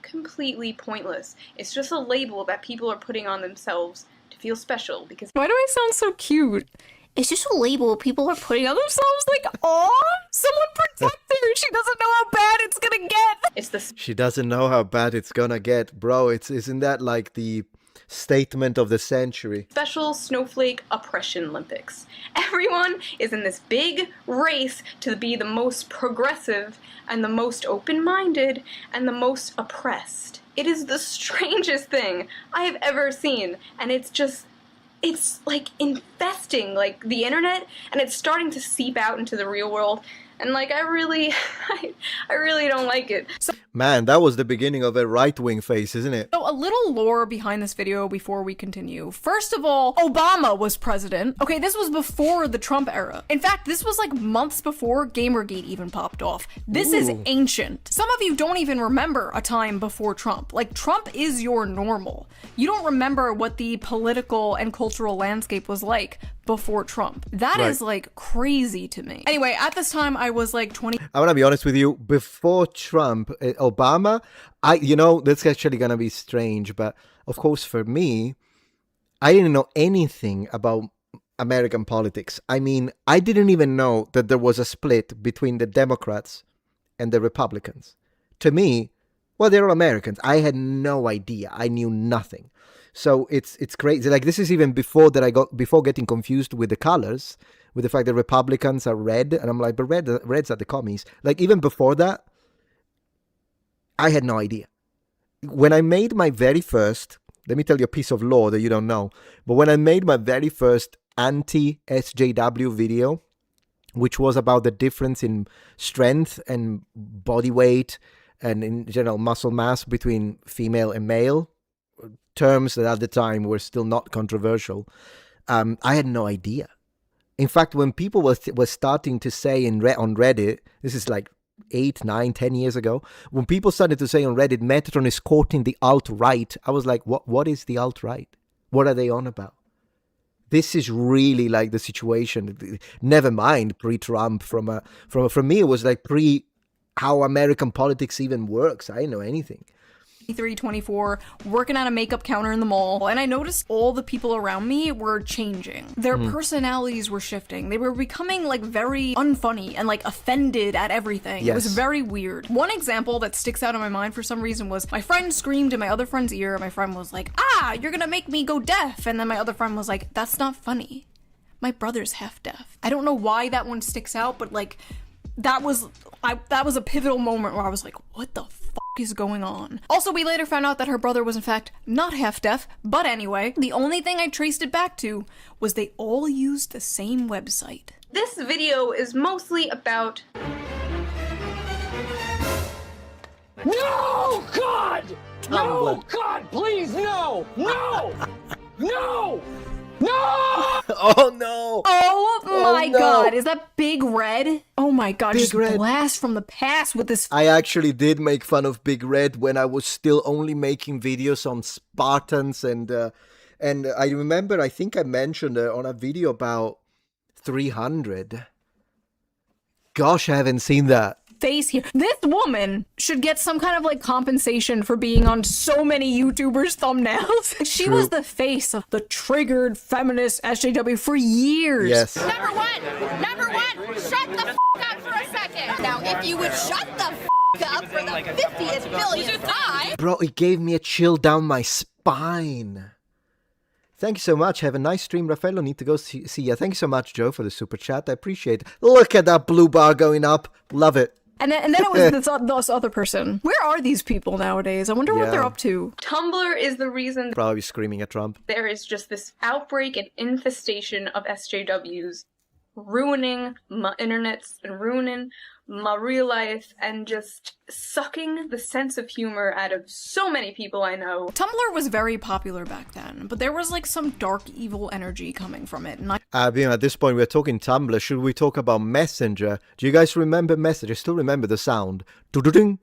pointless. It's just a label that people are putting on themselves to feel special because Why do I sound so cute? It's just a label people are putting on themselves like, aw, someone protect her. She doesn't know how bad it's gonna get. it's the She doesn't know how bad it's gonna get. Bro, isn't that like the statement of the century? Special Snowflake Oppression Olympics. Everyone is in this big race to be the most progressive and the most open-minded and the most oppressed. It is the strangest thing I have ever seen, and it's like infesting like the internet, and it's starting to seep out into the real world, and like I really don't like it. Man, that was the beginning of a right-wing phase, isn't it? So a little lore behind this video before we continue. First of all, Obama was president. Okay, this was before the Trump era. In fact, this was like months before Gamergate even popped off. This is Ooh. ancient. Some of you don't even remember a time before Trump. Like, Trump is your normal. You don't remember what the political and cultural landscape was like before Trump. That is like crazy to me. Anyway, at this time I was like 20. I want to be honest with you. Before Trump, Obama, that's actually going to be strange. But of course, for me, I didn't know anything about American politics. I mean, I didn't even know that there was a split between the Democrats and the Republicans. To me, well, they're all Americans. I had no idea. I knew nothing. So it's crazy. Like, this is even before getting confused with the colors, with the fact that Republicans are red, and I'm like, but reds are the commies. Like, even before that, I had no idea. When I made my very first, let me tell you a piece of lore that you don't know, but when I made my very first anti-SJW video, which was about the difference in strength and body weight and in general muscle mass between female and male, terms that at the time were still not controversial, I had no idea. In fact, when people were starting to say on Reddit, this is like 8, 9, 10 years ago, when people started to say on Reddit, Metatron is quoting the alt-right, I was like, what is the alt-right? What are they on about? This is really like the situation. Never mind pre-Trump. From me, it was like pre how American politics even works. I didn't know anything. 24, working at a makeup counter in the mall, and I noticed all the people around me were changing. Their personalities were shifting. They were becoming like very unfunny and like offended at everything. Yes. It was very weird. One example that sticks out in my mind for some reason was my friend screamed in my other friend's ear. My friend was like, you're gonna make me go deaf. And then my other friend was like, that's not funny. My brother's half deaf. I don't know why that one sticks out, but like that was a pivotal moment where I was like, what the fuck is going on? Also, we later found out that her brother was in fact not half deaf, but anyway, the only thing I traced it back to was they all used the same website. This video is mostly about... No, God! No, God, please, no! No! No! No! Oh no! Oh my no. God, is that Big Red? Oh my God, Big just Red. blast from the past with this. I actually did make fun of Big Red when I was still only making videos on Spartans, and I remember, I think I mentioned on a video about 300. Gosh, I haven't seen that. Face here. This woman should get some kind of like compensation for being on so many YouTubers' thumbnails. She True. was the face of the triggered feminist SJW for years. Yes. Number one, shut the f up for a second. Now, if you would shut the f up for the 50th billionth time. Bro, it gave me a chill down my spine. Thank you so much. Have a nice stream, Raffaello. Need to go see ya. Thank you so much, Joe, for the super chat. I appreciate it. Look at that blue bar going up. Love it. And then it was this other person. Where are these people nowadays? I wonder what they're up to. Tumblr is the reason Probably screaming at Trump. there is just this outbreak and infestation of SJWs ruining my internets and ruining my real life and just sucking the sense of humor out of so many people I know. Tumblr was very popular back then, but there was like some dark evil energy coming from it. And At this point, we're talking Tumblr. Should we talk about Messenger? Do you guys remember Messenger? I still remember the sound. Do-do-ding.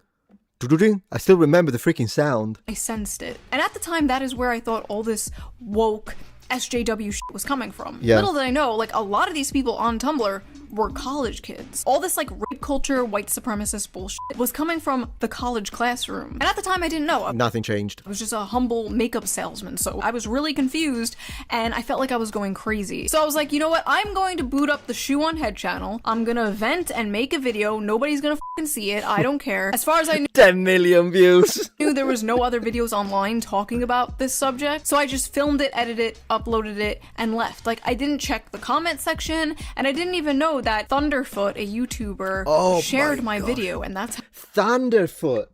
Do-do-ding. I still remember the freaking sound. I sensed it. And at the time, that is where I thought all this woke SJW shit was coming from. Yeah. Little did I know, like, a lot of these people on Tumblr were college kids. All this, like, rape culture, white supremacist bullshit was coming from the college classroom. And at the time, I didn't know. Nothing changed. I was just a humble makeup salesman, so I was really confused, and I felt like I was going crazy. So I was like, you know what? I'm going to boot up the Shoe on Head channel. I'm gonna vent and make a video. Nobody's gonna fucking see it. I don't care. As far as I knew, 10 million views. there was no other videos online talking about this subject, so I just filmed it, edited it, uploaded it, and left. Like, I didn't check the comment section, and I didn't even know that Thunderfoot, a YouTuber, shared my video, and that's Thunderfoot.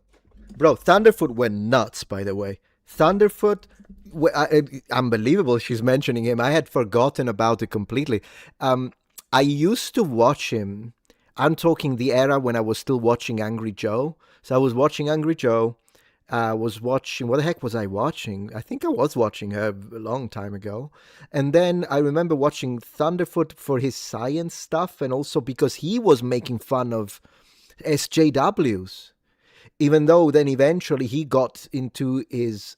Bro, Thunderfoot went nuts, by the way. Thunderfoot, unbelievable she's mentioning him. I had forgotten about it completely. I used to watch him. I'm talking the era when I was still watching Angry Joe. So I was watching Angry Joe. Was watching, what the heck was I watching? I think I was watching her a long time ago. And then I remember watching Thunderfoot for his science stuff, and also because he was making fun of SJWs. Even though then eventually he got into his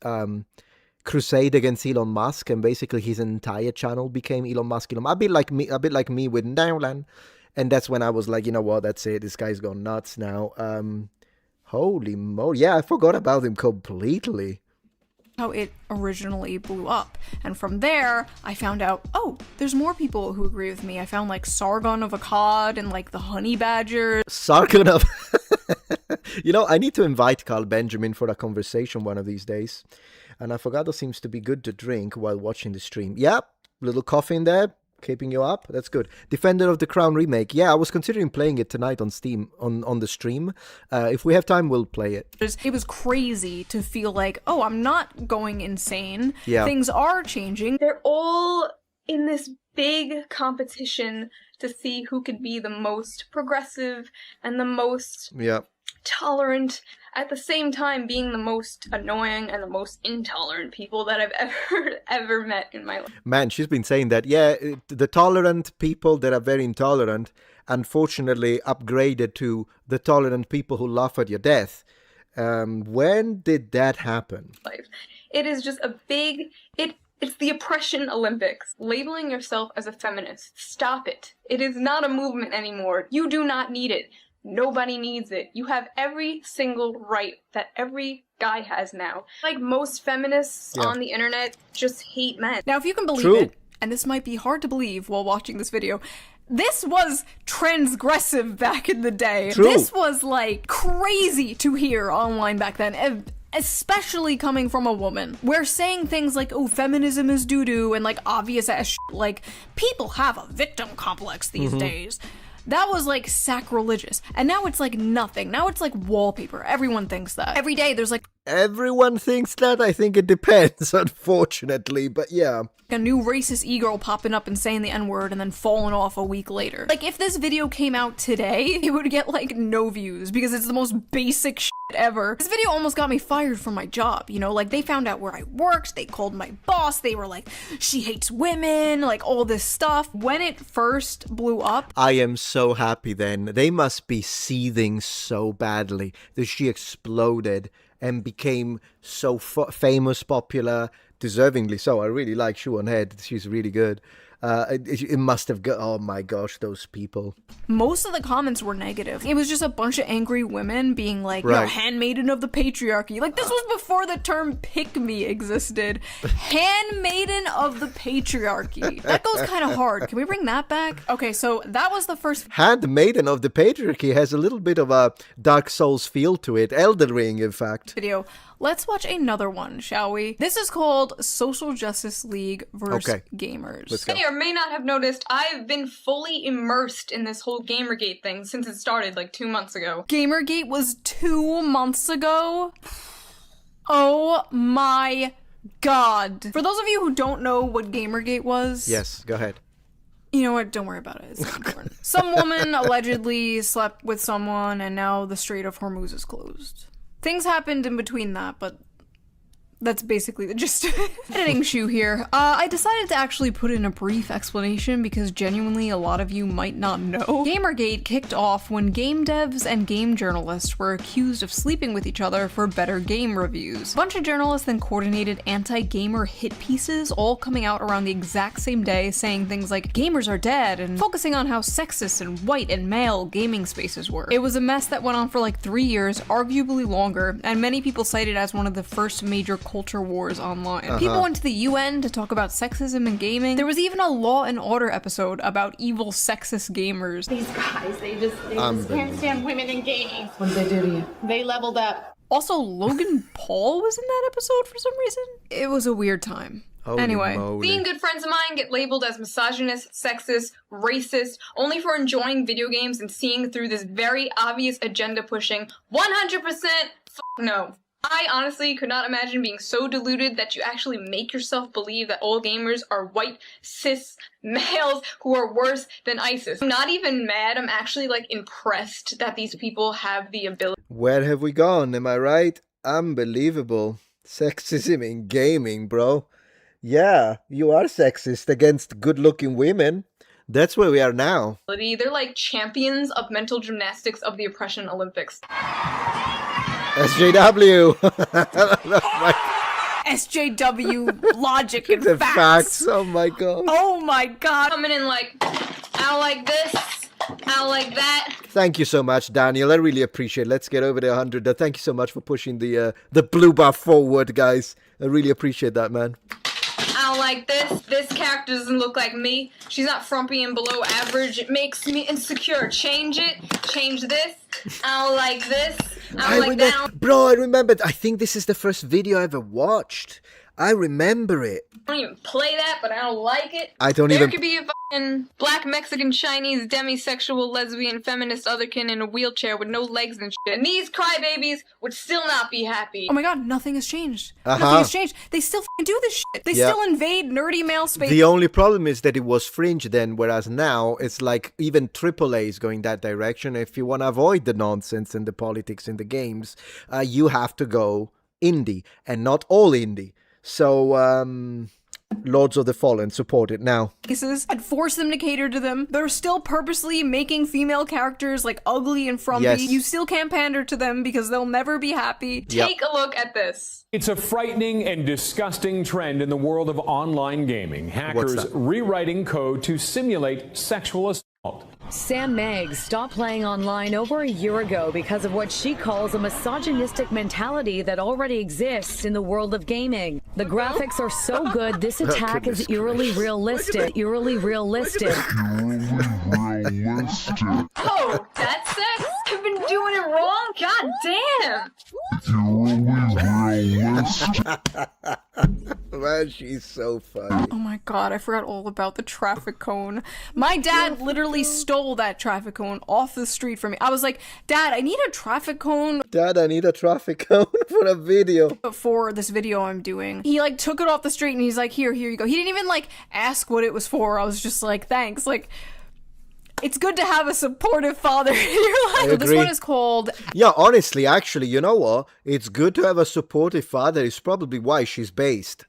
crusade against Elon Musk, and basically his entire channel became Elon Musk. A bit like me with Nolan. And that's when I was like, you know what, that's it. This guy's gone nuts now. Holy moly. Yeah, I forgot about him completely. how it originally blew up. And from there, I found out, oh, there's more people who agree with me. I found like Sargon of Akkad and like the honey badger. Sargon of... You know, I need to invite Carl Benjamin for a conversation one of these days. And avocado seems to be good to drink while watching the stream. Yep, little coffee in there, keeping you up. That's good. Defender of the Crown remake. Yeah, I was considering playing it tonight on Steam, on the stream. If we have time, we'll play it. It was crazy to feel like, oh, I'm not going insane. Yeah. Things are changing. They're all in this big competition to see who could be the most progressive and the most tolerant, at the same time being the most annoying and the most intolerant people that I've ever met in my life. Man, she's been saying that. Yeah, the tolerant people that are very intolerant, unfortunately upgraded to the tolerant people who laugh at your death. When did that happen? It is just a big... It's the oppression Olympics. Labeling yourself as a feminist. Stop it. It is not a movement anymore. You do not need it. Nobody needs it. You have every single right that every guy has now. Like most feminists on the internet just hate men. Now, if you can believe it, and this might be hard to believe while watching this video, this was transgressive back in the day. True. This was like crazy to hear online back then. Especially coming from a woman. We're saying things like, oh, feminism is doo-doo, and like obvious ass shit. Like, people have a victim complex these days. That was like sacrilegious. And now it's like nothing. Now it's like wallpaper. Everyone thinks that. Every day there's like... Everyone thinks that? I think it depends, unfortunately, but yeah. A new racist e-girl popping up and saying the N-word and then falling off a week later. Like, if this video came out today, it would get like no views because it's the most basic shit ever. This video almost got me fired from my job, you know? Like, they found out where I worked, they called my boss, they were like, she hates women, like all this stuff. When it first blew up... I am so happy then. They must be seething so badly that she exploded and became so famous, popular, deservingly so. I really like Shoe on Head. She's really good. It must have got, oh my gosh, those people. Most of the comments were negative. It was just a bunch of angry women being like, no, handmaiden of the patriarchy. Like, this was before the term pick-me existed. Handmaiden of the patriarchy. That goes kind of hard. Can we bring that back? Okay, so that was the first... Handmaiden of the patriarchy has a little bit of a Dark Souls feel to it. Elden Ring, in fact. Video. Let's watch another one, shall we? This is called Social Justice League vs. Gamers. Let's go. May or may not have noticed, I've been fully immersed in this whole Gamergate thing since it started like 2 months ago. Gamergate was 2 months ago? Oh my god. For those of you who don't know what Gamergate was... Yes, go ahead. You know what? Don't worry about it. It's not important. Some woman allegedly slept with someone and now the Strait of Hormuz is closed. Things happened in between that, but that's basically the gist of it. Editing Shoe here. I decided to actually put in a brief explanation because genuinely a lot of you might not know. Gamergate kicked off when game devs and game journalists were accused of sleeping with each other for better game reviews. A bunch of journalists then coordinated anti-gamer hit pieces, all coming out around the exact same day, saying things like, gamers are dead, and focusing on how sexist and white and male gaming spaces were. It was a mess that went on for like 3 years, arguably longer, and many people cite it as one of the first major culture wars online. People went to the UN to talk about sexism in gaming. There was even a Law and Order episode about evil sexist gamers. These guys, they just can't stand women in gaming. What did they do to you? They leveled up. Also, Logan Paul was in that episode for some reason. It was a weird time. Holy anyway, moly. Seeing good friends of mine get labeled as misogynist, sexist, racist, only for enjoying video games and seeing through this very obvious agenda pushing 100% no. I honestly could not imagine being so deluded that you actually make yourself believe that all gamers are white, cis males who are worse than ISIS. I'm not even mad, I'm actually like impressed that these people have the ability. Where have we gone, am I right? Unbelievable. Sexism in gaming, bro. Yeah, you are sexist against good-looking women. That's where we are now. They're like champions of mental gymnastics of the oppression Olympics. SJW. SJW logic and The facts. facts. Oh my god. Oh my god. Coming in like, I don't like this. Out like that. Thank you so much, Daniel. I really appreciate it. Let's get over the 100. Thank you so much for pushing the blue bar forward, guys. I really appreciate that, man. Out like this. This character doesn't look like me. She's not frumpy and below average. It makes me insecure. Change it. Change this. Out like this. Out like that. Bro, I remembered. I think this is the first video I ever watched. I remember it. I don't even play that, but I don't like it. I don't there even... could be a fucking black, Mexican, Chinese, demisexual, lesbian, feminist, otherkin in a wheelchair with no legs and shit. And these crybabies would still not be happy. Oh my god, nothing has changed. Nothing has changed. They still fucking do this shit. They still invade nerdy male space. The only problem is that it was fringe then, whereas now it's like even AAA is going that direction. If you want to avoid the nonsense and the politics in the games, you have to go indie, and not all indie. So, Lords of the Fallen, support it now. And force them to cater to them. They're still purposely making female characters like ugly and frumpy. Yes. You still can't pander to them because they'll never be happy. Take a look at this. It's a frightening and disgusting trend in the world of online gaming. Hackers rewriting code to simulate sexual assault. Sam Meggs stopped playing online over a year ago because of what she calls a misogynistic mentality that already exists in the world of gaming. The graphics are so good, this attack is eerily realistic. Eerily realistic. Oh, that's sex? I've been doing it wrong? God damn! Man, she's so funny. Oh my god, I forgot all about the traffic cone. My dad literally stole that traffic cone off the street from me. I was like, Dad, I need a traffic cone. Dad, I need a traffic cone for a video. For this video I'm doing. He like took it off the street and he's like, here you go. He didn't even like ask what it was for. I was just like, thanks. Like, it's good to have a supportive father in your life. This one is called... Yeah, honestly, actually, you know what? It's good to have a supportive father. It's probably why she's based.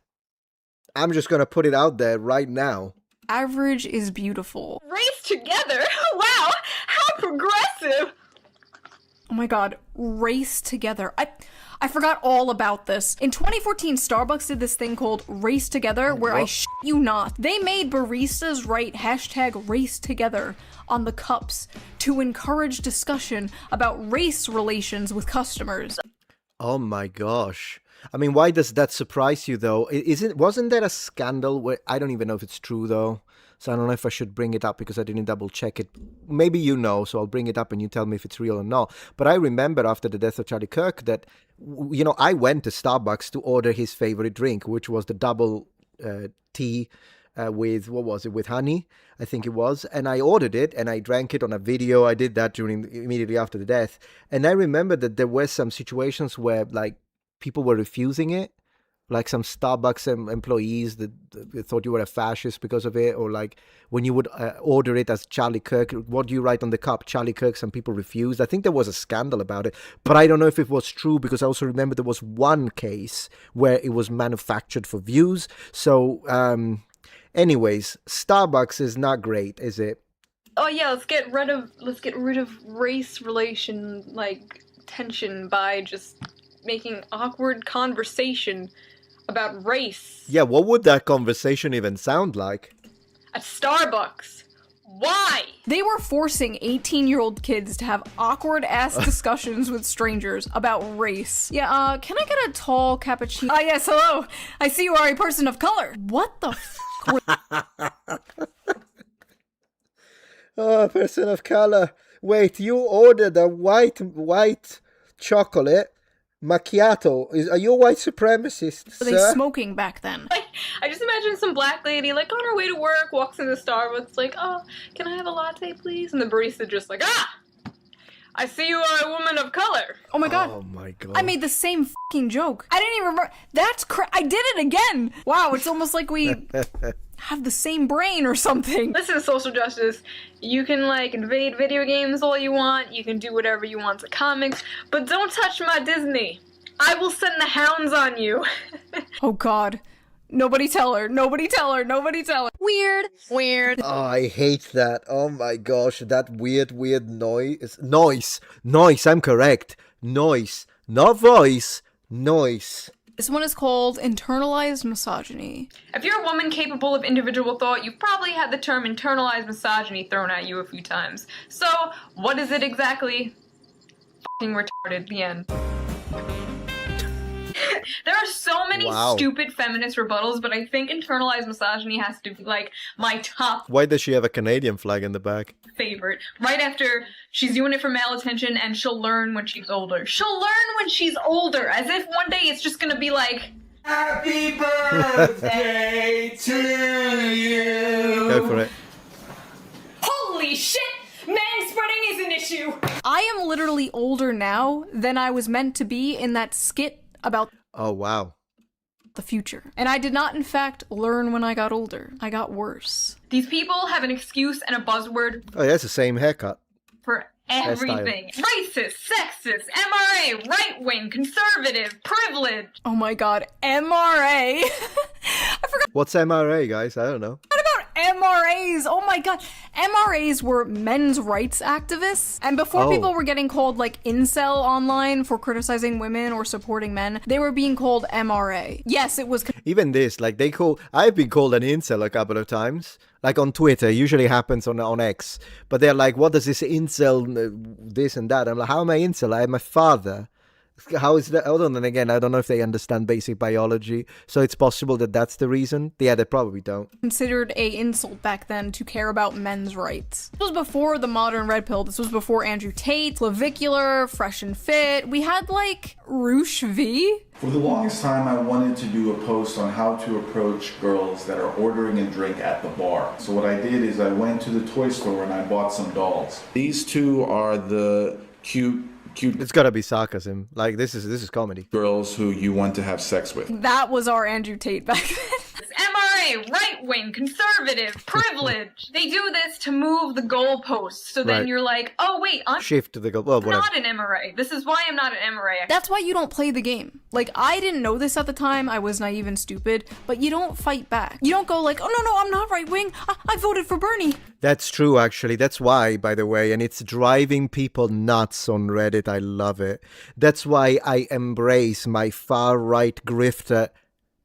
I'm just gonna put it out there right now. Average is beautiful. Race together? Wow, how progressive! Oh my god, race together. I forgot all about this. In 2014, Starbucks did this thing called Race Together, where I shit you not. They made baristas write hashtag race together on the cups to encourage discussion about race relations with customers. Oh my gosh. I mean, why does that surprise you though? Wasn't there a scandal where, I don't even know if it's true though. So I don't know if I should bring it up because I didn't double check it. Maybe you know, so I'll bring it up and you tell me if it's real or not. But I remember after the death of Charlie Kirk that, you know, I went to Starbucks to order his favorite drink, which was the double tea with, what was it, with honey, I think it was. And I ordered it and I drank it on a video. I did that immediately after the death. And I remember that there were some situations where like people were refusing it. Like some Starbucks employees that thought you were a fascist because of it, or like when you would order it as Charlie Kirk, what do you write on the cup? Charlie Kirk, some people refused. I think there was a scandal about it, but I don't know if it was true because I also remember there was one case where it was manufactured for views. So anyways, Starbucks is not great, is it? Oh yeah, let's get rid of race relation, like, tension by just making awkward conversation about race. Yeah, what would that conversation even sound like? At Starbucks. Why? They were forcing 18-year-old kids to have awkward-ass discussions with strangers about race. Yeah, can I get a tall cappuccino? Ah, yes, hello. I see you are a person of color. What the f***? Oh, person of color. Wait, you ordered a white chocolate macchiato. Are you a white supremacist, Were they sir? smoking back then? I just imagine some black lady, like, on her way to work, walks into Starbucks, like, oh, can I have a latte, please? And the barista just like, I see you are a woman of color. Oh my god. Oh my god. I made the same fucking joke. I didn't even remember. That's I did it again. Wow, it's almost like we have the same brain or something. Listen, social justice, you can, like, invade video games all you want, you can do whatever you want to comics, but don't touch my Disney. I will send the hounds on you. Oh god. Nobody tell her. Nobody tell her. Nobody tell her. Weird. Weird. Oh, I hate that. Oh my gosh, that weird noise. Noise, I'm correct. Noise, not voice, noise. This one is called internalized misogyny. If you're a woman capable of individual thought, you've probably had the term internalized misogyny thrown at you a few times. So, what is it exactly? Fucking retarded. The end. There are so many stupid feminist rebuttals, but I think internalized misogyny has to be like my top Why does she have a Canadian flag in the back? favorite. Right after she's doing it for male attention and she'll learn when she's older. She'll learn when she's older, as if one day it's just gonna be like, happy birthday to you. Go for it. Holy shit! Manspreading is an issue! I am literally older now than I was meant to be in that skit about Oh, wow. the future. And I did not, in fact, learn when I got older. I got worse. these people have an excuse and a buzzword Oh, that's the same haircut. for everything. Racist, sexist, MRA, right-wing, conservative, privilege. Oh my god, MRA. What's MRA, guys? I don't know. MRAs, oh my god. MRAs were men's rights activists. And before people were getting called like incel online for criticizing women or supporting men, they were being called MRA. Yes, it was. Even this, like I've been called an incel a couple of times. Like on Twitter, it usually happens on X. But they're like, what does this incel, this and that? I'm like, how am I incel? I'm a father. How is that? Hold on, and again, I don't know if they understand basic biology, so it's possible that that's the reason. Yeah, they probably don't. Considered a insult back then to care about men's rights. This was before the modern red pill. This was before Andrew Tate, Clavicular, Fresh and Fit. We had like Roosh V. For the longest time, I wanted to do a post on how to approach girls that are ordering a drink at the bar. So what I did is I went to the toy store and I bought some dolls. These two are the cute. It's gotta be sarcasm. Like this is comedy. Girls who you want to have sex with. That was our Andrew Tate back then. MRA, right-wing, conservative, privilege. They do this to move the goalposts. So then Right. you're like, oh wait, I'm Shift to the well, whatever. not an MRA. This is why I'm not an MRA. That's why you don't play the game. Like, I didn't know this at the time. I was naive and stupid. But you don't fight back. You don't go like, oh no, I'm not right wing. I voted for Bernie. That's true, actually. That's why, by the way, and it's driving people nuts on Reddit. I love it. That's why I embrace my far-right grifter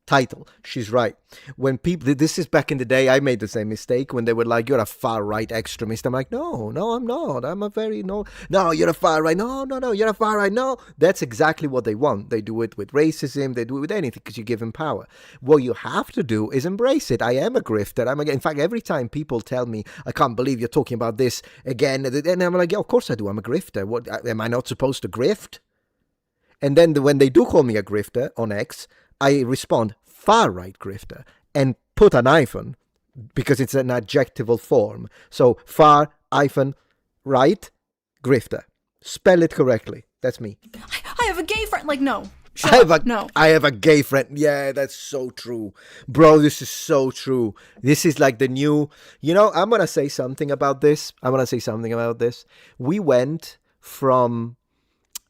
title. She's right. When people, this is back in the day, I made the same mistake when they were like, you're a far-right extremist. I'm like, no, I'm not. I'm a very, no, you're a far-right. No, you're a far-right. No. That's exactly what they want. They do it with racism. They do it with anything because you give them power. What you have to do is embrace it. I am a grifter. In fact, every time people tell me, I can't believe you're talking about this again, and I'm like, yeah, of course I do. I'm a grifter. What, am I not supposed to grift? And then when they do call me a grifter on X, I respond, far-right grifter, and put an hyphen because it's an adjectival form. So far-right grifter. Spell it correctly. That's me. I have a gay friend. Like, no. I have a gay friend. Yeah, that's so true. Bro, this is so true. This is like the new, I'm going to say something about this. We went from,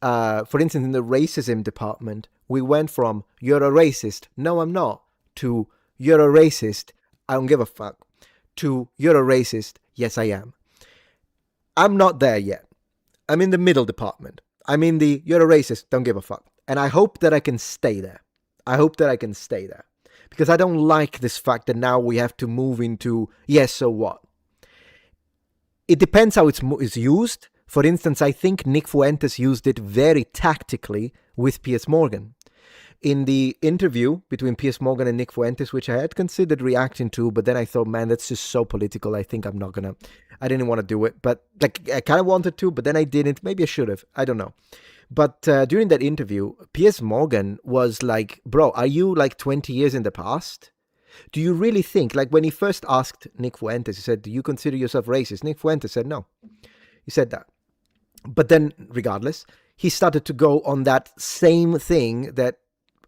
for instance, in the racism department, we went from, you're a racist, no I'm not, to, you're a racist, I don't give a fuck, to, you're a racist, yes I am. I'm not there yet. I'm in the middle department. I'm in the, you're a racist, don't give a fuck. And I hope that I can stay there. Because I don't like this fact that now we have to move into, yes, so what? It depends how it's used. For instance, I think Nick Fuentes used it very tactically with Piers Morgan. In the interview between Piers Morgan and Nick Fuentes, which I had considered reacting to, but then I thought, man, that's just so political. I think I didn't want to do it. But I kind of wanted to, but then I didn't. Maybe I should have. I don't know. But during that interview, Piers Morgan was like, bro, are you like 20 years in the past? Do you really think, like when he first asked Nick Fuentes, he said, do you consider yourself racist? Nick Fuentes said no. He said that. But then, regardless, he started to go on that same thing that,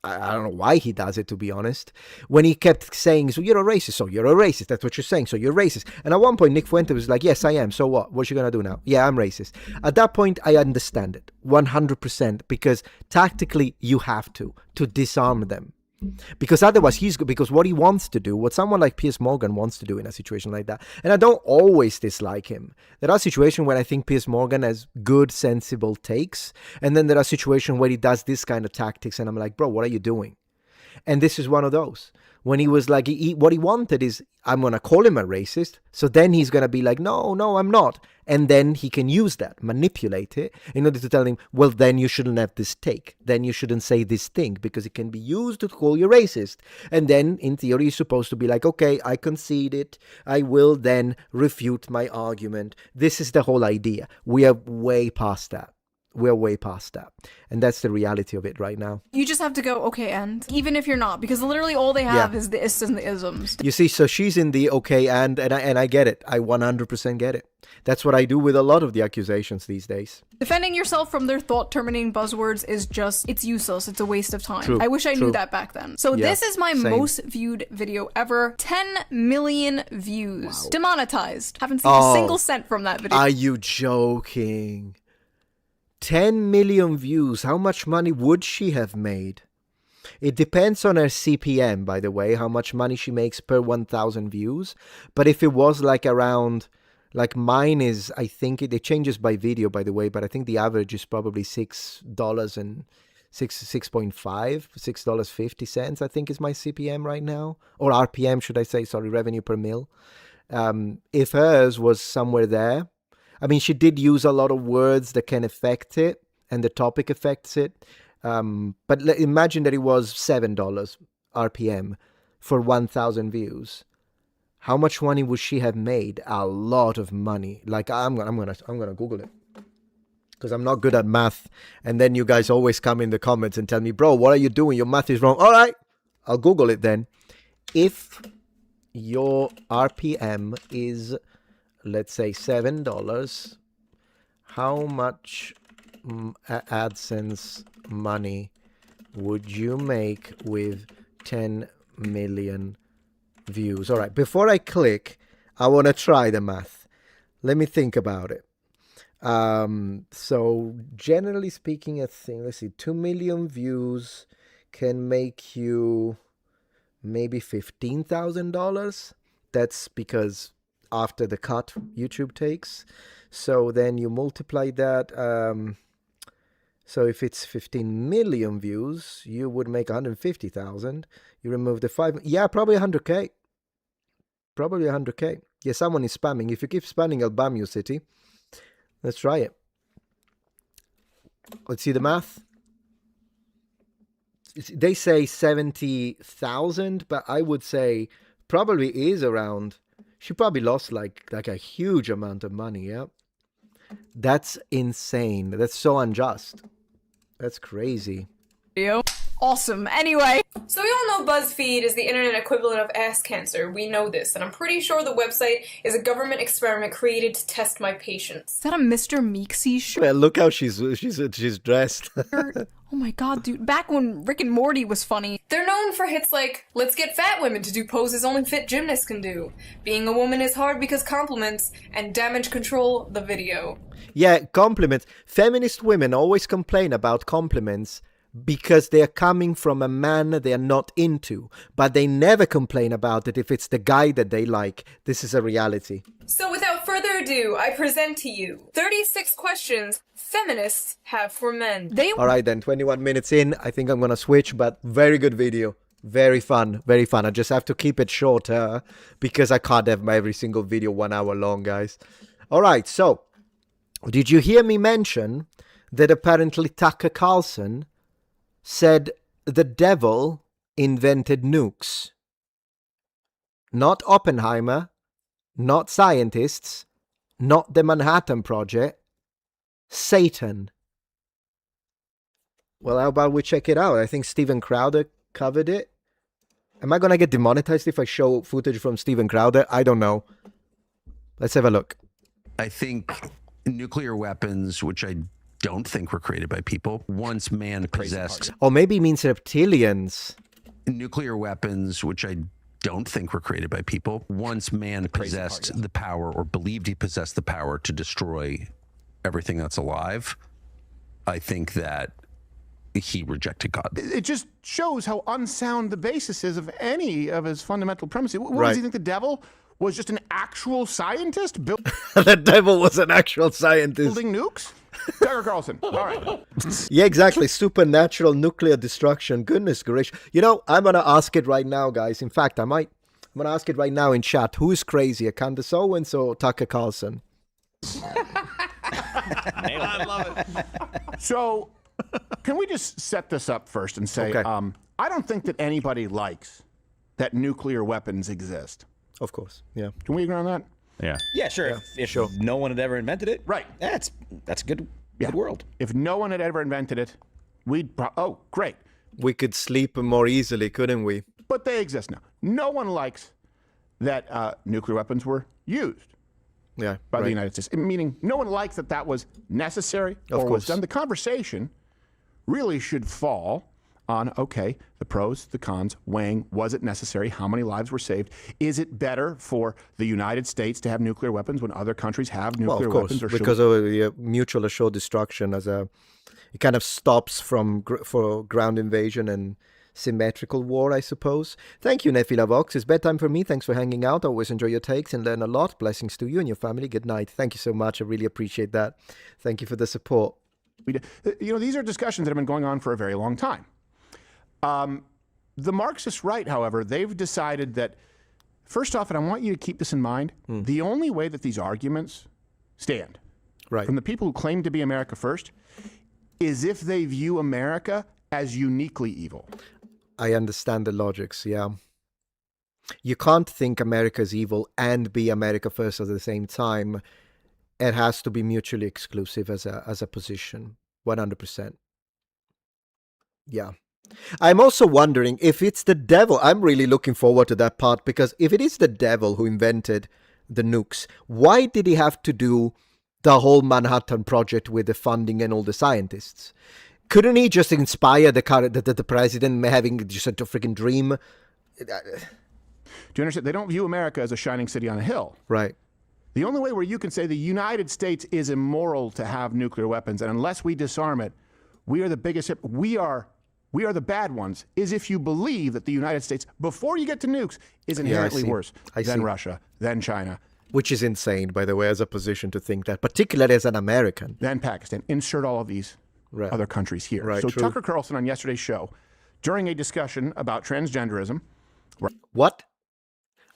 I don't know why he does it, to be honest, when he kept saying, so you're a racist, so you're a racist, that's what you're saying, so you're racist. And at one point, Nick Fuentes was like, yes, I am, so what? What's you going to do now? Yeah, I'm racist. At that point, I understand it, 100%, because tactically, you have to disarm them. Because otherwise, because what he wants to do, what someone like Piers Morgan wants to do in a situation like that, and I don't always dislike him. There are situations where I think Piers Morgan has good, sensible takes, and then there are situations where he does this kind of tactics, and I'm like, bro, what are you doing? And this is one of those. When he was like, what he wanted is, I'm going to call him a racist. So then he's going to be like, no, I'm not. And then he can use that, manipulate it, in order to tell him, well, then you shouldn't have this take. Then you shouldn't say this thing, because it can be used to call you racist. And then, in theory, you're supposed to be like, okay, I concede it. I will then refute my argument. This is the whole idea. We are way past that. We're way past that. And that's the reality of it right now. You just have to go, okay, and even if you're not, because literally all they have is the ists and the isms. You see, so she's in the okay, and I get it. I 100% get it. That's what I do with a lot of the accusations these days. Defending yourself from their thought-terminating buzzwords is just, it's useless. It's a waste of time. True, I wish I true. knew that back then. So Yeah, this is my same. most viewed video ever. 10 million views. Demonetized. Haven't seen Oh, a single cent from that video. Are you joking? 10 million views. How much money would she have made? It depends on her CPM, by the way, how much money she makes per 1,000 views. But if it was like around, like mine is, I think it changes by video, by the way, but I think the average is probably $6 and $6.50, I think is my CPM right now. Or RPM, should I say, sorry, revenue per mil. If hers was somewhere there, I mean, she did use a lot of words that can affect it, and the topic affects it. But imagine that it was $7 RPM for 1,000 views. How much money would she have made? A lot of money. Like I'm gonna Google it, because I'm not good at math. And then you guys always come in the comments and tell me, bro, what are you doing? Your math is wrong. All right, I'll Google it then. If your RPM is, let's say, $7, how much AdSense money would you make with 10 million views? All right, before I click, I want to try the math. Let me think about it. So generally speaking, I think, let's see, 2 million views can make you maybe $15,000. That's because after the cut YouTube takes. So then you multiply that. So if it's 15 million views, you would make 150,000. You remove the 5. Yeah, probably 100K. Probably 100K. Yeah, someone is spamming. If you keep spamming, I'll ban you, City. Let's try it. Let's see the math. They say 70,000, but I would say probably is around. She probably lost like a huge amount of money, yeah? That's insane. That's so unjust. That's crazy. Awesome. Anyway. So we all know BuzzFeed is the internet equivalent of ass cancer. We know this, and I'm pretty sure the website is a government experiment created to test my patience. Is that a Mr. Meeksy shirt? Well, look how she's dressed. Oh my god, dude. Back when Rick and Morty was funny. They're known for hits like, let's get fat women to do poses only fit gymnasts can do, being a woman is hard because compliments, and damage control the video. Yeah, compliments. Feminist women always complain about compliments because they are coming from a man they are not into, but they never complain about it if it's the guy that they like. This is a reality. So without further ado, I present to you 36 questions feminists have for men. All right then, 21 minutes in, I think I'm gonna switch, but very good video. Very fun, very fun. I just have to keep it shorter because I can't have my every single video 1 hour long, guys. All right, so did you hear me mention that apparently Tucker Carlson said the devil invented nukes? Not Oppenheimer, not scientists, not the Manhattan Project, Satan. Well, how about we check it out? I think Steven Crowder covered it. Am I going to get demonetized if I show footage from Steven Crowder? I don't know. Let's have a look. I think nuclear weapons, which I don't think were created by people, once man possessed. Or maybe it means reptilians. Nuclear weapons, which I don't think were created by people, once man possessed the power, or believed he possessed the power to destroy everything that's alive, I think that he rejected God. It just shows how unsound the basis is of any of his fundamental premises. What does he think, the devil was just an actual scientist? The devil was an actual scientist. Building nukes? Tucker Carlson. All right. Yeah, exactly. Supernatural nuclear destruction. Goodness gracious. You know, I'm going to ask it right now, guys. In fact, I'm going to ask it right now in chat. Who is crazier, Candace Owens or Tucker Carlson? I love it. So, can we just set this up first and say, I don't think that anybody likes that nuclear weapons exist. Of course, yeah. Can we agree on that? Yeah. Yeah, sure. If no one had ever invented it, right? That's a good world. If no one had ever invented it, we'd oh great. We could sleep more easily, couldn't we? But they exist now. No one likes that nuclear weapons were used. Yeah, by the United States. Meaning, no one likes that that was necessary or was done. The conversation really should fall on, okay, the pros, the cons, weighing, was it necessary? How many lives were saved? Is it better for the United States to have nuclear weapons when other countries have nuclear weapons? Or because of mutual assured destruction it kind of stops for ground invasion and symmetrical war, I suppose. Thank you, Nefila Vox. It's bedtime for me. Thanks for hanging out. I always enjoy your takes and learn a lot. Blessings to you and your family. Good night. Thank you so much. I really appreciate that. Thank you for the support. You know, these are discussions that have been going on for a very long time. The Marxist right, however, they've decided that, first off, and I want you to keep this in mind, the only way that these arguments stand from the people who claim to be America first is if they view America as uniquely evil. I understand the logics, yeah. You can't think America's evil and be America first at the same time. It has to be mutually exclusive as a position, 100%. Yeah. I'm also wondering if it's the devil. I'm really looking forward to that part, because if it is the devil who invented the nukes, why did he have to do the whole Manhattan Project with the funding and all the scientists? Couldn't he just inspire the president having just a freaking dream? Do you understand? They don't view America as a shining city on a hill. Right. The only way where you can say the United States is immoral to have nuclear weapons, and unless we disarm it, we are the biggest, we are the bad ones, is if you believe that the United States, before you get to nukes, is inherently worse than Russia, than China. Which is insane, by the way, as a position to think that, particularly as an American. Then Pakistan. Insert all of these other countries here. Right, so true. Tucker Carlson on yesterday's show, during a discussion about transgenderism. What?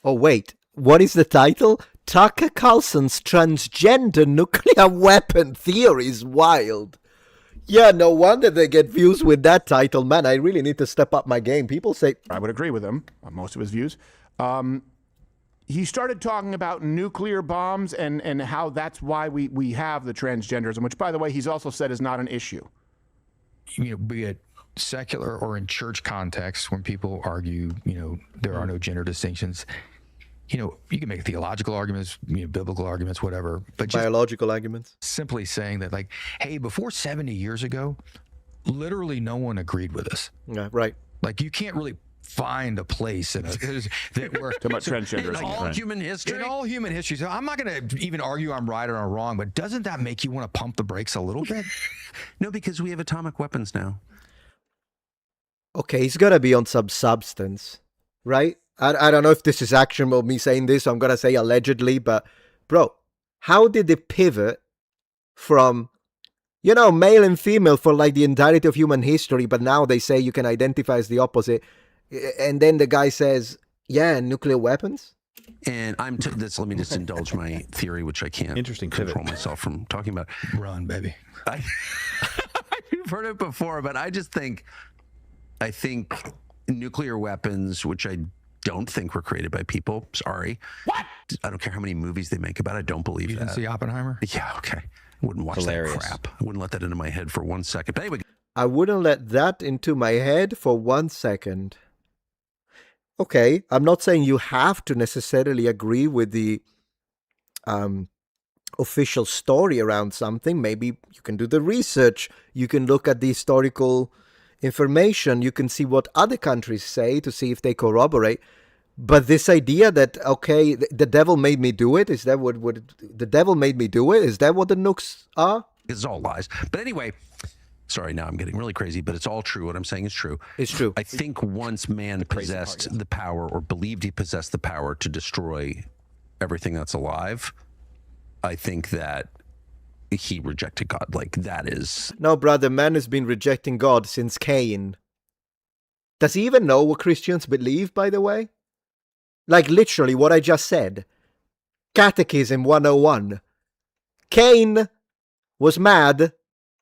Oh, wait. What is the title? Tucker Carlson's transgender nuclear weapon theory is wild. Yeah, no wonder they get views with that title. Man, I really need to step up my game. People say... I would agree with him on most of his views. He started talking about nuclear bombs and how that's why we have the transgenderism, which, by the way, he's also said is not an issue. You know, be it secular or in church context, when people argue, you know, there are no gender distinctions, you know, you can make theological arguments, you know, biblical arguments, whatever, but just biological arguments. Simply saying that, like, hey, before 70 years ago, literally no one agreed with us. Yeah, right. Like, you can't really find a place in that where transgenderism. In all human history. In all human history. So I'm not going to even argue I'm right or I'm wrong, but doesn't that make you want to pump the brakes a little bit? No, because we have atomic weapons now. Okay, he's got to be on some substance, right? I don't know if this is actionable, me saying this, so I'm going to say allegedly, but bro, how did they pivot from, you know, male and female for like the entirety of human history, but now they say you can identify as the opposite, and then the guy says, yeah, nuclear weapons? And let me just indulge my theory, which I can't control myself from talking about. Run, baby. I've heard it before, but I think nuclear weapons, which I don't think were created by people. Sorry. What? I don't care how many movies they make about it. I don't believe you that. You didn't see Oppenheimer? Yeah, okay. I wouldn't watch that crap. I wouldn't let that into my head for 1 second. But anyway. I wouldn't let that into my head for 1 second. Okay, I'm not saying you have to necessarily agree with the official story around something. Maybe you can do the research. You can look at the historical information. You can see what other countries say to see if they corroborate. But this idea that, okay, the devil made me do it, is that what the devil made me do it? Is that what the nukes are? It's all lies. But anyway, sorry, now I'm getting really crazy, but it's all true. What I'm saying is true. It's true. I think once man possessed the power, or believed he possessed the power to destroy everything that's alive, I think that he rejected God. Like, that is... No, brother, man has been rejecting God since Cain. Does he even know what Christians believe, by the way? Like, literally, what I just said. Catechism 101. Cain was mad,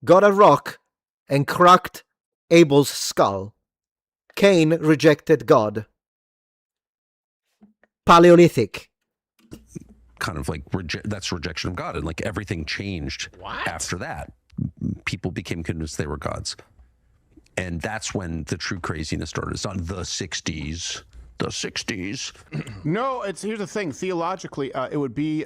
got a rock, and cracked Abel's skull. Cain rejected God. Paleolithic. Kind of like, that's rejection of God. And like, everything changed after that. People became convinced they were gods. And that's when the true craziness started. It's not the 60s. The 60s. No, here's the thing. Theologically, it would be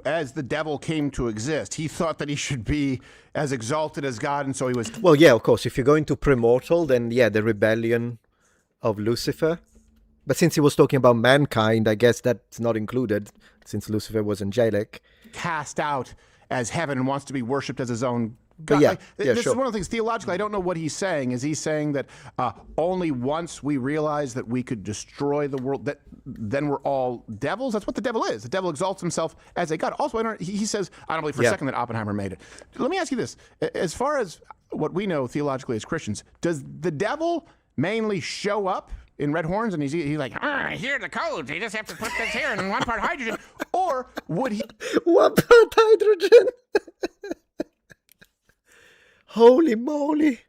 as the devil came to exist. He thought that he should be as exalted as God, and so he was... Well, yeah, of course. If you're going to premortal, then yeah, the rebellion of Lucifer. But since he was talking about mankind, I guess that's not included, since Lucifer was angelic. Cast out as heaven and wants to be worshipped as his own God. Yeah, This sure. is one of the things, theologically, I don't know what he's saying. Is he saying that only once we realize that we could destroy the world, that then we're all devils? That's what the devil is. The devil exalts himself as a God. Also, he says, I don't believe for a second that Oppenheimer made it. Let me ask you this. As far as what we know theologically as Christians, does the devil mainly show up in red horns and he's like, here are the codes, you just have to put this here and 1 part hydrogen? Or would he... 1 part hydrogen? Holy moly.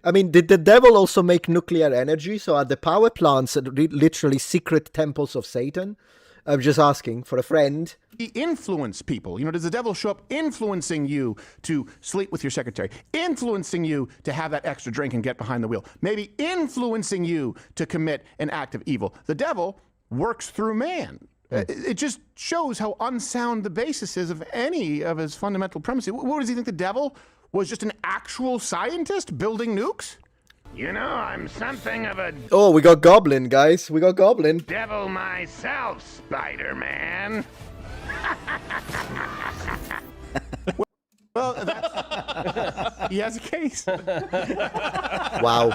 I mean, did the devil also make nuclear energy? So are the power plants literally secret temples of Satan? I'm just asking for a friend. He influence people. You know, does the devil show up influencing you to sleep with your secretary, influencing you to have that extra drink and get behind the wheel, maybe influencing you to commit an act of evil? The devil works through man. It just shows how unsound the basis is of any of his fundamental premises. What does he think, the devil was just an actual scientist building nukes? You know, I'm something of a... Oh, we got Goblin, guys. We got Goblin. devil myself, Spider-Man. Well, that's... he has a case. Wow.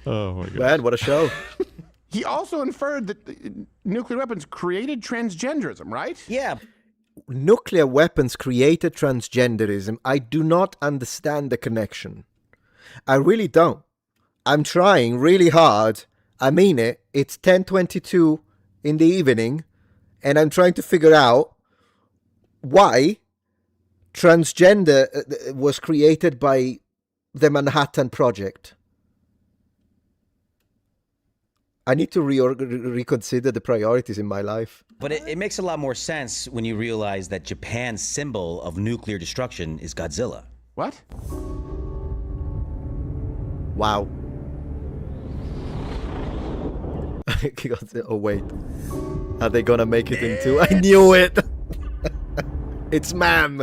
Oh, my God. Man, what a show. He also inferred that nuclear weapons created transgenderism, right? Yeah. Nuclear weapons created transgenderism. I do not understand the connection. I really don't. I'm trying really hard. I mean it. It's 10:22 in the evening, and I'm trying to figure out why transgender was created by the Manhattan Project. I need to reconsider the priorities in my life. But it makes a lot more sense when you realize that Japan's symbol of nuclear destruction is Godzilla. What? Wow. Oh, wait. Are they gonna make it into... I knew it! It's ma'am!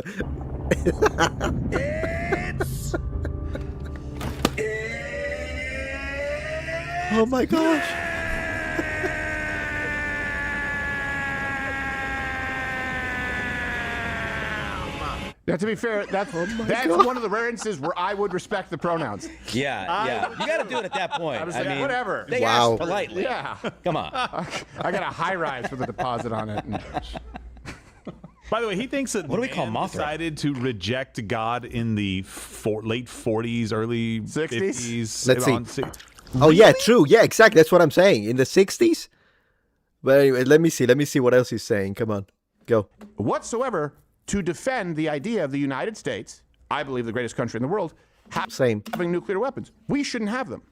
Oh my gosh! Now, to be fair, that's one of the rare instances where I would respect the pronouns. Yeah. You got to do it at that point. I mean, whatever. They asked politely. Yeah. Come on. I got a high rise with a deposit on it. By the way, he thinks that what do we call Mothra? Decided to reject God in the late 40s, early 50s. Let's see. Oh, yeah, true. Yeah, exactly. That's what I'm saying. In the 60s? But anyway, let me see what else he's saying. Come on. Go. Whatsoever to defend the idea of the United States, I believe the greatest country in the world, having nuclear weapons. We shouldn't have them.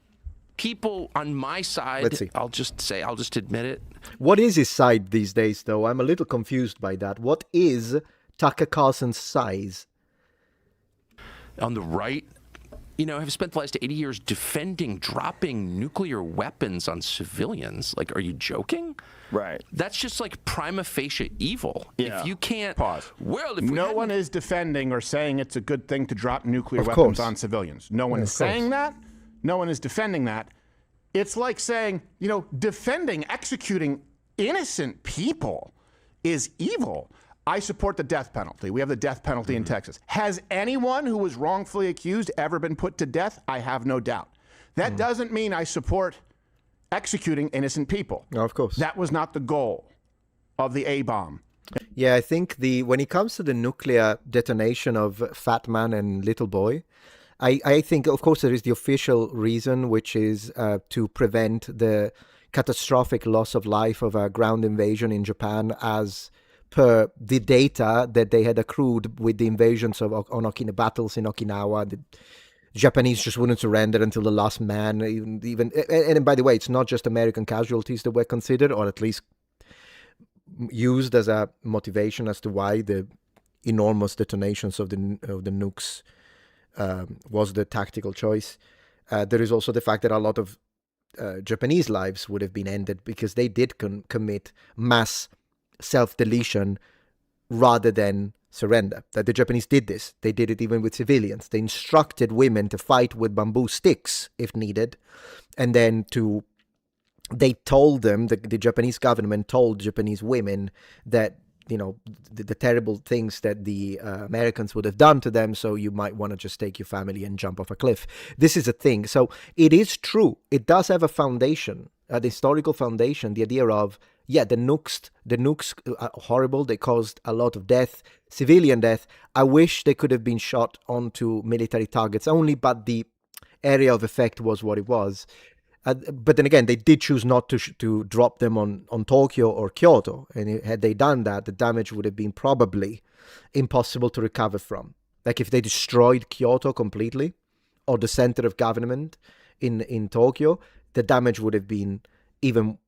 People on my side, Let's see. I'll just admit it. What is his side these days, though? I'm a little confused by that. What is Tucker Carlson's size? On the right, have spent the last 80 years defending dropping nuclear weapons on civilians. Like, are you joking? Right. That's just like prima facie evil. Yeah. If you can't... Pause. Well, if no one is defending or saying it's a good thing to drop nuclear Of weapons course. on civilians. No one is saying that. No one is defending that. It's like saying, defending, executing innocent people is evil. I support the death penalty. We have the death penalty in Texas. Has anyone who was wrongfully accused ever been put to death? I have no doubt. That doesn't mean I support executing innocent people. No, of course. That was not the goal of the A-bomb Yeah, I think when it comes to the nuclear detonation of Fat Man and Little Boy, I think, of course, there is the official reason, which is to prevent the catastrophic loss of life of a ground invasion in Japan, as per the data that they had accrued with the invasions of battles in Okinawa. The Japanese just wouldn't surrender until the last man. And by the way, it's not just American casualties that were considered, or at least used as a motivation as to why the enormous detonations of the nukes was the tactical choice. There is also the fact that a lot of Japanese lives would have been ended because they did commit mass self-deletion rather than surrender. That the Japanese did this. They did it even with civilians. They instructed women to fight with bamboo sticks if needed, and then they told them, the Japanese government told Japanese women that, you know, the terrible things that the Americans would have done to them, so you might want to just take your family and jump off a cliff. This is a thing. So it is true. It does have a foundation, the historical foundation, the idea of, yeah, the nukes are horrible. They caused a lot of death, civilian death. I wish they could have been shot onto military targets only, but the area of effect was what it was. But then again, they did choose not to drop them on Tokyo or Kyoto. And had they done that, the damage would have been probably impossible to recover from. Like if they destroyed Kyoto completely, or the center of government in Tokyo, the damage would have been even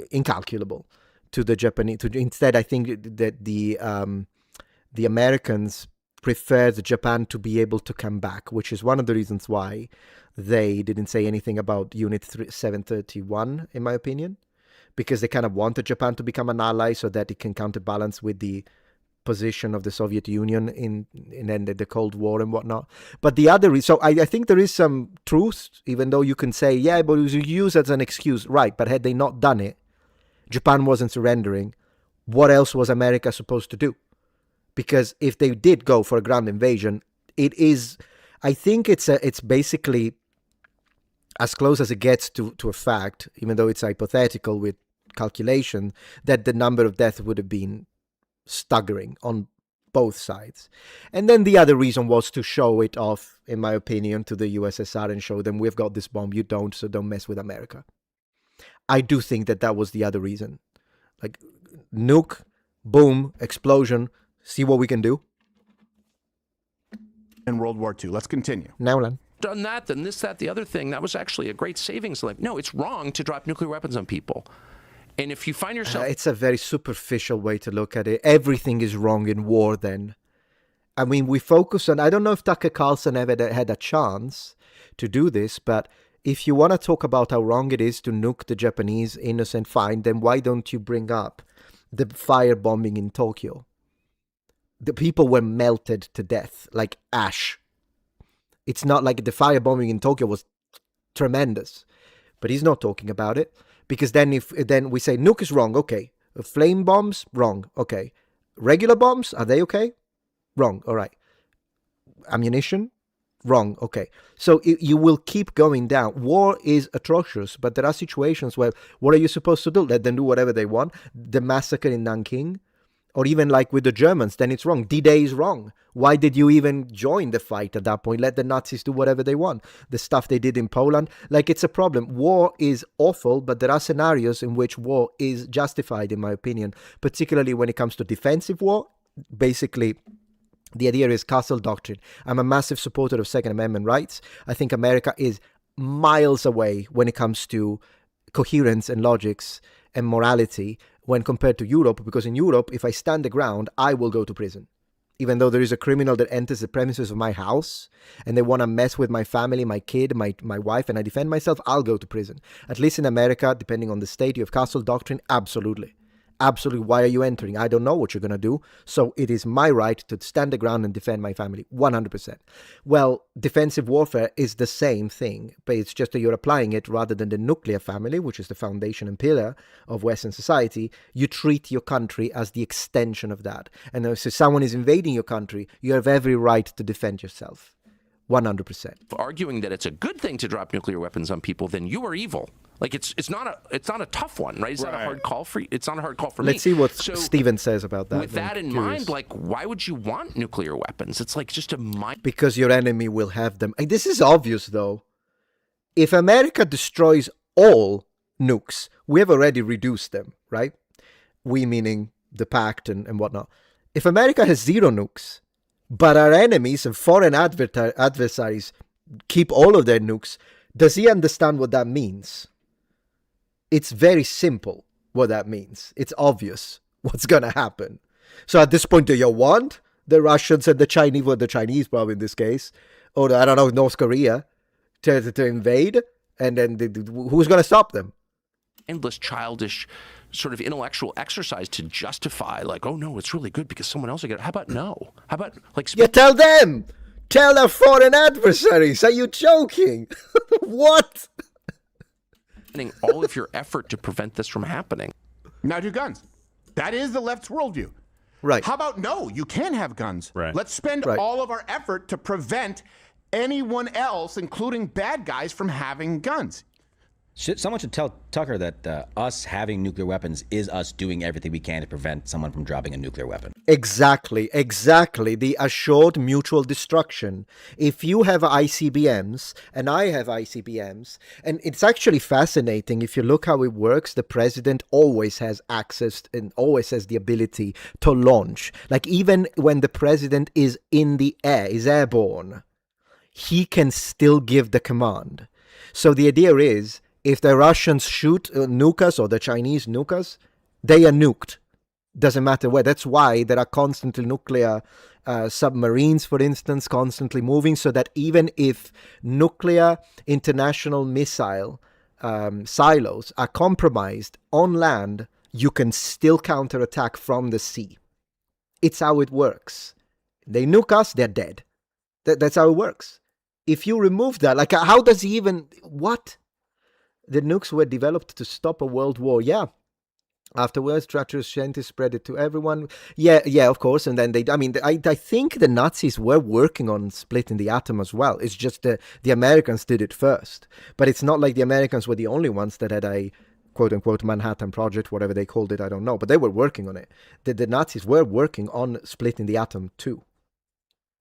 incalculable to the Japanese. Instead, I think that the Americans preferred Japan to be able to come back, which is one of the reasons why they didn't say anything about Unit 731, in my opinion, because they kind of wanted Japan to become an ally so that it can counterbalance with the position of the Soviet Union in the Cold War and whatnot. But the other is, so I think there is some truth, even though you can say, yeah, but it was used as an excuse, right? But had they not done it, Japan wasn't surrendering. What else was America supposed to do? Because if they did go for a ground invasion, I think it's basically as close as it gets to a fact, even though it's hypothetical with calculation, that the number of deaths would have been staggering on both sides. And then the other reason was to show it off, in my opinion, to the USSR and show them, we've got this bomb, you don't, so don't mess with America. I do think that was the other reason. Like, nuke, boom, explosion, see what we can do. In World War II. Let's continue. Now, Len. Done that, then this, that, the other thing, that was actually a great savings. Like, no, it's wrong to drop nuclear weapons on people. And if you find yourself... it's a very superficial way to look at it. Everything is wrong in war then. I mean, we focus on... I don't know if Tucker Carlson ever had a chance to do this, but if you want to talk about how wrong it is to nuke the Japanese innocent, fine, then why don't you bring up the firebombing in Tokyo? The people were melted to death, like ash. It's not like the firebombing in Tokyo was tremendous, but he's not talking about it, because then we say nuke is wrong, okay. Flame bombs, wrong, okay. Regular bombs, are they okay? Wrong, all right. Ammunition, wrong, okay. So you will keep going down. War is atrocious, but there are situations where, what are you supposed to do? Let them do whatever they want. The massacre in Nanking, or even like with the Germans, then it's wrong. D-Day is wrong. Why did you even join the fight at that point? Let the Nazis do whatever they want. The stuff they did in Poland, like, it's a problem. War is awful, but there are scenarios in which war is justified, in my opinion, particularly when it comes to defensive war. Basically, the idea is castle doctrine. I'm a massive supporter of Second Amendment rights. I think America is miles away when it comes to coherence and logics and morality when compared to Europe, because in Europe, if I stand the ground, I will go to prison. Even though there is a criminal that enters the premises of my house and they want to mess with my family, my kid, my wife, and I defend myself, I'll go to prison. At least in America, depending on the state, you have castle doctrine, absolutely. Absolutely. Why are you entering? I don't know what you're going to do. So it is my right to stand the ground and defend my family. 100%. Well, defensive warfare is the same thing, but it's just that you're applying it rather than the nuclear family, which is the foundation and pillar of Western society. You treat your country as the extension of that. And if someone is invading your country, you have every right to defend yourself. 100%. Arguing that it's a good thing to drop nuclear weapons on people, then you are evil. Like it's not a tough one, right? It's not a hard call for you. It's not a hard call for me. Let's see what Steven says about that. With that in mind, like, why would you want nuclear weapons? It's like just a mind. Because your enemy will have them. And this is obvious, though. If America destroys all nukes, we have already reduced them, right? We meaning the pact and whatnot. If America has 0 nukes, but our enemies and foreign adversaries keep all of their nukes, does he understand what that means? It's very simple what that means. It's obvious what's going to happen. So at this point, do you want the Russians and the Chinese, well, the Chinese probably in this case, or I don't know, North Korea, to invade? And then who's going to stop them? Endless childish sort of intellectual exercise to justify, like, oh no, it's really good because someone else will get it. How about no? How about like? Yeah, tell them. Tell our foreign adversaries. Are you joking? What? All of your effort to prevent this from happening. Now do guns. That is the left's worldview. Right. How about no? You can have guns. Right. Let's spend all of our effort to prevent anyone else, including bad guys, from having guns. Someone should tell Tucker that us having nuclear weapons is us doing everything we can to prevent someone from dropping a nuclear weapon. Exactly. The assured mutual destruction. If you have ICBMs and I have ICBMs, and it's actually fascinating, if you look how it works, the president always has access and always has the ability to launch. Like even when the president is in the air, is airborne, he can still give the command. So the idea is, if the Russians shoot nuke us or the Chinese nuke us, they are nuked. Doesn't matter where. That's why there are constantly nuclear submarines, for instance, constantly moving, so that even if nuclear international missile silos are compromised on land, you can still counterattack from the sea. It's how it works. They nuke us, they're dead. That's how it works. If you remove that, like, how does he even... What? The nukes were developed to stop a world war. Yeah. Afterwards, treacherous scientists spread it to everyone. Yeah, of course. And then I think the Nazis were working on splitting the atom as well. It's just the Americans did it first. But it's not like the Americans were the only ones that had a quote-unquote Manhattan Project, whatever they called it, I don't know. But they were working on it. The Nazis were working on splitting the atom too.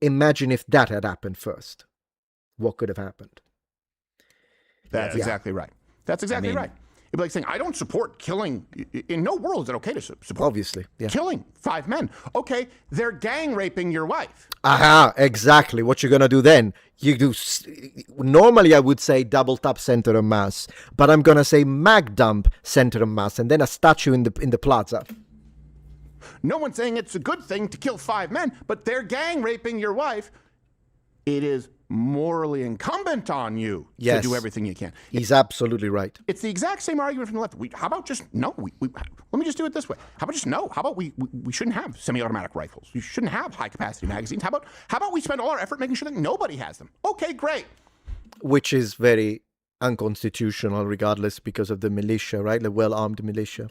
Imagine if that had happened first. What could have happened? That's exactly right. That's exactly right. It'd be like saying, I don't support killing. In no world is it okay to support. Obviously, yeah. Killing 5 men. Okay, they're gang raping your wife. Aha, exactly. What you're going to do then? You do. Normally, I would say double tap center of mass, but I'm going to say mag dump center of mass, and then a statue in the plaza. No one's saying it's a good thing to kill 5 men, but they're gang raping your wife. It is morally incumbent on you to do everything you can. He's absolutely right. It's the exact same argument from the left. How about just no? Let me just do it this way. How about just no? How about we shouldn't have semi-automatic rifles? We shouldn't have high-capacity magazines. How about we spend all our effort making sure that nobody has them? Okay, great. Which is very unconstitutional, regardless, because of the militia, right? The well-armed militia.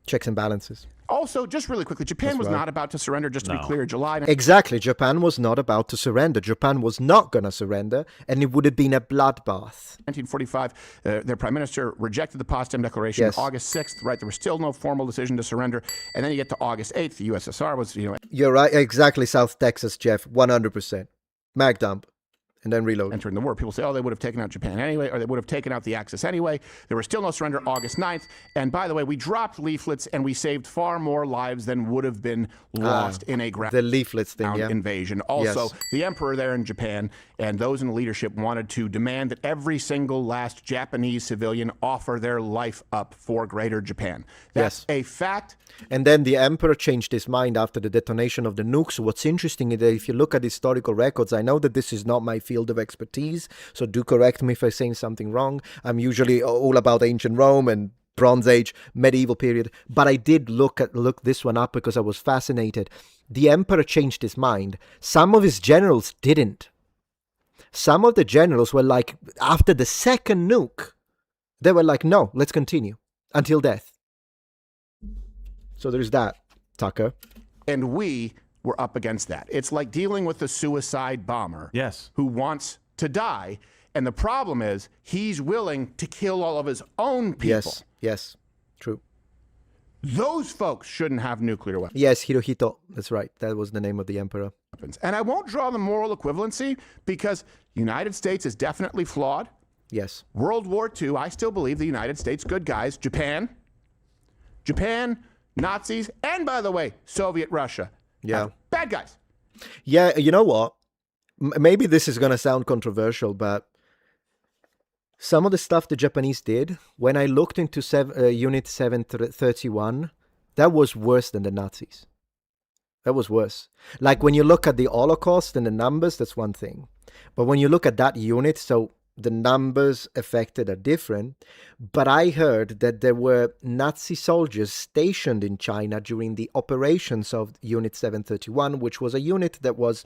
Checks and balances. Also, just really quickly, Japan was not about to surrender, just to be clear, July. Exactly. Japan was not about to surrender. Japan was not going to surrender, and it would have been a bloodbath. 1945, their prime minister rejected the Potsdam Declaration. August 6th, right, there was still no formal decision to surrender. And then you get to August 8th, the USSR was, You're right. Exactly. South Texas, Jeff. 100%. Mag dump. And then reload. Entering the war. People say, oh, they would have taken out Japan anyway, or they would have taken out the Axis anyway. There was still no surrender August 9th. And by the way, we dropped leaflets and we saved far more lives than would have been lost in a ground the leaflets thing, invasion. Also, the emperor there in Japan and those in the leadership wanted to demand that every single last Japanese civilian offer their life up for Greater Japan. That's a fact. And then the emperor changed his mind after the detonation of the nukes. What's interesting is that if you look at historical records, I know that this is not my field of expertise, so do correct me if I'm saying something wrong. I'm usually all about ancient Rome and Bronze Age, medieval period, but I did look this one up because I was fascinated. The emperor changed his mind. Some of his generals didn't. Some of the generals were like, after the second nuke, they were like, no, let's continue until death. So there's that, Tucker. And we we're up against that. It's like dealing with a suicide bomber who wants to die. And the problem is he's willing to kill all of his own people. Yes, true. Those folks shouldn't have nuclear weapons. Yes, Hirohito. That's right. That was the name of the emperor. And I won't draw the moral equivalency because the United States is definitely flawed. Yes. World War II, I still believe the United States, good guys. Japan, Nazis, and by the way, Soviet Russia. Yeah. Bad guys. Yeah, you know what? Maybe this is going to sound controversial, but some of the stuff the Japanese did, when I looked into Unit 731, that was worse than the Nazis. That was worse. Like when you look at the Holocaust and the numbers, that's one thing. But when you look at that unit, so the numbers affected are different. But I heard that there were Nazi soldiers stationed in China during the operations of Unit 731, which was a unit that was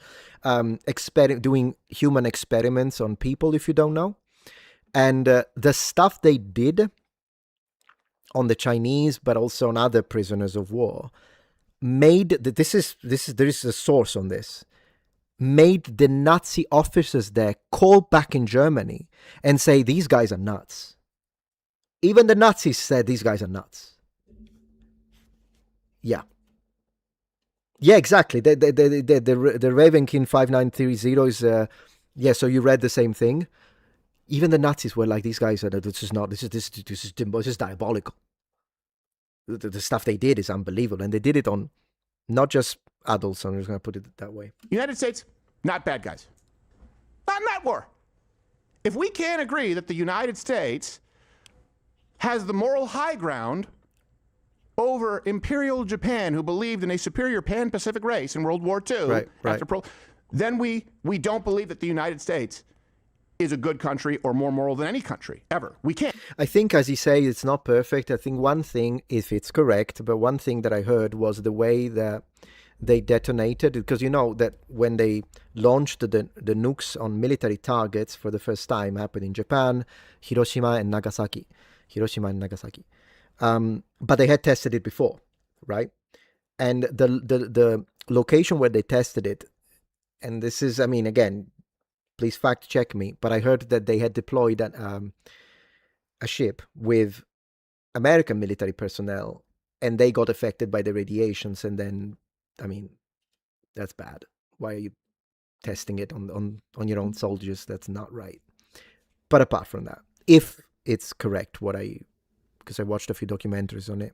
doing human experiments on people, if you don't know. And the stuff they did on the Chinese, but also on other prisoners of war, made there is a source on this, made the Nazi officers there call back in Germany and say these guys are nuts. Even the Nazis said these guys are nuts. Yeah, exactly. The Ravenkin 5930 is so you read the same thing. Even the Nazis were like, these guys are, this is diabolical. The stuff they did is unbelievable. And they did it on not just adults, I'm just going to put it that way. United States, not bad guys. Not in that war. If we can't agree that the United States has the moral high ground over Imperial Japan, who believed in a superior Pan-Pacific race in World War II, then we don't believe that the United States is a good country or more moral than any country ever. We can't. I think, as you say, it's not perfect. I think one thing, if it's correct, but one thing that I heard was the way that they detonated, because you know that when they launched the nukes on military targets for the first time, happened in Japan, Hiroshima and Nagasaki. But they had tested it before, right? And the location where they tested it, and this is, I mean, again, please fact check me, but I heard that they had deployed a ship with American military personnel, and they got affected by the radiations. And then, I mean, that's bad. Why are you testing it on your own soldiers? That's not right. But apart from that, if it's correct, because I watched a few documentaries on it.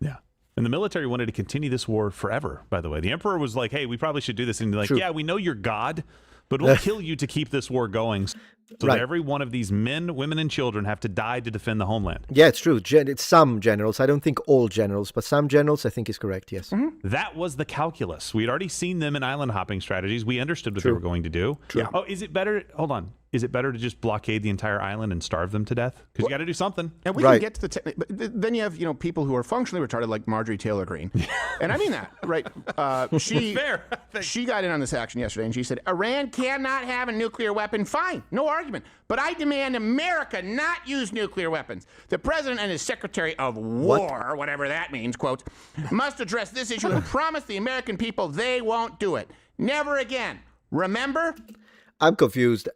Yeah. And the military wanted to continue this war forever, by the way. The emperor was like, hey, we probably should do this. And like, yeah, we know you're God, but we'll kill you to keep this war going. So that every one of these men, women, and children have to die to defend the homeland. Yeah, it's true. It's some generals. I don't think all generals, but some generals, I think is correct, yes. Mm-hmm. That was the calculus. We'd already seen them in island hopping strategies. We understood what they were going to do. True. Oh, is it better? Hold on. Is it better to just blockade the entire island and starve them to death? Because you got to do something. And we can get to the but then you have people who are functionally retarded like Marjorie Taylor Greene, and I mean that right. She got in on this action yesterday, and she said Iran cannot have a nuclear weapon. Fine, no argument. But I demand America not use nuclear weapons. The president and his secretary of war, whatever that means, quote, must address this issue and promise the American people they won't do it. Never again. Remember? I'm confused.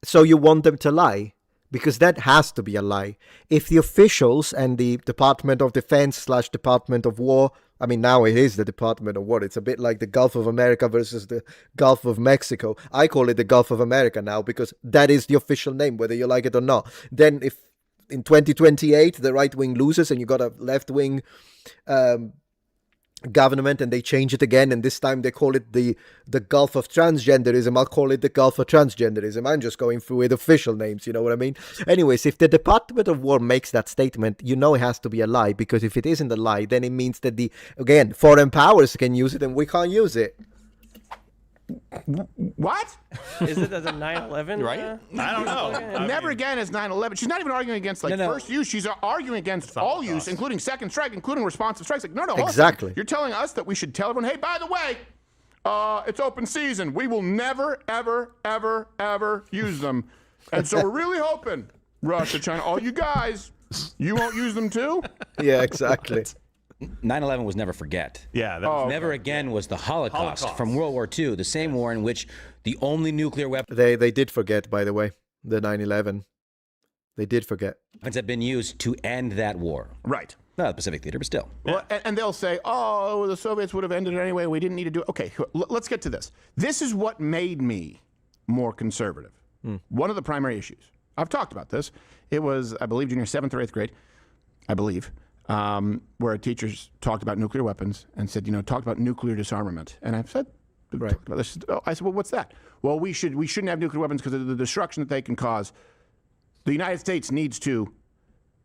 So you want them to lie? Because that has to be a lie. If the officials and the Department of Defense / Department of War, I mean, now it is the Department of War. It's a bit like the Gulf of America versus the Gulf of Mexico. I call it the Gulf of America now because that is the official name, whether you like it or not. Then if in 2028 the right wing loses and you got a left wing government and they change it again, and this time they call it the Gulf of Transgenderism, I'll call it the Gulf of Transgenderism. I'm just going through with official names, you know what I mean? Anyways, if the Department of War makes that statement, you know it has to be a lie, because if it isn't a lie, then it means that again, foreign powers can use it and we can't use it. What? Is it as a 9/11? Right? I don't know. Never again as 9/11. She's not even arguing against first use. She's arguing against all use, including second strike, including responsive strikes. Like, no, exactly. You're telling us that we should tell everyone, hey, by the way, it's open season. We will never, ever, ever, ever use them. And so we're really hoping, Russia, China, all you guys, you won't use them too? Yeah, exactly. 9/11 was never forget. Yeah. That Oh, was, Never again was the Holocaust from World War II, the same war in which the only nuclear weapons They did forget, by the way, the 9/11. They did forget. have been used to end that war. Right. Not the Pacific Theater, but still. Well, and they'll say, oh, the Soviets would have ended it anyway. We didn't need to do it. Okay, let's get to this. This is what made me more conservative. One of the primary issues. I've talked about this. It was, I believe, junior 7th or 8th grade, I believe, where teachers talked about nuclear weapons and said, talked about nuclear disarmament. And I've said, talked about this. I said, well, what's that? Well, we shouldn't have nuclear weapons because of the destruction that they can cause. The United States needs to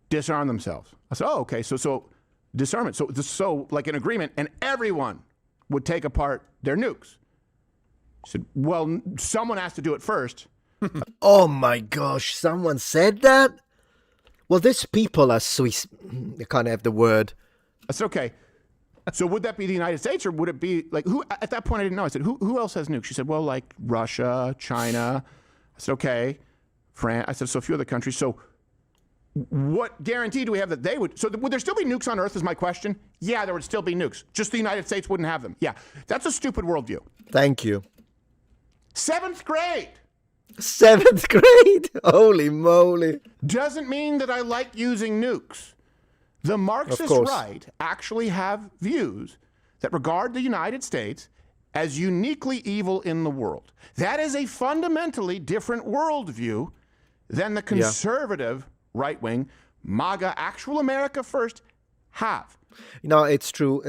disarm themselves. I said, oh, okay, so disarmament. So like an agreement, and everyone would take apart their nukes. I said, well, someone has to do it first. Oh my gosh, someone said that? Well, these people are Swiss. I can't have the word. I said, okay. So would that be the United States, or would it be like who? At that point, I didn't know. I said, who else has nukes? She said, well, like Russia, China. I said, okay, France. I said, so a few other countries. So what guarantee do we have that they would? So would there still be nukes on Earth? Is my question. Yeah, there would still be nukes. Just the United States wouldn't have them. Yeah, that's a stupid worldview. Thank you. 7th grade. 7th grade? Holy moly. Doesn't mean that I like using nukes. The Marxist right actually have views that regard the United States as uniquely evil in the world. That is a fundamentally different worldview than the conservative right-wing MAGA, actual America first, have. It's true.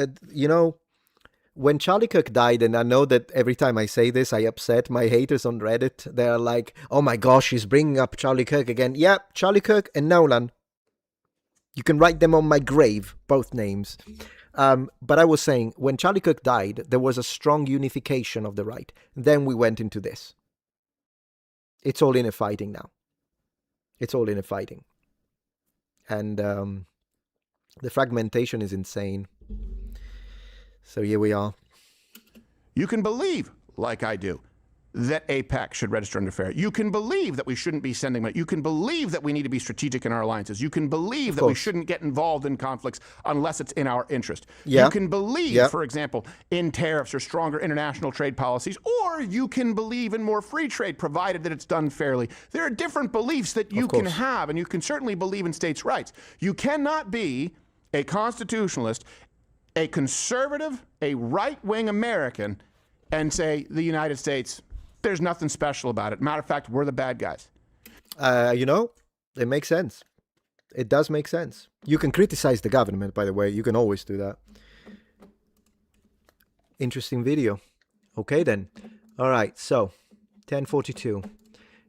When Charlie Kirk died, and I know that every time I say this, I upset my haters on Reddit. They're like, oh my gosh, he's bringing up Charlie Kirk again. Yeah, Charlie Kirk and Nolan. You can write them on my grave, both names. But I was saying, when Charlie Kirk died, there was a strong unification of the right. Then we went into this. It's all in a fighting now. It's all in a fighting. And the fragmentation is insane. So here we are. You can believe, like I do, that APEC should register under FAIR. You can believe that we shouldn't be sending money. You can believe that we need to be strategic in our alliances. You can believe that we shouldn't get involved in conflicts unless it's in our interest. You can believe, for example, in tariffs or stronger international trade policies, or you can believe in more free trade, provided that it's done fairly. There are different beliefs that you can have, and you can certainly believe in states' rights. You cannot be a constitutionalist, a conservative, a right-wing American, and say the United States, there's nothing special about it. Matter of fact, we're the bad guys. It makes sense. It does make sense. You can criticize the government, by the way. You can always do that. Interesting video. Okay, then. All right, so 10:42.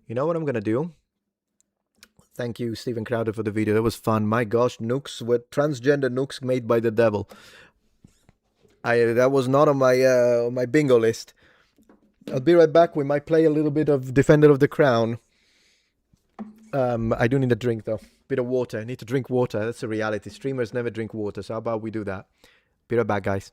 You know what I'm going to do? Thank you, Stephen Crowder, for the video. That was fun. My gosh, nukes were transgender nukes made by the devil. That was not on my bingo list. I'll be right back. We might play a little bit of Defender of the Crown. I do need a drink, though. Bit of water. I need to drink water. That's a reality. Streamers never drink water. So how about we do that? Be right back, guys.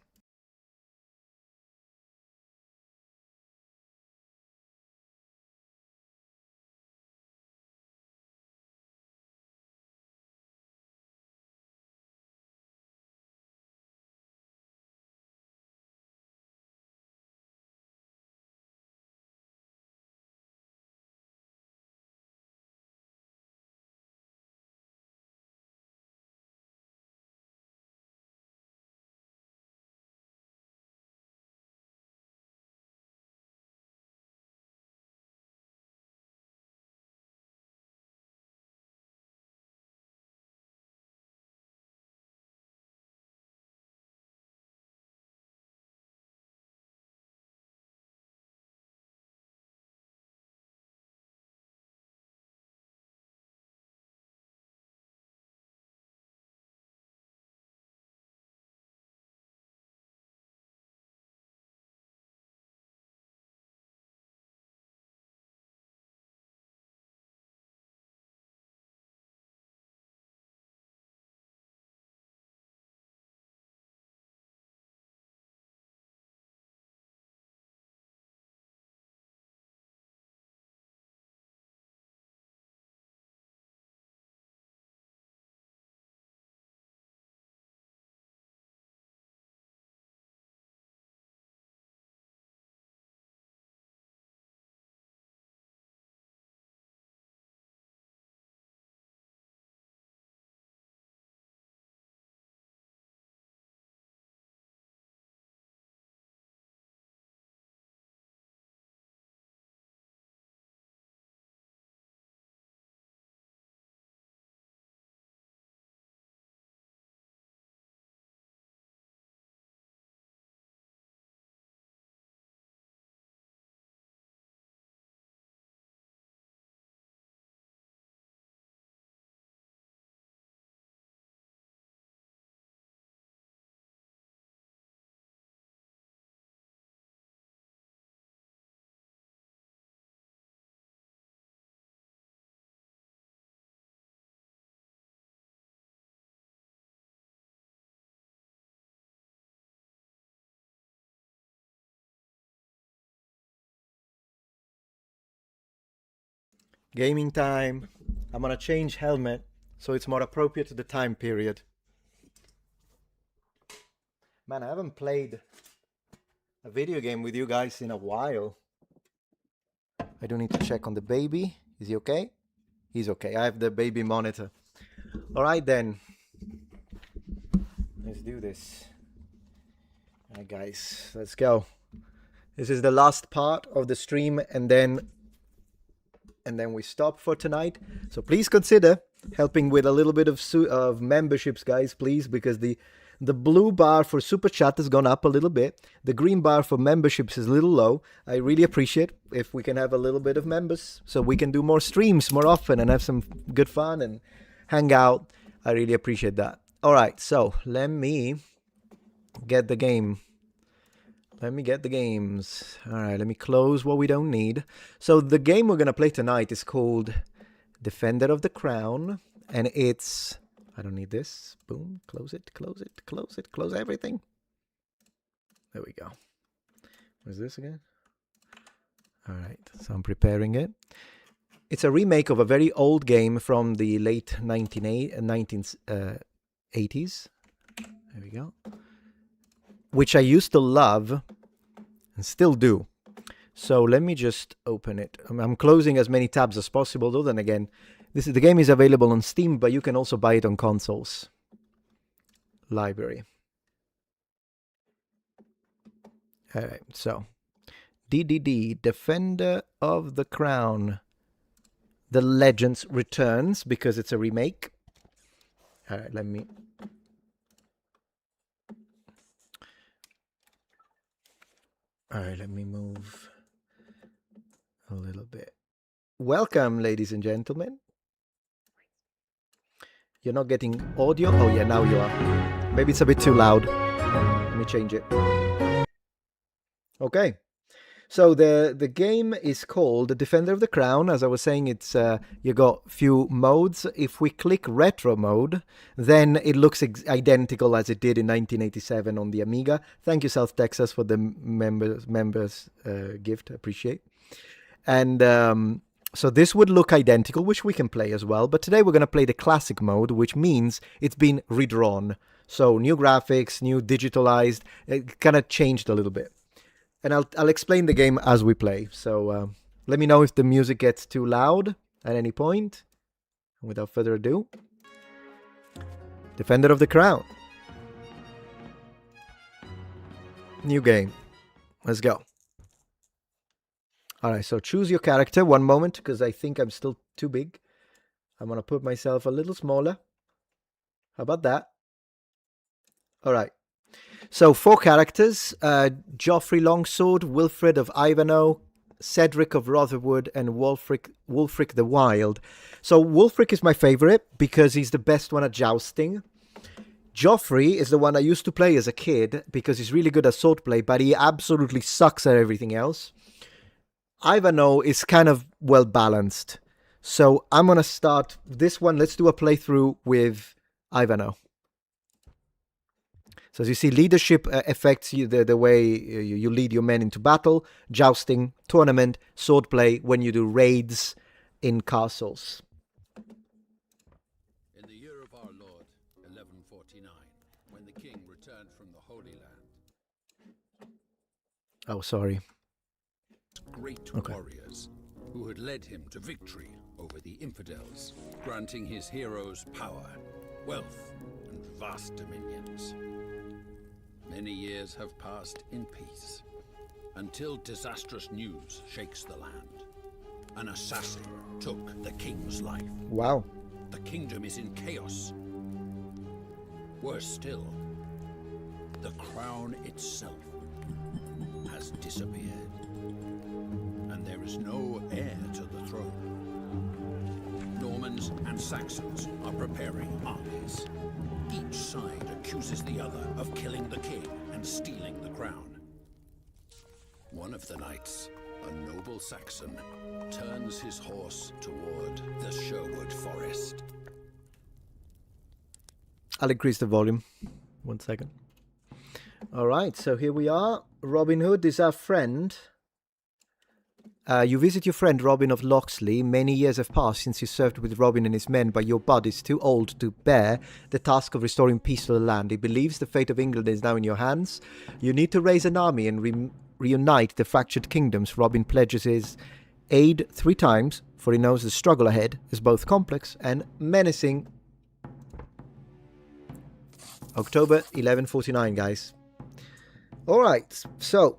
Gaming time. I'm gonna change helmet so it's more appropriate to the time period. Man, I haven't played a video game with you guys in a while. I do need to check on the baby. Is he okay? He's okay. I have the baby monitor. All right, then. Let's do this. All right, guys, let's go. This is the last part of the stream, and then we stop for tonight. So please consider helping with a little bit of memberships, guys, please, because the blue bar for super chat has gone up a little bit. The green bar for memberships is a little low. I really appreciate if we can have a little bit of members so we can do more streams more often and have some good fun and hang out. I really appreciate that. All right, so let me get the game. Let me get the games. All right, let me close what we don't need. So the game we're going to play tonight is called Defender of the Crown. And it's... I don't need this. Boom. Close it, close it, close it, close everything. There we go. What is this again? All right, so I'm preparing it. It's a remake of a very old game from the late 1980s. There we go. Which I used to love and still do. So let me just open it. I'm closing as many tabs as possible, though. Then again, the game is available on Steam, but you can also buy it on consoles. Library. All right, so DDD, Defender of the Crown. The Legends returns because it's a remake. All right, let me... All right, let me move a little bit. Welcome, ladies and gentlemen. You're not getting audio? Oh, yeah, now you are. Maybe it's a bit too loud. Let me change it. Okay. So the game is called Defender of the Crown. As I was saying, it's you got few modes. If we click retro mode, then it looks identical as it did in 1987 on the Amiga. Thank you, South Texas, for the members gift. Appreciate. And so this would look identical, which we can play as well. But today we're going to play the classic mode, which means it's been redrawn. So new graphics, new digitalized. It kind of changed a little bit. And I'll explain the game as we play. So let me know if the music gets too loud at any point. And without further ado, Defender of the Crown. New game. Let's go. All right, so choose your character. One moment, because I think I'm still too big. I'm going to put myself a little smaller. How about that? All right. So 4 characters, Joffrey Longsword, Wilfred of Ivanhoe, Cedric of Rotherwood, and Wulfric the Wild. So Wulfric is my favorite because he's the best one at jousting. Joffrey is the one I used to play as a kid because he's really good at swordplay, but he absolutely sucks at everything else. Ivanhoe is kind of well balanced. So I'm going to start this one. Let's do a playthrough with Ivanhoe. So as you see, leadership affects the way you lead your men into battle, jousting, tournament, swordplay, when you do raids in castles. In the year of our Lord, 1149, when the king returned from the Holy Land. Oh, sorry. Great warriors who had led him to victory over the infidels, granting his heroes power, wealth, and vast dominions. Many years have passed in peace, until disastrous news shakes the land. An assassin took the king's life. Wow. The kingdom is in chaos. Worse still, the crown itself has disappeared. And there is no heir to the throne. Normans and Saxons are preparing armies. Each side accuses the other of killing the king and stealing the crown. One of the knights, a noble Saxon, turns his horse toward the Sherwood Forest. I'll increase the volume. 1 second. All right, so here we are. Robin Hood is our friend. You visit your friend Robin of Locksley. Many years have passed since you served with Robin and his men, but your body is too old to bear the task of restoring peace to the land. He believes the fate of England is now in your hands. You need to raise an army and reunite the fractured kingdoms. Robin pledges his aid 3 times, for he knows the struggle ahead is both complex and menacing. October 1149, guys. Alright, so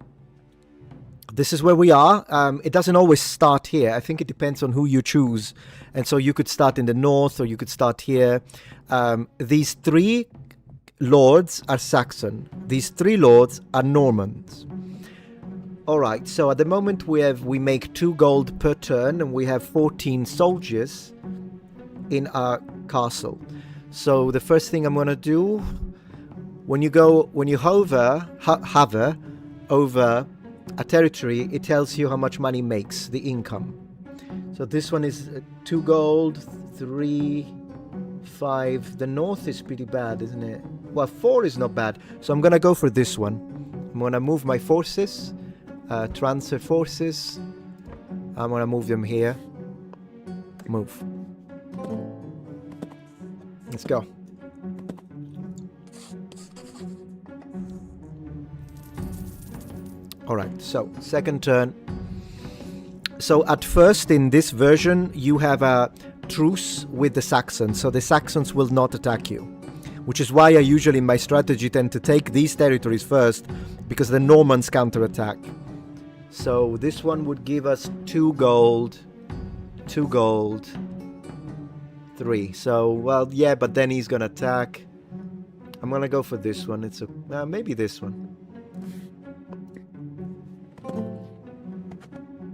this is where we are. It doesn't always start here. I think it depends on who you choose. And so you could start in the north or you could start here. These 3 lords are Saxon. These 3 lords are Normans. Alright, so at the moment we make 2 gold per turn and we have 14 soldiers in our castle. So the first thing I'm gonna do, when you hover over a territory, it tells you how much money makes, the income. So this one is 2 gold, 3, 5. The north is pretty bad, isn't it? Well, 4 is not bad. So I'm gonna go for this one. I'm gonna move my forces, transfer forces. I'm gonna move them here. Move. Let's go. Alright, so second turn. So at first in this version you have a truce with the Saxons, so the Saxons will not attack you. Which is why I usually in my strategy tend to take these territories first, because the Normans counterattack. So this one would give us 2 gold, 2 gold, 3. So, well, yeah, but then he's gonna attack. I'm gonna go for this one. It's a maybe this one.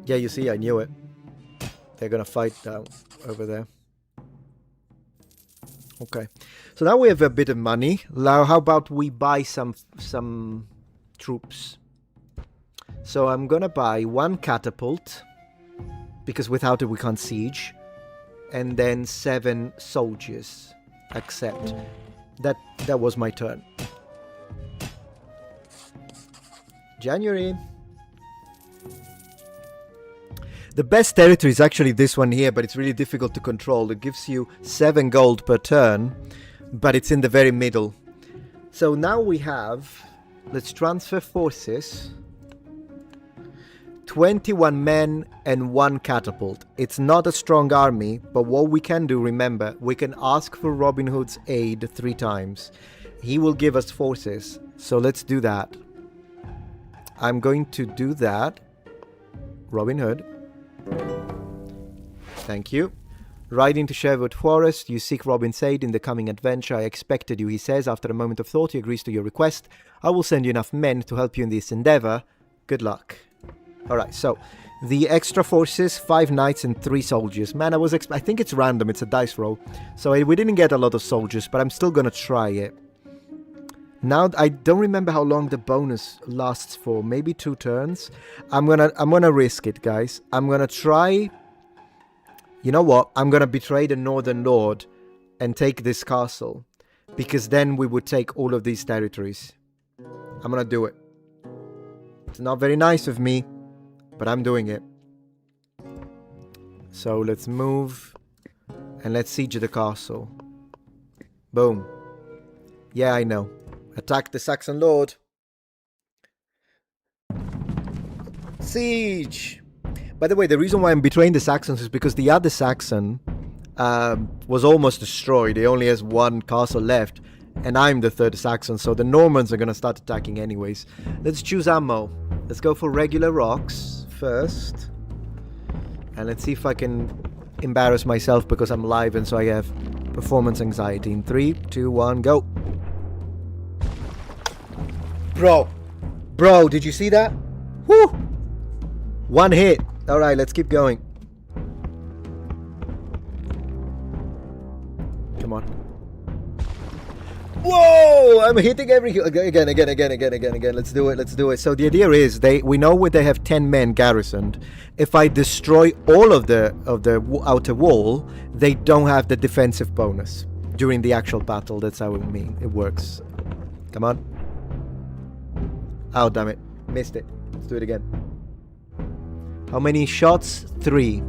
Yeah, you see, I knew it. They're gonna fight over there. Okay, so now we have a bit of money. Now, how about we buy some troops? So I'm gonna buy 1 catapult, because without it we can't siege, and then 7 soldiers. Accept. That was my turn. January. The best territory is actually this one here, but it's really difficult to control. It gives you 7 gold per turn, but it's in the very middle. So now we have, let's transfer forces, 21 men and 1 catapult. It's not a strong army, but what we can do, remember, we can ask for Robin Hood's aid 3 times. He will give us forces, so let's do that. I'm going to do that. Robin Hood. Thank you. Riding to Sherwood Forest, you seek Robin's aid in the coming adventure. I expected you, he says. After a moment of thought, he agrees to your request. I will send you enough men to help you in this endeavor. Good luck. Alright, so the extra forces, 5 knights and 3 soldiers. Man, I think it's random, it's a dice roll. So we didn't get a lot of soldiers, but I'm still gonna try it. Now, I don't remember how long the bonus lasts for. Maybe 2 turns. I'm gonna risk it, guys. I'm gonna try. You know what? I'm gonna betray the Northern Lord and take this castle, because then we would take all of these territories. I'm gonna do it. It's not very nice of me, but I'm doing it. So let's move and let's siege the castle. Boom. Yeah, I know. Attack the Saxon Lord. Siege! By the way, the reason why I'm betraying the Saxons is because the other Saxon was almost destroyed. He only has 1 castle left. And I'm the 3rd Saxon, so the Normans are going to start attacking anyways. Let's choose ammo. Let's go for regular rocks first. And let's see if I can embarrass myself because I'm live and so I have performance anxiety. In 3, 2, 1, go. Bro, did you see that? Woo! 1 hit. Alright, let's keep going. Come on. Whoa! I'm hitting again. Let's do it. So the idea is we know where they have 10 men garrisoned. If I destroy all of the outer wall, they don't have the defensive bonus during the actual battle. That's how it works. Come on. Oh, damn it. Missed it. Let's do it again. How many shots? 3.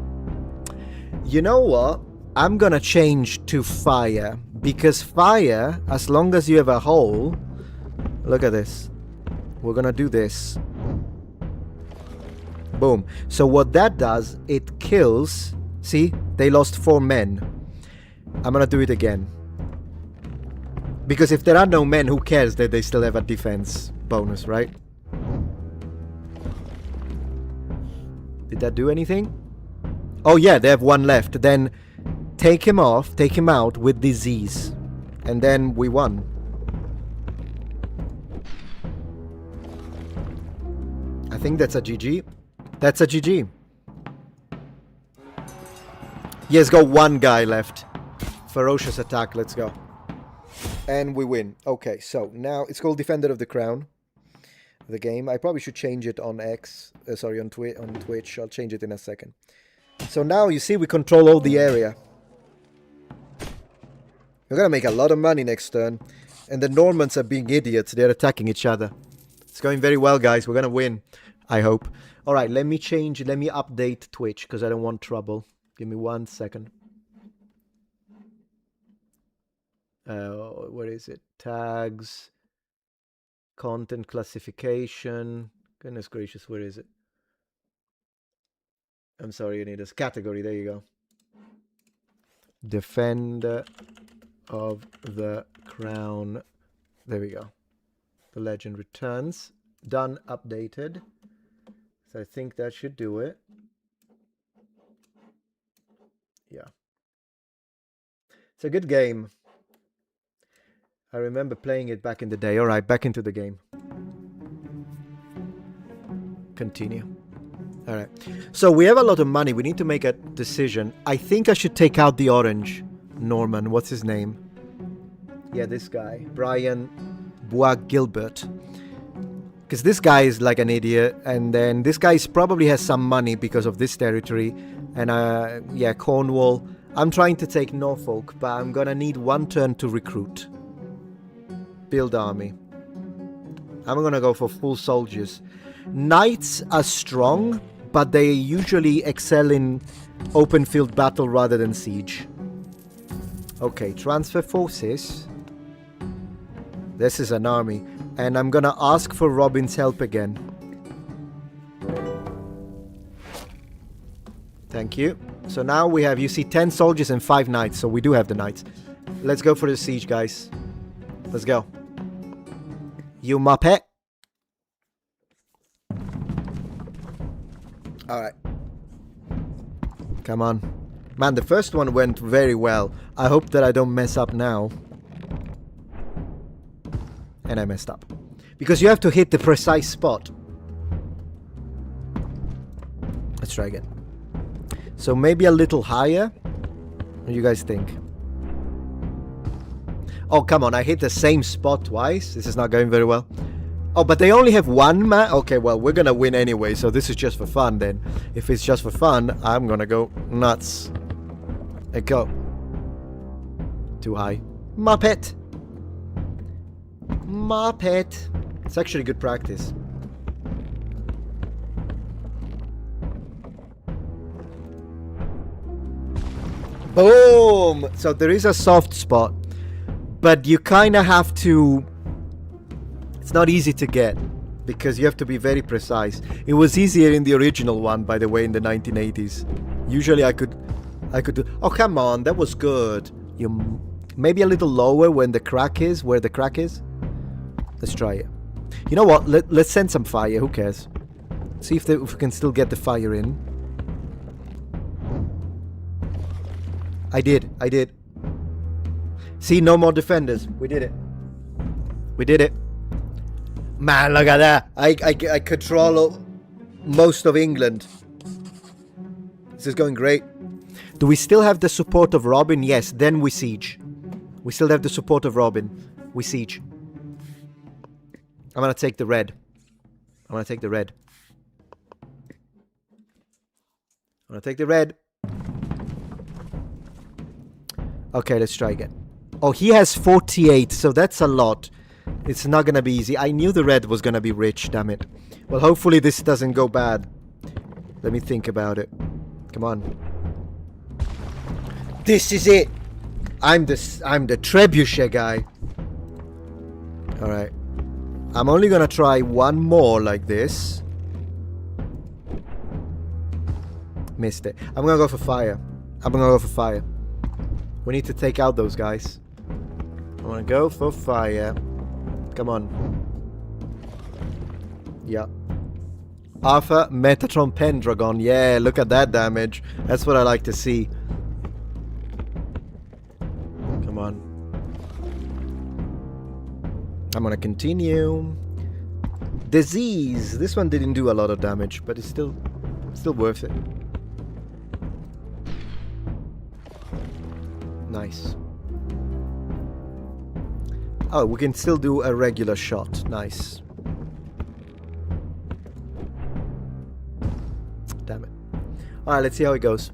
You know what? I'm gonna change to fire. Because fire, as long as you have a hole... Look at this. We're gonna do this. Boom. So what that does, it kills... See? They lost 4 men. I'm gonna do it again. Because if there are no men, who cares that they still have a defense bonus, right? Did that do anything? Oh yeah, they have 1 left. Then take him off, take him out with disease. And then we won. I think that's a GG. That's a GG. Yes, got 1 guy left. Ferocious attack, let's go. And we win. Okay, so now it's called Defender of the Crown. The game. I probably should change it on on Twitch. I'll change it in a second. So now you see we control all the area. We're gonna make a lot of money next turn. And the Normans are being idiots. They're attacking each other. It's going very well, guys. We're gonna win. I hope. Alright, let me update Twitch because I don't want trouble. Give me 1 second. Where is it? Tags. Content classification. Goodness gracious, where is it? I'm sorry, you need this category. There you go. Defender of the Crown. There we go. The legend returns. Done, updated. So I think that should do it. Yeah. It's a good game. I remember playing it back in the day. Alright, back into the game. Continue. Alright. So we have a lot of money. We need to make a decision. I think I should take out the orange Norman. What's his name? Yeah, this guy. Brian Bois Gilbert. Because this guy is like an idiot. And then this guy probably has some money because of this territory. And yeah, Cornwall. I'm trying to take Norfolk, but I'm gonna need 1 turn to recruit. Build army. I'm gonna go for full soldiers. Knights are strong, but they usually excel in open field battle rather than siege. Okay, transfer forces. This is an army. And I'm gonna ask for Robin's help again. Thank you. So now we have, you see, 10 soldiers and 5 knights. So we do have the knights. Let's go for the siege, guys. Let's go. You muppet. Alright. Come on. Man, the first one went very well. I hope that I don't mess up now. And I messed up. Because you have to hit the precise spot. Let's try again. So maybe a little higher. What do you guys think? Oh, come on, I hit the same spot twice. This is not going very well. Oh, but they only have 1 man? Okay, well, we're gonna win anyway, so this is just for fun then. If it's just for fun, I'm gonna go nuts. Let go. Too high. Muppet! Muppet! It's actually good practice. Boom! So there is a soft spot. But you kind of have to... It's not easy to get. Because you have to be very precise. It was easier in the original one, by the way, in the 1980s. Usually I could do... Oh, come on. That was good. You maybe a little lower when the crack is. Where the crack is. Let's try it. You know what? Let's send some fire. Who cares? See if we can still get the fire in. I did. See, no more defenders. We did it. We did it. Man, look at that. I control most of England. This is going great. Do we still have the support of Robin? Yes, then we siege. We still have the support of Robin. We siege. I'm gonna take the red. I'm gonna take the red. I'm gonna take the red. Okay, let's try again. Oh, he has 48, so that's a lot. It's not gonna be easy. I knew the red was gonna be rich, damn it. Well, hopefully this doesn't go bad. Let me think about it. Come on. This is it. I'm the trebuchet guy. All right. I'm only gonna try one more like this. Missed it. I'm gonna go for fire. We need to take out those guys. I wanna go for fire. Come on. Yeah. Arthur, Metatron, Pendragon. Yeah, look at that damage. That's what I like to see. Come on. I'm gonna continue. Disease. This one didn't do a lot of damage, but it's still worth it. Nice. Oh, we can still do a regular shot. Nice. Damn it. Alright, let's see how it goes.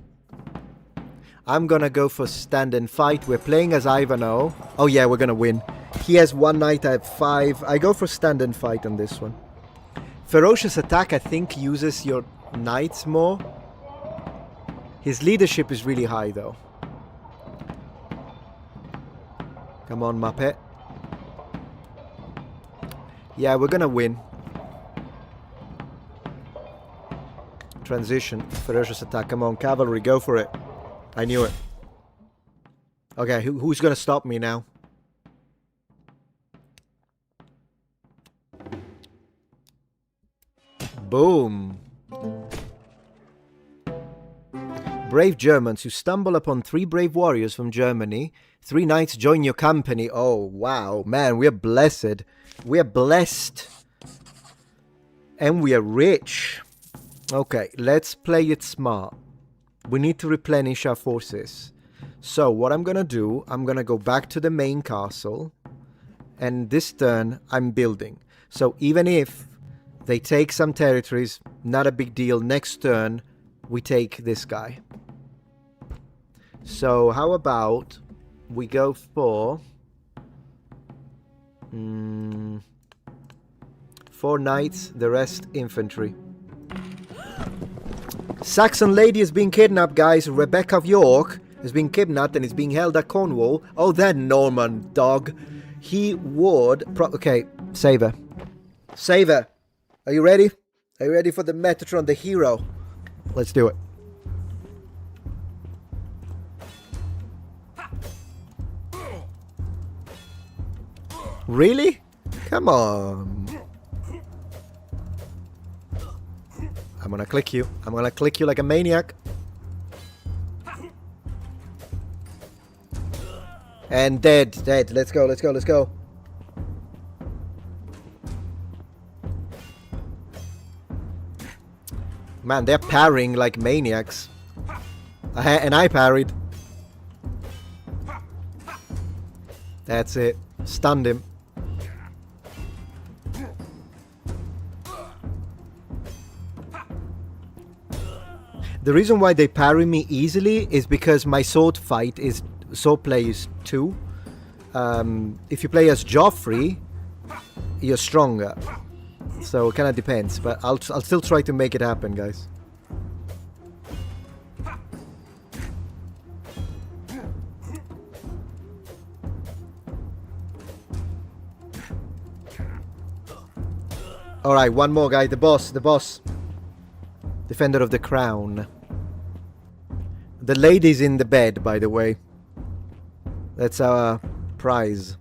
I'm gonna go for stand and fight. We're playing as Ivanhoe. Oh yeah, we're gonna win. He has 1 knight, I have 5. I go for stand and fight on this one. Ferocious attack, I think, uses your knights more. His leadership is really high, though. Come on, Muppet. Yeah, we're gonna win. Transition. Ferocious attack. Come on, cavalry, go for it. I knew it. Okay, who's gonna stop me now? Boom. Brave Germans, you stumble upon 3 brave warriors from Germany. 3 knights join your company. Oh, wow. Man, we are blessed. We are blessed. And we are rich. Okay, let's play it smart. We need to replenish our forces. So, what I'm gonna do, I'm gonna go back to the main castle. And this turn, I'm building. So, even if they take some territories, not a big deal. Next turn, we take this guy. So, how about we go for 4 knights, the rest infantry. Saxon lady is being kidnapped, guys. Rebecca of York has been kidnapped and is being held at Cornwall. Oh, that Norman dog. He would... okay, save her. Save her. Are you ready? Are you ready for the Metatron, the hero? Let's do it. Really? Come on. I'm gonna click you. I'm gonna click you like a maniac. And dead, dead. Let's go, let's go, let's go. Man, they're parrying like maniacs. And I parried. That's it. Stunned him. The reason why they parry me easily is because my sword fight is sword plays 2. If you play as Joffrey, you're stronger. So it kind of depends, but I'll still try to make it happen, guys. Alright, one more guy, the boss, the boss. Defender of the crown. The lady's in the bed, by the way. That's our prize.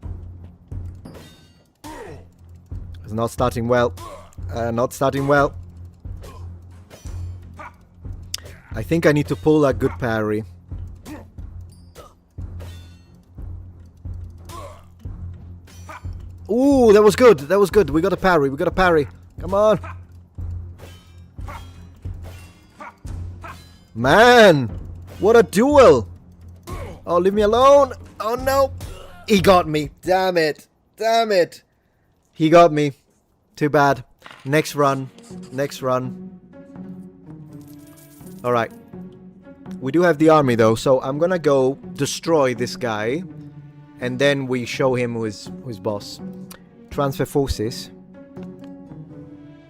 It's not starting well. Not starting well. I think I need to pull a good parry. Ooh, that was good. That was good. We got a parry. We got a parry. Come on. Man, what a duel. Oh, leave me alone. Oh, no. He got me. Damn it. Damn it. He got me. Too bad. Next run. Next run. Alright. We do have the army, though, so I'm gonna go destroy this guy. And then we show him who's boss. Transfer forces.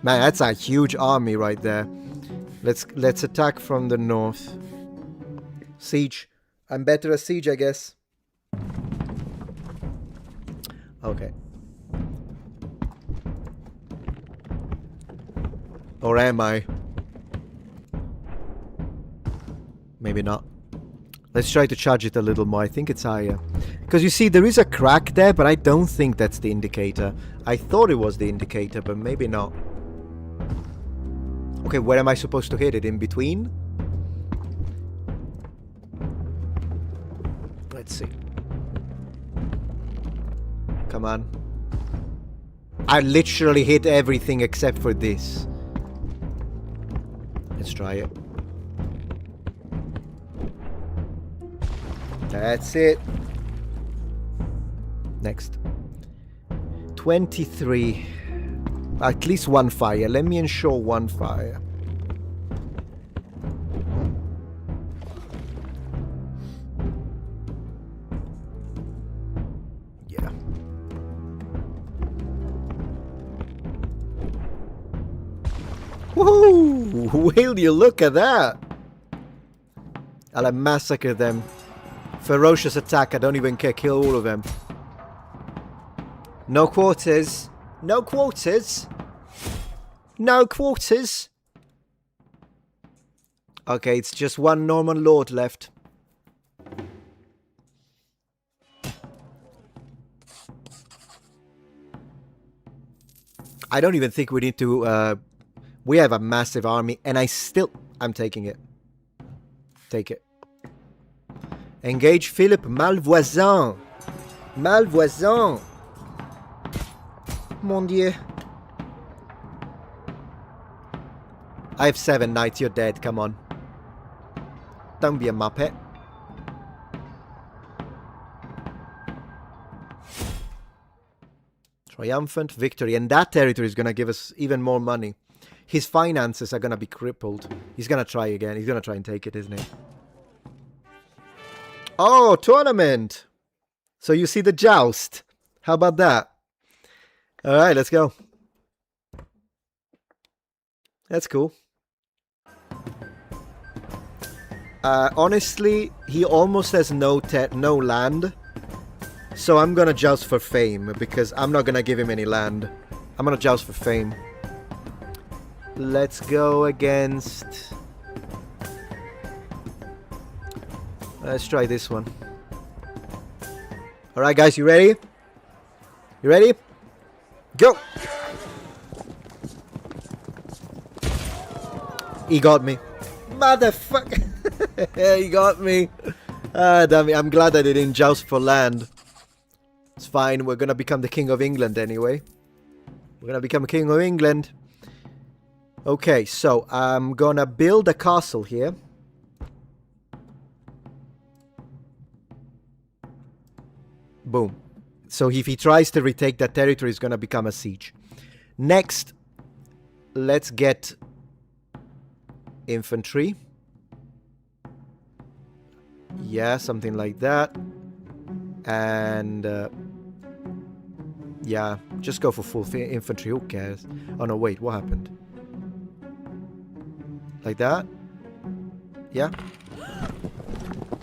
Man, that's a huge army right there. Let's attack from the north. Siege. I'm better at siege, I guess. Okay. Or am I? Maybe not. Let's try to charge it a little more. I think it's higher. Because you see, there is a crack there, but I don't think that's the indicator. I thought it was the indicator, but maybe not. Okay, where am I supposed to hit it? In between? Let's see. Come on. I literally hit everything except for this. Let's try it. That's it. Next. 23. At least one fire. Let me ensure one fire. Yeah. Woohoo! Will you look at that? I'll massacre them. Ferocious attack. I don't even care. Kill all of them. No quarters. No quarters. No quarters. Okay, it's just one Norman Lord left. I don't even think we need to... we have a massive army, and I'm taking it. Take it. Engage Philippe Malvoisin. Malvoisin. Mon Dieu. I have 7 knights. You're dead. Come on. Don't be a muppet. Triumphant victory. And that territory is going to give us even more money. His finances are going to be crippled. He's going to try again. He's going to try and take it, isn't he? Oh, tournament. So you see the joust. How about that? All right, let's go. That's cool. Honestly, he almost has no land. So I'm going to joust for fame because I'm not going to give him any land. I'm going to joust for fame. Let's go against... Let's try this one. Alright guys, you ready? You ready? Go! He got me. Motherfucker! He got me. Ah, damn it. I'm glad I didn't joust for land. It's fine. We're gonna become the King of England anyway. We're gonna become King of England. Okay, so I'm gonna build a castle here. Boom. So if he tries to retake that territory, it's going to become a siege. Next, let's get infantry. Yeah, something like that. And yeah, just go for full infantry. Who cares? Oh no, wait, what happened? Like that? Yeah.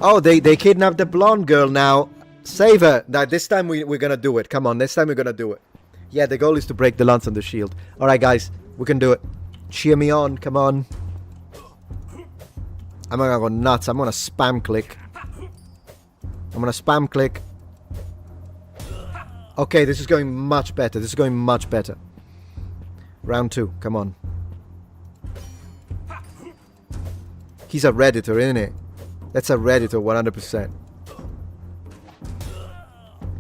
Oh, they kidnapped the blonde girl now. Save her! Now, this time we're gonna do it. Come on, this time we're gonna do it. Yeah, the goal is to break the lance on the shield. Alright, guys. We can do it. Cheer me on. Come on. I'm gonna go nuts. I'm gonna spam click. I'm gonna spam click. Okay, this is going much better. This is going much better. Round 2. Come on. He's a Redditor, isn't it? That's a Redditor, 100%.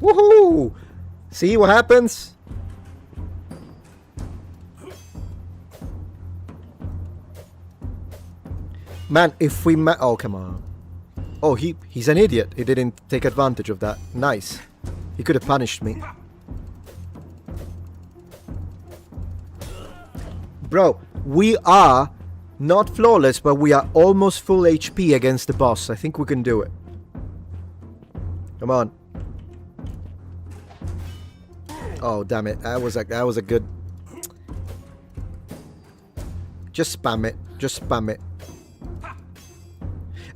Woohoo! See what happens? Man, if we oh, come on. Oh, he's an idiot. He didn't take advantage of that. Nice. He could have punished me. Bro, we are not flawless, but we are almost full HP against the boss. I think we can do it. Come on. Oh, damn it. That was a good... Just spam it. Just spam it.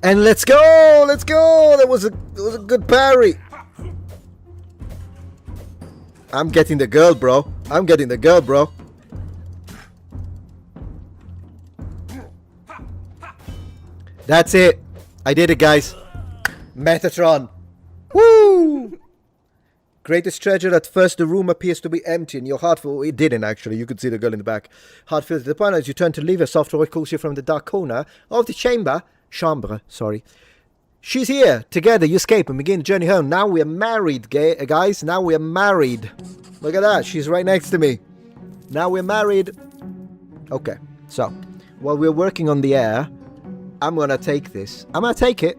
And let's go! Let's go! That was a good parry. I'm getting the girl, bro. I'm getting the girl, bro. That's it. I did it, guys. Metatron. Woo! Greatest treasure. At first, the room appears to be empty, and your heart feels... It didn't, actually. You could see the girl in the back. Heart feels the point as you turn to leave. A soft voice calls you from the dark corner of the chamber. Chambre, sorry. She's here. Together, you escape and begin the journey home. Now we are married, guys. Now we are married. Look at that. She's right next to me. Now we're married. Okay. So, while we're working on the air, I'm going to take this. I'm going to take it.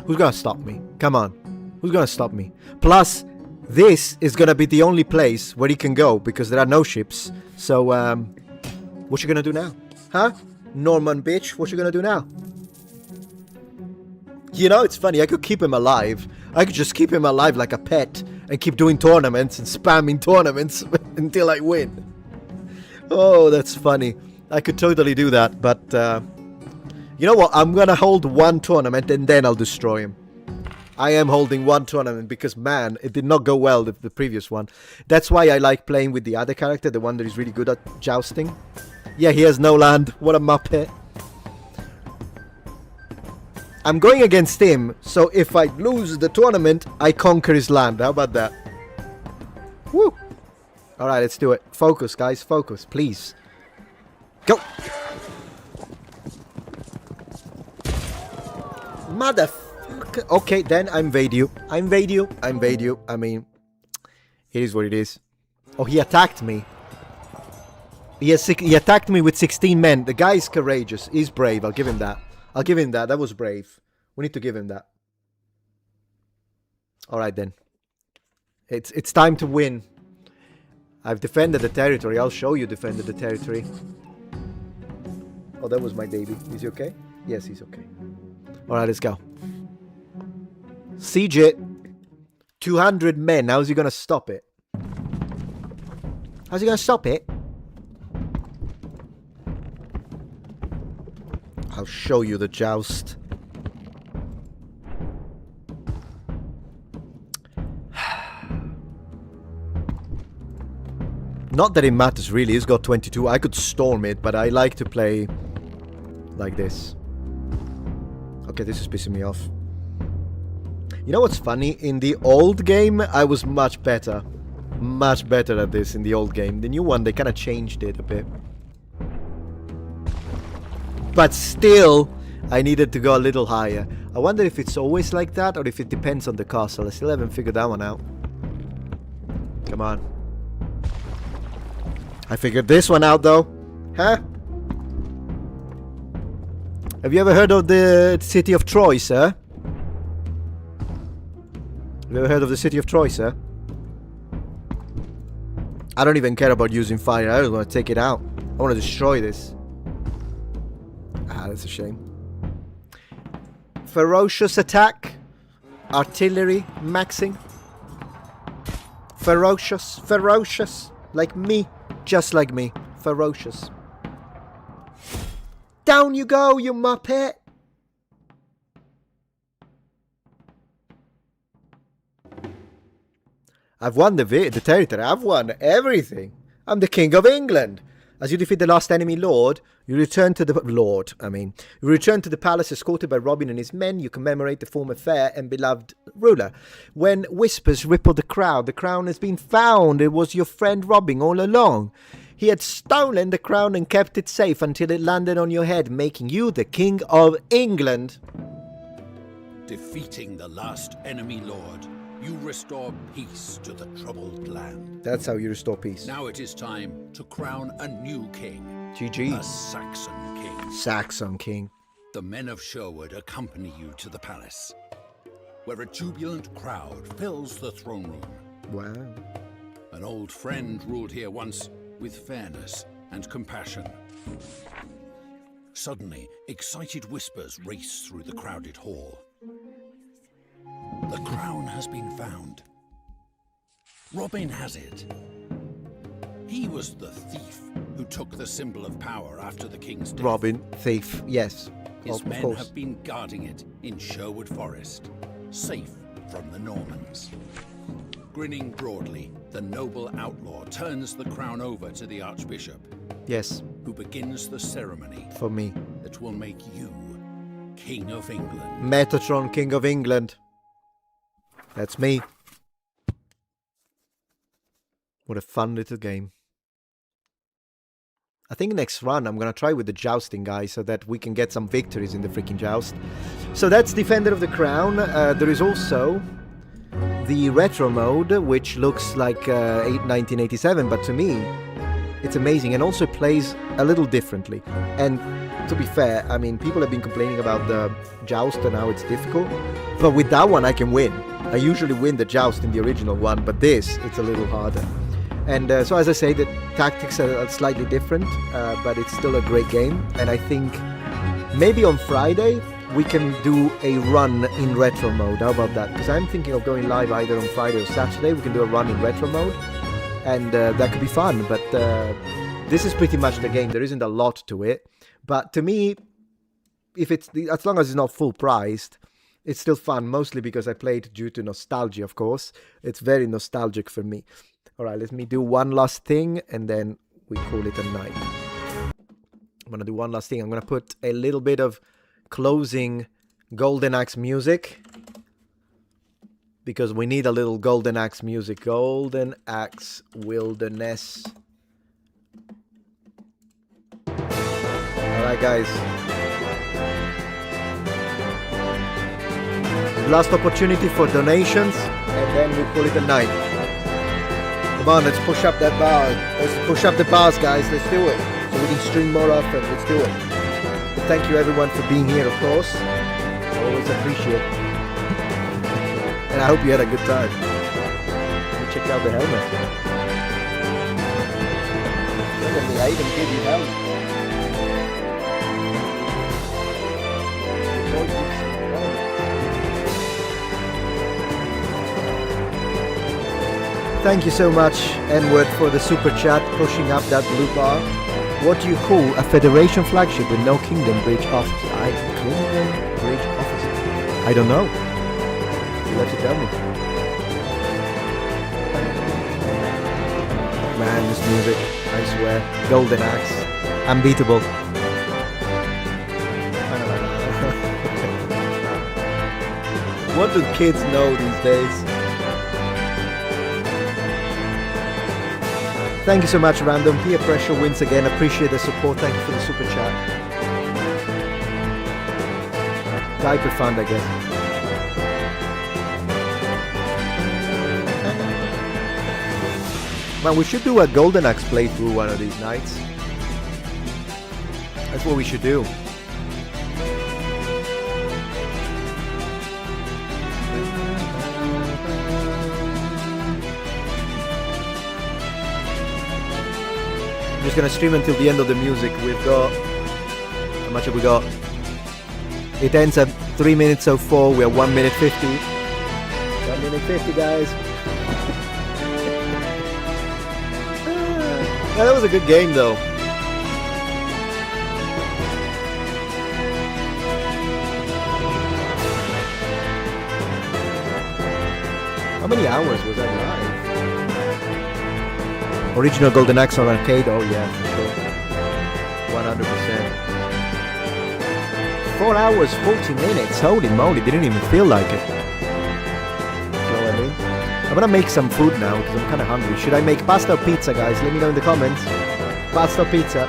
Who's going to stop me? Come on. Who's going to stop me? Plus, this is going to be the only place where he can go because there are no ships. So, what you going to do now? Huh? Norman bitch, what you going to do now? You know, it's funny. I could keep him alive. I could just keep him alive like a pet and keep doing tournaments and spamming tournaments until I win. Oh, that's funny. I could totally do that, but you know what? I'm gonna hold one tournament and then I'll destroy him. I am holding one tournament because, man, it did not go well, the previous one. That's why I like playing with the other character, the one that is really good at jousting. Yeah, he has no land. What a muppet. I'm going against him, so if I lose the tournament, I conquer his land. How about that? Woo! Alright, let's do it. Focus, guys. Focus, please. Go! Motherfucker. Okay, then I invade you. I invade you. I invade you. I mean, it is what it is. Oh, he attacked me. He attacked me with 16 men. The guy is courageous. He's brave. I'll give him that. I'll give him that. That was brave. We need to give him that. Alright then. It's time to win. I've defended the territory. I'll show you defended the territory. Oh, that was my baby. Is he okay? Yes, he's okay. Alright, let's go. Siege it. 200 men. How's he gonna stop it? How's he gonna stop it? I'll show you the joust. Not that it matters really, he's got 22. I could storm it, but I like to play like this. Okay, this is pissing me off. You know what's funny? In the old game, I was much better. Much better at this in the old game. The new one, they kind of changed it a bit. But still, I needed to go a little higher. I wonder if it's always like that or if it depends on the castle. I still haven't figured that one out. Come on. I figured this one out though. Huh? Have you ever heard of the city of Troy, sir? Have you ever heard of the city of Troy, sir? I don't even care about using fire. I just want to take it out. I want to destroy this. Ah, that's a shame. Ferocious attack. Artillery maxing. Ferocious. Ferocious. Like me. Just like me. Ferocious. Down you go, you muppet. I've won the territory. I've won everything. I'm the King of England. As you defeat the last enemy lord, you return to the... You return to the palace escorted by Robin and his men. You commemorate the former fair and beloved ruler. When whispers ripple the crowd, the crown has been found. It was your friend Robin all along. He had stolen the crown and kept it safe until it landed on your head, making you the King of England. Defeating the last enemy lord, you restore peace to the troubled land. That's how you restore peace. Now it is time to crown a new king. GG. A Saxon king. Saxon king. The men of Sherwood accompany you to the palace, where a jubilant crowd fills the throne room. Wow. An old friend ruled here once with fairness and compassion. Suddenly, excited whispers race through the crowded hall. The crown has been found. Robin has it. He was the thief who took the symbol of power after the king's death. Robin, thief, yes. His of men course. have been guarding it in Sherwood Forest, safe from the Normans. Grinning broadly, the noble outlaw turns the crown over to the Archbishop, Yes, who begins the ceremony for me. that will make you King of England. Metatron, King of England. That's me. What a fun little game. I think next run I'm gonna try with the jousting guy so that we can get some victories in the freaking joust. So that's Defender of the Crown. There is also the retro mode, which looks like 1987, but to me it's amazing, and also plays a little differently. And to be fair, I mean, people have been complaining about the joust and how it's difficult, but with that one I can win. I usually win the joust in the original one, but this, it's a little harder. And so as I say, the tactics are slightly different, but it's still a great game. And I think maybe on Friday we can do a run in retro mode. How about that? Because I'm thinking of going live either on Friday or Saturday. We can do a run in retro mode, and that could be fun. But this is pretty much the game. There isn't a lot to it, but to me, if it's as long as it's not full priced, it's still fun. Mostly because I played due to nostalgia, of course. It's very nostalgic for me. All right, let me do one last thing, and then we call it a night. I'm gonna do one last thing. I'm gonna put a little bit of closing Golden Axe music, because we need a little Golden Axe music. Golden Axe Wilderness. Alright guys, last opportunity for donations, and then we call it a night. Come on, let's push up that bar. Let's push up the bars, guys. Let's do it, so we can stream more often. Let's do it. Thank you everyone for being here, of course. I always appreciate it. And I hope you had a good time. Let me check out the helmet. Look at me, I even gave you helmet. Thank you so much, N-Word, for the super chat, pushing up that blue bar. What do you call a Federation flagship with no Kingdom Bridge officer? Kingdom Bridge officer? I don't know. You'll have to tell me. Man, this music, I swear. Golden Axe. Unbeatable. What do kids know these days? Thank you so much, Random. Peer pressure wins again. Appreciate the support. Thank you for the super chat. Diaper fund, I guess. Man, we should do a Golden Axe playthrough one of these nights. That's what we should do. I'm just gonna stream until the end of the music. We've got... How much have we got? It ends at 3 minutes 04. We're 1 minute 50. 1 minute 50, guys. Yeah, that was a good game, though. How many hours was that live? Original Golden Axe on arcade? Oh yeah, for sure. 100%. 4 hours, 40 minutes. Holy moly, didn't even feel like it. You know what I mean? I'm gonna make some food now because I'm kind of hungry. Should I make pasta or pizza, guys? Let me know in the comments. Pasta or pizza?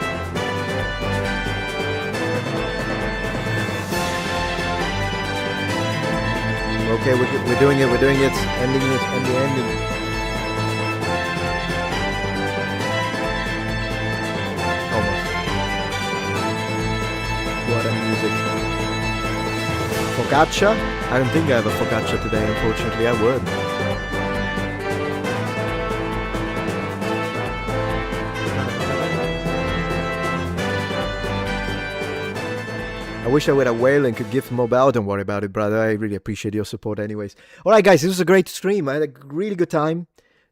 Okay, we're doing it. Ending it. Ending. What a music. Focaccia? I don't think I have a focaccia today, unfortunately. I would. I wish I were a whale and could give mobile. Don't worry about it, brother. I really appreciate your support anyways. Alright guys, this was a great stream. I had a really good time.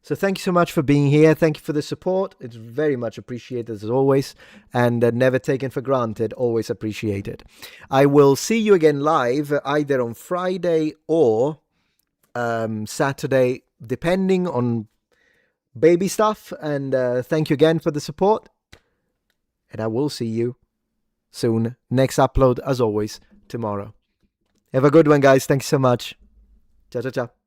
So thank you so much for being here. Thank you for the support. It's very much appreciated as always, and never taken for granted. Always appreciated. I will see you again live either on Friday or Saturday, depending on baby stuff. And thank you again for the support. And I will see you soon. Next upload, as always, tomorrow. Have a good one, guys. Thank you so much. Ciao, ciao, ciao.